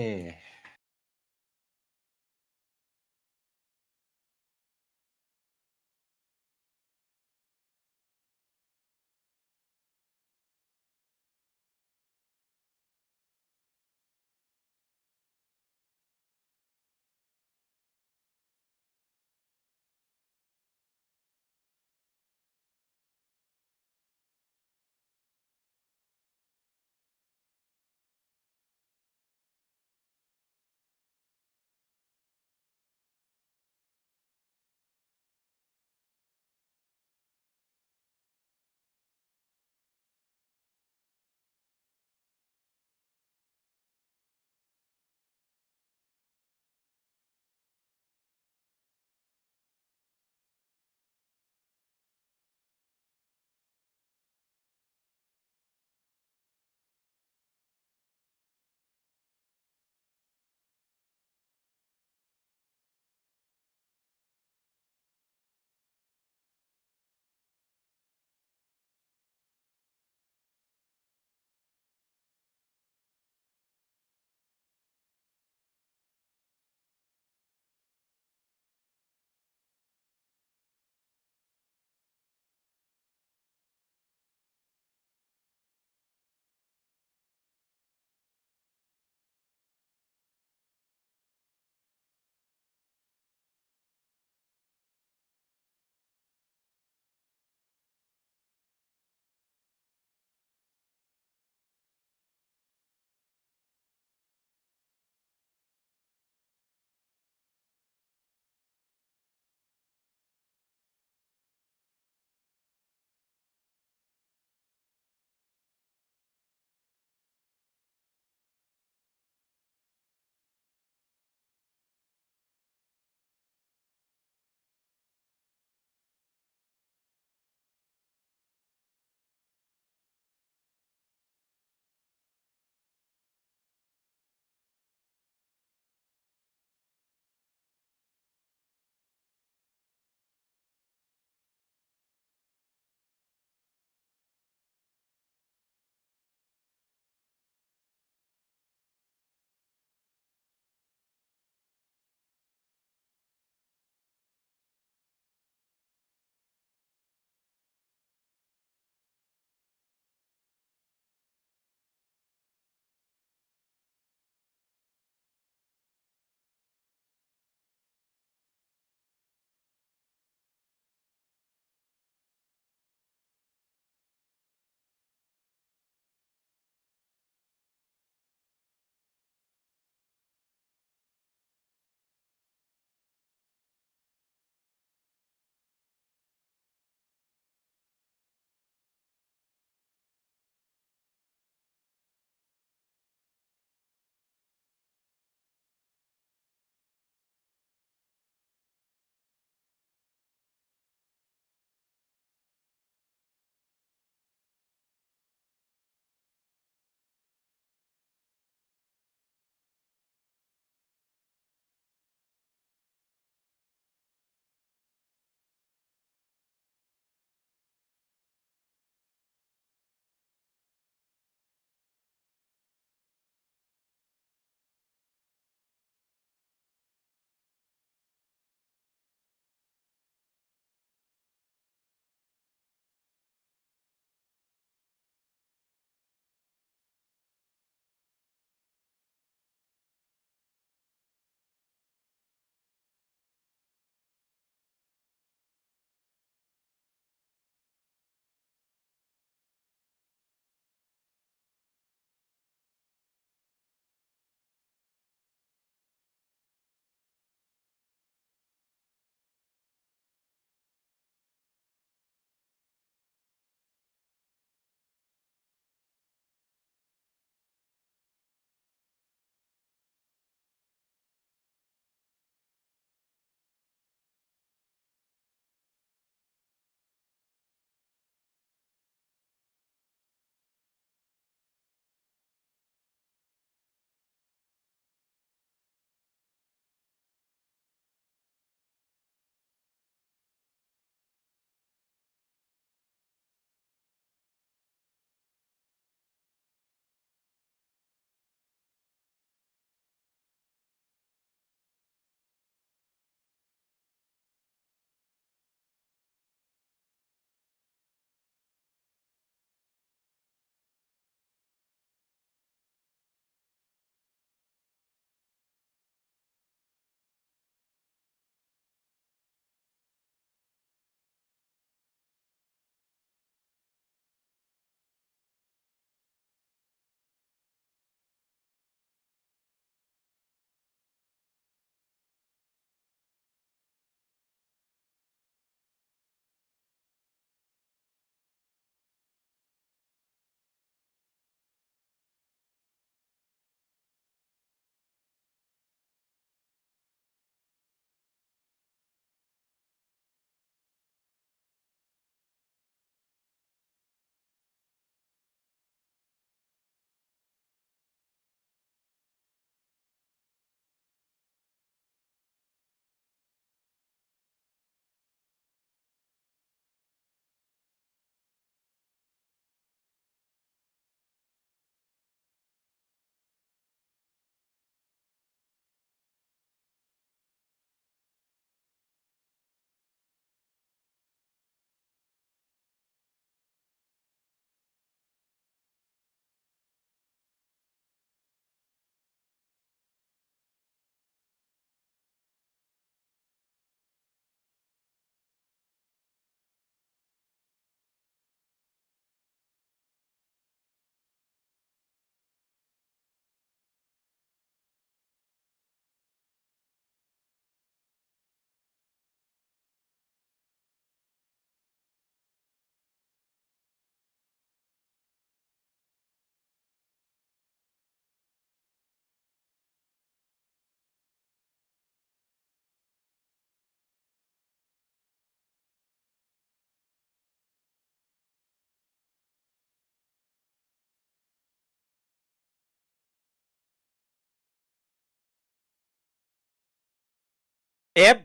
เอฟ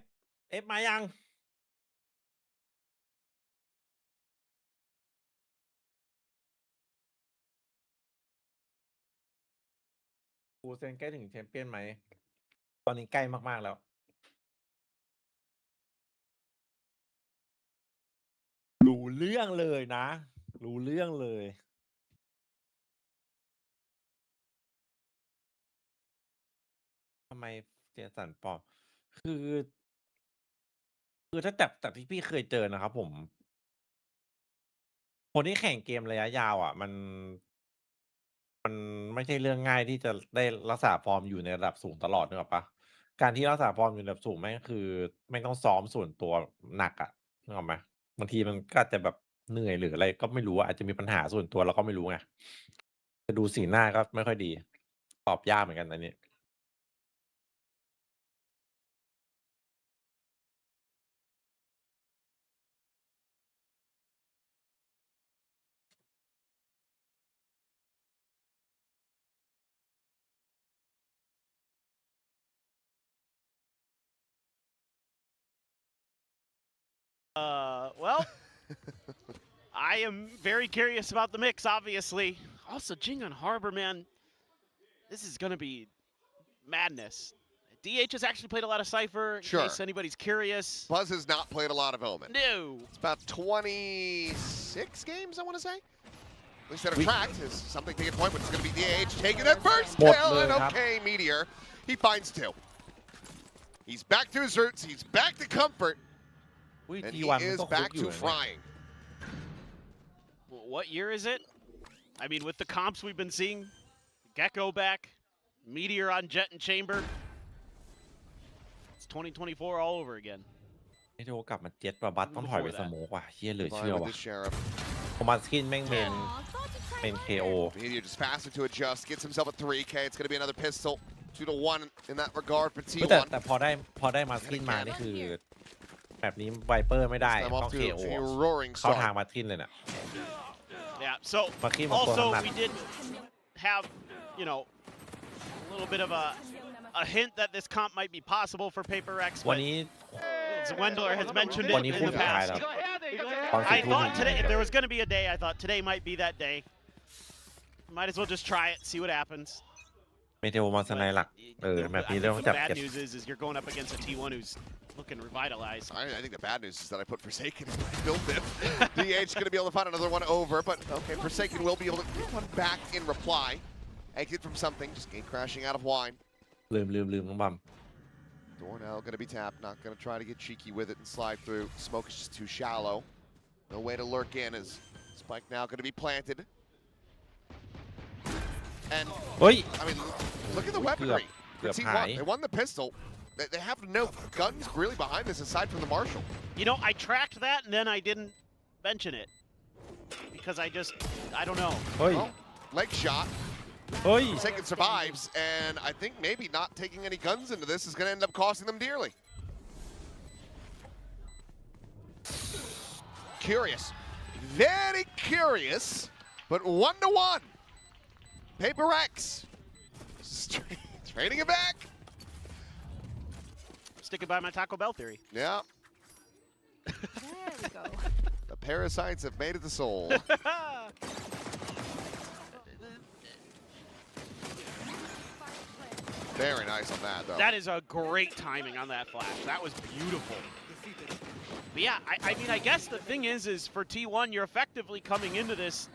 มายังกูเซนใกล้ถึงแชมเปี้ยนไหมตอนนี้ใกล้มากๆแล้วรู้เรื่องเลยนะรู้เรื่องเลยทำไมเจสันปอบคือถ้าจากที่พี่เคยเจอนะครับผมคนที่แข่งเกมระยะยาวอ่ะมันไม่ใช่เรื่องง่ายที่จะได้รักษาฟอร์มอยู่ในระดับสูงตลอดนึกออกปะการที่รักษาฟอร์มอยู่ในระดับสูงแม่งคือไม่ต้องซ้อมส่วนตัวหนักอ่ะนึกออกไหมบางทีมันก็อาจจะแบบเหนื่อยหรืออะไรก็ไม่รู้อาจจะมีปัญหาส่วนตัวเราก็ไม่รู้ไงจะดูสีหน้าก็ไม่ค่อยดีตอบยากเหมือนกันอันนี้ Well, I am very curious about the mix, obviously. Also, Jing on Harbor, man, this is going to be madness. DH has actually played a lot of Cypher, in case anybody's curious. Buzz has not played a lot of Omen. No. It's about 26 games, I want to say. At least that are tracked is something to get point, but it's going to be DH taking that first kill, and okay, Meteor. He finds two. He's back to his roots. He's back to comfort. And he is back to frying. What year is it? I mean, with the comps we've been seeing, Gecko back, Meteor on Jet and Chamber. It's 2024 all over again. ไม่โดกลับมาเจ็ตป่ะบัตต้องถอยไปสโมกว่ะเชี่ยเหลือเชื่อว่ะผมมาสกินแม่งเป็น KO. Meteor just faster to adjust, gets himself a 3K. It's going to be another pistol. 2-1 in that regard for T1. แต่พอได้มาสกินมานี่คือแบบนี้ไวเปอร์ไม่ได้ต้อง KO เข้าทางมาสกินเลยน่ะ Yeah, so also we did have, you know, a little bit of a hint that this comp might be possible for PRX. วันนี้ Wendler has mentioned it in the past. I thought today, if there was going to be a day, I thought today might be that day. Might as well just try it, see what happens. เมเทโอมาสไนหลักแบบนี้ต้องจับ bad news is you're going up against a T1 who's looking revitalized. I think the bad news is that I put Forsaken in my build it. DH going to be able to find another one over, but okay, Forsaken will be able to get one back in reply. Exit from something, just game crashing out of wine. ลืมน้องบัม Door now going to be tapped, not going to try to get cheeky with it and slide through. Smoke is just too shallow. No way to lurk in as Spike now going to be planted. And, I mean, look at the weaponry for T1. They won the pistol. They have no guns really behind this aside from the Marshall. You know, I tracked that and then I didn't mention it. Because I don't know. Well, leg shot. Forsaken survives, and I think maybe not taking any guns into this is going to end up costing them dearly. Curious. Very curious, but 1-1. PRX. Trading it back. Sticking by my Taco Bell theory. Yeah. There we go. The parasites have made it to Seoul. Very nice on that, though. That is a great timing on that flash. That was beautiful. But yeah, I mean, I guess the thing is for T1, you're effectively coming into this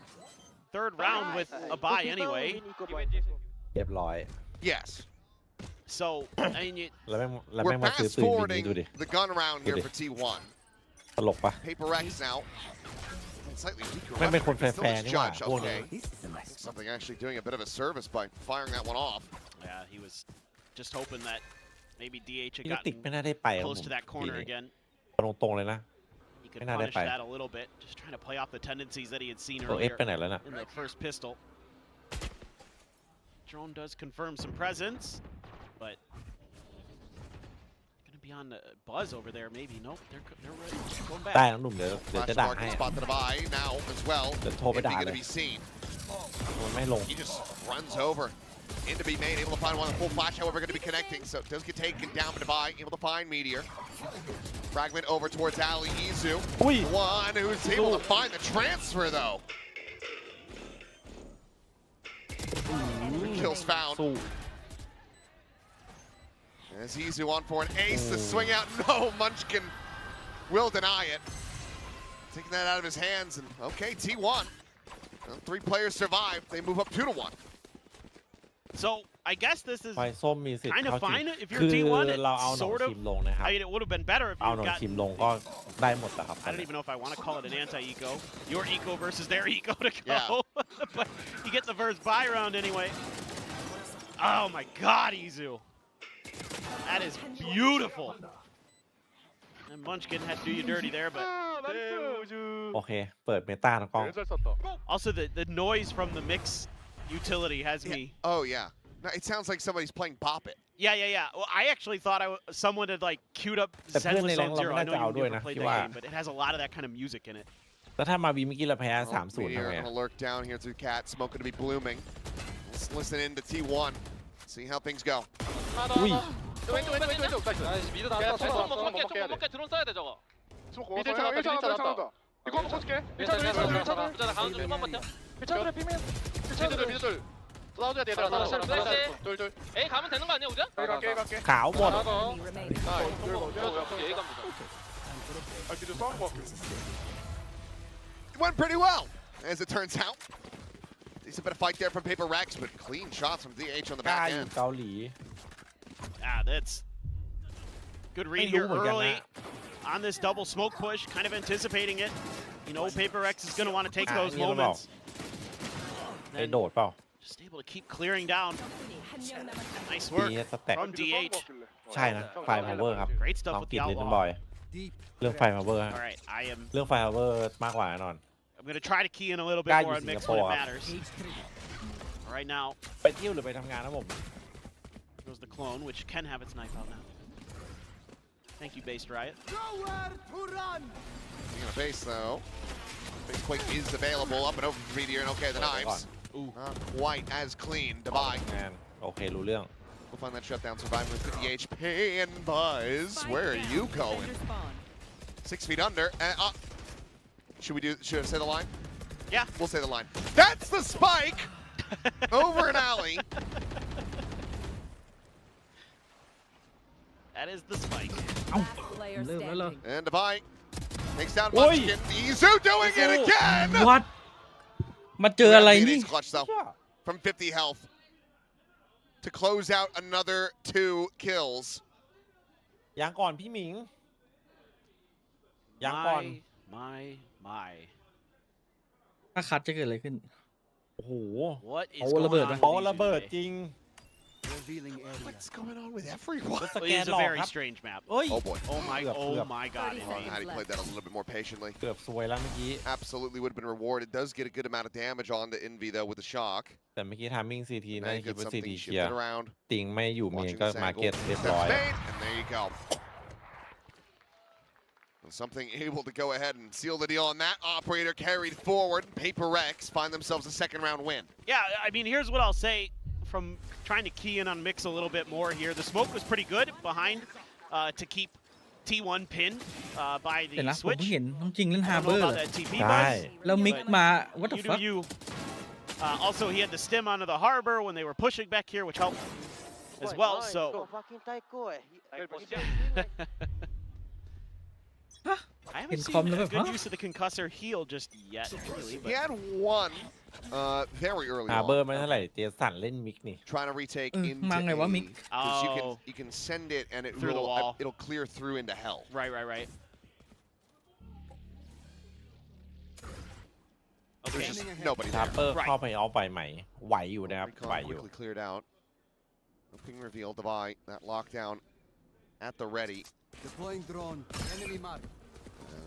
third round with a bye anyway. เรียบร้อย Yes. So, I mean, we're fast forwarding the gun round here for T1. ตลกปะ PRX now. Slightly weaker. ไม่เป็นคนแฟร์ๆนี่หว่าพวกนี้ Something actually doing a bit of a service by firing that one off. Yeah, he was just hoping that maybe DH had ติก gotten ไม่น่าได้ไป close to that corner again. ตรงๆเลยนะ He could punish that a little bit, just trying to play off the tendencies that he had seen earlier ไปไหนแล้วนะ in the first pistol. Drone does confirm some presence, but gonna be on the Buzz over there maybe. Nope, they're ready. Going back. ได้น้องหนุ่มเดี๋ยวจะด่าให้ Spot to the buy now as well. เดี๋ยวโทรไปด่า Going เล to ย be seen. มันไม่ลง He just runs over. Into be made, able to find one with full flash, however, going to be connecting. So it does get taken down by Divide, able to find Meteor. Fragment over towards Ali Izu. One who's able to find the transfer, though. Kills found. As Izu on for an ace, the swing out. No, Munchkin will deny it. Taking that out of his hands, and okay, T1. Well, 3 players survive. They move up 2-1. So I guess this is ไฟส้มมีสิทธิ์ kind เข้า of ที fine ม if คื you're อ T1. เราเอาหนอง Sort ที of. มลงนะครับ I mean, it would have been better if เอา you หนอง got. ทีมลงก็ได้หมดนะครับ I don't even know if I want to call it an anti-eco. Your eco versus their eco to go. Yeah. But you get the first buy round anyway. Oh my God, Izu. That is beautiful. And Munchkin had to do you dirty there, but โอเค เปิดเมตานะกล้อง also the noise from the mix utility has me. Oh, yeah. No, it sounds like somebody's playing Bop It. Yeah. Well, I actually thought someone had like queued up แต่เพื่อนใน Zenless แรง Zone เรา Zero. ไม่ I น่า know จะเอา you ด้วย never นะ played พี่ that ว่า game, but it has a lot of that kind of music in it. แล้วถ้ามาวีเมื่อกี้เราแพ้ Oh, 3-0 Meteor ทำไง gonna lurk down here through Cat. Smoke gonna be blooming. Let's listen in to T1. See how things go. 우이. 왼쪽. 미드 나왔다. 못 먹게 드론 써야 돼 저거. 미드 잡았다. 이거 한번 꽂을게. 1차들 가운데 좀만 버텨. 1차들에 피면. 미드들. 싸워줘야 돼 얘들아. 둘. A 가면 되는 거 아니야 우자? 갈게. ขาวหมด Enemy remaining. A 갑니다. 아 미드 싸운 거 같아. It went pretty well, as it turns out. Decent bit of fight there from PRX, but clean shots from DH on the กล้า back อยู่ end. เกาหลี That's good read here early on this double smoke push, kind of anticipating it. You know, PRX is going to want to take those moments. ไอ้โดดเปล่า Just able to keep clearing down. Nice ดี work สแต็ก from DH. ใช่นะไฟพาวเวอร์ครับ Great stuff น้อง with กิ the นลิตเติ้ล outlaw. บอยเรื่องไฟพาวเวอร์ All right, เรื่องไฟพาวเวอร์มากกว่าแน่นอน I'm going to try to key in a little bit Guy more using on mix the when it ball. matters. Right now, ไปเที่ยวหรือไปทำงานนะผม goes the clone, which can have its knife out now. Thank you, Based Riot. Speaking of base, though, base Quake is available. Up and over for Meteor, and okay, the knives. Not quite as clean. Divide. งานโอเครู้เรื่อง We'll find that shutdown survivor with 50 HP. And Buzz, where are you going? 6 feet under. Should I say the line? Yeah. We'll say the line. That's the spike! Over an alley. That is the spike. Last player standing. And Divide takes down Munchkin. Izu doing it again! What มาเจออะไรนี่ Phoenix clutch though. From 50 health. To close out another 2 kills. ยังก่อนพี่หมิงยังก่อน My. ถ้าคัดจะเกิดอะไรขึ้น โอ้โห What is โอ้ going ระเบิด on ปะ with โอ้ these ระเบิด today? จริง What's going on with everyone? ส Well, แก it น is หล a อก very ครับ strange map. เอ้ย Oh boy. Oh my God. 30 Indeed. Had he played that a little bit more patiently. เกือบซวยแล้วเมื่อกี้ Absolutely would have been rewarded. Does get a good amount of damage on the Envy though with the shock. แต่เมื่อกี้ทามมิ่งซีทีน่า May จะคิด get ว่าซี something ทีเคลีย shifted ร์ around. ติงไม่อยู่เมน Watching ก็ this มา angle. เก็ตเรียบ Steps ร้อย made, and there you go. Something able to go ahead and seal the deal on that. Operator carried forward. PRX find themselves a second round win. Yeah, I mean, here's what I'll say from trying to key in on Mix a little bit more here. The smoke was pretty good behind to keep T1 pinned by เดี๋ยว the นะผม switch. เพิ่งเห็นน้องจริงเล่น I ฮา don't ร์เบอ know ร์ about that TP ได้ buzz. แล้วมิกมา what the You do fuck you. Also, he had the stim onto the harbor when they were pushing back here, which helped as well. So. I haven't seen a good use of the concussor heal just yet, really. He had one very early ฮาร์เบอร์ on. ไม่เท่าไหร่เจสันเล่นมิกนี่ Trying to retake เออ into มาไงวะ A, มิก 'cause Oh. you can send it and it Through the wall. it'll clear through into hell. Right. Okay. There's just nobody ฮา there. ร์เบอร์ Right. เข้าไปเอาไปใหม่ไหวอยู่นะครับ Recon ไหวอยู่ quickly cleared out. The ping reveal, Divide, that lockdown at the ready. Deploying drone. Enemy mark.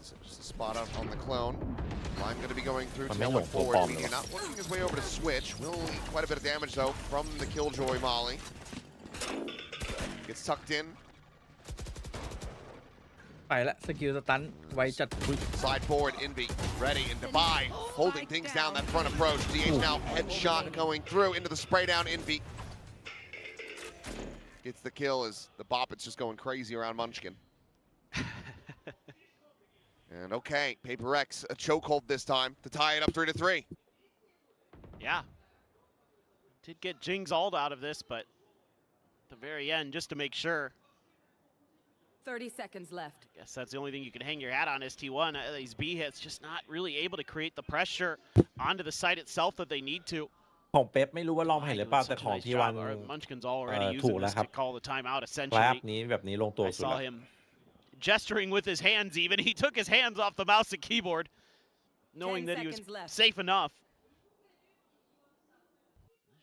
So just a spot out on the clone. Line going to be going through. I'm Tailwind not forward. bomb, Meteor though. not working his way over to switch. Will eat quite a bit of damage though from the Killjoy Molly. Gets tucked in. ไปละสกิลสตันไวจัด Slide forward, Envy, ready, and Divide holding things down that front approach. DH now headshot going through into the spray down, Envy. gets the kill as the Boppet's just going crazy around Munchkin. And okay, PRX a chokehold this time to tie it up 3-3. Yeah. Did get Jing's ult out of this, but at the very end, just to make sure. 30 seconds left. Guess that's the only thing you can hang your hat on is T1. These B hits just not really able to create the pressure onto the site itself that they need to. ของเป๊ปไม่รู้ว่าลองเห็นหรือเปล่าแต่ของที่วัน Munchkin's already ถู using กแล้ว this ครับ to call the timeout กราฟ essentially. นี้แบบนี้ลงตัว I สุด saw แล้ว him gesturing with his hands even. He took his hands off the mouse and keyboard, knowing that he was safe enough.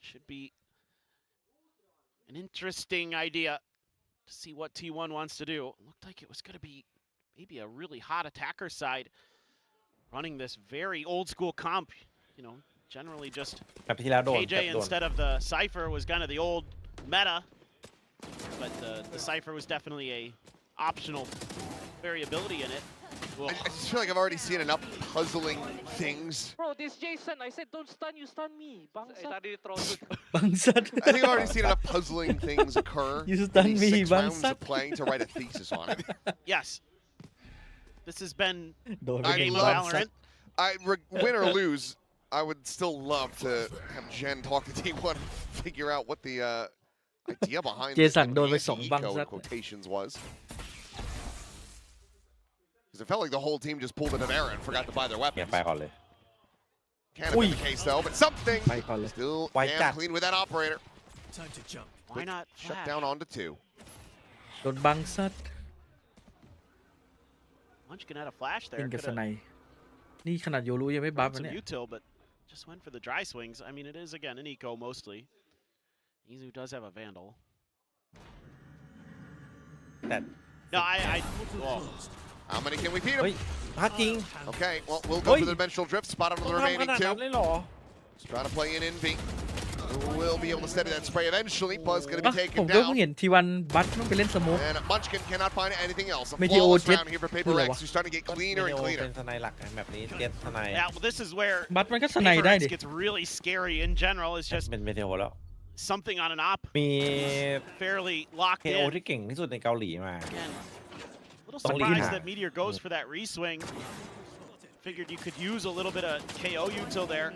Should be an interesting idea to see what T1 wants to do. Looked like it was going to be maybe a really hot attacker side running this very old school comp. You know, generally just แบบที่แล้วโดน KJ instead of the Cypher was kind of the old meta, but the Cypher was definitely a optional variability in it. I just feel like I've already seen enough puzzling things. Bro, this Jason, I said don't stun, you stun me. Bangsat. I think I've already seen enough puzzling things occur. You stun in me, these 6 rounds Bangsat. of playing to write a thesis on it. Yes. This has been Don't a game of Bangsat. Valorant. Win or lose, I would still love to have Jen talk to T1 and figure out what the idea behind Jason the โดนไป2 บัง eco ซั in ด quotations was. Because it felt like the whole team just pulled a Nevera and forgot to buy their เนี่ย weapons. ไปก่อนเลย Can't have been the case though, but something ไปก่อนเลย still ไว damn จัด clean with that operator. Why not Shut flash? down onto 2. โดนบังซัด Munchkin had a flash เล่ there. นกับ Could สไน have นี่ขนาดโยรู้ยังไม่บัฟ some นะเนี่ย util, but just went for the dry swings. I mean, it is again an eco mostly. Izu does have a vandal. แต่ No, well, How many can we beat เฮ้ย him? พลาดจริง Okay, well, we'll go Oi. for the dimensional drift, spot on ต้อ the งทำข remaining นาดนั้น 2. เลยเหรอ Just trying to play in NV. Will be able to steady that spray eventually. Buzz going to อ่ะ be ผม taken ก็เพิ่ง down. เห็นทีวันบัตต้องไปเล่นสโมก And Munchkin cannot find anything else. A Meteor flawless Jet round here for คืออะไร PRX, วะ who's starting to get cleaner and เป็ cleaner. นสไนหลักแบบนี้เจ็ดสไน yeah, well, this is where บัตมันก็สไนได้ PRX ดิ gets really scary in general. It's just เป็นเมเทโอแล้ว something on an op มี fairly locked เคโอ in. ที่เก่งที่สุดในเกาหลีมา Again, a little Don't leave surprised her. that Meteor goes for that re-swing. Figured you could use a little bit of KO util there.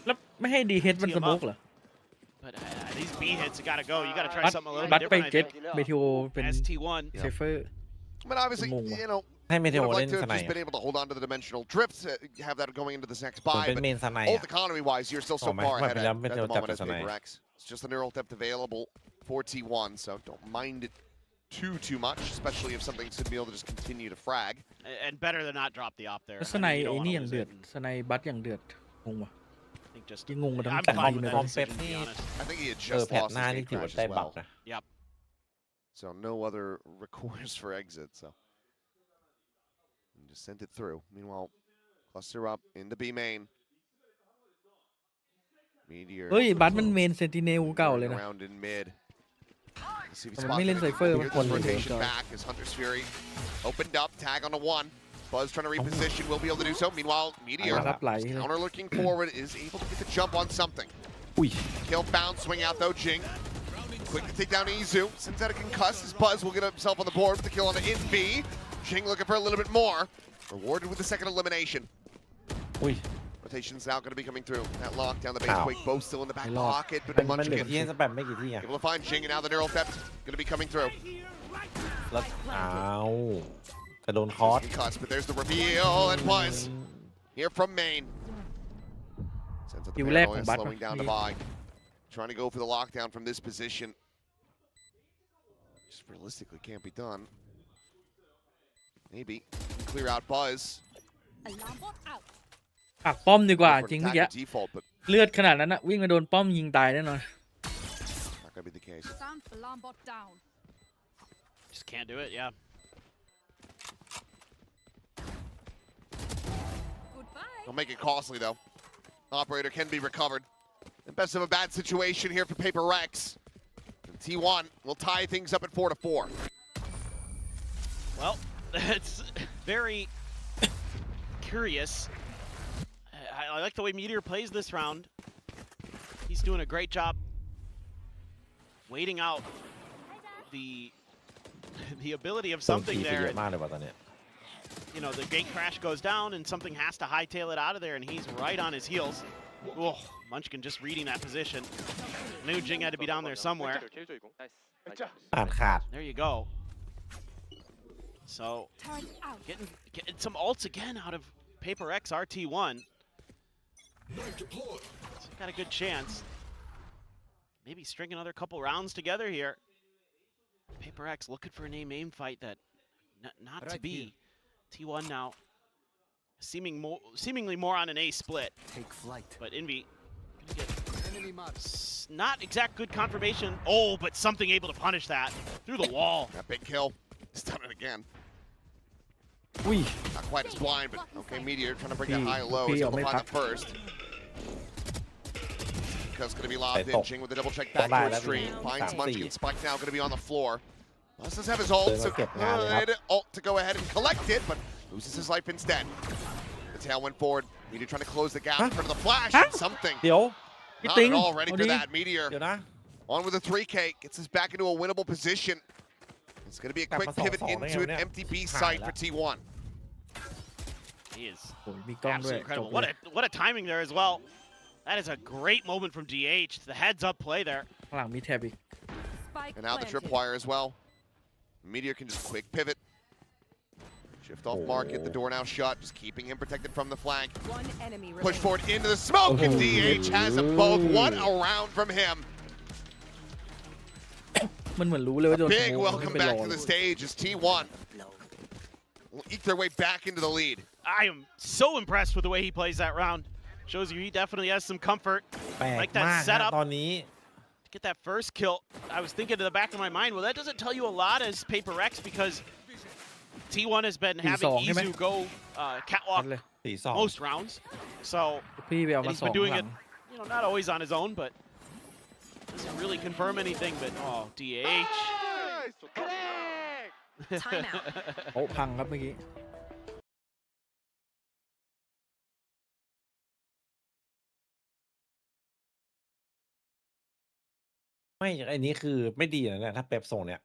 แล้วไม่ให้ดีเฮดมันสโมกเหรอ But these B hits, you gotta go. You gotta try บัต something a little บัต bit ไป different, I เก็ต think. เมทิโอเป็น As T1. ไซเฟอร์ But obviously, Mong. you know, ให้เมเท would โอ have เล่ liked น to ส have ไน just been able to hold on to the dimensional drifts, have that going into the next ผม buy. เป็น But เมนสไน ult อ่ะ economy-wise, you're still so Oh, man. far Might ahead be at done with the the moment as depth tonight. PRX. It's just the neural depth available for T1, so don't mind it too much, especially if something's going to be able to just continue to frag. And better than not drop the op there. แล้วสไน I mean, you ไอ้ don't นี่ wanna ยัง lose เดือด it, and สไนบัตอย่างเดือดงงวะ I think just ยังงงกันทั้ง I'm สอง fine ทีม with เลย that คอมเป๊ป decision, to นี่ be honest. I think he had เออ just แพท lost หน้า his นี่ gate ถือว่า crash ได้ as บัฟ well. นะ Yep. So no other recourse for exit, so. And just sent it through. Meanwhile, cluster up in the B main. Meteor เฮ้ยบัตมันเมนเซนติเนลเก่าเลยนะ around in mid. Let's see if he แต่มัน spots ไม่เล่น it. ไซเฟอร์ Here มัน this คนเลย rotation back as Hunter's Fury opened up, tag on the 1. Buzz trying to reposition, will be able to do so. Meanwhile, Meteor รับไหลเลย counter looking forward, is able to get the jump on something. อุ้ย Kill bounce, swing out though, Jing. Quick to take down Izu. Synthetic concuss, his Buzz will get himself on the board with the kill on the in B. Jing looking for a little bit more. Rewarded with the second elimination. อุ้ย Rotation's now going to be coming through. That lock down the base Ow. quake, both still in the back ไม่รอด pocket, but มันเหลือ Munchkin ที่ให้สแปมไม่กี่ที่อ่ะ able to find Jing, and now the neural theft going to be coming through. แล้วอ้าวแต่โดนคอส Concuss, but there's the reveal, and Buzz here from main. Sends out the คิวแรกของ paranoia, บัต slowing down to buy. Trying to go for the lockdown from this position. Just realistically can't be done. Maybe clear out Buzz. Alarm bot out. ปักป้อมดีกว่า For an จริงเมื่อ attack กี้ at default, but เลือดขนาดนั้นนะวิ่งมาโดนป้อมยิงตายแน่นอน not going to be the case. Sound alarm bot down. Just can't do it, yeah. Goodbye. Don't make it costly though. Operator can be recovered. The best of a bad situation here for PRX. And T1 will tie things up at 4-4. Well, it's very curious. I like the way Meteor plays this round. He's doing a great job waiting out the ability of ส่ง something ทีไปเย there. อะมากเลยว่ะตอนเนี้ย You know, the gate crash goes down and something has to hightail it out of there, and he's right on his heels. Oh, Munchkin just reading that position. Knew Jing had to be down there somewhere. อ่านขาด There you go. So, getting some ults again out of Paper X RT1. So got a good chance. Maybe string another couple rounds together here. Paper X looking for an aim fight that not to be. T1 now seemingly more on an A split. Take flight. But Envy not exact good confirmation. Oh, but something able to punish that through the wall. That big kill. He's done it again. อุ้ย Not quite as blind, but okay, Meteor trying to bring that P- high and low. P He's able to ไม่ find พัก that first. Because going to be lobbed in. ตก Jing with the double check ต back กได้ towards แล้ว stream. เป็น Finds 3-4 Munchkin. Spike now going to be on the floor. Does have his ult, เดิน so มาเก็บงานเลยครับ good ult to go ahead and collect it, but loses his life instead. The tail went forward. Meteor trying to close the gap in front of the flash. And something. เดี๋ยว Not Ting. at all ready for Odi. that. Meteor เดี๋ยวนะ on with a 3K. Gets us back into a winnable position. It's going to be a quick Gap มา pivot 2-2 into an ได้ไงวะเนี่ย empty B หาย site ละ for T1. He is โอ้ยมีกล้องด้วย absolutely จบ incredible. เลย What a timing there as well. That is a great moment from DH. The heads up play there. ข้างหลังมีแท็บอีก Spike And now the planted. tripwire as well. Meteor can just quick pivot. Shift off market. The door now shut. Just keeping him protected from the flank. One enemy Push remaining. forward into the smoke. And DH has them both. What a round from him. มันเหมือนรู้เลยว่าโดน Big สโมก welcome ไม่ไปร back อ to เล the ย stage as T1 will eke their way back into the lead. I am so impressed with the way he plays that round. Shows you he definitely has some comfort. แปลก Like มาก that ฮะ setup. ตอนนี้ Get that first kill. I was thinking in the back of my mind, well, that doesn't tell you a lot as Paper X because T1 has been having 4-2 ใช่ไหม Izu go นั่ catwalk นเลย 4-2 most rounds. So พี่ไปเอา and มา he's สอง been doing หลั it, ง you know, not always on his own, but doesn't really confirm anything. But oh, DH. Timeout. โอ้พังครับเมื่อกี้ ไม่ไอ้นี้คือไม่ดีนะเนี่ยถ้าเป๊ปส่งเนี่ย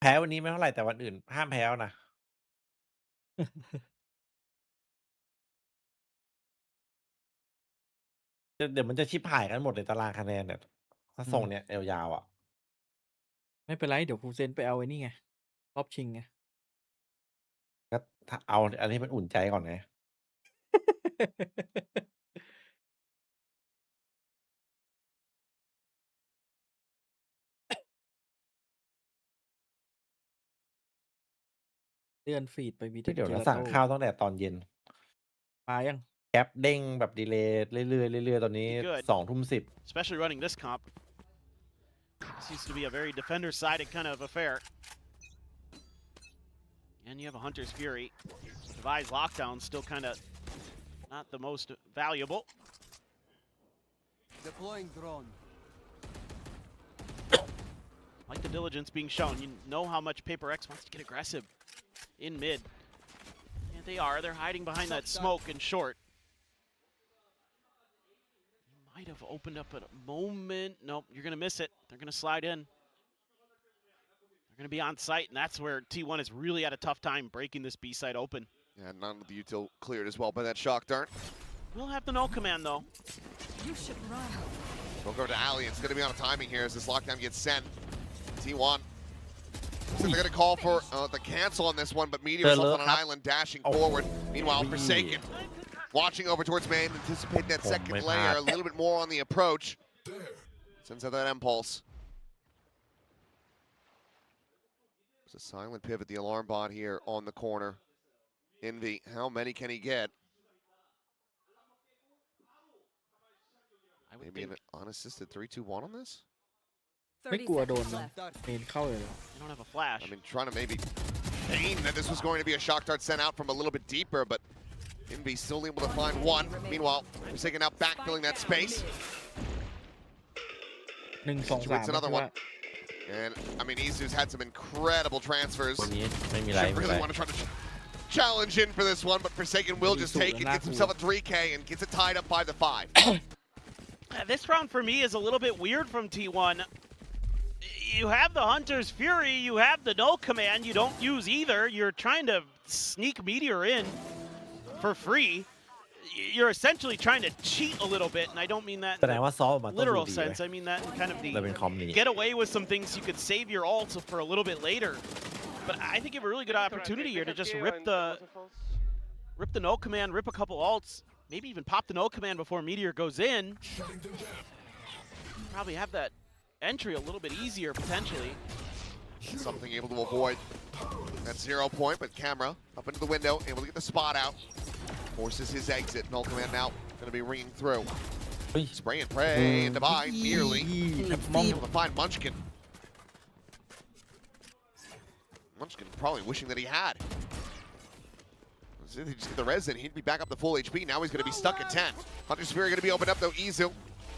แพ้วันนี้ไม่เท่าไหร่แต่วันอื่นห้ามแพ้นะ เดี๋ยวมันจะชิบหายกันหมดในตารางคะแนนเนี่ยถ้าส่งเนี่ยยาวๆอ่ะ ไม่เป็นไร เดี๋ยวครูเซนไปเอาไอ้นี่ไง รอบชิงไง ก็ถ้าเอาอันนี้มันอุ่นใจก่อนไง เลื่อนฟีดไปมี เดี๋ยว เจ เรา ลา สั่ง โต้ ข้าวตั้งแต่ตอนเย็น มายัง แก๊ปเด้งแบบดีเลย์เรื่อยๆเรื่อยๆตอนนี้ Good. 20:10 Especially running this comp. This used to be a very defender-sided kind of affair. And you have a Hunter's Fury. Devise lockdown still kind of not the most valuable. Deploying drone. Like the diligence being shown. You know how much Paper X wants to get aggressive in mid. And they are. They're hiding behind that smoke in short. Might have opened up at a moment. Nope, you're going to miss it. They're going to slide in. They're going to be on site, and that's where T1 has really had a tough time breaking this B site open. Yeah, none of the util cleared as well by that shock dart. We'll have the no command, though. You should run. We'll go to Ali. It's going to be on a timing here as this lockdown gets sent. T1. So they're going to call for the cancel on this one, but Meteor's up on an island dashing forward. Meanwhile, Forsaken watching over towards main, anticipating that second layer a little bit more on the approach. Sends out that impulse. There's a silent pivot, the alarm bot here on the corner. Envy, how many can he get? Maybe an unassisted 3-2-1 on this? ไม่ 30 กลัวโดน seconds นะ left. เมนเข้าเลยเหรอ They don't have a flash. I mean, trying to maybe feign that this was going to be a shock dart sent out from a little bit deeper, but Envy still able to find one. Meanwhile, Forsaken out backfilling that space. 1 2 Situates 3 another one. And, I mean, Izu's had some incredible transfers. วันนี้ไม่มีไร Should ไม่มี really ไร want to try to challenge in for this one, but Forsaken will just take it, gets himself a 3K, and gets it tied up 5-5. This round for me is a little bit weird from T1. you have the Hunter's Fury, you have the null command, you don't use either. You're trying to sneak Meteor in for free. You're essentially trying to cheat a little bit, and I don't mean that แส in ดงว่าซอฟต์มัน the ต้องดู literal ดี sense. I mean that in kind of เลยเป็นคอมนี้ the get away with some things. You could save your ult for a little bit later. But I think you have a really good opportunity here to just rip the null command, rip a couple ults, maybe even pop the null command before Meteor goes in. Probably have that entry a little bit easier potentially. Something able to avoid that 0 point, but camera up into the window, able to get the spot out. Forces his exit. Null command now going to be ringing through. Spray and pray and divide nearly. Able to find Munchkin. Munchkin probably wishing that he had. He just get the res in, he'd be back up to full HP. Now he's going to be stuck at 10. Hunter's Fury going to be opened up though. Izu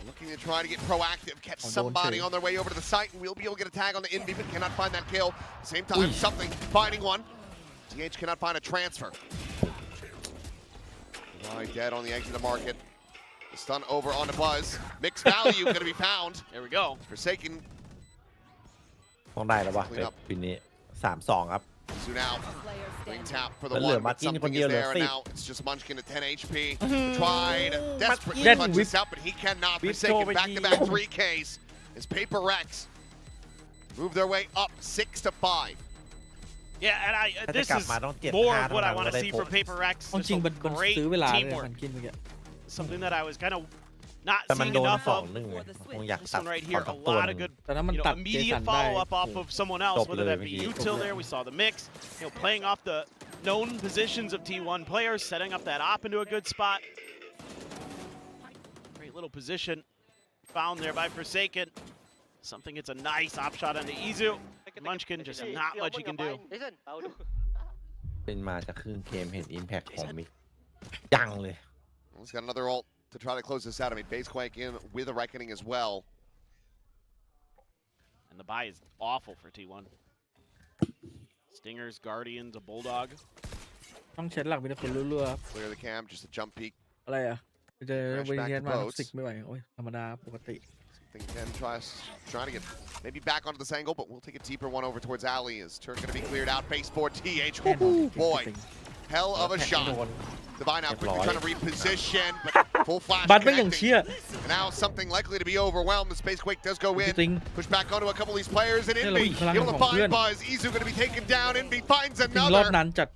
looking to try to get proactive, catch somebody on their way over to the site, and we'll be able to get a tag on the Invi, but cannot find that kill. At the same time, something finding one. TH cannot find a transfer. Right, dead on the exit of the market. The stun over on the Buzz. Mixed value going to be found. There we go. Forsaken. ต้องได้แล้ววะปีนี้ 3-2 ครับ So now, clean tap for the แล้วเหลือ one, มา but กินคน something เดียว is เหลือ there, and 10 now it's just Munchkin at 10 HP. Tried, desperately That punches whip- out, but he cannot. whip Forsaken over back-to-back here. 3Ks as Paper Rex move their way up 6-5. Yeah, and this is more of what I want to see from Paper Rex. จริงๆมันซื้อเวลาเลย Teamwork. มันกินเมื่อกี้ Something that I was kind of not แต่มัน seeing โดน enough 2-1 of. ไงคงอยาก This ตัด one right ก่อ here, นสั a กตัว lot ห of นึ่ง good, แต่นั้นมันตัด immediate Jason ได้ follow-up off of someone else, จบ whether เลย that เมื่อ be กี้ util there. We saw the mix, playing off the known positions of T1 players, setting up that op into a good spot. Great little position found there by Forsaken. Something gets a nice op shot onto Izu. Munchkin, just not much he can do. เป็นมาจากครึ่งเกมเห็น Impact ของมิกยังเลย He's got another ult to try to close this out. I mean, Basequake in with a Reckoning as well. And the buy is awful for T1. Stingers, Guardians, a Bulldog. ต้องเช็ดหลักมีแต่คนรัว Clear the cam, just a jump peek. ๆอะไรอ่ะเจอ Crash วิน back เทีย to นมา boats. สิกไม่ไหวโอ้ยธรรมดาปกติ Think Ken trying to get maybe back onto this angle, but we'll take a deeper one over towards Ali. Is turn going to be cleared out. Base for TH. Woo, boy, hell of a shot. Divine out quickly trying to reposition, but full flash บัตไม่อย่างเชี่ย connecting. And now something likely to be overwhelmed. The Spacequake does go in. จริง Push back onto a couple of these players, and Yeah, Envy look, able to พลังของเพื่อน find Buzz. Izu going to be taken down. Envy finds จริงรอบ another. นั้นจัด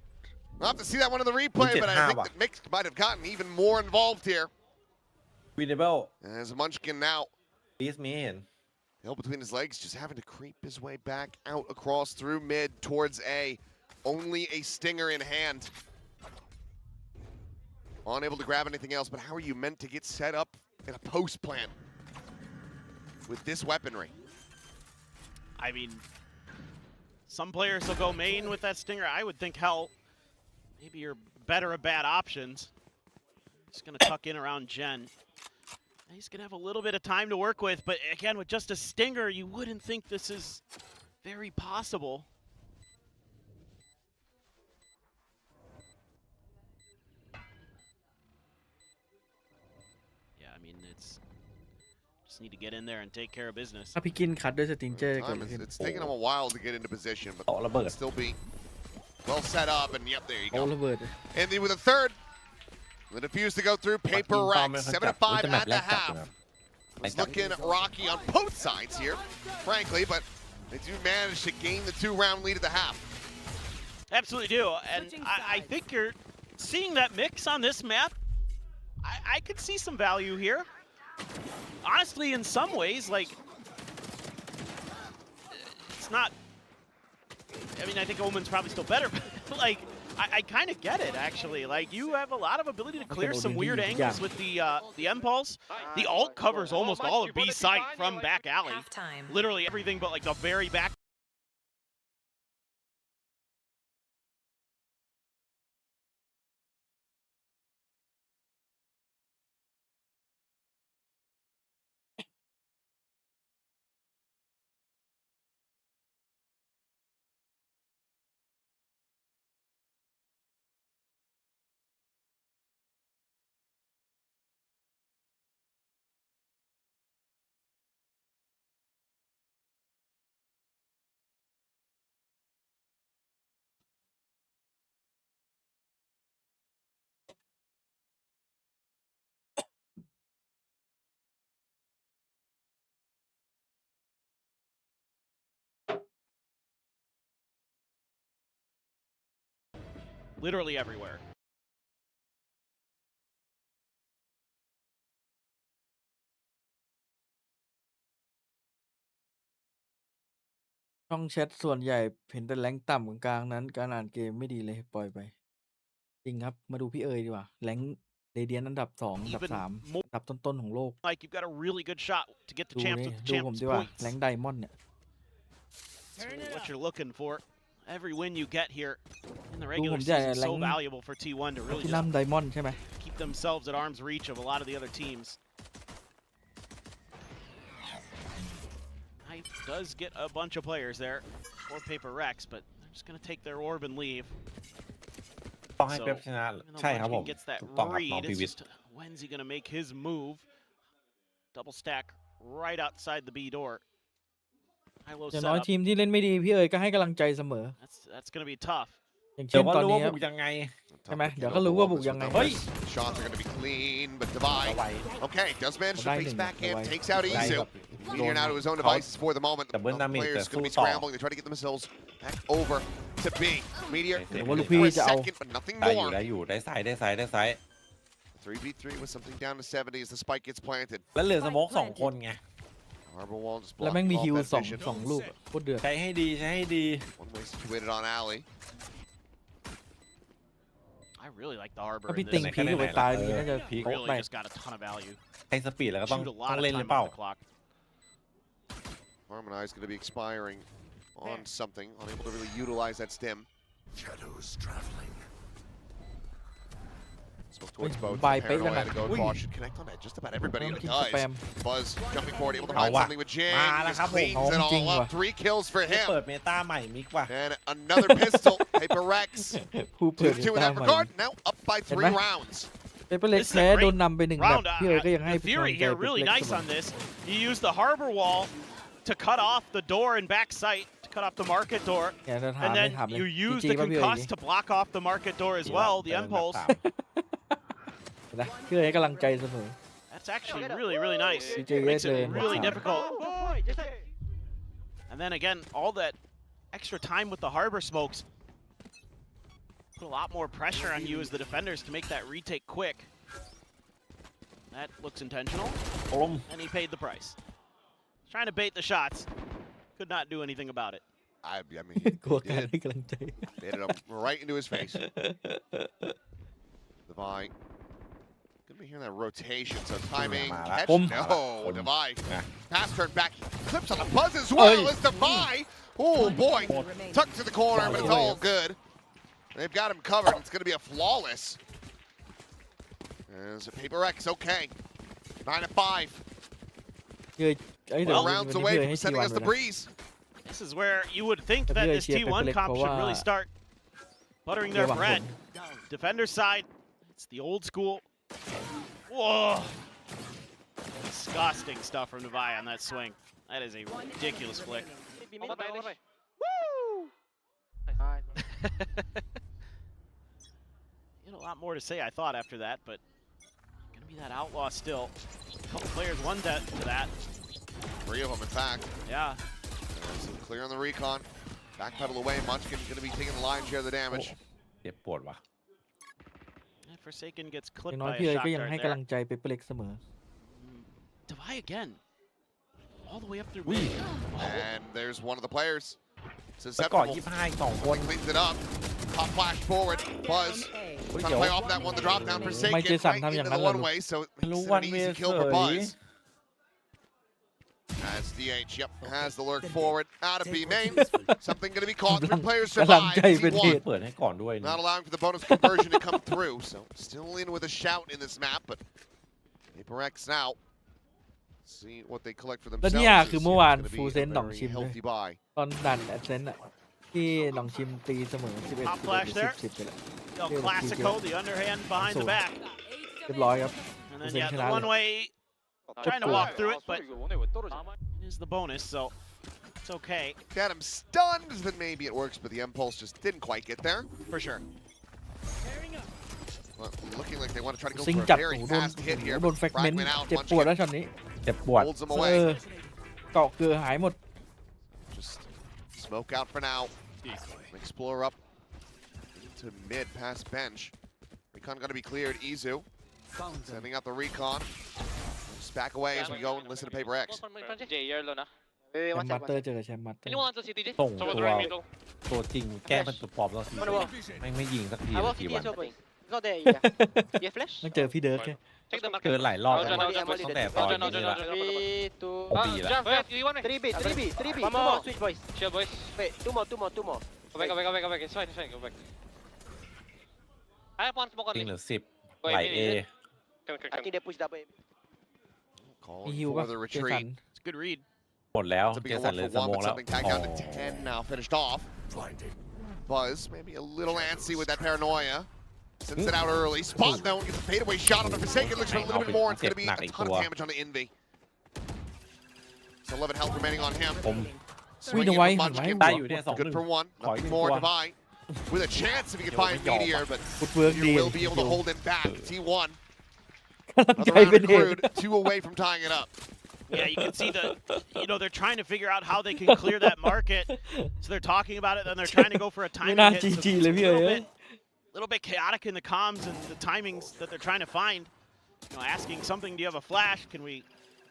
We'll have to see that one in the replay, but I think that Mix might have gotten even more involved here. วีเดเบิล As Munchkin now ปีสมีเห็น held between his legs, just having to creep his way back out across through mid towards A. Only a stinger in hand. Unable to grab anything else, but how are you meant to get set up in a post plan with this weaponry? I mean, some players will go main with that Stinger. I would think hell, maybe your better of bad options. Just going to tuck in around Jen. He's going to have a little bit of time to work with, but again, with just a Stinger, you wouldn't think this is very possible. Yeah, I mean, it's just need to get in there and take care of business. ถ้าพี่กินคัดด้วยสติงเจอร์เกิด Time อะไรขึ้น it's taken him a while to get into position, but ต่อระเบิด still be well set up, and yep, there you โอ้ go. ระเบิด And then with a third, the defuse to go through. Paper Rex, 7-5 at the half. It's looking rocky on both sides here, frankly, but they do manage to gain the 2-round lead at the half. Absolutely do, and I think you're seeing that mix on this map. I could see some value here. Honestly, in some ways, like, it's not, I mean, I think Omen's probably still better, but like, I kind of get it, actually. Like, you have a lot of ability to clear some weird angles with the impulse. The ult covers almost all of B site from back alley. Literally everything but like the very back literally everywhere. ช่องแชทส่วนใหญ่เห็นแต่แรงค์ต่ำกลางๆนั้นการอ่านเกมไม่ดีเลยปล่อยไป จริงครับ มาดูพี่เอ๋ยดีกว่า แรงค์เรเดียนอันดับ 2 อันดับ Even 3 more อันดับต้นๆของโลก like you've got a really good shot to get the ดู champs นี่ with the ดูผม champs ดีกว่า points. แรงค์ไดมอนด์เนี่ย That's what you're looking for. Every win you get here in the ดู regular ผมใหญ่ season is แรง so ค์ valuable for T1 to แพ really ทินัม just ไดมอนด์ใช่ไหม keep themselves at arm's reach of a lot of the other teams. Knife does get a bunch of players there for PRX, but they're just going to take their orb and leave. ต้องให้เป๊ปชนะ even though ใช่ครับผม Munchkin gets that ถูกต้องครับน้อง read, พี it's วิทย์ just when's he going to make his move? Double stack right outside the B door. High-low อย่างน้อย setup. ทีมที่เล่นไม่ดีพี่เอ๋ยก็ให้กำลังใจเสมอ That's going to be tough. อย่าง เดี๋ เช่ ยวน ก็ ตอน รู้ นี้ ว่า ครับ บุกยังไง ใช่ไหมเดี๋ยวก็รู้ว่าบุกยังไง เฮ้ย Shots are going to be clean, but Divide. Okay, does manage to face backhand, takes out ได้ Isu. แบบ Meteor now to his own devices for the moment. Double The damage, players going to be full scrambling. They try to get themselves back over to B. Meteor เดี๋ยวว่าลูก for พี่ a จะเอา second, but nothing ได้อยู่ more. ได้อยู่ได้ซ้ายได้ซ้ายได้ซ้าย 3v3 with something down to 70 as the spike gets planted. แล้วเหลือสโมก2 คนไง Harbor wall just แล้วแม่งมี blocking ฮิว off that vision. สองลูกอะโคตรเดือด ใช้ให้ดีใช้ให้ดี One way situated on alley. I really like the Harbor ถ้า in พี่ this. ติงพีกไปตายนี่น่าจะ พีค โป๊ะ Really แตก just got a ton of value. ให้สปีดแล้วก็ต้อง Shoot a ต้ lot อง of เล่นห time รือเปล่า on the clock. Harmonize going to be expiring on something, unable to really utilize that stim. Shadows traveling. Spoke towards both. Bye, Paranoia Peyton. to go. Ui. Ball should connect on that. Just about everybody, and it King does. spam. Buzz jumping forward, able toเอา find ว่ะ something with Jing. มาแล้ว Just ครับผม cleans it จริง all ว่ะ up. 3 kills for เปิ him. ดเมตาใหม่มิกว่ะ And another pistol. PRX. ผู้เปิด 2-2 in ตา that ใหม่ regard. Now up by 3 ห็นไหม? rounds. เปเปอร์เล็ก This is a แพ้ great โดนนำไป1 แบบ round. พี่เอ๋ยก็ยังให้ The กำลั theory งใจ here เปเปอ really ร์เล็ก nice เสม on อ this. You use the Harbor wall to cut off the door and back sight, to cut off the market door. เนี่ยจะถาม And ไม่ then ถามเลย you use จี the ป่ะพี่เอ๋ย concuss to block off the market door as well, the impulse. นะพี่เอ๋ยให้กำลังใจเสมอ That's actually really, really nice. DJ Makes it Red really Lane. difficult. And then again, all that extra time with the Harbor smokes put a lot more pressure on you as the defenders to make that retake quick. That looks intentional, โอม and he paid the price. Trying to bait the shots, could not do anything about it. I mean, he กลัวการ did. ให้กำลังใจ Hit him right into his face. Divide. Gonna be hearing that rotation, so timing. Catch. No, Divide. Pass turn back. Clips on the buzz as well as Divide. Oh boy. Tucked to the corner, but it's all good. They've got him covered. It's gonna be a flawless. There's a PRX. Okay. 9-5. พี่เอ๋ยเอ้ยเดี๋ยว Well วัน rounds นี้ away พี่เอ๋ย from ให้ที sending วัน us ไป the นะ breeze. This is where you would think Tapi that dia this siap T1 Pepper comp should Lake really bawa- start buttering their bread. Defender side, it's the old school. Whoa! Disgusting stuff from Nevi on that swing. That is a ridiculous flick. He had a lot more to say, I thought, after that, but gonna be that outlaw still. A couple players won that to that. 3 of them, in fact. Yeah. Clear on the recon. Backpedal away. Munchkin going to be taking the lion's share of the damage. เจ็บปวดว่ะ And Forsaken gets อย่า clipped งน้อย by พี่ a เอ๋ย shot ก็ยัง dart ให้ there. กำลังใจเปเปอร์เล็กเสมอ Devi again. All the way up through Ui. mid. And there's one of the players. ไปก่อน Susceptible. 25 อีก2 คน Cleans it up. Pop flash forward. Buzz. Trying to play off that one. The drop down. Forsaken. Mike Jason Right ทำอย่าง into นั้น the เหรอ one way. So it's รู้ an วัน easy เว kill for เสย Buzz. As DH, yep, has the lurk forward. Out of B main. Something going to be caught. 3 players กำลัง survive. ใจเป็นเห T1 ตุ เปิดให้ก่อนด้วยนี่ not allowing for the bonus conversion to come through. So still in with a shout in this map, but PRX now. See what they collect for แล้ว themselves. เนี่ย is คือเมื่อวาน gonna be ฟูล a เซนหนอง very ชิมเลย healthy buy. ตอนดันแอดเซนต์อะที่หนองชิมตีเสมอ 11 Top flash there. 10 ไปแล้ว El Clasico, the underhand behind the back. เรียบร้อยครับ And then, Full yeah, send the finale. one way, trying to walk through it, but it is the bonus, so it's okay. Got him stunned, then maybe it works, but the impulse just didn't quite get there. For sure. Well, looking like they want to try to go ซิง for a จัด very โอ้โหโดน fast hit here. โดนแฟกเมนต์ Fragment out, เจ็บปวด Munchkin แล้วช็อตนี้ เจ็บปวด holds him เอ away. อเกาะเกลือหายหมด Just smoke out for now. Explore up. to mid, past bench. Recon gonna be cleared. Izu sending out the recon. Just back away as we go and listen to Paper X. แชมป์มาสเตอร์เจอกับแชมป์มาสเตอร์ ส่งตัวจริงแก้เป็นตัวปลอมแล้วทีไม่ยิงสักทีทีวันต้องเจอพี่เดิร์กแค่ เกินหลายรอบแล้วตั้งแต่ตอนนี้ละปีละ 3B. Come on, switch boys. Wait, two more. Go back. It's fine. Go back. I have one smoke on จริง me. หรือ10ไหลเอ I think they push double. มี Calling ฮิว for ป่ะ the เจสัน retreat. It's a good read. หมดแล้ว To เจ be a สัน 1 เลย for ส 1, มอง but แล้ว something tagged down to 10 now, finished off. Buzz maybe a little antsy with that paranoia. Sends it out early. Spot though, gets a fadeaway shot on the Forsaken. Looks for a little bit more. It's going to be a ton of damage on the Envy. So 11 health remaining on him. ผม Swinging Wait, from wait, Munchkin. ได้อยู่เนี่ย2-1 Good for one. Nothing more to buy. With a chance if he can find Meteor, but ฟุตเวิร์กดี Meteor will be able to hold him back. T1. กำลังใจ Another เป็น round เหตุ accrued. 2 away from tying it up. Yeah, you can see they're trying to figure out how they can clear that market. So they're talking about it, then they're trying to go for a ไม่ timing น่า hit. จี So จี it's เลย a พี่เอ๋ย little bit chaotic in the comms and the timings that they're trying to find. Asking something, do you have a flash? Can we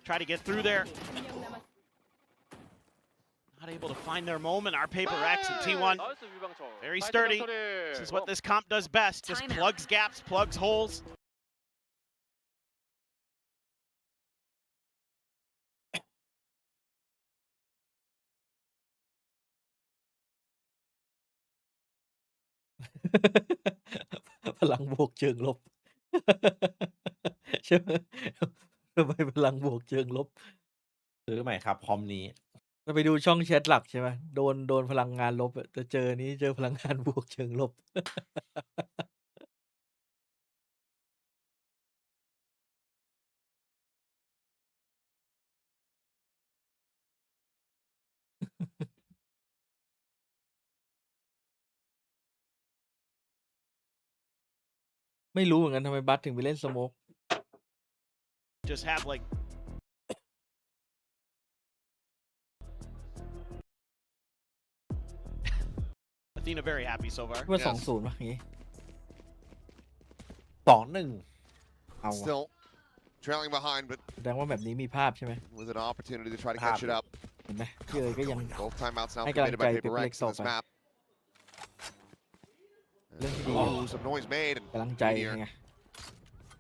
try to get through there? Not able to find their moment. Our Paper X and T1, very sturdy. This is what this comp does best. Just plugs gaps, plugs holes.พลังบวกเชิงลบ ใช่ไหมทำไมพลังบวกเชิงลบ ซื้อใหม่ครับพร้อมนี้ เราไปดูช่องแชทหลักใช่ไหมโดนพลังงานลบอะแต่เจอนี้เจอพลังงานบวกเชิงลบ ไม่รู้เหมือนกันทำไมบัสถึงไปเล่นสโมก Just have like Athena very happy so far. ว่า2-0ป่ะอย่างงี้ 2-1 เอา Still trailing behind, but แสดงว่าแบบนี้มีภาพใช่ไหม with an opportunity to try to catch it up. เห็นไหมพี่เอ๋ยก็ยัง Both timeouts now Hay committed by que Paper X on this Paper X map. เรื่องที่ดี Oh, some noise made, and กำลังใจ Meteor ไง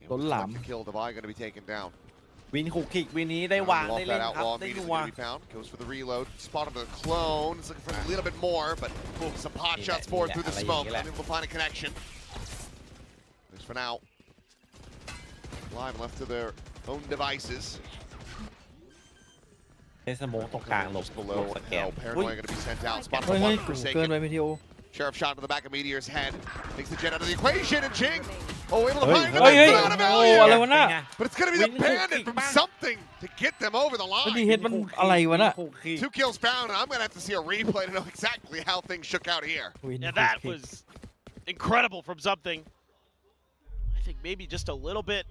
able to Tốn lắm. collect the kill. Divide going to be taken down. วินคุกคิกวินนี้ได้วาง Off ได้เล่น that ครับ outlaw ได้ immediately นัว gonna be found. Goes for the reload. Spotted the clone. He's looking for a little bit more, but some pot shots forward through the smoke. Unable to find a connection. Just for now. Live left to their own devices. ได้สโมกตรงกลางหลบ Just below สแกน L. Paranoia going to be sent out. Spotted เฮ้ย the เฮ้ย one เกิน Forsaken. ไปไม่ทีโอ Sheriff shot to the back of Meteor's head. Takes the jet out of the equation, and Jing. Oh, able to Hey, find him. hey, It's hey. not a Oh, value. อะไรวะน่ะ But it's going to be the Win hook bandit kick from back. something to get them over the แล้วดี line. เฮดมันอะไรวะน่ะ 2 kills found, and I'm going to have to see a replay to know exactly how things shook out here. วิน Yeah, that was incredible from something. I think maybe just a little bit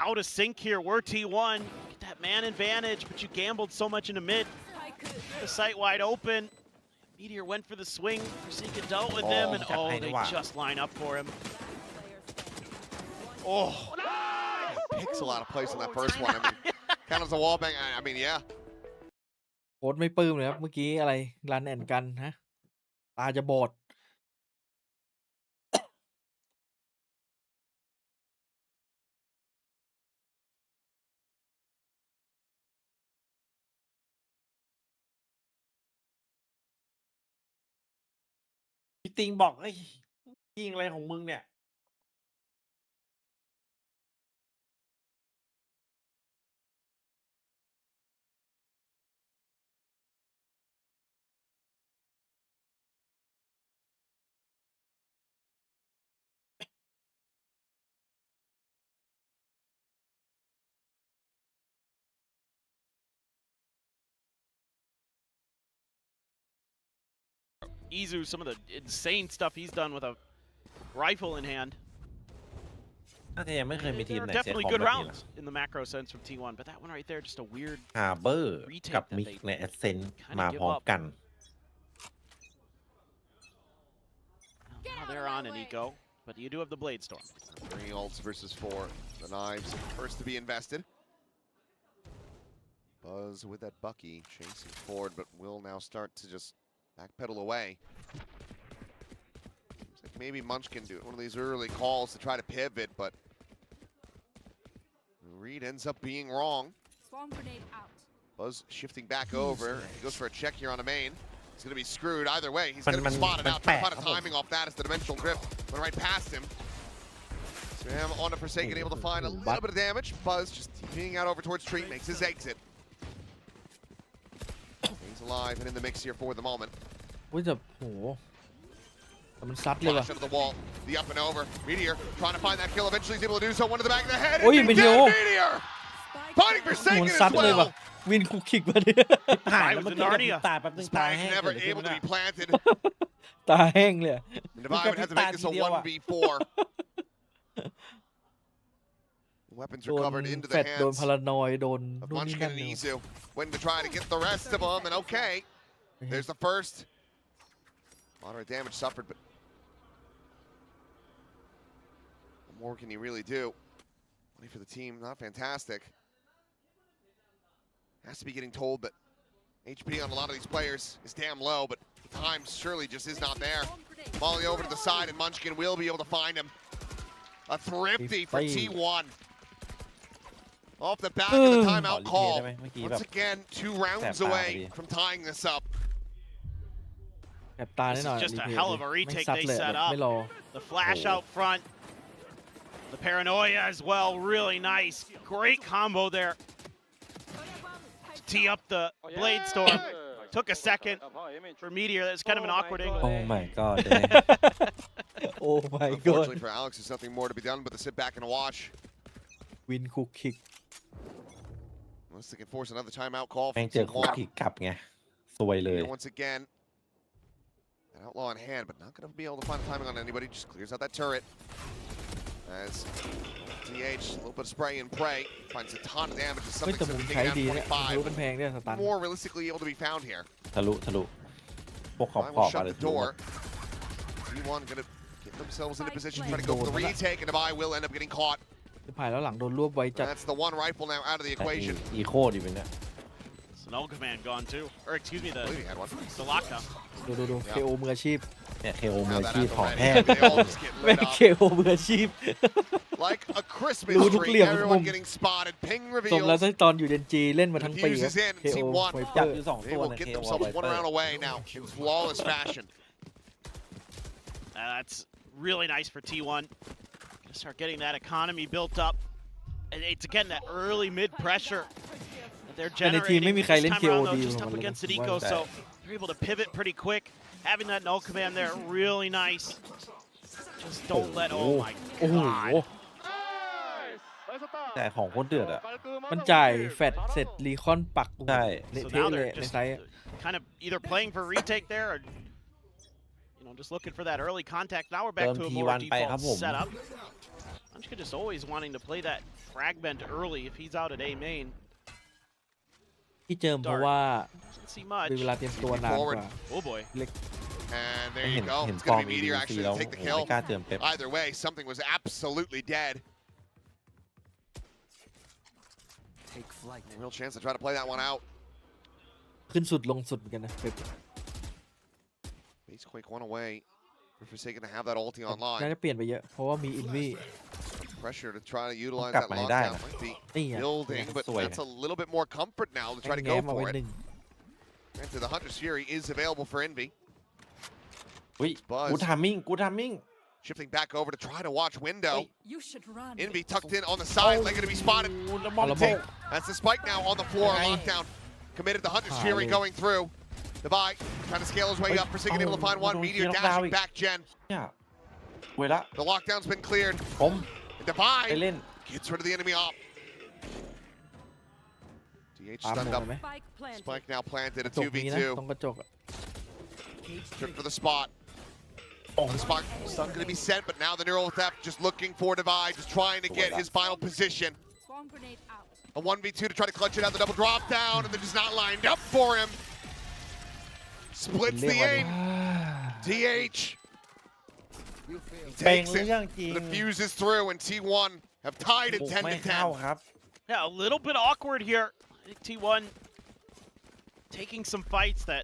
out of sync here. We're T1. Get that man advantage, but you gambled so much into mid. The site wide open. Meteor went for the swing. Forsaken dealt with him, and oh, they just line up for him. Oh. Pixel out of place on that first one. I mean, kind of as a wall bang. I mean, yeah. โค้ดไม่ปลื้มเลยครับเมื่อกี้อะไรรันแอนกันฮะตาจะบอด พี่ติงบอกเอ้ยยิงอะไรของมึงเนี่ยIzu, some of the insane stuff he's done with a rifle in hand. น่าจะยังไม่เคยมีทีมไหน Definitely good rounds in the macro sense from T1, but that one right there, just a weird ฮาร์เบอร์กับมิกในแอดเซนมาพร้อมกัน Now they're on an Zico, but you do have the Blade Storm. 3 ults versus 4. The knives first to be invested. Buzz with that Bucky chasing forward, but will now start to just backpedal away. Seems like maybe Munchkin do one of these early calls to try to pivot, but Reed ends up being wrong. Swarm grenade out. Buzz shifting back over. He goes for a check here on a main. He's going to be screwed either way. He's going to be spotted out. Trying to find a timing off that as the dimensional drift went right past him. Sam on to Forsaken, able to find a little bit of damage. Buzz just being out over towards Tree, makes his exit. He's alive and in the mix here for the moment. อุ้ยแต่โหแต่มันซัดเลยว่ะ Flash out of the wall, the up and over. Meteor trying to find that kill. Eventually he's able to do so. One to the back of the head. โอ้ย And เป็น he's เดียว dead. Meteor fighting for โห Forsaken มัน as ซัดเลยว่ะ well. วินคุกคิกมาเนี่ย หาย I แล้ว was มัน in Narnia. ตายแป๊บนึง This ตาย bag แห้ง never เกิดอะไรขึ้น able to วะ be planted. ตาแห้งเลยอะ And Divine would have to make this a 1v4. Weapons โดน recovered into แฟ the ดโดน hands พารานอยโดน of นู่นนี่ Munchkin นั่น and อยู่ Izu. When to try to get the rest of them, and okay, there's the first. Moderate damage suffered, but what more can you really do? Money for the team, not fantastic. Has to be getting told that HP on a lot of these players is damn low, but time surely just is not there. Molly over to the side, and Munchkin will be able to find him. A thrifty for T1. Off the back of the timeout call. Once again, 2 rounds away from tying this up. แอบตาแน่ This นอน is just a รีเพย์ hell of a ไม่ retake ซัด they เลย set แบบ up. ไม่รอ The flash out front. The paranoia as well, really nice. Great combo there. To tee up the Blade Storm. Took a second for Meteor. That's kind of an awkward angle. Oh my god Oh my god Unfortunately for Alex, there's nothing more to be done but to sit back and watch. วินคุกคิก Unless they can force another timeout call แม่ from งเจอคุก T1. คิกกลับไงสวยเลย And once again, an outlaw in hand, but not going to be able to find timing on anybody. Just clears out that turret. As TH, a little bit of spray and pray. Finds a ton of damage. As เฮ้ย something แต่มุม to ใช้ take ดี down เนี่ย 25. รู้เป็นแพงเนี่ยสตัน More realistically able to be found here. ทะลุพวกขอบ I ขอบ will อะ shut ไร the ทะลุหม door. ด T1 going to get themselves into position, try to go for the retake, and Divine will end up getting caught. จะผ่านแล้วหลังโดนรวบไว้จัด That's the one rifle now out of the แต่ equation. อีโคดีเป็นเนี่ย Snow Command gone too. Or excuse me, I believe he had one. the lockdown. ดู KO มืออาชีพ เนี่ยเคโอมือ Have อา that ชีพ out ของ already. แท้ They all just get แม่ lit up. KO มืออาชีพ Like a Christmas Lu thúc tree, liềm everyone không? getting spotted. Ping สมแล้ว reveals. ที่ตอนอยู่เดนจีเล่นมาทั้งปีครับ Diffuses in. KO T1. ไวเป จั อบ ร์ อยู่2 They ตัว will นะ get เคโอ themselves ไว one เปอ round ร์ away now in flawless fashion. That's really nice for T1. Gonna start getting that economy built up. And it's again that early mid pressure that they're แต่ในทีม generating. ไม่มีใคร This เล่น time KO around though, ดี just เหมือน up กัน against ผม Nico, ว่า so they're able to pivot pretty quick. Having that null command there, really nice. Just don't let. Oh my โอ้โห god. แต่ของคนเดือดอะ มันจ่ายแฟดเสร็จรีคอนปัก ใช่ เละ So เทะ now เลย they're ใน just ไซส์ kind of either playing for retake there or just looking for that early contact. Now we're back to a more T1 ไปครับผม default setup. Munchkin just always wanting to play that fragment early if he's out at A main. ที่เจิมเพราะว่า Doesn't see much. มีเวลาเตรียมตัวนานกว่า Oh boy. And there เห็ you น go. เห็น It's ฟอร์ going ม to be ดี Meteor ซี actually แล้ว to take the ไม่ kill. กล้าเติมเป๊ป Either way, something was absolutely dead. Take flight. Real chance to try to play that one out. ขึ้นสุดลงสุดเหมือนกันนะเป๊ป Base Quake one away. For Forsaken to have that ulti น่า online. จะเปลี่ยนไปเยอะ เพราะว่ามีอินวี Pressure to try to utilize Cặp that này đai lockdown này. might be นี่อ่ะ building, but Xuôi that's này. a little bit more comfort now to try to แง้ go มมาไว้ for ห it. นึ่ง Granted, the Hunter's Fury is available for Envy. อุ้ย Buzz. กูทามมิ่ง Shifting back over to try to watch window. You should run. Envy tucked in on the side, like going to be spotted. แล้วมอง All เทค about. That's the spike now on the floor. Này. Lockdown committed. The Hunter's Ah, Fury luôn. going through. Divide trying to scale his way Ôi, up. Forsaken able to find oh, one. nó Meteor knockdown dashing đi. back gen. เนี่ยเวลา The lockdown's been cleared. ผม And ไป Divide เล่น gets rid of the enemy op. DH ปั๊ม stunned หม up. ดไหม Spike planted. Spike now planted. ก A ระจกนี้นะ 2v2. ตรงกระจกอะ Trip for the spot. The spot stun going to be sent, but now the neural theft just looking for Divide, just trying to get his final position. Swarm grenade out. A 1v2 to try to clutch it out. The double drop down, and they're just not lined up for him. Splits the เรียกว่า aim. DH He เป็น takes เรื่อง it, จริง diffuses through, and T1 have tied it บุก 10 ไม่ to เข้า 10. ครับ Yeah, a little bit awkward here. I think T1 taking some fights that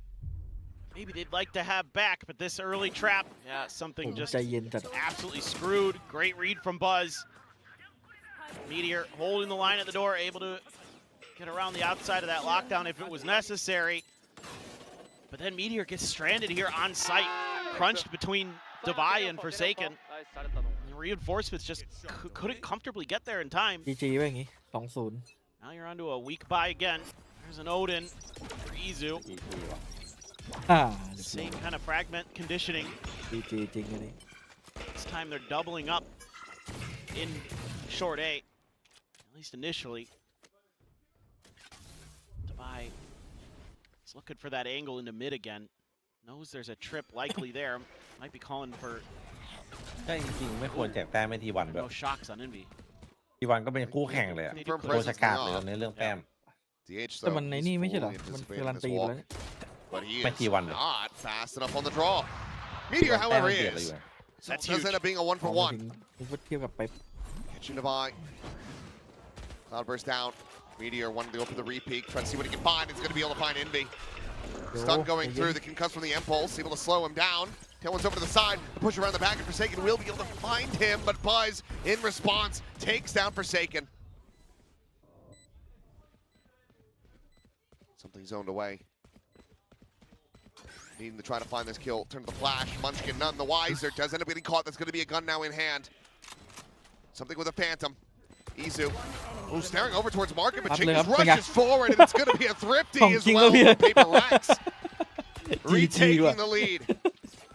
maybe they'd like to have back, but this early trap, yeah, something ผม just ใจเย็นจัด absolutely screwed. Great read from Buzz. Meteor holding the line at the door, able to get around the outside of that lockdown if it was necessary. But then Meteor gets stranded here on site, crunched between Devi and Forsaken. The reinforcements just couldn't comfortably get there in time. GG ไปอย่างงี้ 2-0 Now you're onto a weak buy again. There's an Odin for Izu. อ่า Same kind of fragment conditioning. GG จริงอันนี้ This time they're doubling up in short A, at least initially. Devi is looking for that angle into mid again. Knows there's a trip likely there. Might be calling for ใช่จริงๆไม่ควรแจกแต้มไม่ทีวันแบบ no shocks on Envy. ทีวันก็เป็นคู่แข่งเลยอะ Firm โค presence ชกาดเลยตอนนี้เรื่องแต้ม DH แต่ though, มันใน he's นี่ไม่ใช่เหรอ fully มัน anticipating การัน this ตีไป walk, แล้วเนี่ย but he ไม่ is ทีวันเลย not fast enough on the draw. Meteor, แต้ม however, มันเปลี่ยนอะไรอ is. ยู่อะ That's Does huge. end up being a 1 for 1. ถึงเทียบกับไป Kitchen Devi. Cloudburst down. Meteor wanting to go for the repeat. Trying to see what he can find. He's going to be able to find Envy. Stun going through. The concuss from the impulse. Able to slow him down. Tailwind's over to the side. Push around the back, and Forsaken will be able to find him, but Buzz, in response, takes down Forsaken. Something zoned away. Needing to try to find this kill. Turn to the flash. Munchkin none the wiser. Does end up getting caught. That's going to be a gun now in hand. Something with a Phantom. Izu. Oh, staring over towards Market, but Chinkins rushes forward, and it's going to be a thrifty as well for Paper Rex. Retaking the lead.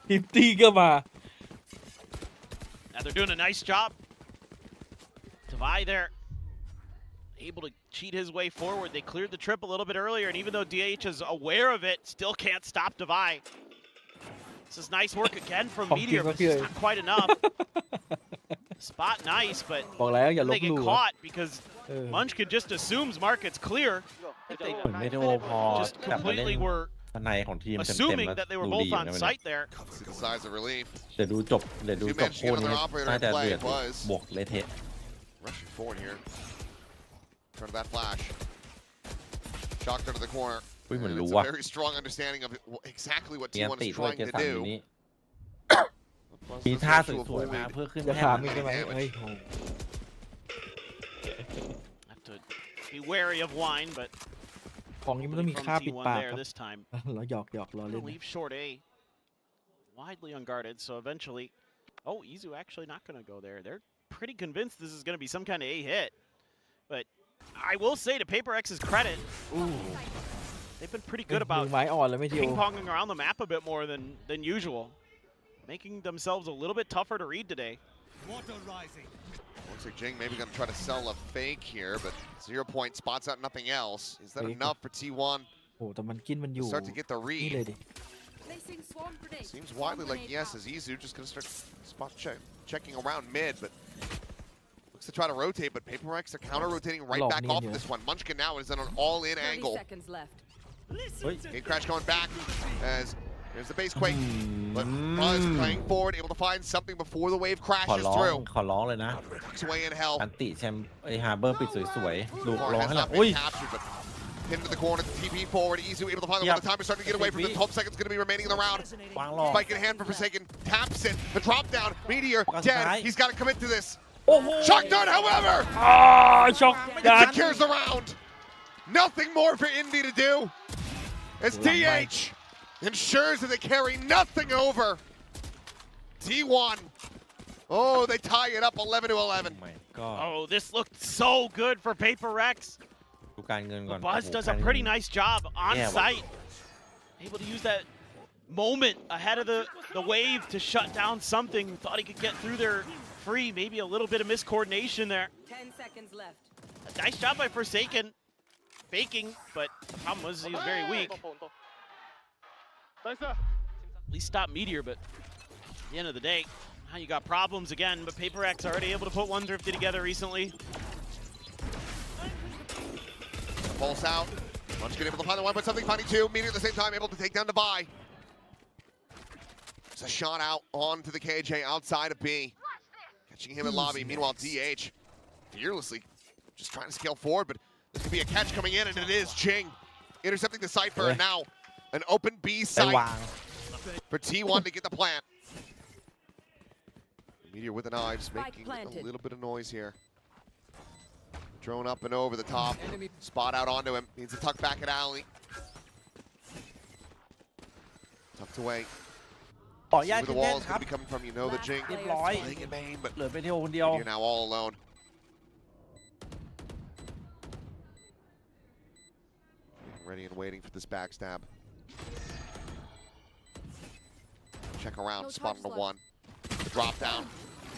50 ก็มา Now they're doing a nice job. Devi there, able to cheat his way forward. They cleared the trip a little bit earlier, and even though DH is aware of it, still can't stop Devi. This is nice work again from Meteor, but it's not quite enough. Spot nice, but บอกแล้วอย่าล they บห get ลู่ caught because Munchkin just assumes Market's clear. I think they เหมือนไม่ได้โอพอ just กลับมาเล่น completely were ข้างในของทีมเต็มๆ assuming แล้ว that they were ดูดี both อยู่ on นะ site there. See the size of relief. เดี๋ยวดูจบคู่นี้น่าจะเดือดบวกเละเทะ Rushing forward here. Turn to that flash. Shocked under the corner. อุ้ยเหมือน And รู้ it's a ว่า very strong understanding of exactly what เตียน T1 ติ is ด้วย trying เจ to สัน do. นี้ Buzz มี does ท่า manage ส to วยๆมา avoid เพื่อขึ้น อย่า แท่ ถาม น อีกได้ไหมเฮ้ยโห Have to be wary of wine, but ของนี้มันต้องมี from ค่าปิด T1 ปาก there ครับ this time. เราหยอกล้อเล่น Leave short A widely unguarded, so eventually, oh, Izu actually not going to go there. They're pretty convinced this is going to be some kind of A hit, but I will say to Paper X's credit, they've been pretty good มื about อไม้อ่อนเลยไม่ทีโอ ping-ponging around the map a bit more than usual, making themselves a little bit tougher to read today. Looks like Jing maybe going to try to sell a fake here, but 0 point spots out nothing else. Is that enough for T1 โอ้แต่มันกินมันอ to ยู่ start to get the นี่เลย read? ดิ Placing swarm grenade. Seems Swarm widely like grenade yes, out. as Izu just going to start spot checking around mid, but looks to try to rotate, but Paper Rex are counter-rotating right Lock back me in off of here. this one. Munchkin now is in an all-in 30 angle. seconds left. Gate crash going back as there's the base quake, but Buzz playing forward, able to find something before the wave ขอ crashes ร้อง through. ขอร้องเลยนะ Tucks away in hell. อันติแชมป์ไอฮาร์เบอร์ปิดสวยๆลูก Corner ร้อง has ให้หลั not ง been อุ้ย captured, but pinned to the corner, TP forward, Izu able to find the one. The time is starting to get away from them. 12 seconds going to be remaining in the round. วางหลอก Spike in hand for Forsaken, taps it, the drop down, Meteor dead. He's got to commit to this. โอ้โห Shock dart, however, ช็อกดัน secures the round. Nothing more for Indy to do as DH ensures that they carry nothing over. T1. Oh, they tie it up 11 to 11. my god Oh, this looked so good for Paper Rex. ดูการเงินก่อน Buzz โอ้โห does a การเงิน pretty nice job on Yeah, site. Able to use that moment ahead of the wave to shut down something. Thought he could get through there free. Maybe a little bit of miscoordination there. 10 seconds left. A nice job by Forsaken. Faking, but the problem was he was very weak. At least stop Meteor, but at the end of the day, now you got problems again, but Paper X already able to put one thrifty together recently. Pulse out. Munchkin able to find the one, but something finding two. Meteor at the same time able to take down Devi. It's a shot out onto the KJ outside of B. Catching him in lobby. Meanwhile, DH fearlessly just trying to scale forward, but there's going to be a catch coming in, and it is Jing intercepting the Cypher, and now an open B site for T1 to get the plant. Meteor with the knives, making a little bit of noise here. Drone up and over the top. Spot out onto him. Needs to tuck back at alley. Tucked away. ขออนุญาต Where ขึ้ the นแท่ wall น is ครั going บ to be coming from. You know the Jing เรียบร้อย playing in main, but เหลือเป็นเทโอคนเดียว you're now all alone. Ready and waiting for this backstab. Check around, spot on the one. The drop down.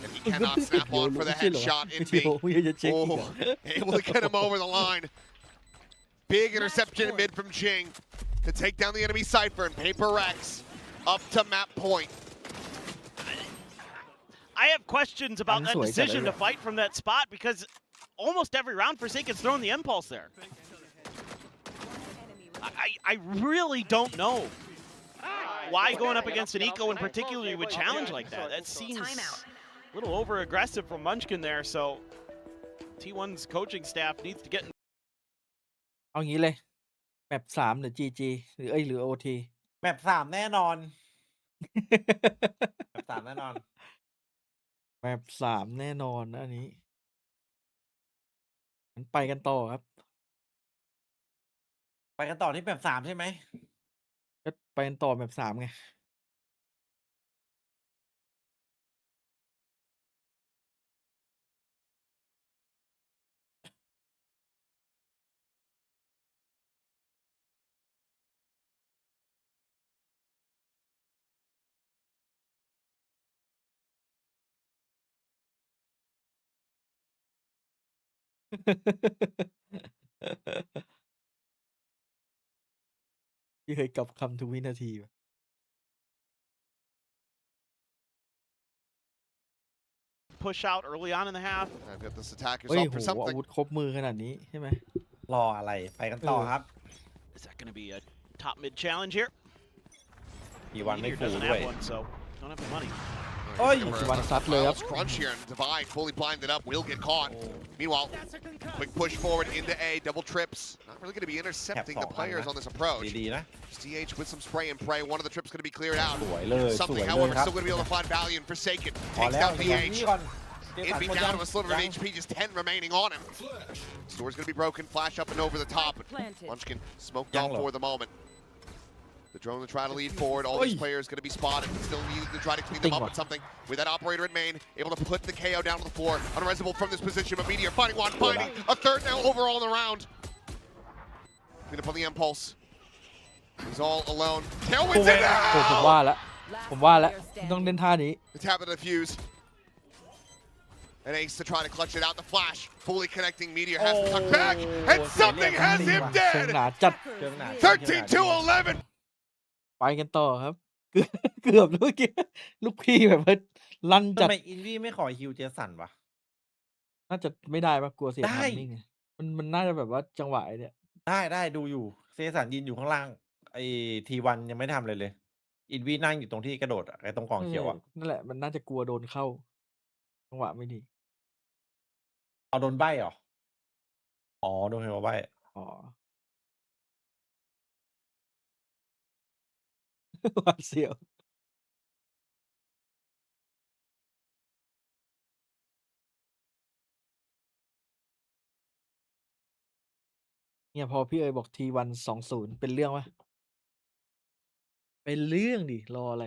And he cannot snap on for the headshot in B. Oh, able to get him over the line. Big interception in mid from Jing to take down the enemy Cypher, and PRX up to map point. I have questions about that decision to fight from that spot because almost every round Forsaken's thrown the impulse there. I really don't know why going up against an eco in particular would challenge like that. That seems a little over-aggressive from Munchkin there, so T1's coaching staff needs to get in. เอางี้เลยแมป3หรือ GG หรือ OT แมป3แน่นอน แมป3แน่นอน แมป3แน่นอนนะอันนี้งั้นไปกันต่อครับ ไปกันต่อที่แมป3ใช่ไหม ก็ไปกันต่อแมป3ไง ที่เคยกลับคำทุกวินาทีว่ะ Push out early on in the half. I've got this attackers เฮ้ย up โห for อา something. วุธครบมือขนาดนี้ใช่ไหม รออะไร ไปกันต่อครับ Is that going to be a top mid challenge here? T1 ไม่ Meteor ฟู doesn't ด้วย have one, so don't have the money. เอ้ยวันซัดเลยครับ Crunch here, and Divide fully blinded up, will get caught. Meanwhile, quick push forward into A, double trips. Not really going to be intercepting the players on this approach. ดีๆนะ DH with some spray and pray. One of the trips going to be cleared out. สวยเลย สวย Something, เลย however, ครับ still going to be able to find value and Forsaken. พอ Takes แล้ว down ดูนี่ DH. ก่อน It'd be down to a sliver of HP, just 10 remaining on him. Store's going to be broken, flash up and over the top. Munchkin smoked off for the moment. The drone to try to lead forward. All these players going to be spotted. Still need to try to clean them up with something. With that operator in main, able to put the KO down to the floor. Unresable from this position, but Meteor finding one, finding a third now overall in the round. Clean up on the impulse. He's all alone. Tailwind's in โอ้ผมว่าแล้วต้องเล่นท่านี้ The tap of the fuse. An ace to try to clutch it out. The flash fully connecting. Meteor has to tuck back, and something has him เชิง dead. หนาจัด 13-11. ไปกันต่อครับ เกือบเมื่อกี้ลูกพี่แบบว่าลั่นจั ทำ ด ไมอินวี่ไม่ขอฮิวเจสันวะ น่าจะไม่ได้ปะกลัวเสีย ได้ ทัมมิ่งไงมันน่าจะแบบว่าจังหวะไอ้เนี่ย ได้ดูอยู่เจสันยืนอยู่ข้างล่าง ไอ้T1ยังไม่ทำเลย อินวี่นั่งอยู่ตรงที่กระโดดอะไอ้ตรงกล่องเขียวอะ นั่นแหละมันน่าจะกลัวโดนเข้า จังหวะไม่ดี เอาโดนใบ้เหรอ อ๋อ โดนใครมาใบ้ อ๋อ หวาดเสียว เนี่ยพอพี่เอ๋ยบอก T1 20 เป็นเรื่องวะเป็นเรื่องดิ รออะไร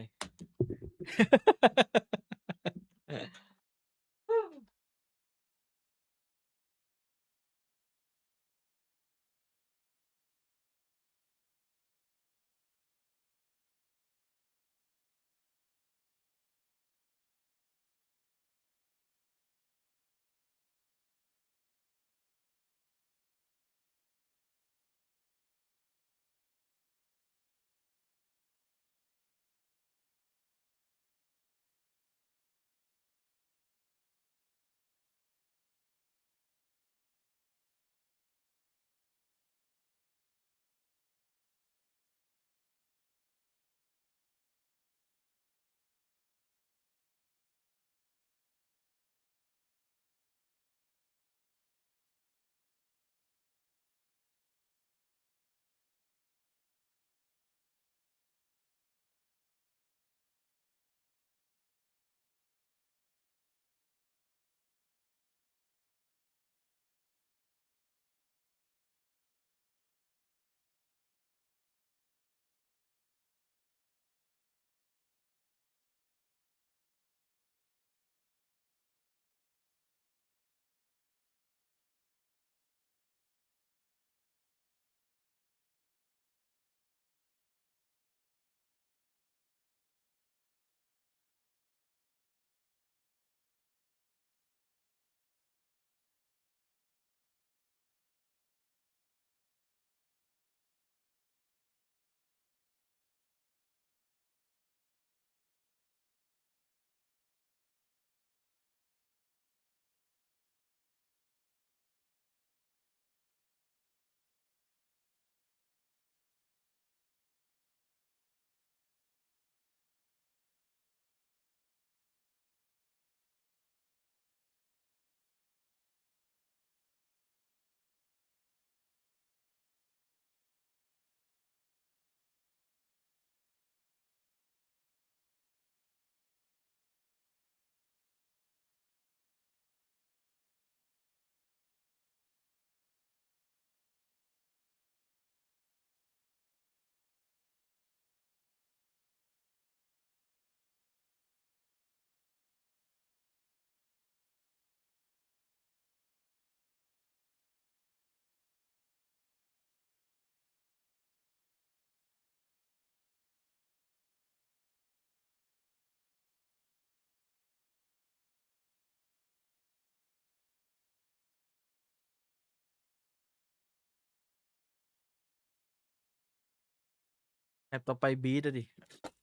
แอบต่อไปบีทอะดิ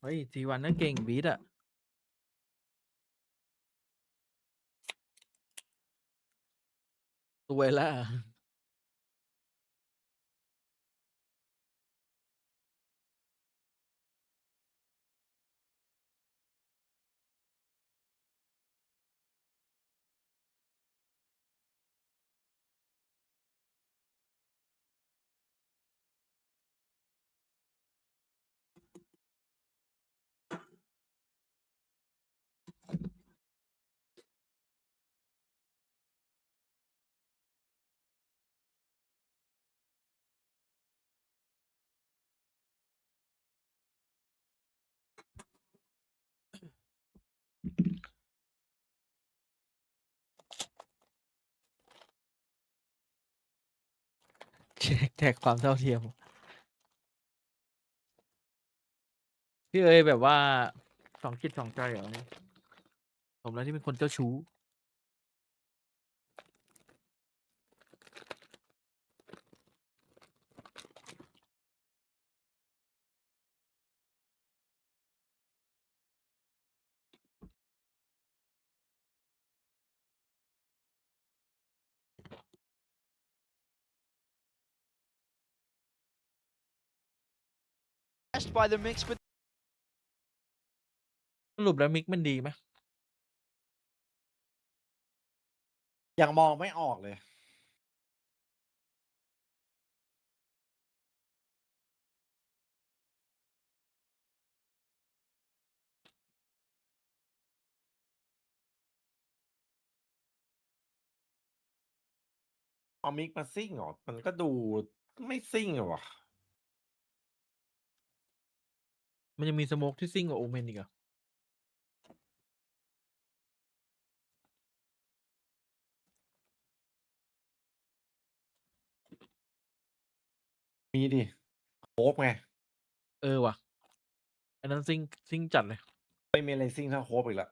เฮ้ยทีวันนั่นเก่งบีทอะตัวละ เช็คแท็กความเท่าเทียมพี่เอ๋ยแบบว่าสองจิตสองใจเหรอผมแล้วที่เป็นคนเจ้าชู้by the mix, but สรุปแล้วมิกมันดีไหม ยังมองไม่ออกเลยเอามิกมาซิ่งเหรอมันก็ดูไม่ซิ่งอะวะ มันยังมีสโมกที่ซิ่งกว่าโอเมนอีกเหรอ มีดิโคบไง ว่ะอันนั้นซิ่งจัดเลย ไม่มีอะไรซิ่งเท่าโคบอีกแล้ว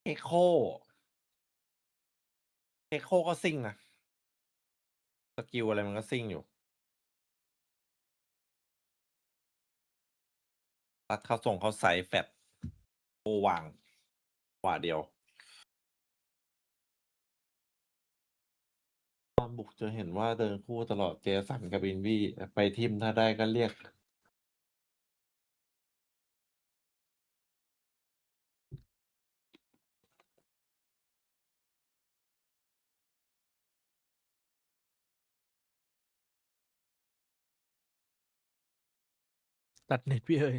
เอโคก็ซิ่งนะสกิลอะไรมันก็ซิ่งอยู่ตัดเข้าส่งเขาใส่แฟตโอวางกว่าเดียวตอนบุกจะเห็นว่าเดินคู่ตลอดเจสันกับอินวี่ไปทีมถ้าได้ก็เรียก ตัดเน็ตพี่เอ๋ย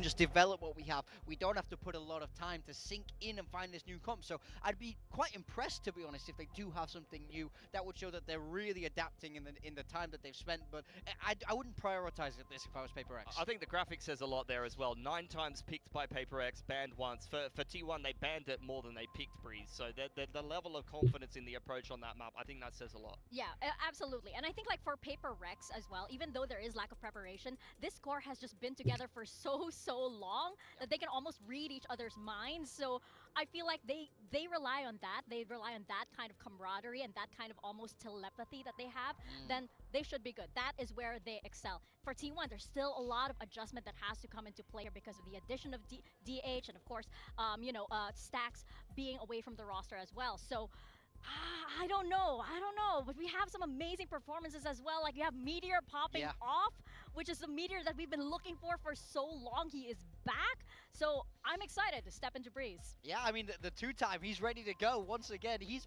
just develop what we have. We don't have to put a lot of time to sink in and find this new comp. So I'd be quite impressed, to be honest, if they do have something new that would show that they're really adapting in the time that they've spent. But I wouldn't prioritize it this if I was Paper X. I think the graphic says a lot there as well. 9 times picked by Paper X, banned once. For T1, they banned it more than they picked Breeze. So the level of confidence in the approach on that map, I think that says a lot. Yeah, absolutely. And I think like for Paper Rex as well, even though there is lack of preparation, this core has just been together for so so long that they can almost read each other's minds. So I feel like they rely on that. They rely on that kind of camaraderie and that kind of almost telepathy that they have. Then they should be good. That is where they excel. For T1, there's still a lot of adjustment that has to come into play here because of the addition of DH and of course, Stacks being away from the roster as well. So I don't know, but we have some amazing performances as well. Like you have Meteor popping off, which is the Meteor that we've been looking for so long. He is back, so I'm excited to step into Breeze. Yeah, I mean the two-time, he's ready to go once again. He's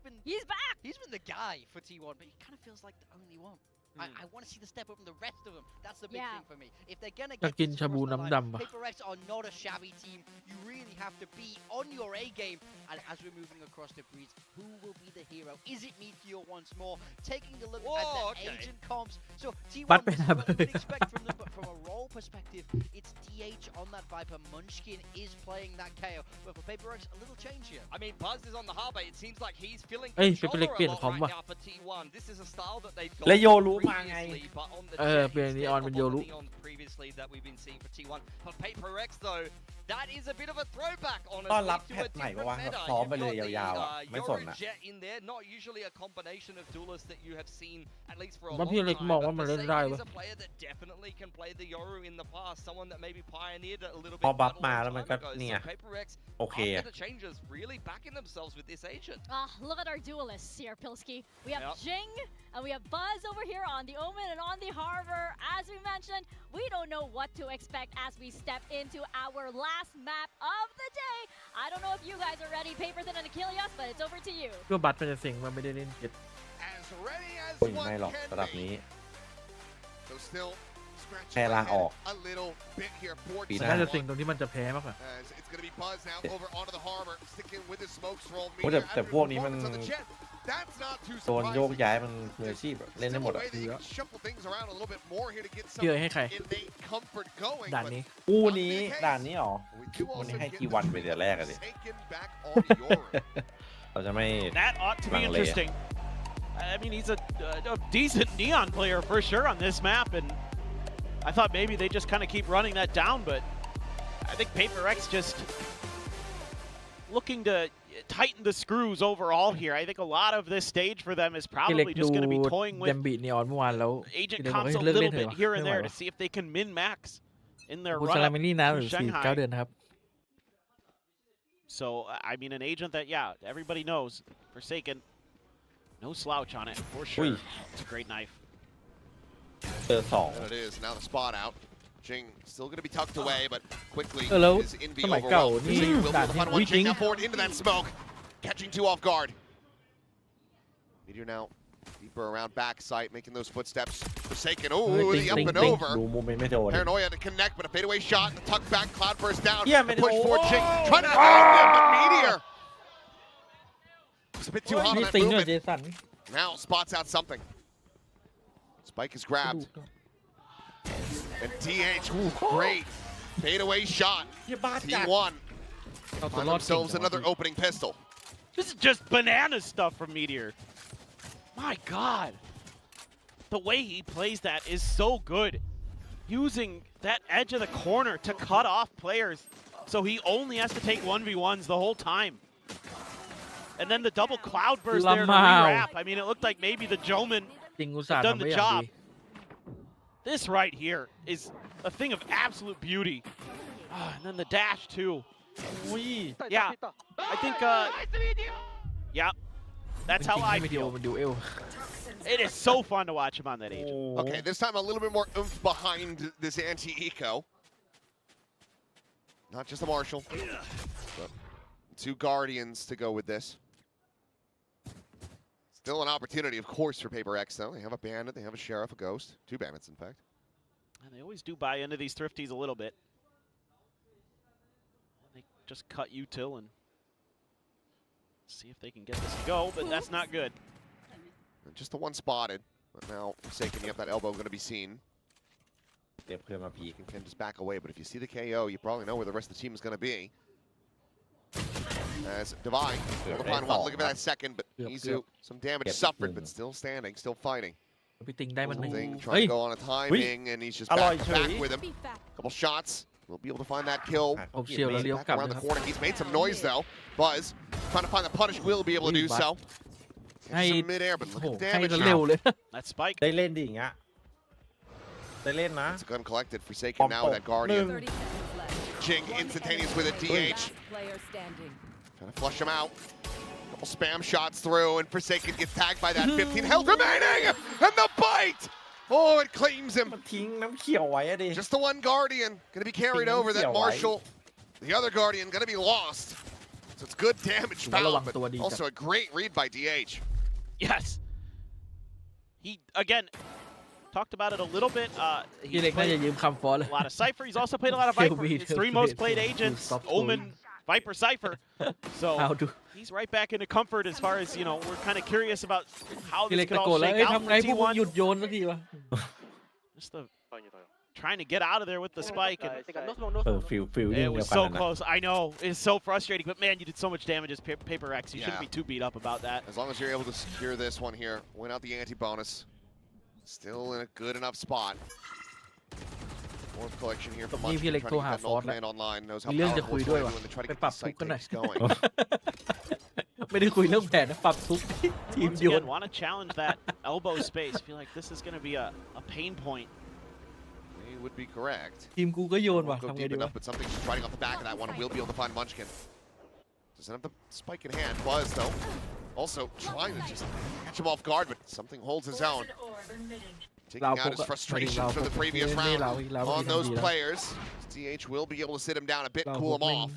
back. He's been the guy for T1, but he kind of feels like the only one. I want to see the step up from the rest of them. That's the big thing for me. If they're gonna get this across the line, PRX are not a shabby team. You really have to be on your A game. And as we're moving across the Breeze, who will be the hero? Is it Meteor once more? Taking a look at the agent comps. So T1, this is what we would expect from them, but from a role perspective, it's DH on that Viper. Munchkin is playing that KO. But for PRX, a little change here. I mean, Buzz is on the harbor. It seems like he's feeling controller a lot right now for T1. This is a style that they've got previously, but on the Neon previously that we've been seeing for T1. For PRX though, that is a bit of a throwback honestly to a different meta. You've got the Yoru Jet in there, not usually a combination of duelists that you have seen at least for a long time. But Forsaken is a player that definitely can play the Yoru in the past, someone that maybe pioneered a little bit. พอบัฟมาแล้วมันก็เนี่ย PRX โอเค after the changes really backing themselves with this agent. Look at our duelists here, Pilsky. We have Jing and we have Buzz over here on the Omen and on the Harbor. As we mentioned, we don't know what to expect as we step into our last map of the day. I don't know if you guys are ready, Paperton and Achilles, but it's over to you. ก็บัตรมันจะเสียงมันไม่ได้เล่นเจ็ด As ready as ไม่หรอกระดับนี้ So still แค่ลาออก a little bit here for ปีห น่า น้า จะเสียงตรงที่มันจะแพ้มากกว่า as it's going to be Buzz now over onto the harbor, sticking with his smokes roll. แต่พวกนี้มัน That's not too โดนโยกย้ายมันมืออาชีพเล่นได้หมดอ่ะ shuffle things around a little bit more here to get some เชื่อให้ใคร innate comfort going. ด่านนี้ คู่นี้ด่านนี้หรอวันนี้ให้ทีวันไปเดือนแรกอะดิ เราจะไม่ That ought to be interesting. I mean, he's a decent Neon player for sure on this map, and I thought maybe they just kind of keep running that down, but I think PRX just looking to tighten the screws overall here. I think a lot of this stage for them is probably just going to be toying with agent comps a little bit here and there to see if they can min-max in their run up to Shanghai. So, I mean, an agent that, yeah, everybody knows, Forsaken, no slouch on it, for sure. It's a great knife. เจอสอง It is now the spot out. Jing still going to be tucked away, but quickly is in the สมัยเก่า overwhelm. นี่ Will be ด่าน the ที่ fun one. Jing now forward into that smoke, catching two off guard. Meteor now deeper around backside, making those footsteps. Forsaken, oh, the up and over. ดูมุมไม่โดน Paranoia to connect, but a fadeaway shot, the tuck back, cloud burst down. Yeah, the man, push forward, Jing oh! trying to find him, but Meteor. It's a bit too hot on นี่ that ติงกับเจ movement. สัน Now spots out something. Spike is grabbed. And DH, ooh, great. Fadeaway shot. T1 find themselves another opening pistol. This is just banana stuff from Meteor. My God. The way he plays that is so good. Using that edge of the corner to cut off players so he only has to take 1v1s the whole time. And then the double cloud burst there to re-wrap. I mean, it looked like maybe the Joman had done the job. This right here is a thing of absolute beauty. And then the dash too. Yeah, I think, yeah, that's how I feel. It is so fun to watch him on that agent. Okay, this time a little bit more oomph behind this anti-eco. Not just a Marshal, but two Guardians to go with this. Still an opportunity, of course, for PRX, though. They have a Bandit, they have a Sheriff, a Ghost. Two Bandits, in fact. And they always do buy into these Thrifties a little bit. They just cut util and see if they can get this to go, but that's not good. And just the one spotted, but now Forsaken, you have that elbow going to be seen. You can just back away, but if you see the KO, you probably know where the rest of the team is going to be. As Divine, able to find one, looking for that second, but Izu, some damage suffered, but still standing, still fighting. Thing trying to go on a timing, and he's just back with him. Couple shots, We'll be able to find that kill. ผมเชียวแล้วเลี้ยว Back กลับ around เลย the ครับ corner. He's made some noise though. Buzz trying to find the punish. Will be able to do so. ให้ Some mid-air, but โอ้ look โห at the ให้ damage เร็ว now. เลย That spike. ได้เล่นดิอย่างเงี้ยได้เล่นนะ It's uncollected. Forsaken now with that Guardian. 30 seconds left. Jing instantaneous with a DH. Last player standing. Trying to flush him out. Couple spam shots through, and Forsaken gets tagged by that 15 health remaining! And the bite! Oh, it claims him. มันทิ้งน้ำเขียวไว้อะดิ Just the one Guardian. Gonna be carried over. That Marshall, the other Guardian, gonna be lost. So it's good damage found, but also a great read by DH. Yes. He, again, talked about it a little bit. พี่ He เล็กน่าจะ played ยืมคำฟอสเลย a lot of Cypher. He's also played a lot of Viper. He'll be- His three most played he'll agents, stop Omen, Viper, Cypher. So How do he's right back into comfort as far as, you know, we're kind of curious about how พี่ this เล็ก could ตะโก all นแล้ว shake เอ้ย out ทำไง for พวกมึงหยุ T1. ดโยนสักทีวะ Just the trying to get out of there with the spike. And feel it was so close. I know. It's so frustrating. But man, you did so much damage as Paper X. You shouldn't be too beat up about that. As long as you're able to secure this one here, win out the anti-bonus. Still in a good enough spot. Fourth collection here from นี่พี่ Munchkin เล็ก trying โทร to หา get ฟ that อ null สแล้ว command online. Knows มี how เรื่องจะ powerful คุย it's ด้วย going ว่ะ to when they try to ไป get ปรับ the ทุก site กันหน่อย takes going. ไม่ได้คุยเรื่องแผนนะปรับทุกทีม Once โยน again, want to challenge that elbow space. Feel like this is going to be a pain point. He would be correct. ทีมกูก็โยนว่ะ Won't go ทำไง deep ดีวะ enough, but something's just riding off the back of that one. We'll be able to find Munchkin. Doesn't have the spike in hand. Buzz, though, also trying to just catch him off guard, but something holds his own. Taking out his frustration from the previous round on those players. DH will be able to sit him down a bit, cool him off.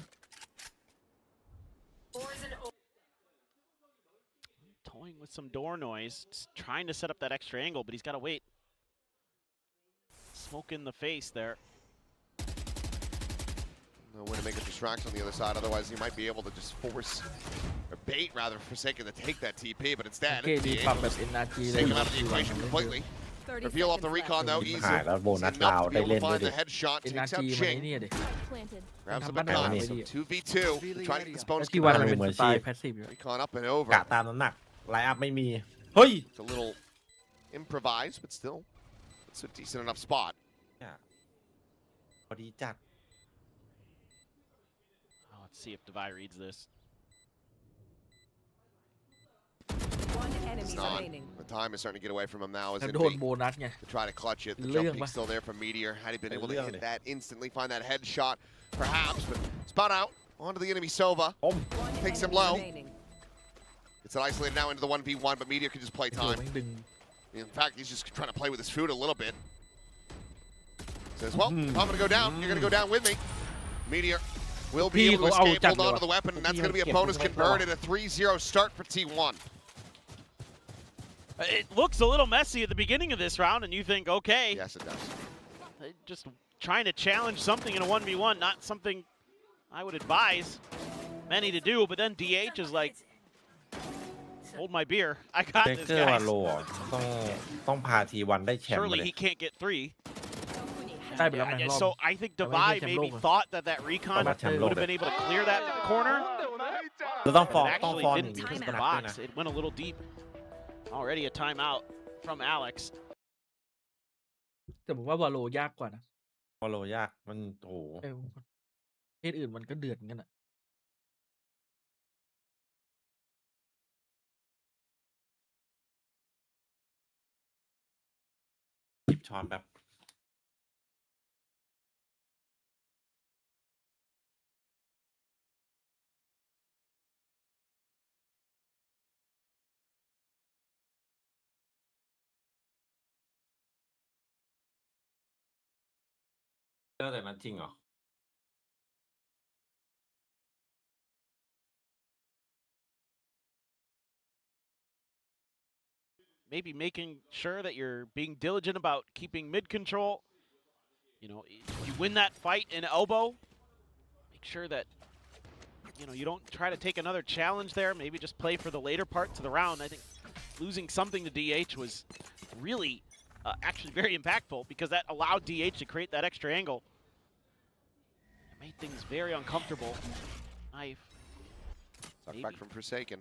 Toying with some door noise. Just trying to set up that extra angle, but he's got to wait. Smoke in the face there. No way to make a distraction on the other side, otherwise he might be able to just force, or bait rather, Forsaken to take that TP, but instead, โอเคดี DH ปรับ will แบบ just NRG เลย take him out of the equation completely. 30 Reveal off the seconds recon left. though, easy. หายแล้วโบนัส Enough ดาว to be ได้ able เล่น to ด้วย find ดิ the headshot, takes NRG out มัน Ching. นี่ดิ Planted. Grabs him ทำบ้าน a หาย ton. ไว้ดิ 2v2, trying to get this แล้ว bonus ที่วันมัน ไม่ เป็น เหมื ส อน ไตล์ ชีพ แพสซีฟอยู่ recon up and over. กะตามน้ำหนักไลน์อัพไม่มี เฮ้ย It's a little improvised, but still, it's a decent enough spot. พอดีจัด Oh, let's see if Devi reads this. One It's enemy not. remaining. The time is starting to get away from him now as แล้ว in โดน V โบนัสไง to try to clutch it. The Lương jump peak ba. still there from Meteor. Had he been able to Lương hit này. that instantly, find that headshot, perhaps, but spot out onto the enemy Sova. One Takes him enemy low. remaining. Gets it isolated now into the 1v1, but Meteor can just play โอ้โห time. แม่งดึง In fact, he's just trying to play with his food a little bit. Says, well, if I'm going to go down, you're going to go down with me. Meteor will be able to escape, hold on to the weapon, and that's going to be a bonus converted, a 3-0 start for T1. It looks a little messy at the beginning of this round, and you think, okay, Yes, it does. just trying to challenge something in a 1v1, not something I would advise many to do, but then DH is like, hold my beer. I got เบ this, เกอร์วา guys. โลต้องพาทีวันได้แชมป์มา Surely เลย he can't get 3. ได้ไปแล้วไง Yeah, รอบ so I think That Devi makes him maybe lower. thought that recon That makes him would have lower. been able to clear that corner. เราต้อง But ฟ้อง it ต้อง actually ฟ้อง didn't อย่างนี้ touch ทุก the นัดด้วยนะ box. It went a little deep. Already a timeout from Alex. แต่ผมว่าวาโลยากกว่านะ วาโลยากมันโอ้โห เออประเทศอื่นมันก็เดือดเหมือนกันอ่ะ หยิบช้อนแบบเจอแต่นั้นจริงเหรอ Maybe making sure that you're being diligent about keeping mid control. You know, if you win that fight in elbow, make sure that, you know, you don't try to take another challenge there. Maybe just play for the later parts of the round. I think losing something to DH was really actually very impactful because that allowed DH to create that extra angle. It made things very uncomfortable. Knife. Sucked back from Forsaken.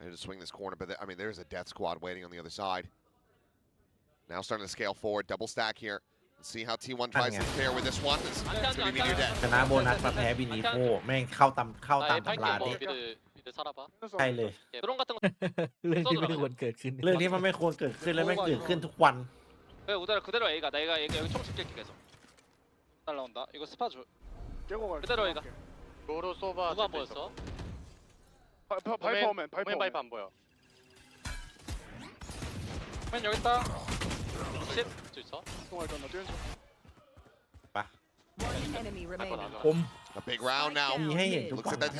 Ready to swing this corner, but I mean, there's a death squad waiting on the other side. Now starting to scale forward, double stack here. See how T1 tries to pair with this one. It's gonna be Meteor dead. ชนะโบนัสมาแพ้บินิโคแม่งเข้าตามตำราดิใช่เลย เรื่องที่ไม่ควรเกิดขึ้น เรื่องที่มันไม่ควรเกิดขึ้นแล้วแม่งเกิดขึ้นทุกวัน 우다라 그대로 A가 내가 여기 총 줄게 계속 날라온다 이거 스파 줘 깨고 갈 그대로 A가 로로 소바 누가 안 보였어? 바이퍼맨 바이퍼 안 보여 맨 여기 있다 10 있어 동할 잖아 뛰는 중 One enemy remaining. ผม A big round now. มีให้เห็นทุก Looks ฝั่ at ง that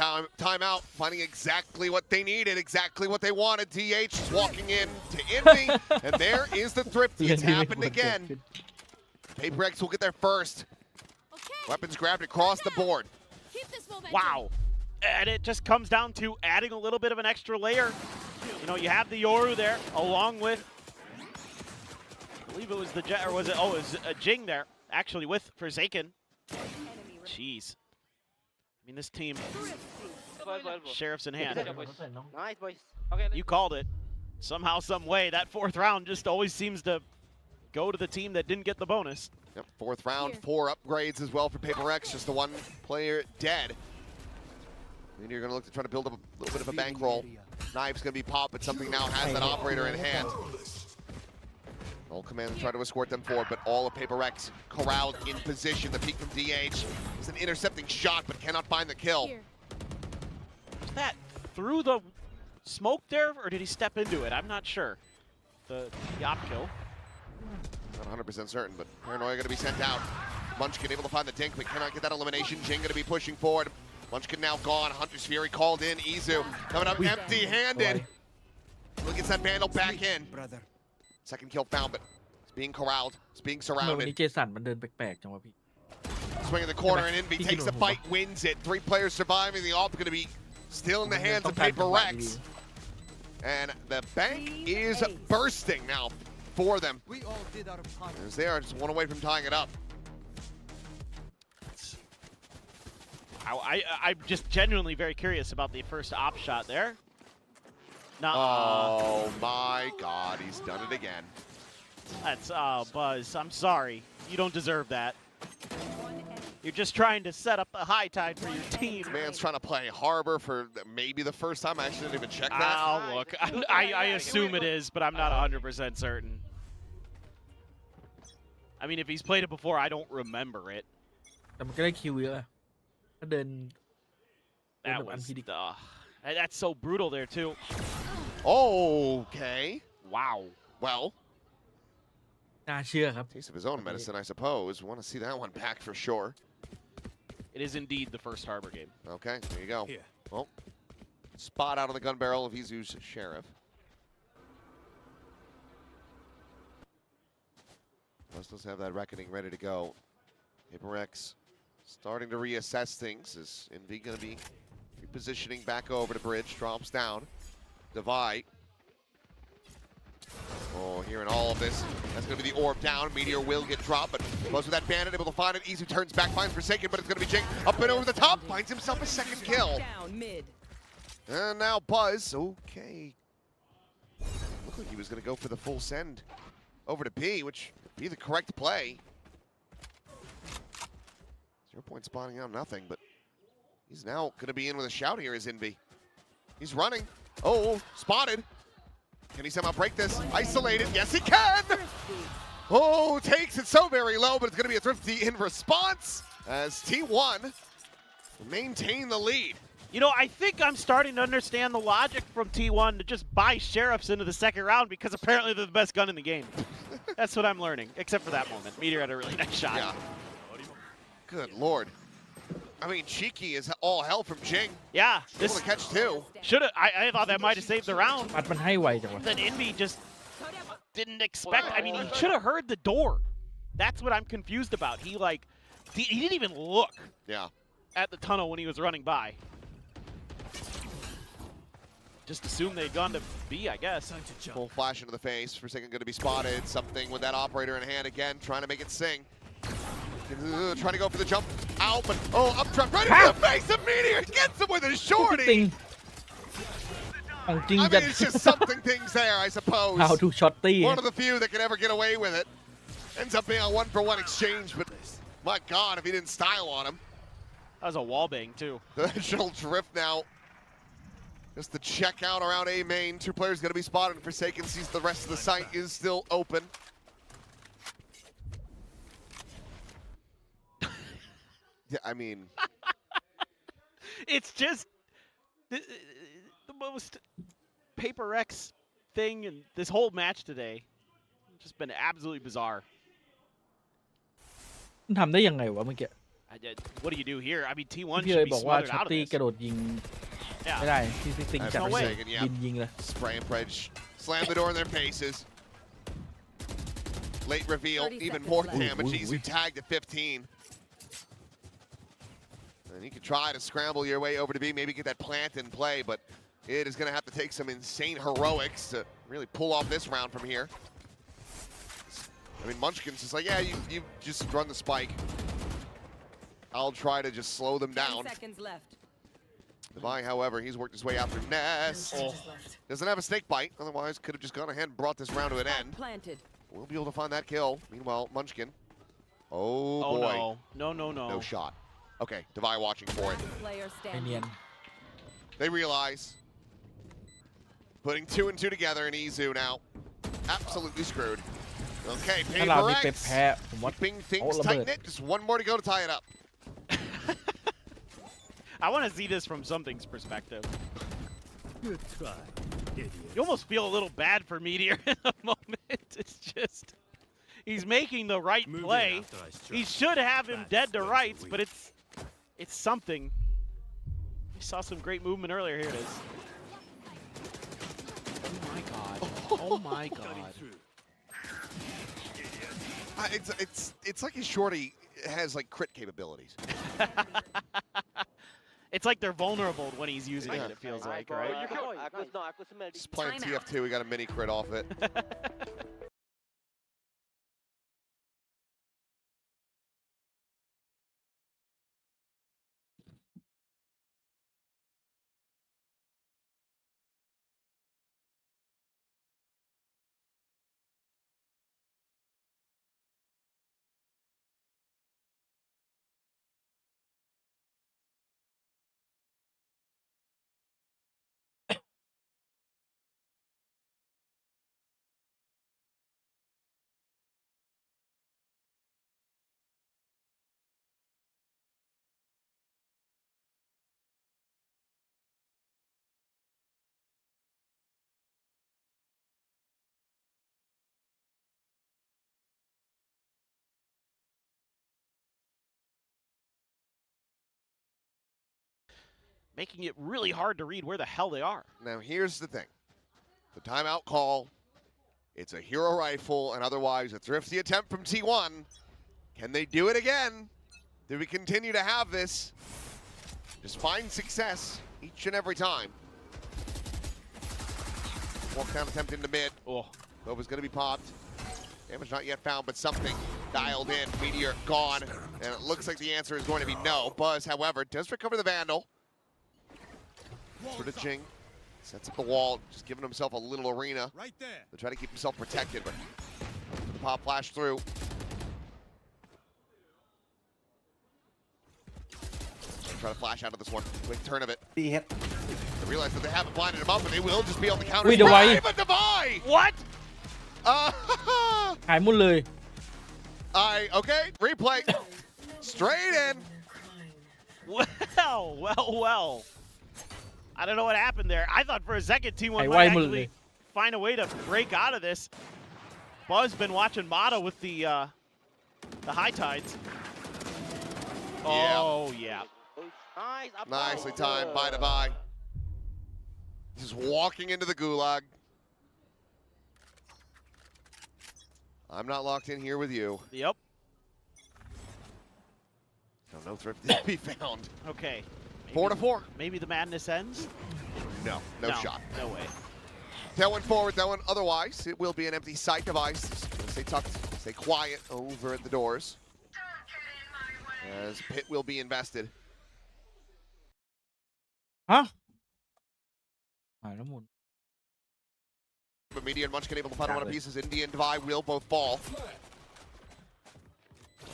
timeout, finding exactly what they needed, exactly what they wanted. DH is walking in to Envy, and there is the thrifty. It's happened again. PRX will get there first. Weapons grabbed across the board. Wow. And it just comes down to adding a little bit of an extra layer. You know, you have the Yoru there, along with, I believe it was the Jet, or was it, oh, it was a Jing there, actually with Forsaken. Jeez. I mean, this team, Sheriff's in hand. 나이스 보이스 You called it. Somehow, some way, that fourth round just always seems to go to the team that didn't get the bonus. Yep, fourth round, 4 upgrades as well for PRX, just the one player dead. And you're going to look to try to build up a little bit of a bankroll. Knife's going to be popped, but something now has that operator in hand. All command try to escort them forward, but all of PRX corralled in position. The peek from DH is an intercepting shot, but cannot find the kill. Was that through the smoke there, or did he step into it? I'm not sure. The op kill. Not 100% certain, but Paranoia going to be sent out. Munchkin able to find the dink, but cannot get that elimination. Jing going to be pushing forward. Munchkin now gone. Hunter's Fury called in. Izu coming up empty-handed. Look, gets that Vandal back in. Second kill found, but it's being corralled. It's being วัน surrounded. นี้เจสันมันเดินแปลกๆจังวะพี่ Swing in the corner, and Envy takes the fight, wins it. 3 players surviving. The AWP going to be still in the hands of PRX. And the bank is bursting now for them. As they are just one away from tying it up. I'm just genuinely very curious about the first op shot there. Oh my God, he's done it again. That's Buzz. I'm sorry. You don't deserve that. You're just trying to set up a high tide for your team. Man's trying to play Harbor for maybe the first time. I actually didn't even check that. Oh, look. I assume it is, but I'm not 100% certain. I mean, if he's played it before, I don't remember it. แต่มันก็ได้คิวเยอะก็เดิน That was that's so brutal there too. Okay. Wow. Well, น่าเชื่อครับ taste of his own medicine, I suppose. Want to see that one back for sure. It is indeed the first Harbor game. Okay, there you go. Well, spot out of the gun barrel of Izu's Sheriff. Let's have that reckoning ready to go. PRX starting to reassess things. Is Envy going to be repositioning back over to bridge? Drops down. Divide. Oh, hearing all of this. That's going to be the orb down. Meteor will get dropped, but close with that bandit, able to find it. Izu turns back, finds Forsaken, but it's going to be Jing up and over the top. Finds himself a second kill. And now Buzz. Okay. Looked like he was going to go for the full send over to B, which would be the correct play. 0 point spawning out nothing, but he's now going to be in with a shout here as Envy. He's running. Oh, spotted. Can he somehow break this? Isolated. Yes, he can! Oh, takes it so very low, but it's going to be a thrifty in response as T1 maintain the lead. You know, I think I'm starting to understand the logic from T1 to just buy Sheriffs into the second round because apparently they're the best gun in the game. That's what I'm learning, except for that moment. Meteor had a really nice shot. Yeah. Good Lord. I mean, cheeky is all hell from Jing. Yeah. Able to catch 2. I thought that might have saved the round. มันให้ไวจังวะ Then Envy just didn't expect. I mean, he should have heard the door. That's what I'm confused about. He didn't even look. Yeah. At the tunnel when he was running by. Just assumed they'd gone to B, I guess. Full flash into the face. Forsaken going to be spotted. Something with that operator in hand again, trying to make it sing. Trying to go for the jump out, but up trap right into the face of Meteor. Gets him with a shorty. I mean, it's just something things there, I suppose. How to shorty. One of the few that can ever get away with it. Ends up being a 1-for-1 exchange, but my God, if he didn't style on him. That was a wall bang too. The shuttle drift now. Just the check out around A main. 2 players going to be spotted, and Forsaken sees the rest of the site is still open. Yeah, I mean, it's just the most PRX thing in this whole match today. Just been absolutely bizarre. มันทำได้ยังไงวะเมื่อกี้ What do you do here? I mean, T1 พี่ should เลย be บอกว่า smothered ช็อต out of ตี้ this. กระโดดยิง Yeah. ไม่ได้ที่ซิงจัด no way. บินยิงเลย Spray and Predge slam the door in their faces. Late reveal, even more damage. Easy tagged at 15. And you can try to scramble your way over to B, maybe get that plant in play, but it is going to have to take some insane heroics to really pull off this round from here. I mean, Munchkin's just like, yeah, you just run the spike. I'll try to just slow them down. 10 seconds left. Divine, however, he's worked his way out through Nest. Doesn't have a snake bite, otherwise could have just gone ahead and brought this round to an end. Planted. We'll be able to find that kill. Meanwhile, Munchkin. Oh, Oh boy. no. No shot. Okay, Divine watching for it. Player ไอเนียน standing. They realize. Putting 2 and 2 together in Izu now. Absolutely screwed. Okay, ถ้าเรานี่ไป PRX. แพ้ผมว่า Keeping โอ้ things ระเบิด tight knit. Just one more to go to tie it up. I want to see this from something's perspective. Good try, idiot. You almost feel a little bad for Meteor in a moment. It's just, he's making the right Move in play. after I strike. He should have him That's dead to where rights, we but it's something. We saw some great movement earlier. Here it is. Oh my God. Oh my Cutting God. through. It's like his shorty has like crit capabilities. It's like they're vulnerable when he's using Yeah. it, it feels like, right? Just playing TF2, we got a mini crit off it. Making it really hard to read where the hell they are. Now here's the thing. The timeout call, it's a hero rifle, and otherwise a thrifty attempt from T1. Can they do it again? Do we continue to have this? Just find success each and every time. Walk down attempt into mid. Oh. Boba's gonna be popped. Damage not yet found, but something dialed in. Meteor gone, and it looks like the answer is going to be no. Buzz, however, does recover the Vandal. Jing sets up the wall, just giving himself a little arena Right there. to try to keep himself protected, but the pop flash through. Try to flash out of this one. Quick turn of it. They realize that they haven't blinded him up, and they will just be able to counter. Wait, Divide. But Divide! What? หายหมดเลย Okay, replay. Straight in. Well. I don't know what happened there. I thought for a second T1 Hey, might why actually Mully? find a way to break out of this. Buzz been watching Mata with the high tides. Oh yeah. Nicely timed by Divide. Just walking into the gulag. I'm not locked in here with you. Yep. No thrift to be found. Okay. 4-4. Maybe the madness ends? No shot. No way. That one forward, that one otherwise. It will be an empty sight device. Stay tucked, stay quiet over at the doors. As Pit will be invested. ฮะหายแล้วหมุน But Media and Munchkin able to find one of pieces. India and Divide will both fall.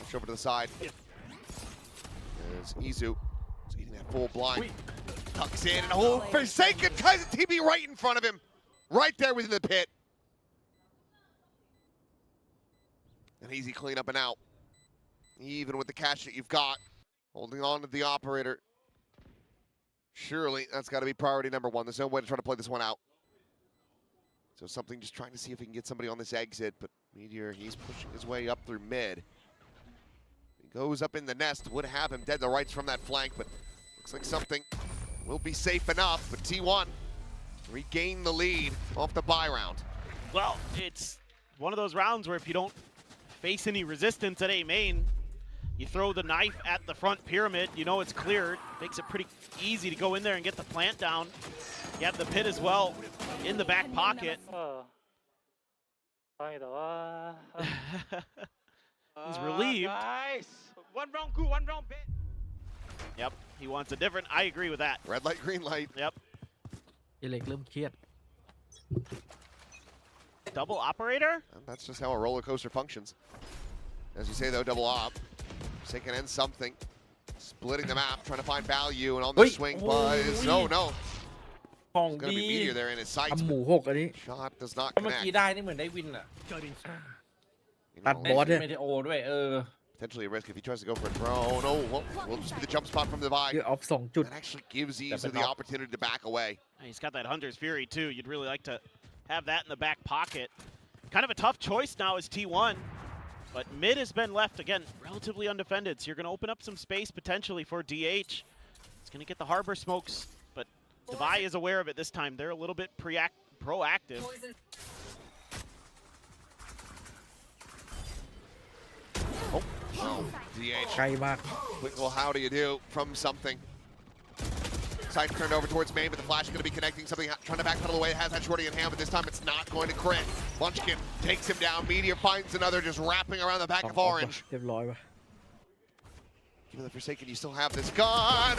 Push over to the side. There's Izu. He's eating that full blind. Tucks in and Forsaken tries a TB right in front of him. Right there within the pit. An easy cleanup and out. Even with the cash that you've got. Holding on to the operator. Surely that's got to be priority number one. There's no way to try to play this one out. So something just trying to see if he can get somebody on this exit. But Meteor, he's pushing his way up through mid. He goes up in the nest. Would have him dead to rights from that flank. But looks like something will be safe enough. But T1 regain the lead off the buy round. Well, it's one of those rounds where if you don't face any resistance at A main, you throw the knife at the front pyramid, you know it's cleared. Makes it pretty easy to go in there and get the plant down. You have the pit as well in the back pocket. He's relieved. Nice. One round good, one round bad. Yep, he wants a different. I agree with that. Red light, green light. Yep. เล็กเริ่มเครียด Double operator? And that's just how a roller coaster functions. As you say though, double op. Taking in something. Splitting the map, trying to find value, and on the swing Buzz. No, no. ของ It's going to ดี be Meteor there in his sight. ทำหมูหกอันนี้ Shot does not เมื่อ connect. กี้ได้นี่เหมือนได้วินอะ ตัดบอสเนี่ย เมทีโอด้วยPotentially a risk if he tries to go for a drone. Oh, well, will just be the jump spot from the Divide. คือออฟ2 จุด That actually gives Izu the opportunity to back away. He's got that Hunter's Fury too. You'd really like to have that in the back pocket. Kind of a tough choice now is T1. But mid has been left, again, relatively undefended. So you're going to open up some space potentially for DH. It's going to get the harbor smokes. But Divide is aware of it this time. They're a little bit proactive. Oh, no. DH. ไกลมาก Well, how do you do from something? Sight turned over towards main, but the flash is going to be connecting something, trying to backpedal away. It has that shorty in hand, but this time it's not going to crit. Munchkin takes him down. Meteor finds another, just wrapping around the back of Orange. เรียบร้อยว่ะ Give the Forsaken, you still have this gun.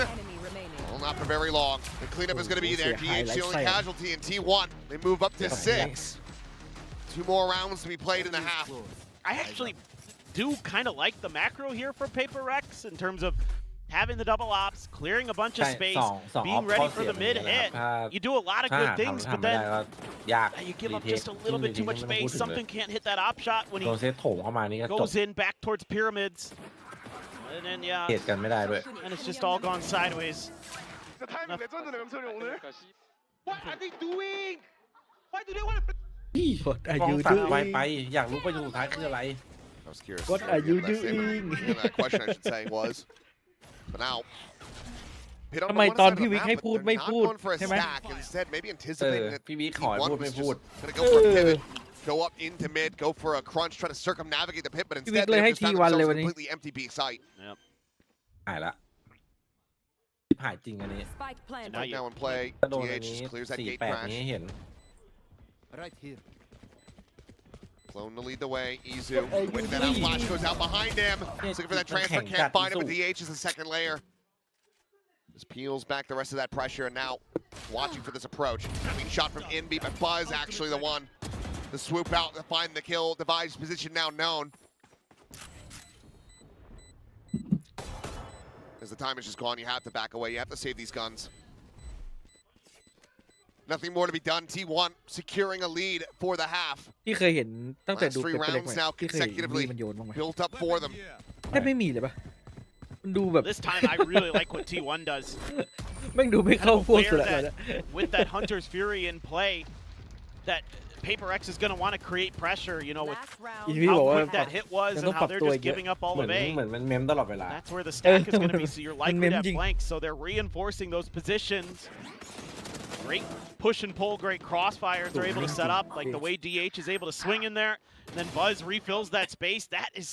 Well, not for very long. The cleanup is going to be there. DH the only casualty in T1. They move up to 6. 2 more rounds to be played in the half. I actually do kind of like the macro here for PRX in terms of having the double ops, clearing a bunch of space, being ready for the mid hit. You do a lot of good things, but then you give up just a little bit too much space. Something can't hit that op shot when he โดนเซตโถงเข้ามานี่ก็จบ goes in back towards pyramids. And then, เหตุกันไม่ได้ด้วย and it's just all gone sideways. 진짜 타이밍 레전드네 명철이 오늘. What are they doing? Why do they want to? What are กอง you สั่งไว doing ไปอยากรู้ประโยคสุดท้ายคืออะไร I was curious. What are you That statement- doing? That question I should say was. But now. Hit on ทำไม one ตอน side of พี่ the วิก map, ให้ but พูด they're ไม่ not พูด going for a ใช่ไหม stack. Instead, maybe anticipating that พี่วิขอ T1 พูด was ไม่ just พูด gonna go for a pivot, go up into mid, go for a crunch, try to circumnavigate the pit, but พี่วิ instead กเลย they ให้ just found T1 เลย themselves วันนี้ completely empty B site. หายละหายจริงอันนี้ Spike planted. Right now in play, ถ้าโดนอัน DH นี้ just clears that gate 4-8 crash. นี้เห็น Right here. Clone to lead the way. Izu with that out flash goes out behind him. Looking for that transfer, can't find it, but DH is the second layer. Just peels back the rest of that pressure, and now watching for this approach. Being shot from NB, but Buzz actually the one to swoop out to find the kill. Divide's position now known. As the time is just gone, you have to back away. You have to save these guns. Nothing more to be done. T1 securing a lead for the half. ที่เคยเห็นตั้งแต่ Last ดู three เป็นเล็ก rounds ไหม now ที่เคยเห็น consecutively มันโยนบ้างไหม built up for them. แทบไม่มีเลยปะมันดูแบบ This time I really like what T1 does. แม่งดูไม่เข้าพวกสุด Aware แล้ว that with that Hunter's Fury in play, that PRX is going to want to create pressure, you know, with Last round. อีพี่บ how อกว่า quick that hit was ยัง and ต้องป how รับ they're ตัว just อีกเยอะ giving up all เหมือ of น A. เหมือนมันเมมตลอดเวลา That's where the stack is going to be, so you're likely to have memjing. flanks, so they're reinforcing those positions. Great push and pull, great crossfires they're able to set up, like the way DH is able to swing in there, and then Buzz refills that space. That is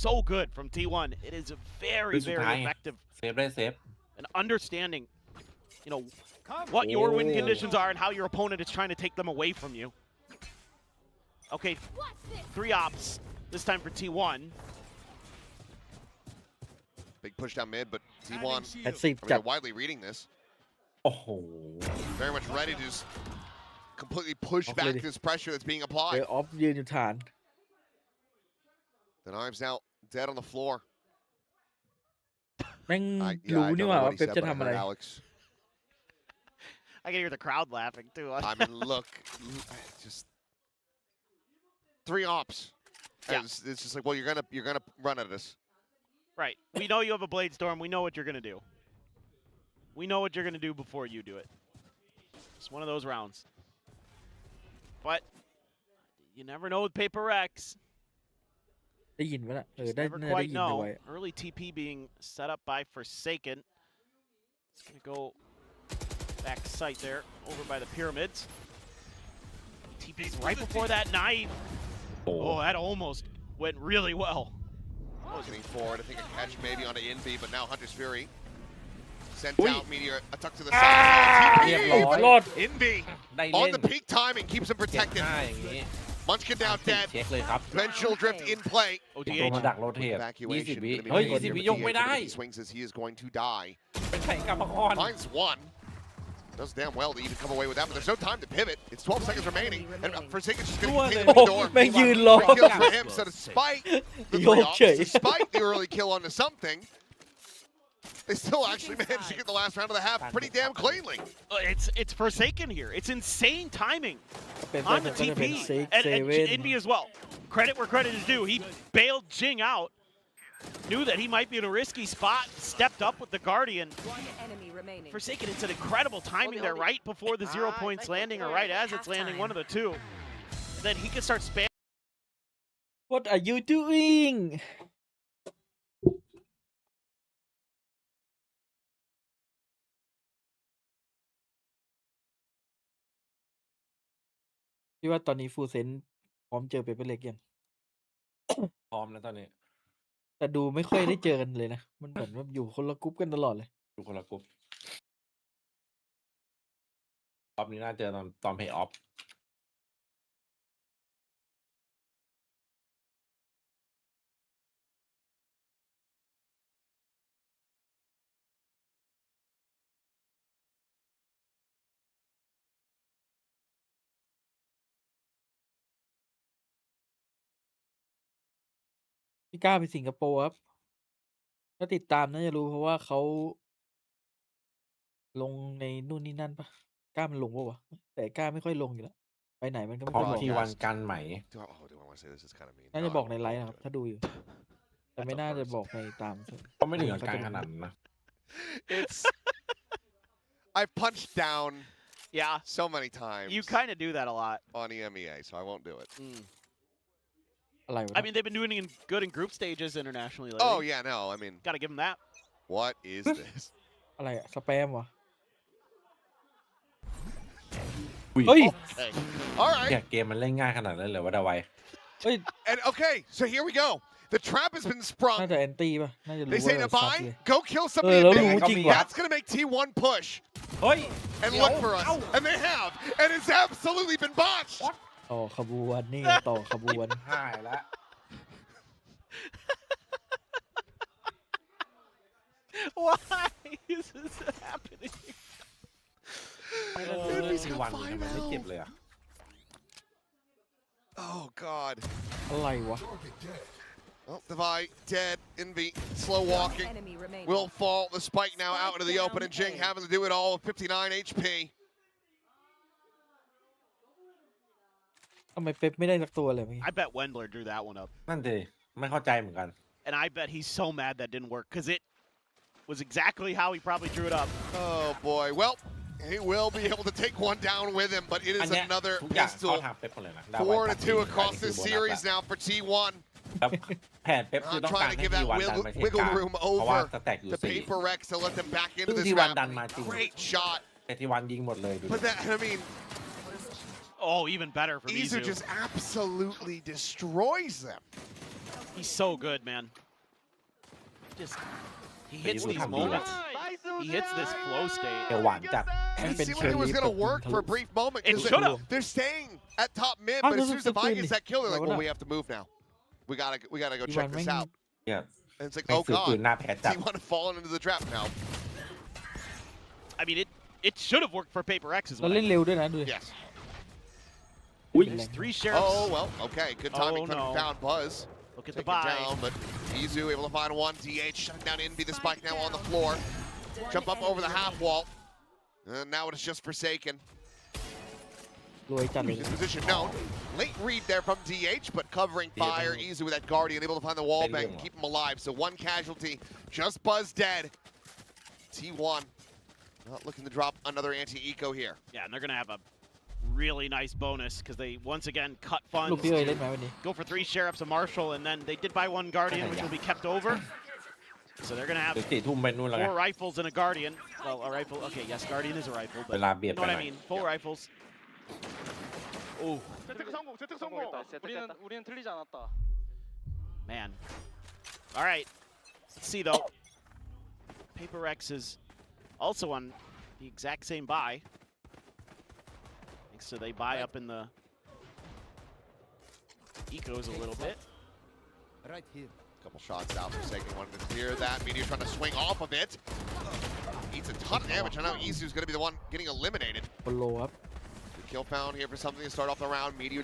so good from T1. It is very, very effective. เซฟได้เซฟ And understanding, you know, what your win conditions are and how your opponent is trying to take them away from you. Okay, 3 ops, this time for T1. Big push down mid, but T1 แอดซีฟ I mean, จัด they're widely reading this. โอ้โห Very much ready to just completely push Off back lady. this pressure that's being เจ applied. อออฟยืนอยู่ฐาน The knives now dead on the floor. แม่ง I รู้ don't นี่ know หว่า what ว่า he เป๊ป said, จะ but I ทำอะไร heard Alex. I can hear the crowd laughing too. I mean, look, just 3 ops. Yeah. It's just like, well, you're gonna run at us. Right. We know you have a blade storm. We know what you're gonna do. We know what you're gonna do before you do it. It's one of those rounds. But you never know with Paper X. ได้ยินปะล่ะ Just ได้ never น่าจะได้ quite ยินเอาไว้ know. Early TP being set up by Forsaken. It's gonna go back site there, over by the pyramids. TP's right before that knife. Oh, that almost went really well. Getting forward, I think a catch maybe on an Envy, but now Hunter's Fury sent Ui. out Meteor, a tuck to the side. เรียบร้อย รอด Envy ได้ on เล่น the peak timing keeps him เก็บ protected. หน้าอย่างนี้ Munchkin now ติด dead. เช็คเลยครับ Vengeful Drift in play. ตัว OTH. มาดักโรเทต Evacuation 20 วิ gonna be เฮ้ย made 20 วิ here ย for กไม่ TH, ได้ but he swings as he is going to die. เป็นแข่งกรรมกร Finds one. Does damn well to even come away with that, but there's no time to pivot. It's 12 seconds remaining, and Forsaken's just going to continue to โอ้ the door. แม่งยืนรอ Three kills for him, so despite the โย three ก ops, เฉย despite the early kill onto something, they still actually managed to get the last round of the half pretty damn cleanly. It's Forsaken here. It's insane timing เป็น on the ก็จะเป็น TP. ซิก And เซเว่น Envy as well. Credit where credit is due. He bailed Jing out. Knew that he might be in a risky spot. Stepped up with the Guardian. One enemy remaining. Forsaken, it's an incredible timing there right before the 0 points landing or right as it's landing, one of the two. Then he can start spamming. What are you doing พี่ว่าตอนนี้ฟูเซนพร้อมเจอเปเปอร์เล็กยัง พร้อมแล้วตอนนี้ แต่ดูไม่ค่อยได้เจอกันเลยนะ มันเหมือนว่าอยู่คนละกรุ๊ปกันตลอดเลย อยู่คนละกลุ่มรอบนี้น่าเจอตอนเพย์ออฟ พี่ก้าวไปสิงคโปร์ครับ ถ้าติดตามน่าจะรู้เพราะว่าเขาลงในนู่นนี่นั่นปะก้ามันลงปะวะ แต่ก้าไม่ค่อยลงอยู่แล้ว ไปไหนมันก็ไม่ พร้อ ค่อย ม บอก ทีวันกันไหม Do I want to say this is kind of mean? น่าจะบอกในไลฟ์นะครับ ถ้าดูอยู่ แต่ไม่น่าจะบอกในตาม ก็ไม่ถึงกับการขนาดนั้นนะ It's I've punched down Yeah, so many times you kind of do that a lot. on EMEA, so I won't do it. อะไรวะ I mean, they've been doing it good in group stages internationally lately. Oh yeah, no, I mean, Gotta give them that. what is this? อะไรอะสแปมวะ อุ้ย เฮ้ย Okay. All เนี่ย right. เกมมันเล่นง่ายขนาดนั้นเลยว่าดาไว เฮ้ย And okay, so here we go. The trap has been น่า sprung. จะแอนตี้ป่ะ น่าจะรู้ They ว่า say เรา to ซัด buy, เลย go kill somebody Ờ, in nó mid. đúng chính quả. That's gonna make T1 push เฮ้ย and เดี๋ยว look for us, เอ้า and they have, and it's absolutely been botched. ต่อขบวนนี่ไงต่อขบวน หายแล้ว Why is this happening? ไม่เล่น Envy's ที got วัน five ทำไมไม่ now. เจ็บเลยอ่ะ Oh God. อะไรวะ Well, Divide dead. Envy slow walking. Enemy remaining. Will fall. The spike now out into the open, and Jing having to do it all with 59 HP. ทำไมเป๊ปไม่ได้สักตัวเลยเมื่อกี้ I bet Wendler drew that one up. นั่นสิไม่เข้าใจเหมือนกัน And I bet he's so mad that didn't work because it was exactly how he probably drew it up. Oh boy. Well, he will be able to take one down with him, but it อัน is เนี้ย another ทุกอย่างเข้า pistol. ทางเป๊ปหมดเลยนะดาไว 4-2 across this series now for T1. แล้วแผนเป๊ปคือ I'm ต้องการ trying to ให้ give ที that วันดันมาเท wiggle กา room เพราะว่า over สแต็กอยู่ to สี่ Paper Rex to let them back into ซึ่ง this ทีวัน round. ดันมาจริง Great shot. แต่ทีวันยิงหมดเลยดู But that, I mean, Oh, even better for Izu Mizu. just absolutely destroys them. He's so good, man. Just he hits Izu these ทำดีนะ moments. He hits this flow เอ state. วหวานจัด And it been seemed like it was Cherry going to Pop work for a brief moment. It 'Cause should have. They're staying at top mid, Ah, but as those soon are as the buy so gets that kill, they're like, pretty. well, we have to move now. We gotta go Iwan check this Meng- out. เนี่ย And it's like, ไม่ oh ซื้อปืน God, หน้าแผลจัด T1 have fallen into the trap now. I mean, it should have worked for Paper X as เรา well. เล่นเร็วด้วยนะดูดิ Yes. There's 3 sheriffs. Oh, well, okay. Good timing Oh, couldn't no. found Buzz. Look at the Take him buy. down, but Izu able to find one. DH shutting down Envy. The spike now on the floor. Jump up over the half wall. And now it is just Forsaken. รวยจัดเลย His position known. Late read there from DH, but covering fire. Izu with that Guardian, able to find the wall bang and keep him alive. So one casualty, just Buzz dead. T1 not looking to drop another anti-eco here. Yeah, and they're going to have a really nice bonus because they once again cut ลูก funds. พี่เอ๋ยเล่นไหมวันนี้ Go for 3 sheriffs, a marshal, and then they did buy 1 guardian, which will be kept over. So they're going to have 4 ทุ่มไปนู่นแล้วไง 4 rifles and a guardian. Well, a rifle. Okay, yes, guardian is a rifle, เว but ลาเบีย you ด know ไป what ห I น่อย mean. 4 rifles. Oh, 재테크 성공, 재테크 성공. 우리는 틀리지 않았다. man. All right. Let's see, though. PRX is also on the exact same buy. So they buy up in the ecos a little bit. Right here. Couple shots out for Forsaken, wanted to clear that. Meteor trying to swing off of it. Eats a ton of damage. I know Izu's going to be the one getting eliminated. บนโลครับ Good kill found here for something to start off the round. Meteor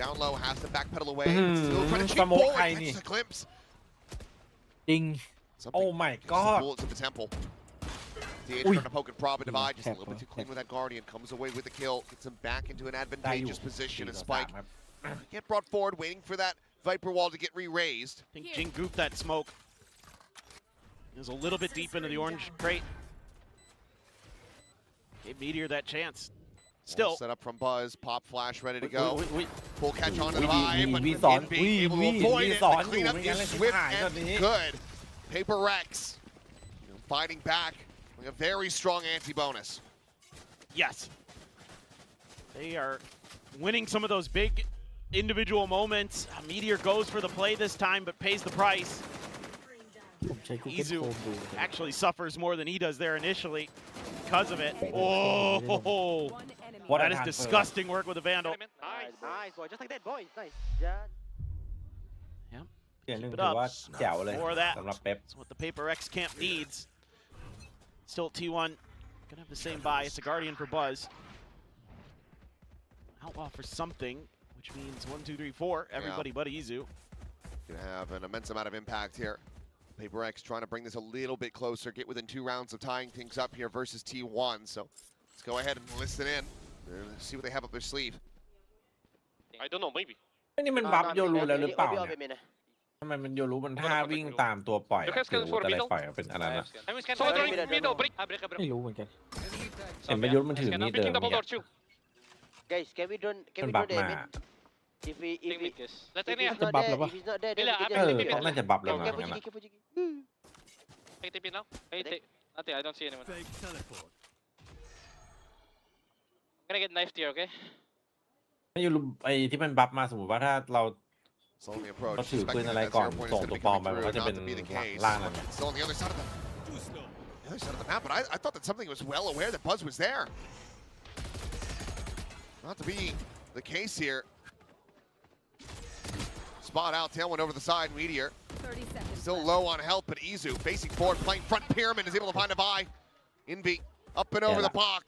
down low, has to backpedal away. Mhm. Still trying to cheat Smoke forward, tiny. catches a glimpse. จริง Something Oh my catches the god. bullet to the temple. DH Ui. trying to poke and probe and divide, just a little bit too Tap, clean with that Guardian. Comes away with the kill, gets him back into an ได้อยู่ advantageous position. And 4 Spike ต่อ 3ครับ get brought forward, waiting for that Viper wall to get re-raised. I think Jing goofed that smoke. It was a little bit deep into the orange crate. Gave Meteor that chance. Still. Set up from Buzz, pop flash ready to go. อุ๊ย Full catch on to อุ๊ the ย vibe, but วีสอน being able to วี avoid it. สอน The อยู่ cleanup ไม่งั้น is เลยชิบ swift หายตอนนี้ and good. PRX fighting back with a very strong anti-bonus. Yes. They are winning some of those big individual moments. Meteor goes for the play this time, but pays the price. ผมใช้ Google Izu Chrome ดู actually suffers more than he does there initially because of it. Oh, One enemy. What that a is transfer. disgusting work with the Vandal. Nice, nice, boy. Just like that, boys. Nice. Yeah. เปลี่ยนหนึ่ง Keep it ถือ up. ว่าแจ๋วเลย More of that. สำหรับเป๊ป That's what the PRX camp needs. Still T1. Gonna have the same buy. It's a Guardian for Buzz. Outlaw for something, which means 1, 2, 3, 4. Everybody but Izu. Gonna have an immense amount of impact here. PRX trying to bring this a little bit closer, get within 2 rounds of tying things up here versus T1. So let's go ahead and listen in and see what they have up their sleeve. I don't know, maybe. นี่มันบัฟโยรูแล้วหรือเปล่า Obi, เนี่ย Obi, Obi, ทำไมมันโยรูมันท่าวิ่งตามตัวปล่อยอะหรือว่าอะไรปล่อยอะเป็นอันนั้นอะ Soldier in middle, break. ไม่รู้เหมือนกัน เห็นประยุทธ์มันถือมีดเดิ Picking ม double เนี่ door ย two. Guys, can we don't มันบัฟ do มา damage? If we Take mid, guys. Let's if take he's it. not Bab there, lah, if he's not there, then Bila, we apa can เอ just อ leave เขา it. น่าจะบัฟแล้วนะ Careful, งั้น Jiggy, อะ careful, Jiggy. Take TP now. Hey, take. Nothing, I don't see anyone. I'm gonna get knifed here, okay? ถ้าโยรูไอ้ที่มันบัฟมาสมมติว่าถ้าเรา Slowly approach. เขาถือปืน Suspecting อะไร that ก่อน zero point is ส่ง gonna ตัว be ปลอม coming ไปมัน through, ก็จะ not เป็น to be the case. ล่างนั้น Still on the other side of the map, but I thought that something was well aware that Buzz was there. Not to be the case here. Spot out, tail one over the side, Meteor. 30 seconds. Still low on health, but Izu facing forward, playing front pyramid, is able to find a buy. Envy up and over the box.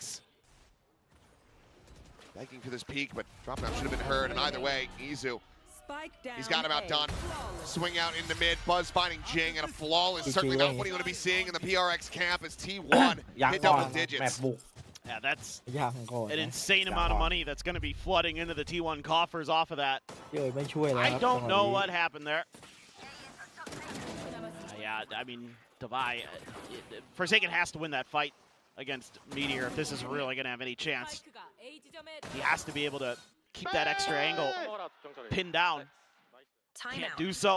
Begging for this peak, but drop down should have been heard. And either way, Izu, Spike down. he's got him A. outdone. Flawless. Swing out into mid, Buzz finding Jing, and a flawless. Certainly not what you want to be seeing in the PRX camp as T1 ยัง hit ก่อน double แมป digits. บุก Yeah, that's ยากก่อน an นะ insane amount of money that's going to be flooding into the T1 coffers off of that. พี่เอ๋ยไม่ช่วยแล้วค I รับ don't จังหวะ know นี้ what happened there. Yeah, I mean, Devi, Forsaken has to win that fight against Meteor if this is really going to have any chance. 스파이크가 A 지점에 He has to be able to keep that extra angle pinned down. Can't do so.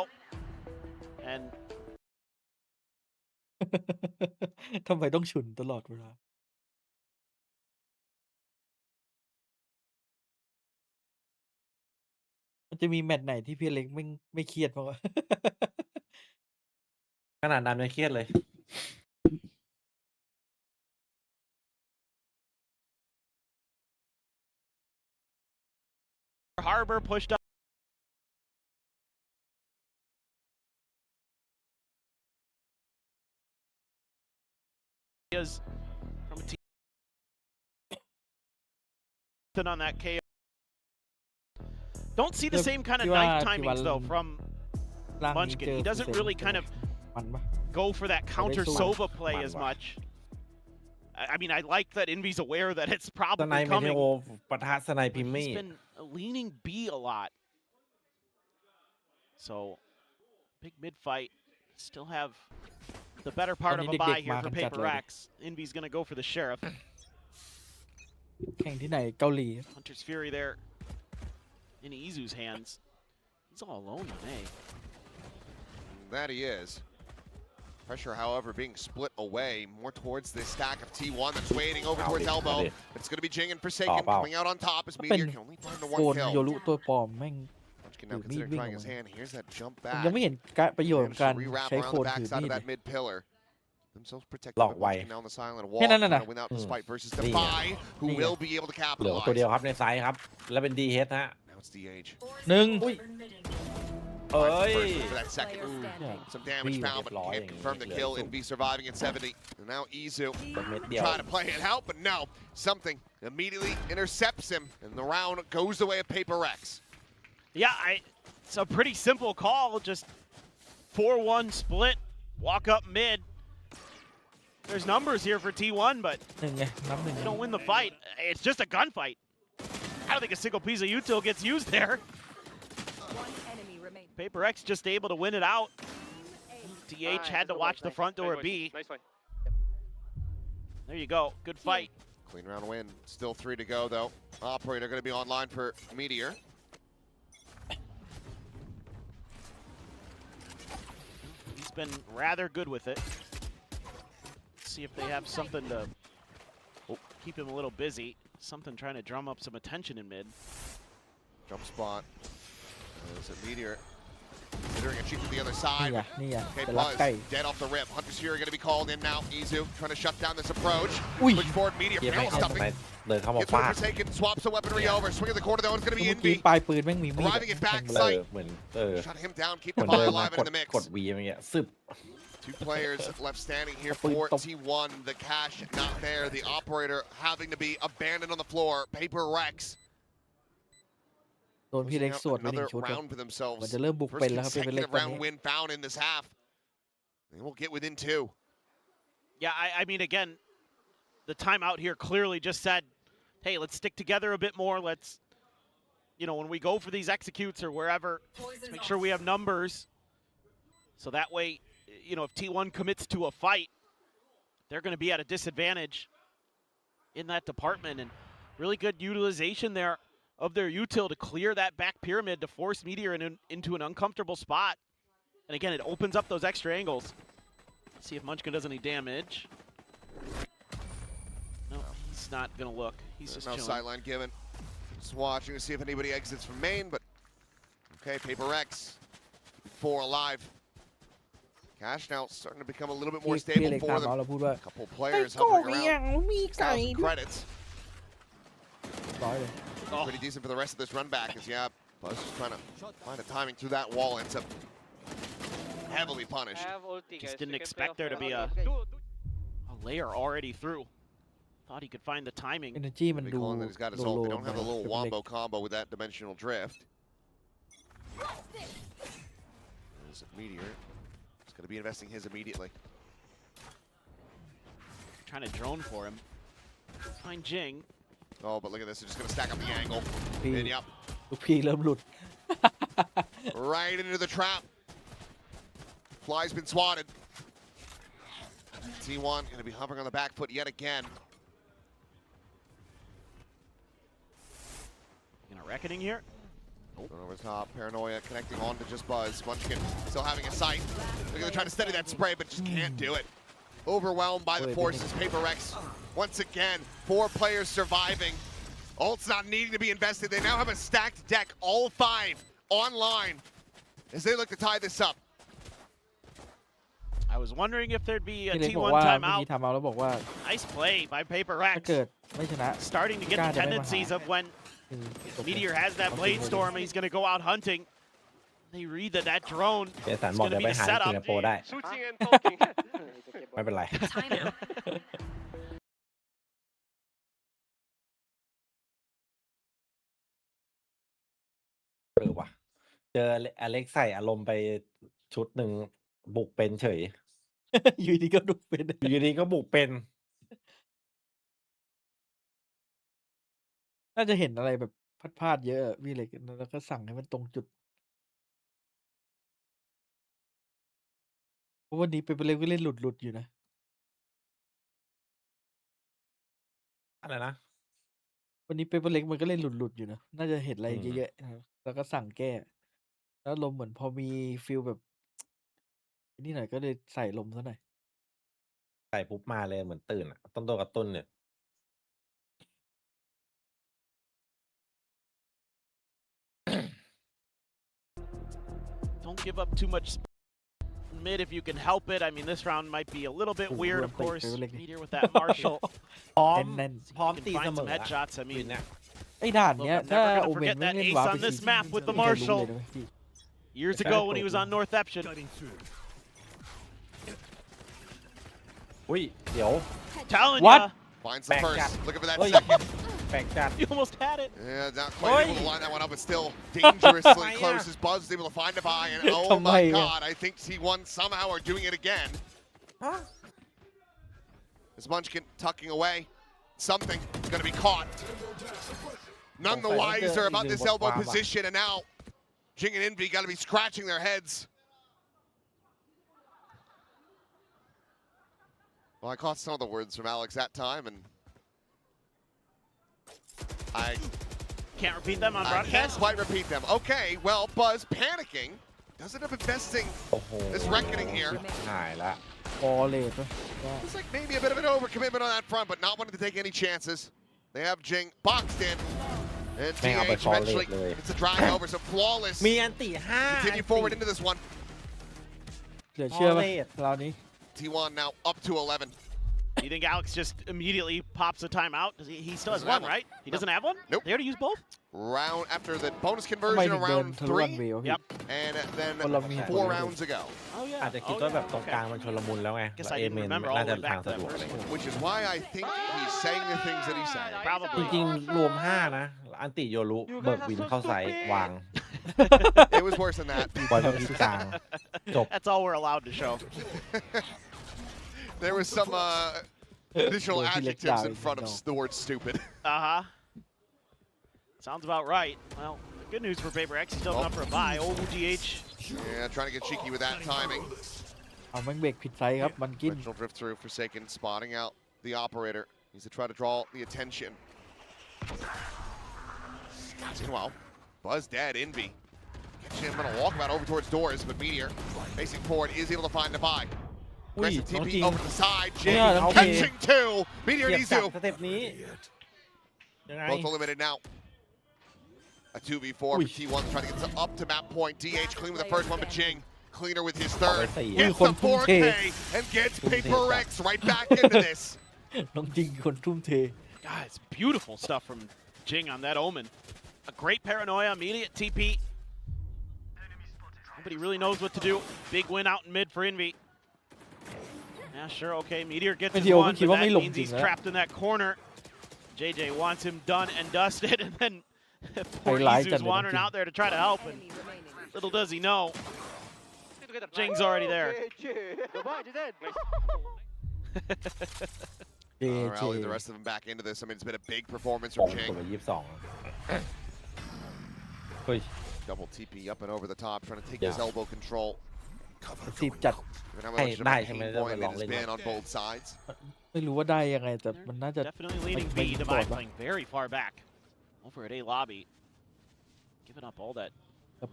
And ทำไมต้องฉุนตลอดเวลา มันจะมีแมตช์ไหนที่พี่เล็กไม่เครียดมั้างวะ ขนาดนั้นยังเครียดเลย Harbor pushed up. From a team on that KO. Don't see the Yeah, same kind of you knife are timings though T1. from ร่างนี้ Munchkin. เจอ He doesn't really kind of มันปะ go for that counterสู้ Sova play มัน as ว่ะ much. I mean, I like that Envy's aware that it's สไน probably เมเท coming. โอปะทะสไน But พิม he's มี่ been leaning B a lot. So, big mid fight. Still have the better part of a buy here for Paper X. Envy's going to go for the Sheriff. แข่งที่ไหนเกาหลี Hunter's Fury there in Izu's hands. He's all alone on A. That he is. Pressure, however, being split away more towards this stack of T1 that's waiting over towards elbow. It's going to be Jing and Forsaken coming out on top as Meteor can only find the โซ one นโย kill. รุตัวปลอมแม่ง Munchkin now considering trying his hand. Here's that jump ผม back. ยังไม่เห็นประโยชน์ของการ Re-wrap ใช้ around โค the นถือ backside มี of ด that mid pillar. Themselves protected. หลอก But ไว Munchkin now on the silent wall. แค่นั้นน่ะ trying to win out อื this ม fight versus นี่ไง Defy, who นี่ไง will be able to เหลือตัวเดียว capitalize. ครับในไซส์ครับ แล้วเป็นดีเฮดฮะ Now it's DH. หนึ่ง เอ้ย First for that second. Some damage found, but Ooh. can't confirm the kill. Envy surviving at 70. And now Izu เป็นเม็ดเดียว trying to play it out, but no. Something immediately intercepts him, and the round goes the way of Paper X. Yeah, it's a pretty simple call. Just 4-1 split, walk up mid. There's numbers here for T1, but หนึ่งไงนับหนึ่ง they don't win the fight. It's just a gunfight. I don't think a single piece of util gets used there. One enemy remaining. Paper X just able to win it out. DH had to watch the front door of B. Nice fight. There you go. Good fight. Clean round win. Still 3 to go, though. Operator going to be online for Meteor. He's been rather good with it. See if they have something to keep him a little busy. Something trying to drum up some attention in mid. Jump spot. There's a Meteor. Considering a cheat to the other นี่ side. ไงนี่ไง Okay, จะรับ Buzz ใกล้ dead off the rip. Hunter's Fury going to be called in now. Izu trying to shut down this approach. Ui. Push forward, Meteor เกียร์ไม่ barrel เข้าทำไม stuffing. เดินเข้ามา Gets ฟา one ด Forsaken, swaps the weaponry over. Swing at the corner though, it's going to be เมื่อกี้ Envy. ปลายปืนแม่งมีมีด Arriving at แทง back เลย sight. เหมือนShut him down, keep เหมื the อนเดิ fire นมา alive ก and ด in the mix. กดวีอย่างเงี้ยซึบ Two players left standing hereปืน for ตบ T1. The cash not there. The operator having to be abandoned on the floor. Paper Rex โดนพี่เล็ก pushing ส out วดไปหนึ่ another งชุดครับ round for themselves. มันจะเริ่มบุก First เป็นแล้วครับเป็นเล็ก consecutive ตอน round นี้ win found in this half. They will get within 2. Yeah, I mean, again, the timeout here clearly just said, hey, let's stick together a bit more. Let's, you know, when we go for these executes or wherever, let's make sure we have numbers. So that way, you know, if T1 commits to a fight, they're going to be at a disadvantage in that department. And really good utilization there of their util to clear that back pyramid to force Meteor into an uncomfortable spot. And again, it opens up those extra angles. See if Munchkin does any damage. No, he's not going to look. He's just No chilling. sideline given. Just watching to see if anybody exits from main, but okay, Paper X, 4 alive. Cash now starting to become a little bit พี่ more พี่ stable เล็ก for ถามเรา them. เราพูดว่า A couple ไอ้ players โก้ hovering เอียง around. มีไก่ 1,000 credits. ร้อยเลย Pretty decent for the rest of this run back. As yeah, Buzz just trying to find a timing through that wall. Ends up heavily punished. Just didn't expect there to be a layer already through. Thought he could find the timing. energy มัน They ดู calling that he's got his โล ult. โล They don't have a little เป็นเล็ก wombo combo with that dimensional drift. There's a Meteor. He's going to be investing his immediately. Trying to drone for him. Find Jing. Oh, but look at this. They're just going to stack up the angle. พี่ And yep, ลูกพี่เริ่มหลุด right into the trap. Fly's been swatted. T1 going to be hovering on the back foot yet again. In a reckoning here. Going over the top, Paranoia connecting on to just Buzz. Munchkin still having a sight. They're going to try to steady that spray, but just can't do it. Overwhelmed by the forces. Paper Rex, once again, 4 players surviving. Ult's not needing to be invested. They now have a stacked deck, all 5 online, as they look to tie this up. I was wondering if there'd be a พี่เล็กบอก T1 ว่าเมื่อ timeout. กี้ทำเอาแล้วบอกว่า Nice play by Paper ถ้า Rex. เกิดไม่ชนะ Starting to get the tendencies of when คือจบเลย Meteor has that blade storm and he's going to go out hunting. They read that drone เจสัน is บอก going เดี๋ to ยว be ไป the หาสิงค setup. โปร์ได้ Shooting and talking. ไม่เป็นไร ว่ะ เจออเล็กใส่อารมณ์ไปชุดหนึ่งบุกเป็นเฉย อยู่ดีก็ดูเป็น อยู่ดีก็บุกเป็น น่าจะเห็นอะไรแบบพลาดๆเยอะอะพี่เล็กแล้วก็สั่งให้มันตรงจุดเพราะวันนี้เป็นเล็กก็เล่นหลุดๆอยู่นะ อะไรนะ วันนี้เปเปอร์เล็กมันก็เล่นหลุดๆอยู่นะ น่าจะเห็นอะไรเยอะๆนะครับแล้วก็สั่งแก้ แล้วลมณ์เหมือนพอมีฟีลแบบ นี่หน่อยก็เลยใส่ลมซะหน่อย ใส่ปุ๊บมาเลยเหมือนตื่นอะต้นตัวกับต้นเนี่ย Don't give up too much mid if you can help it. I mean, this round might be a little bit weird, of course. Meteor with that Marshall. พร้อม แน่น พร้อม You ตี can เส find ม some ออะ headshots. I ปืน mean, เนี่ย ๆไอ้ด่าน look, เนี้ย I'm ถ้า never โอ gonna เมน forget ไม่ that เล่น ace วาร์ป on ไป this 40 map with the ไม่เคยรู้ Marshall เลยนะพี่ years ago when he was on Northeption. อุ้ย เดี๋ยว Telling What? ya, Finds the Back first. shot. Looking for that Oi. second. แปลกจัด you almost had it. Yeah, not quite able to line that one up, but still dangerously close as Buzz is able to find a buy. And oh my god, I think T1 somehow are doing it again. As Munchkin tucking away. Something going to be caught. None the wiser about this elbow position, and now Jing and Envy got to be scratching their heads. Well, I caught some of the words from Alex that time, and I Can't repeat them on can't broadcast. quite repeat them. Okay, well, Buzz panicking. Does end up investing โอ้โห this reckoning here. หายละ พอเลทปะ It's like maybe a bit of an overcommitment on that front, but not wanting to take any chances. They have Jing boxed in. And Bang up DH a fall eventually late, really. it's a drag over, so flawless. มีอันติห้า Continue forward into this one. เหลือเชื่อปะ พอเลท คราวนี้ T1 now up to 11. You think Alex just immediately pops a timeout? Does he still has Doesn't have one, one. right? He No. doesn't have one? Nope. They already used both? Round after the bonus ทำไม conversion ถึง of เดิน round ทะลุวัน 3, เวย์วะพี่ Yep. and then คนเรามีเหตุผล 4 rounds ago. Oh yeah. อาจจะคิด Oh, ว่า yeah. แบบตรงกลาง Okay. มันชลมุนแล้วไง Guess แล้ว I เอ didn't เมน remember น่า all จะ the way ทาง back สะ to ดวก that อะไร first เงี้ย Which is why I think he's saying the things that he's saying. จ Probably. ริงๆ รวม 5 นะ อันติโยรุเบิกวินเข้าใส่วาง It was worse than that. ปล่อยไปที่กลาง จบ That's all we're allowed to show. There was some additional Well, he let adjectives down, in front of no. the word stupid. Uh-huh. Sounds about right. Well, good news for PRX. He's still up for a bye. Oh, DH. Yeah, trying to get cheeky with that timing. เอาแม่งเบรกผิดไซส์ครับ มันกิน Original drift through, Forsaken spotting out the operator. Needs to try to draw the attention. Meanwhile, Buzz dead, Envy. Catching him on a walkabout over towards doors, but Meteor, facing forward, is able to find the buy. อุ้ย Aggressive น้อง TP จริง over to the side. Jing เนี่ยน้องจริง catching two. Meteor เกียบ needs จับ to. สเต็ปนี้ ยังไง Both eliminated now. A 2v4 for Ui. T1 trying to get up to map point. DH clean with the first one, but Jing cleaner with his Oh, third. I see. Gets Ui, the con 4K and gets PRX right back into this. น้องจริงคนทุ่มเท God, it's beautiful stuff from Jing on that Omen. A great paranoia, immediate TP. Nobody really knows what to do. Big win out in mid for Envy. Yeah, sure, okay. Meteor gets his Meteor one, ไม่คิด but ว่า that ไม่ลง means จริง he's แล้ว trapped in that corner. JJ wants him done and dusted, and then poor Highlight Izu's and wandering then- out there to try to help, and Enemy remaining. little does he know, Jing's already there. All right, rally the rest of them back into this. I mean, it's been a big performance ส่ง from ตัว Jing. ไป22 เฮ้ย Double TP up and over the top, trying to take Yeah. his elbow control. สิบจัด Given how Hey, much of a nice, pain I mean, point it long has leg. been on both sides. ไม่รู้ว่าได้ยังไง แต่มันน่าจะ Definitely leaning Like, B, like Divide board, playing very far back. Over at A lobby. Giving up all that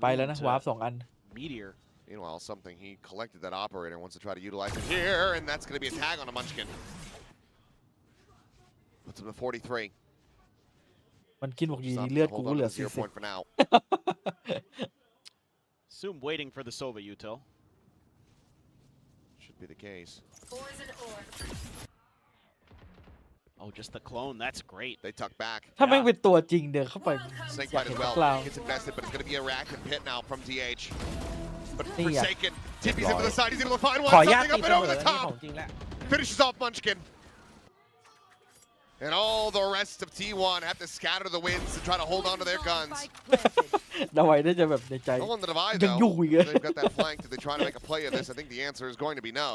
ไปแล้วนะ วาร์ป2 อัน meteor. Meanwhile, something he collected that operator wants to try to utilize it here, and that's going to be a tag on a Munchkin. Puts him to 43. มันกินบอกอยู่ Just ดี opting เลือ to ดกู hold ก็ on เหลื to อ the 0 point for now. Assume waiting for the Sova util. Should be the case. Oh, just the clone. That's great. They tuck back. ถ้าแม่งเป็นตัวจริงเดินเข้าไป Snakebite as well. Clown. Gets invested, but it's going to be a reactive pit now from DH. But Yeah. Forsaken, TP's into the side. He's able to find one. ขออนุญาต Something ตี up เส and ม over อ the นี่ข top. องจริงแล้ว Finishes off Munchkin. And all the rest of T1 have to scatter the winds to try to hold on to their guns. ดาวไว้น่าจะแบบในใจ All on the divide ยังอยู่ though. อีกอะ They've got that flank. Did they try to make a play of this? I think the answer is going to be no.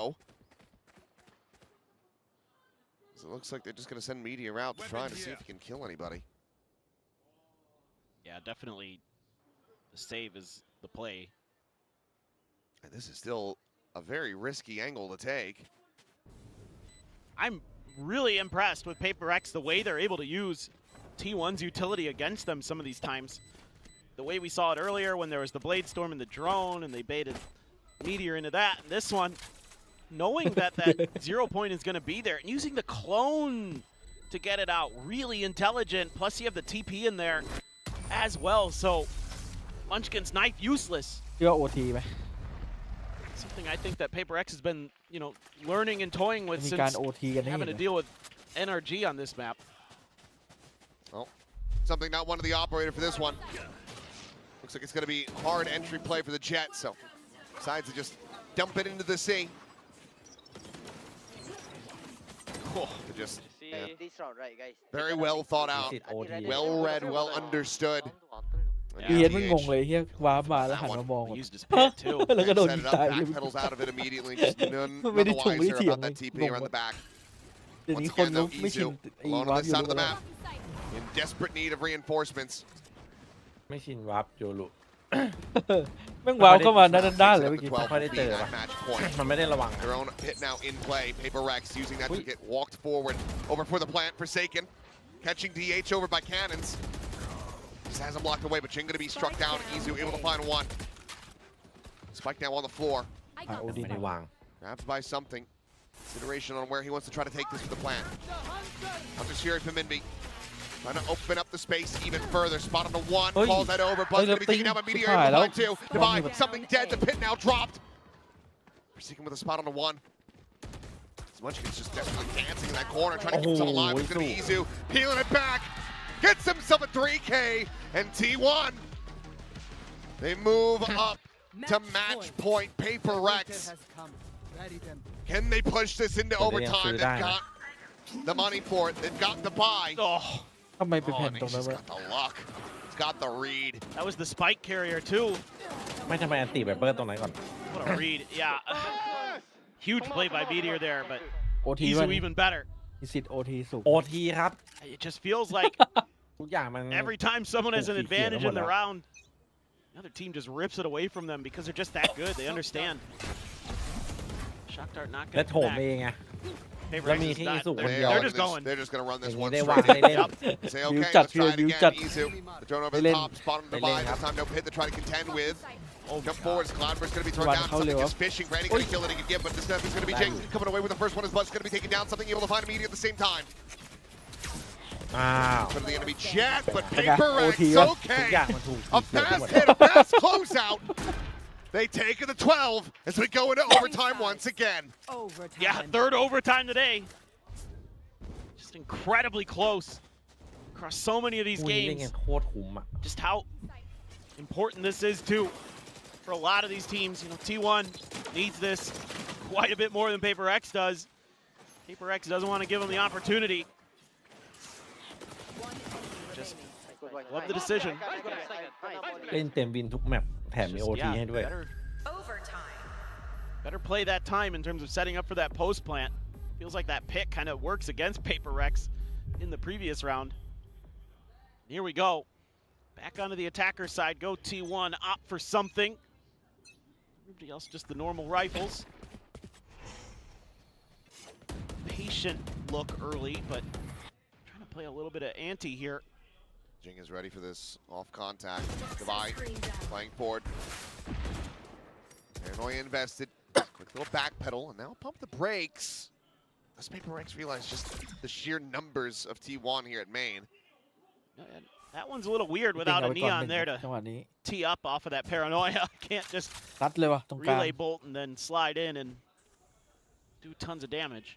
So it looks like they're just going to send Meteor out to try to see if he can kill anybody. Yeah, definitely the save is the play. And this is still a very risky angle to take. I'm really impressed with PRX, the way they're able to use T1's utility against them some of these times. The way we saw it earlier when there was the Blade Storm and the drone and they baited Meteor into that. And this one, knowing that 0 point is going to be there and using the clone to get it out, really intelligent. Plus you have the TP in there as well. So Munchkin's knife useless. เชื่อ OT ไหม Something I think that PRX has been, learning and toying with มี since การ OT กันให้ having to deal with NRG on this map. Well, something not one of the operator for this one. Looks like it's going to be hard entry play for the Jet, so decides to just dump it into the sea. Cool. Just this round, right, guys? very well thought out, well read, well understood. เอียนมันงงเลยเฮียว้ามาแล้วหันมามอง Used his pit too. แล้วก็โดน Set ยิง it ตาย up, backpedals out of it immediately. Just none the ไม่ได้ชงไม่ wiser เถียง about that TP around the back. เดี๋ยวนี้ Once คน again, รู้ though, ไม่ชิน Izu ไอ้ alone วา on ร์ป this อยู่ side of แล้ the ว map, in desperate need of reinforcements. ไม่ชินวับโจลุ แม่งว้าวเข้ามาด้านๆเลย Up เมื่อ to กี้ 12 ไม่ค่อยได้เจอ being ว่ะ that match point. มันไม่ได้ระวัง Their own hit now in play. PRX using that to get walked forward. Over for the plant. Forsaken. Catching DH over by cannons. Just has him blocked away, but Jin going to be struck down. Izu able to find one. Spike now on the floor. ไม่ได้วาง Grabbed by something. Consideration on where he wants to try to take this with the plant. Hunter Shiri from Minby. Trying to open up the space even further. Spot on the one. Oi. Calls that over. Buzz going to be taken out by Meteor. Able to find two. Divide. Something dead. The pit now dropped. Forsaken with a spot on the one. Munchkin's just desperately dancing in that corner, trying to keep himself alive. It's going to be Izu. Peeling it back. Gets himself a 3K. And T1. They move up to match point. PRX. Can they push this into overtime? They've got the money for it. They've got the buy. Oh, ทำไมไปแผ่น and ตรง he's นั้น just วะ got the luck. He's got the read. that was the spike carrier too. ไม่ทำไมอันตีแบบเบิร์ตรงไหนก่อน What a read. Yeah. Huge play by Meteor there, but OT มัน Izu even better. มีสิทธิ์ OT สูง โอทีครับ It just feels like ทุกอย่างมัน every time someone has an Oki advantage in the killer. round, the other team just rips it away from them because they're just that good. They understand. Shock Dart not และ going โถ to มเองไง PRX แล้วมี is ที่ not- อิสุคน they're- เดียว they're just going. They're just going to run อ this ย่างนี้ one ได้วาง straight. ได้เล่น Say, New okay, cut let's try it here, new again. cut. Izu. The thrown over the Len. top, spot on the Len, divide.ครับ This time no pit to try to contend with. Oh, Jump forward. Cloudburst going to be thrown Run down. how Something low? is fishing. Granny going to kill it again, but this time he's going to be Jing coming away with the first one. His Buzz going to be taken down. Something able to find immediately at the same time. อ้าว But the enemy Jet, but Okay, PRX, OT วะ ทุก okay. อย่างมันถูก A fast hit, a fast closeout. They take the 12 as we go into overtime once again. Overtime. yeah, third overtime today. Just incredibly close across so many of these คู่นี้เล่น games. กันโคตรคุ้มอ่ะ Just how important this is too for a lot of these teams. T1 needs this quite a bit more than PRX does. PRX doesn't want to give them the opportunity. Just love the decision. เล่นเต็มวินทุกแมปแถมมี Just, โอที yeah, ให้ด้วย better play that time in terms of setting up for that post plant. Feels like that pick kind of works against PRX in the previous round. Here we go. Back onto the attacker side. Go T1, opt for something. Everybody else just the normal rifles. Patient look early, but trying to play a little bit of ante here. Jing is ready for this off contact. Divide, playing forward. Paranoia invested. Quick little back pedal, and now pump the brakes. Does PRX realize just the sheer numbers of T1 here at main? That one's a little weird without a เอาไปก่อน neon there จังหวะ to นี้ tee up off of that paranoia. Can't just ซัดเลยวะตรงกลาง relay bolt and then slide in and do tons of damage.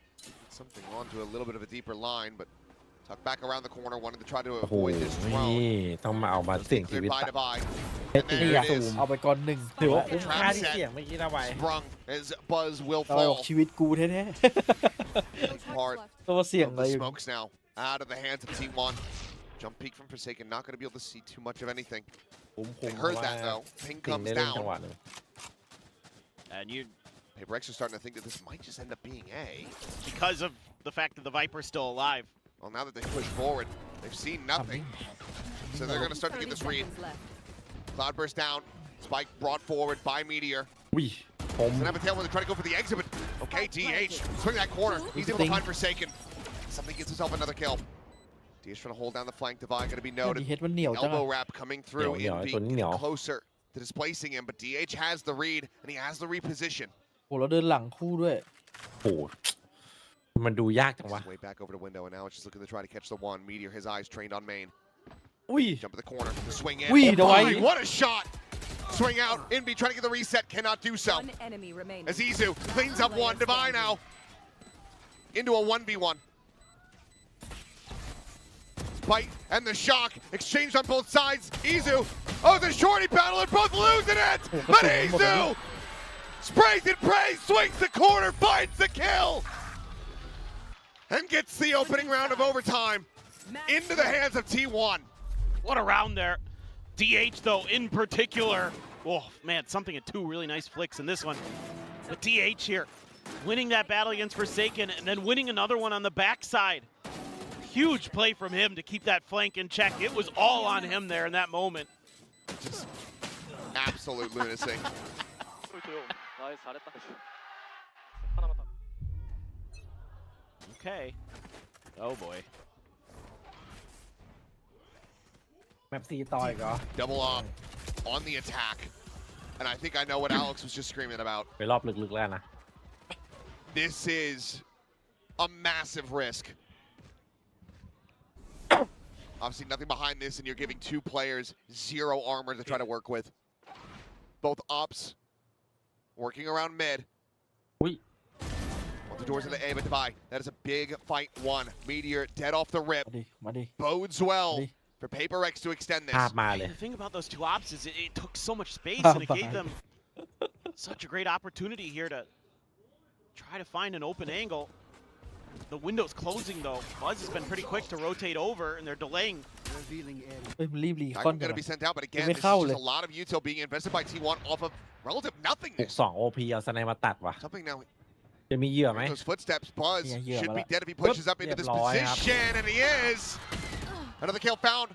Something onto a little bit of a deeper line, but tuck back around the corner, wanted to try to โอ้โห avoid this นี่ drone. ต้องมาเอามาเสี่ยงชี Cleared วิต by อะ Divide. เฮ็ด And นี่ there อะ it is. เอาไปก่อนหนึ่ง ถือว่า ถื คุ้ม อ ค่าที่เสี่ยงเมื่อกี้นะไว้ Sprung as Buzz will เราออก fall. ชีวิตกูแท้ Part ๆตัวเสี่ยง of อะไร the อยู่ smokes now. out of the hands of T1. Jump peek from Forsaken, not going to be able to see too much of anything. ผม They heard that though. Ping ติ่ง comes ได้เล่นจังหวะ down. หนึ่ง And you, PRX are starting to think that this might just end up being A. because of the fact that the Viper's still alive. Well, now that they push forward, they've seen nothing. So they're going to start to get this read. Cloudburst down. Spike brought forward by Meteor. อุ้ยผม Doesn't have a tail when they try to go for the exit, but okay, DH, swing that corner. He's able to find Forsaken. Something gets himself another kill. DH trying to hold down the flank. Divine going to be ดี noted. เฮดมันเหนียวจัง Elbow wrap coming through. เหนียว Envy ตัวนี้เหนียว closer to displacing him, but DH has the read, and he has the reposition. โหเราเดินหลังคู่ด้วย โอ้โหมันดูยากจังวะ Way back over to window, and now it's just looking to try to catch the one. Meteor, his eyes trained on main. อุ้ย Jump to the corner, the swing in. Ui, Oh đâu my, ấy. what a shot! Swing out. Envy trying to get the reset, cannot do so. One enemy remaining. As Izu cleans up one. Divine now into a 1v1. Bite and the shock exchanged on both sides. Izu, oh, the shorty battle, and both losing it. But Izu sprays and prays, swings the corner, finds the kill, and gets the opening round of overtime into the hands of T1. What a round there. DH, though, in particular. Oh, man, something at two really nice flicks in this one. But DH here, winning that battle against Forsaken and then winning another one on the backside. Huge play from him to keep that flank in check. It was all on him there in that moment. Just absolute lunacy. Okay. Oh, boy. แมปซีต่ออีกเหรอ Double up on the attack. And I think I know what Alex was just screaming about. ไปรอบลึกๆแล้วนะ This is a massive risk. Obviously nothing behind this, and you're giving two players 0 armor to try to work with. Both ops working around mid. อุ้ย Want the doors of the A, but Divide. That is a big fight one. Meteor dead off the rip. มาดิมาดิ Bodes well มาดิ for PRX to extend this. ภาพมาเลย The thing about those two ops is it took so much space and it gave them such a great opportunity here to try to find an open angle. The window's closing though. Buzz has been pretty quick to rotate over and they're delaying. เฮ้ยมันรีบรีคอน I'm กัน going to be sent out, but again,ไม่ this is เข้า just เลย a lot of util being invested by T1 off of relative 6 nothingness. 2 OP เอาสไนมาตัดว่ะ Something now. จะมีเหยื่อไหม Those footsteps, Buzz Yeah, yeah, should be but- dead if he pushes up into this Yeah, boy, position, and he is. Another kill found.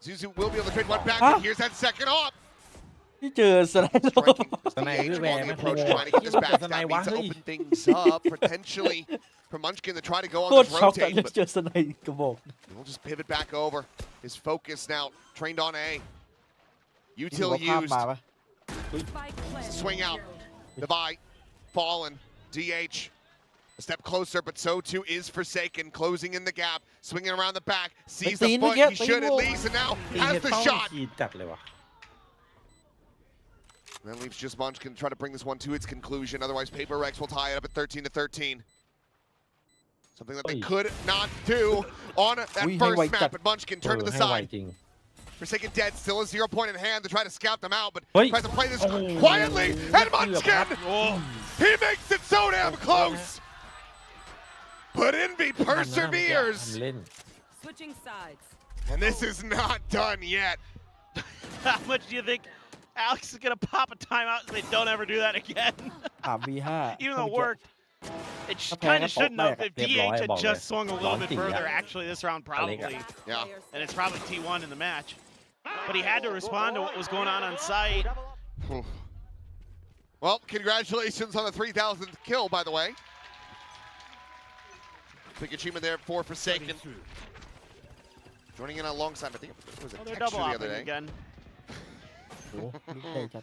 Zuzu will be able to trade one back, Huh? but here's that second op. ที่เจอสไลด์ Strikingสไน DH ด้วยแว on ร์ the ไม่ approach, โค trying to get this back. สไน That วะ needs to เฮ้ย open things up potentially for Munchkin to try to go โค on ตร this ช็อกกัน rotate, เลย but เจอสไลด์กระบอก we'll just pivot back over. His focus now trained on A. ถือ Util ว่าภาพ used. มาปะ Spike planted. Swing out. Divide. Fallen. DH. A step closer, but so too is Forsaken. Closing in the gap. Swinging around the back. Sees the foot. He should at least. And now ตี has เฮด the เป้า shot. ขีดจัดเลยว่ะ That leaves just Munchkin to try to bring this one to its conclusion. Otherwise, PRX will tie it up at 13-13. Something that they Oi. could not do on that Ui, hay first quay map. chặt. But Munchkin เอ turned อ to the ให้ไว side. จริง Forsaken dead. Still a 0 point in hand to try to scout them out. But Oi. tries to play this Oh. quietly. And Munchkin, Oh, he makes it so damn close. But Envy ทำ perseveres. เล่น Switching sides. And this is not done yet. how much do you think Alex is going to pop a timeout so they don't ever do that again? 3v5 Even though it worked. It Okay, kind of that's shouldn't all have. back. If Yeah, DH had ball, just yeah. swung a little bit Ball, further, yeah. actually, this round probably. Yeah. And it's probably T1 in the match. But he had to respond to what was going on site. Well, congratulations on the 3,000th kill, by the way. Big achievement there for Forsaken. Joining in alongside, I think it was a Oh, they're texture double the other hopping day. again. โอ้ลูกใหญ่จัด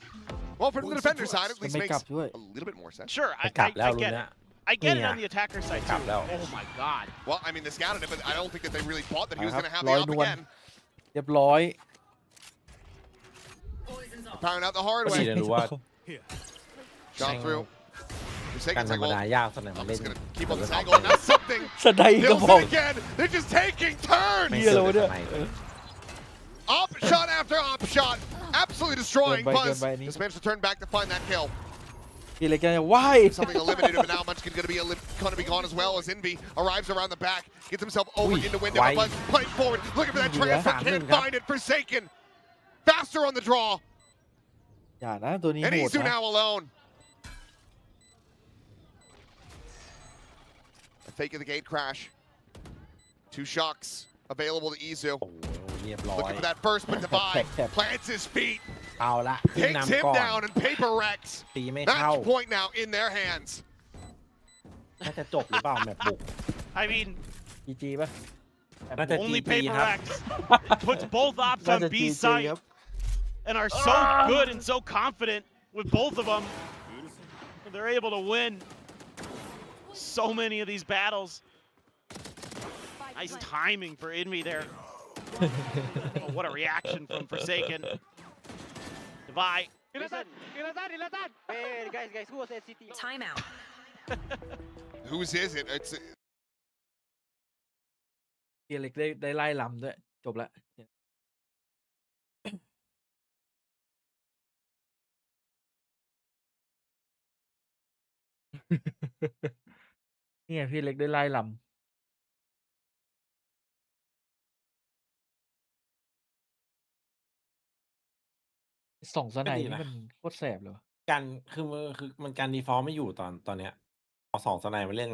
Well, from the defender side, at least Make makes up to it. a little bit more sense. Sure, ไป I, กลับ I, แล้ว I รุ่น get เนี้ it. ย I get it เนี่ย on the attacker side Cap too. out. Oh my god. Well, I mean, they scouted it, but I don't think that they really thought that he was ครับ going to have ร้ the อย op นวล again. เรียบร้อย Powering out the hard ก็ดี way. นะรู้ว่า Shot through. การ Forsaken's ธร like, รม well, ดายากสไนมา I'm เล่น just going to keep on this angle. And that's something. สไลด์กระ Hills บอก it again. They're just taking ไม่ turns. เหี้ย เจ อะไร อ วะเนี่ย สไนเลย Op shot after op shot. Absolutely destroying Good bye, Buzz. good bye, Nick. Just managed to turn back to find that kill. พี่เล็กจะว่าย Something eliminated, but now Munchkin going to be gone as well as Envy arrives around the back, gets himself over into window. Buzz playing forward, looking for that transfer, can't find it. Forsaken, faster on the draw. อย่านะตัวนี้ And โหด Izu นะ now alone. A fake of the gate crash. 2 shocks available to Izu. โอ้โหเรียบร้อย Looking for that first, but Divide plants his feet, เอาละขึ้น takes นำ him ก่อน down, and PRX ตีไม่เข้า match point now in their hands. น่าจะจบหรือเปล่าแมปบุก I mean, GG ป่ะ น่าจะ only GG ครับ PRX puts both ops น่า on จะ B GG site ครับ and are so good and so confident with both of them. They're able to win so many of these battles. Nice timing for Envy there. Oh, what a reaction from Forsaken. Divide. Hey, guys, who was VCT? Timeout. Whose is it? It's พี่เล็กได้ไล่ลำด้วยจบละ นี่ไงพี่เล็กได้ไล่ลำส่องสไน ก็ดี นี่ นะ มันโคตรแสบเลยวะ การคือมันการดีฟอลต์ไม่อยู่ตอนเนี้ยเอา2สไนมาเล่น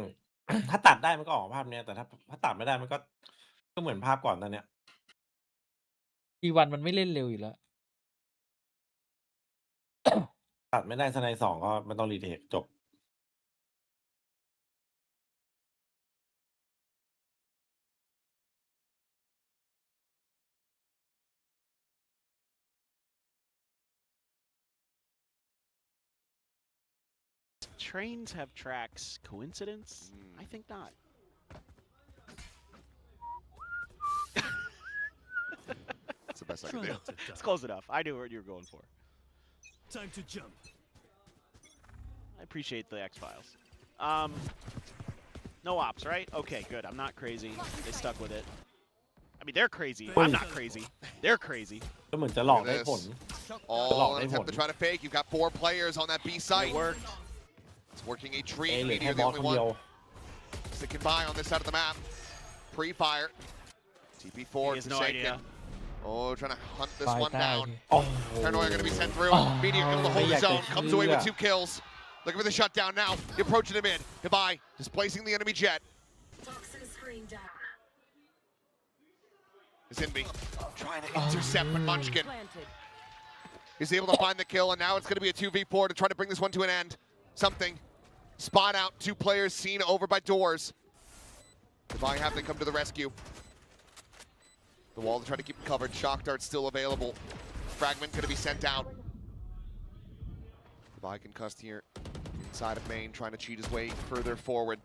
ถ้าตัดได้มันก็ออกภาพเนี้ยแต่ถ้าตัดไม่ได้มันก็เหมือนภาพก่อนตอนเนี้ย T1 มันไม่เล่นเร็วอยู่แล้ว ตัดไม่ได้สไน2ก็ไม่ต้องรีเทคจบ Trains have tracks. Coincidence? I think not. That's the best I can do. It's close enough. I knew what you were going for. Time to jump. I appreciate the X-Files. No ops, right? Okay, good. I'm not crazy. They stuck with it. I mean, they're crazy. I'm not crazy. They're crazy. ก็เหมือนจะหลอกได้ผล All an attempt to try to fake. You've got 4 players on that B site. It worked. It's working a เอ treat. เหลือ Meteor แค่ the บอส only คนเดียว one sticking by on this side of the map. Pre-fire. TP4 He has no idea. Forsaken. Oh, trying to hunt this ตาย one ใต้ down. โอ้โห Paranoia going to be sent through. Meteor able to ไม่ hold อยา his กจะ own. Comes away with เชื่อ 2 kills. Looking for the shutdown now. The approach to the mid. Goodbye. Displacing the enemy jet. Is Envy trying to intercept with Munchkin. Planted. He's able to find the kill, and now it's going to be a 2v4 to try to bring this one to an end. Something. Spot out. 2 players seen over by doors. Goodbye have to come to the rescue. The wall to try to keep it covered. Shock dart still available. Fragment going to be sent out. Goodbye concussed here. Inside of main, trying to cheat his way further forward.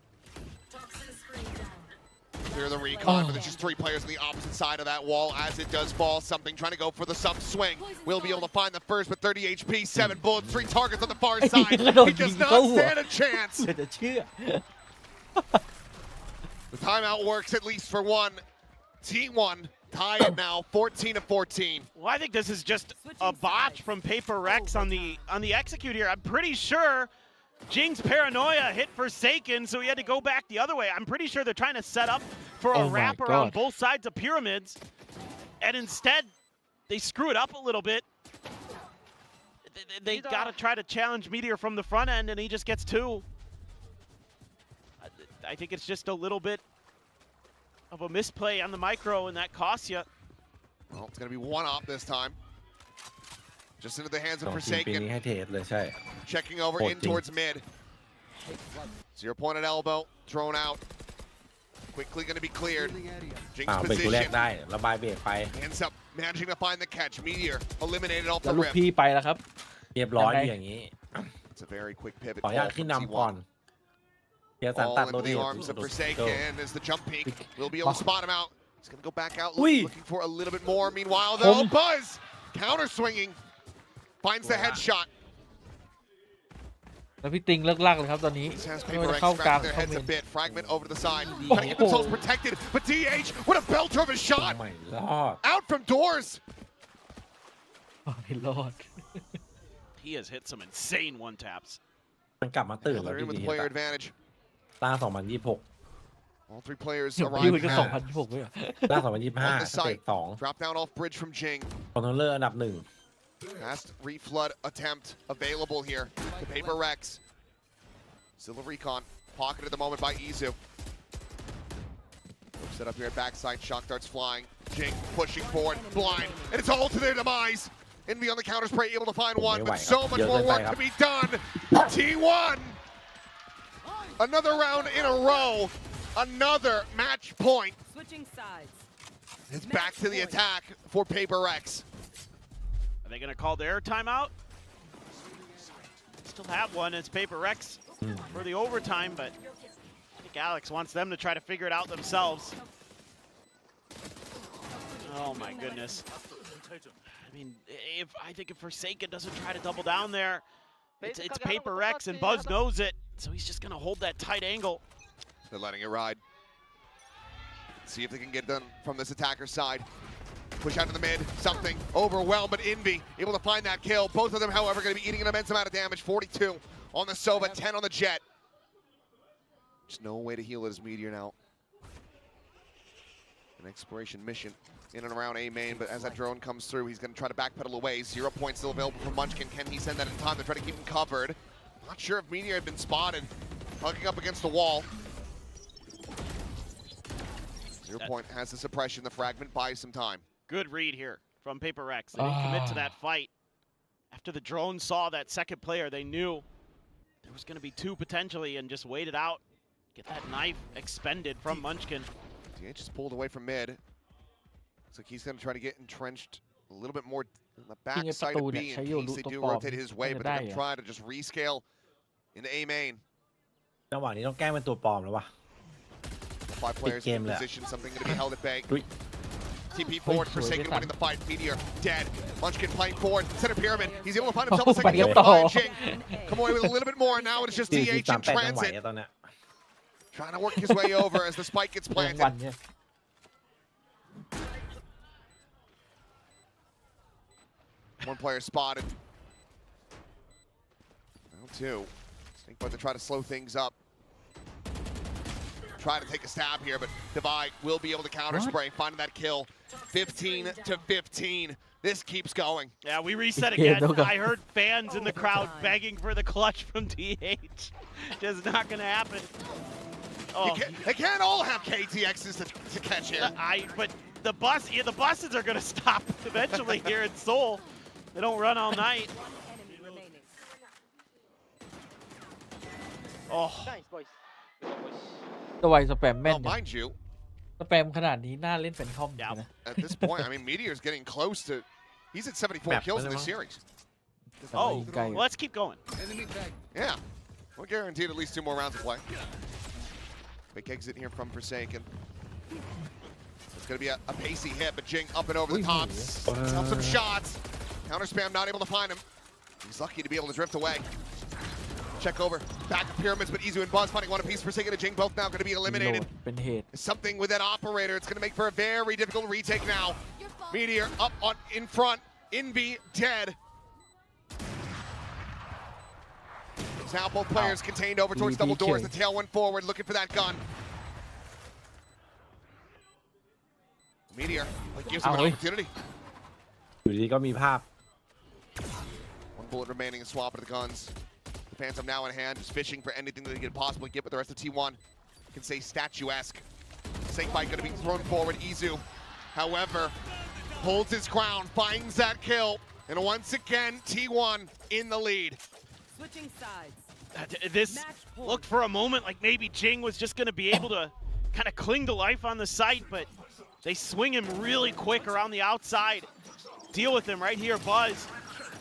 Clear the recon, but there's just 3 players on the opposite side of that wall as it does fall. Something trying to go for the sub swing. Will be able to find the first with 30 HP, 7 bullets, 3 targets on the far side. He does not stand a chance. จะเชื่อ The timeout works at least for one. T1 tie it now, 14-14. Well, I think this is just a botch from PRX on the execute here. I'm pretty sure Jing's Paranoia hit Forsaken, so he had to go back the other way. I'm pretty sure they're trying to set up for a wrap around both sides of pyramids, and instead they screw it up a little bit. They got to try to challenge Meteor from the front end, and he just gets 2. I think it's just a little bit of a misplay on the micro, and that costs you. Well, it's going to be 1 op this time. Just into the hands of 2 ทีมปี Forsaken. นี้ให้เทสเลยใช่ Checking over in Fourteen. towards mid. 0 point at elbow, thrown out. Quickly going to be cleared. Jing's เบรกตัวแรก position. ได้ระบายเบรกไป Ends up managing to find the catch. Meteor eliminated off แล้ว the ลูก rip. พี่ไปแล้วครับ เรียบร้อย ยังไง อย่างนี้ It's a very quick pivot ขออนุญา call ตขึ้น from นำก่อน T1. เทียสันตัด All โด into น the arms of Forsaken as the jump peek. We'll be able to spot him out. He's going to go back out looking for a little bit more. Meanwhile, though, Buzz counter swinging. Finds the headshot. แล้วพี่ติงเลิกลากเลยครับตอนนี้ This has ไม่ว่าจะ PRX เข้ากลาง scratching their เข้า heads เม a น bit. Fragment over to the side. Trying to get themselves protected. But DH, what a belter of a shot. ไม่รอด Out from doors. ไม่รอด He has hit some insane one-taps. มันกลับมาตื่น Now แล้ว they're in with ดี the player advantage. ๆตั้ง2026 All three players พี่ arrive มันก็ at 2026ด้วย ตั้ง on 2025 the สเตจ site. 2 Drop down off bridge from Jing. คอนโทรลเลอร์อันดับ Fast reflood attempt available here. The Paper Rex. Still a recon. Pocket at the moment by Izu. Set up here at backside. Shock darts flying. Jing pushing forward. Blind. And it's all to their demise. Envy on the counter spray, able to find one, but so much more work to be done. T1. Another round in a row. Another match point. Switching sides. It's back to the attack for Paper Rex. Are they going to call their timeout? Still have one. It's Paper Rex for the overtime, but I think Alex wants them to try to figure it out themselves. Oh my goodness. I mean, I think if Forsaken doesn't try to double down there, it's Paper Rex and Buzz knows it, so he's just going to hold that tight angle. They're letting it ride. See if they can get done from this attacker side. Push out to the mid, something, overwhelmed, but Envy able to find that kill. Both of them, however, going to be eating an immense amount of damage. 42 on the Sova, 10 on the Jet. Just no way to heal it as Meteor now. An exploration mission in and around A main, but as that drone comes through, he's going to try to backpedal away. 0 points still available for Munchkin. Can he send that in time to try to keep him covered? Not sure if Meteor had been spotted, hugging up against the wall. 0 point has the suppression. The fragment buys some time. Good read here from Paper Rex. They didn't commit to that fight. After the drone saw that second player, they knew there was going to be two potentially and just waited out. Get that knife expended from Munchkin. DH is pulled away from mid. Looks like he's going to try to get entrenched a little bit more on the back side of B in case they do rotate his way, but they're going to try to just rescale into A main. จังหวะนี้ต้องแกล้งเป็นตัวปลอมแล้ววะ 5 players in position, something going to be held at bay. TP forward, Forsaken winning the fight. Meteor dead. Munchkin playing forward. Center pyramid. He's able to find himself a second kill behind Jing. Come away with a little bit more. Now it's just DH in transit. Trying to work his way over as the spike gets planted. One player spotted. Round 2. Think about to try to slow things up. Try to take a stab here, but Divide will be able to counter spray, finding that kill. 15 to 15. This keeps going. Yeah, we reset again. I heard fans in the crowd begging for the clutch from DH. Just not going to happen. Oh, they can't all have KTXs to catch here. But the buses are going to stop eventually here in Seoul. They don't run all night. Oh. Nice, boys. ตัวไวสแปมแม่น Well, mind you, สแปมขนาดนี้น่าเล่นเป็นคอมนะ at this point, I mean, Meteor's getting close to. He's at 74 kills in this series. Oh, well, let's keep going. Yeah, we're guaranteed at least 2 more rounds of play. Big exit here from Forsaken. It's going to be a pacey hit, but Jing up and over the top. Up some shots. Counter spam, not able to find him. He's lucky to be able to drift away. Check over. Back to pyramids, but Izu and Buzz finding one apiece. Forsaken and Jing both now going to be eliminated. Something with that operator. It's going to make for a very difficult retake now. Meteor up on in front. Envy dead. It's now both players contained over towards double doors. The tail went forward, looking for that gun. Meteor gives him an opportunity. อยู่ดีก็มีภาพ One bullet remaining and swap of the guns. The Phantom now in hand, just fishing for anything that he could possibly get, but the rest of T1 can say statuesque. Snake bite going to be thrown forward. Izu, however, holds his ground, finds that kill, and once again, T1 in the lead. Switching sides. This looked for a moment like maybe Jing was just going to be able to kind of cling to life on the site, but they swing him really quick around the outside. Deal with him right here. Buzz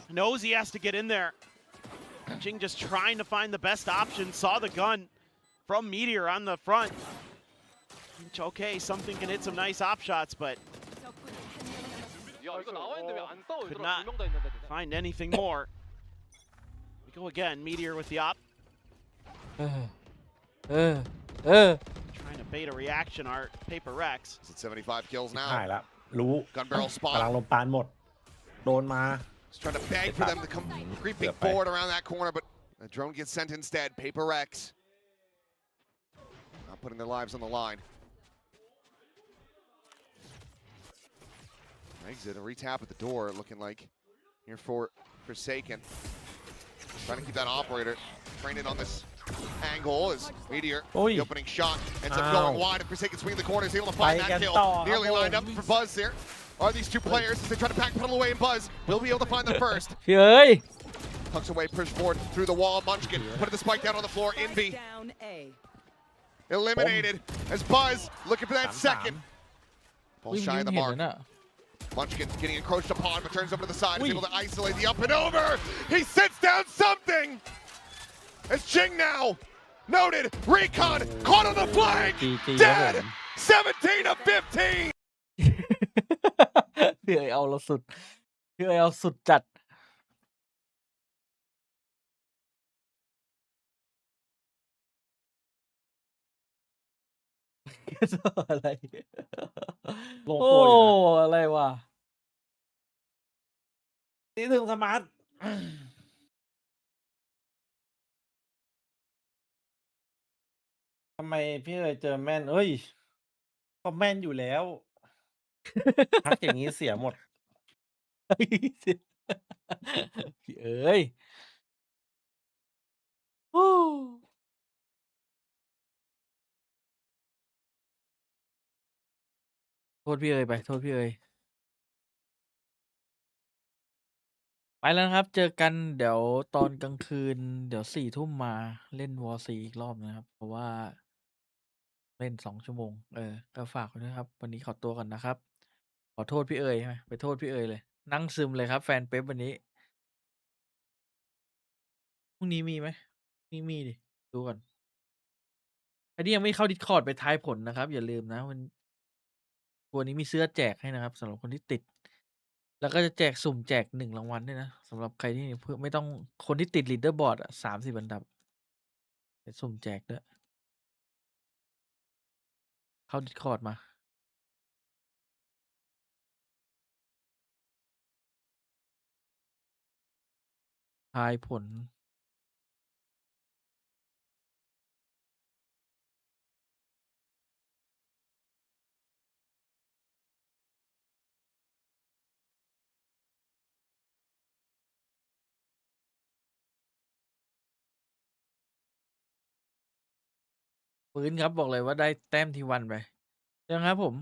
knows he has to get in there. Jing just trying to find the best option. Saw the gun from Meteor on the front. Which, okay, something can hit some nice op shots, but could not find anything more. We go again. Meteor with the op. Trying to bait a reaction art. Paper Rex. It's at 75 kills now. ใช่ละรู้ Gun barrel กำลัง spot. ลมปานหมด โดนมา He's trying to beg for them to come creeping forward around that corner, but A drone gets sent instead. PRX not putting their lives on the line. Exit, a retap at the door, looking like here for Forsaken. Trying to keep that operator trained in on this angle as Meteor, the opening shot, ends up going wide. And Forsaken swinging the corners, able to find that kill. Nearly lined up for Buzz here. Are these two players as they try to backpedal away, and Buzz will be able to find them first. Tucks away, push forward through the wall. Munchkin putting the spike down on the floor. Envy eliminated as Buzz looking for that second. Falls shy of the mark. Munchkin getting encroached upon, but turns over to the side. Is able to isolate the up and over. He sits down something. As Jing now noted. Recon caught on the flank. Dead. 17 of 15. พี่เอ๋เอาเราสุดพี่เอ๋เอาสุดจัดอะไรโอ้อะไรวะนี่ถึงสมาร์ททำไมพี่เอ๋เจอแม่นเอ้ยก็แม่นอยู่แล้วพักอย่างนี้เสียหมด พี่เอ๋ยโอ้โทษพี่เอ๋ยไปโทษพี่เอ๋ยไปแล้วนะครับเจอกันเดี๋ยวตอนกลางคืนเดี๋ยว4 ทุ่มมาเล่นวอร์ซีอีกรอบนะครับเพราะว่าเล่น2 ชั่วโมงก็ฝากไว้ด้วยครับวันนี้ขอตัวก่อนนะครับขอโทษพี่เอ๋ยใช่ไหมไปโทษพี่เอ๋ยเลยนั่งซึมเลยครับแฟนเป๊ปวันนี้พรุ่งนี้มีไหมมีดิดูก่อนใครที่ยังไม่เข้า Discord ไปทายผลนะครับอย่าลืมนะวันนี้มีเสื้อแจกให้นะครับสำหรับคนที่ติดแล้วก็จะแจกสุ่มแจก1 รางวัลด้วยนะสำหรับใครที่เพื่อไม่ต้องคนที่ติดลีดเดอร์บอร์ด30 อันดับจะสุ่มแจกด้วยเข้า Discord มาทายผลฟื้นครับบอกเลยว่าได้แต้มทีวันไปยังครับผม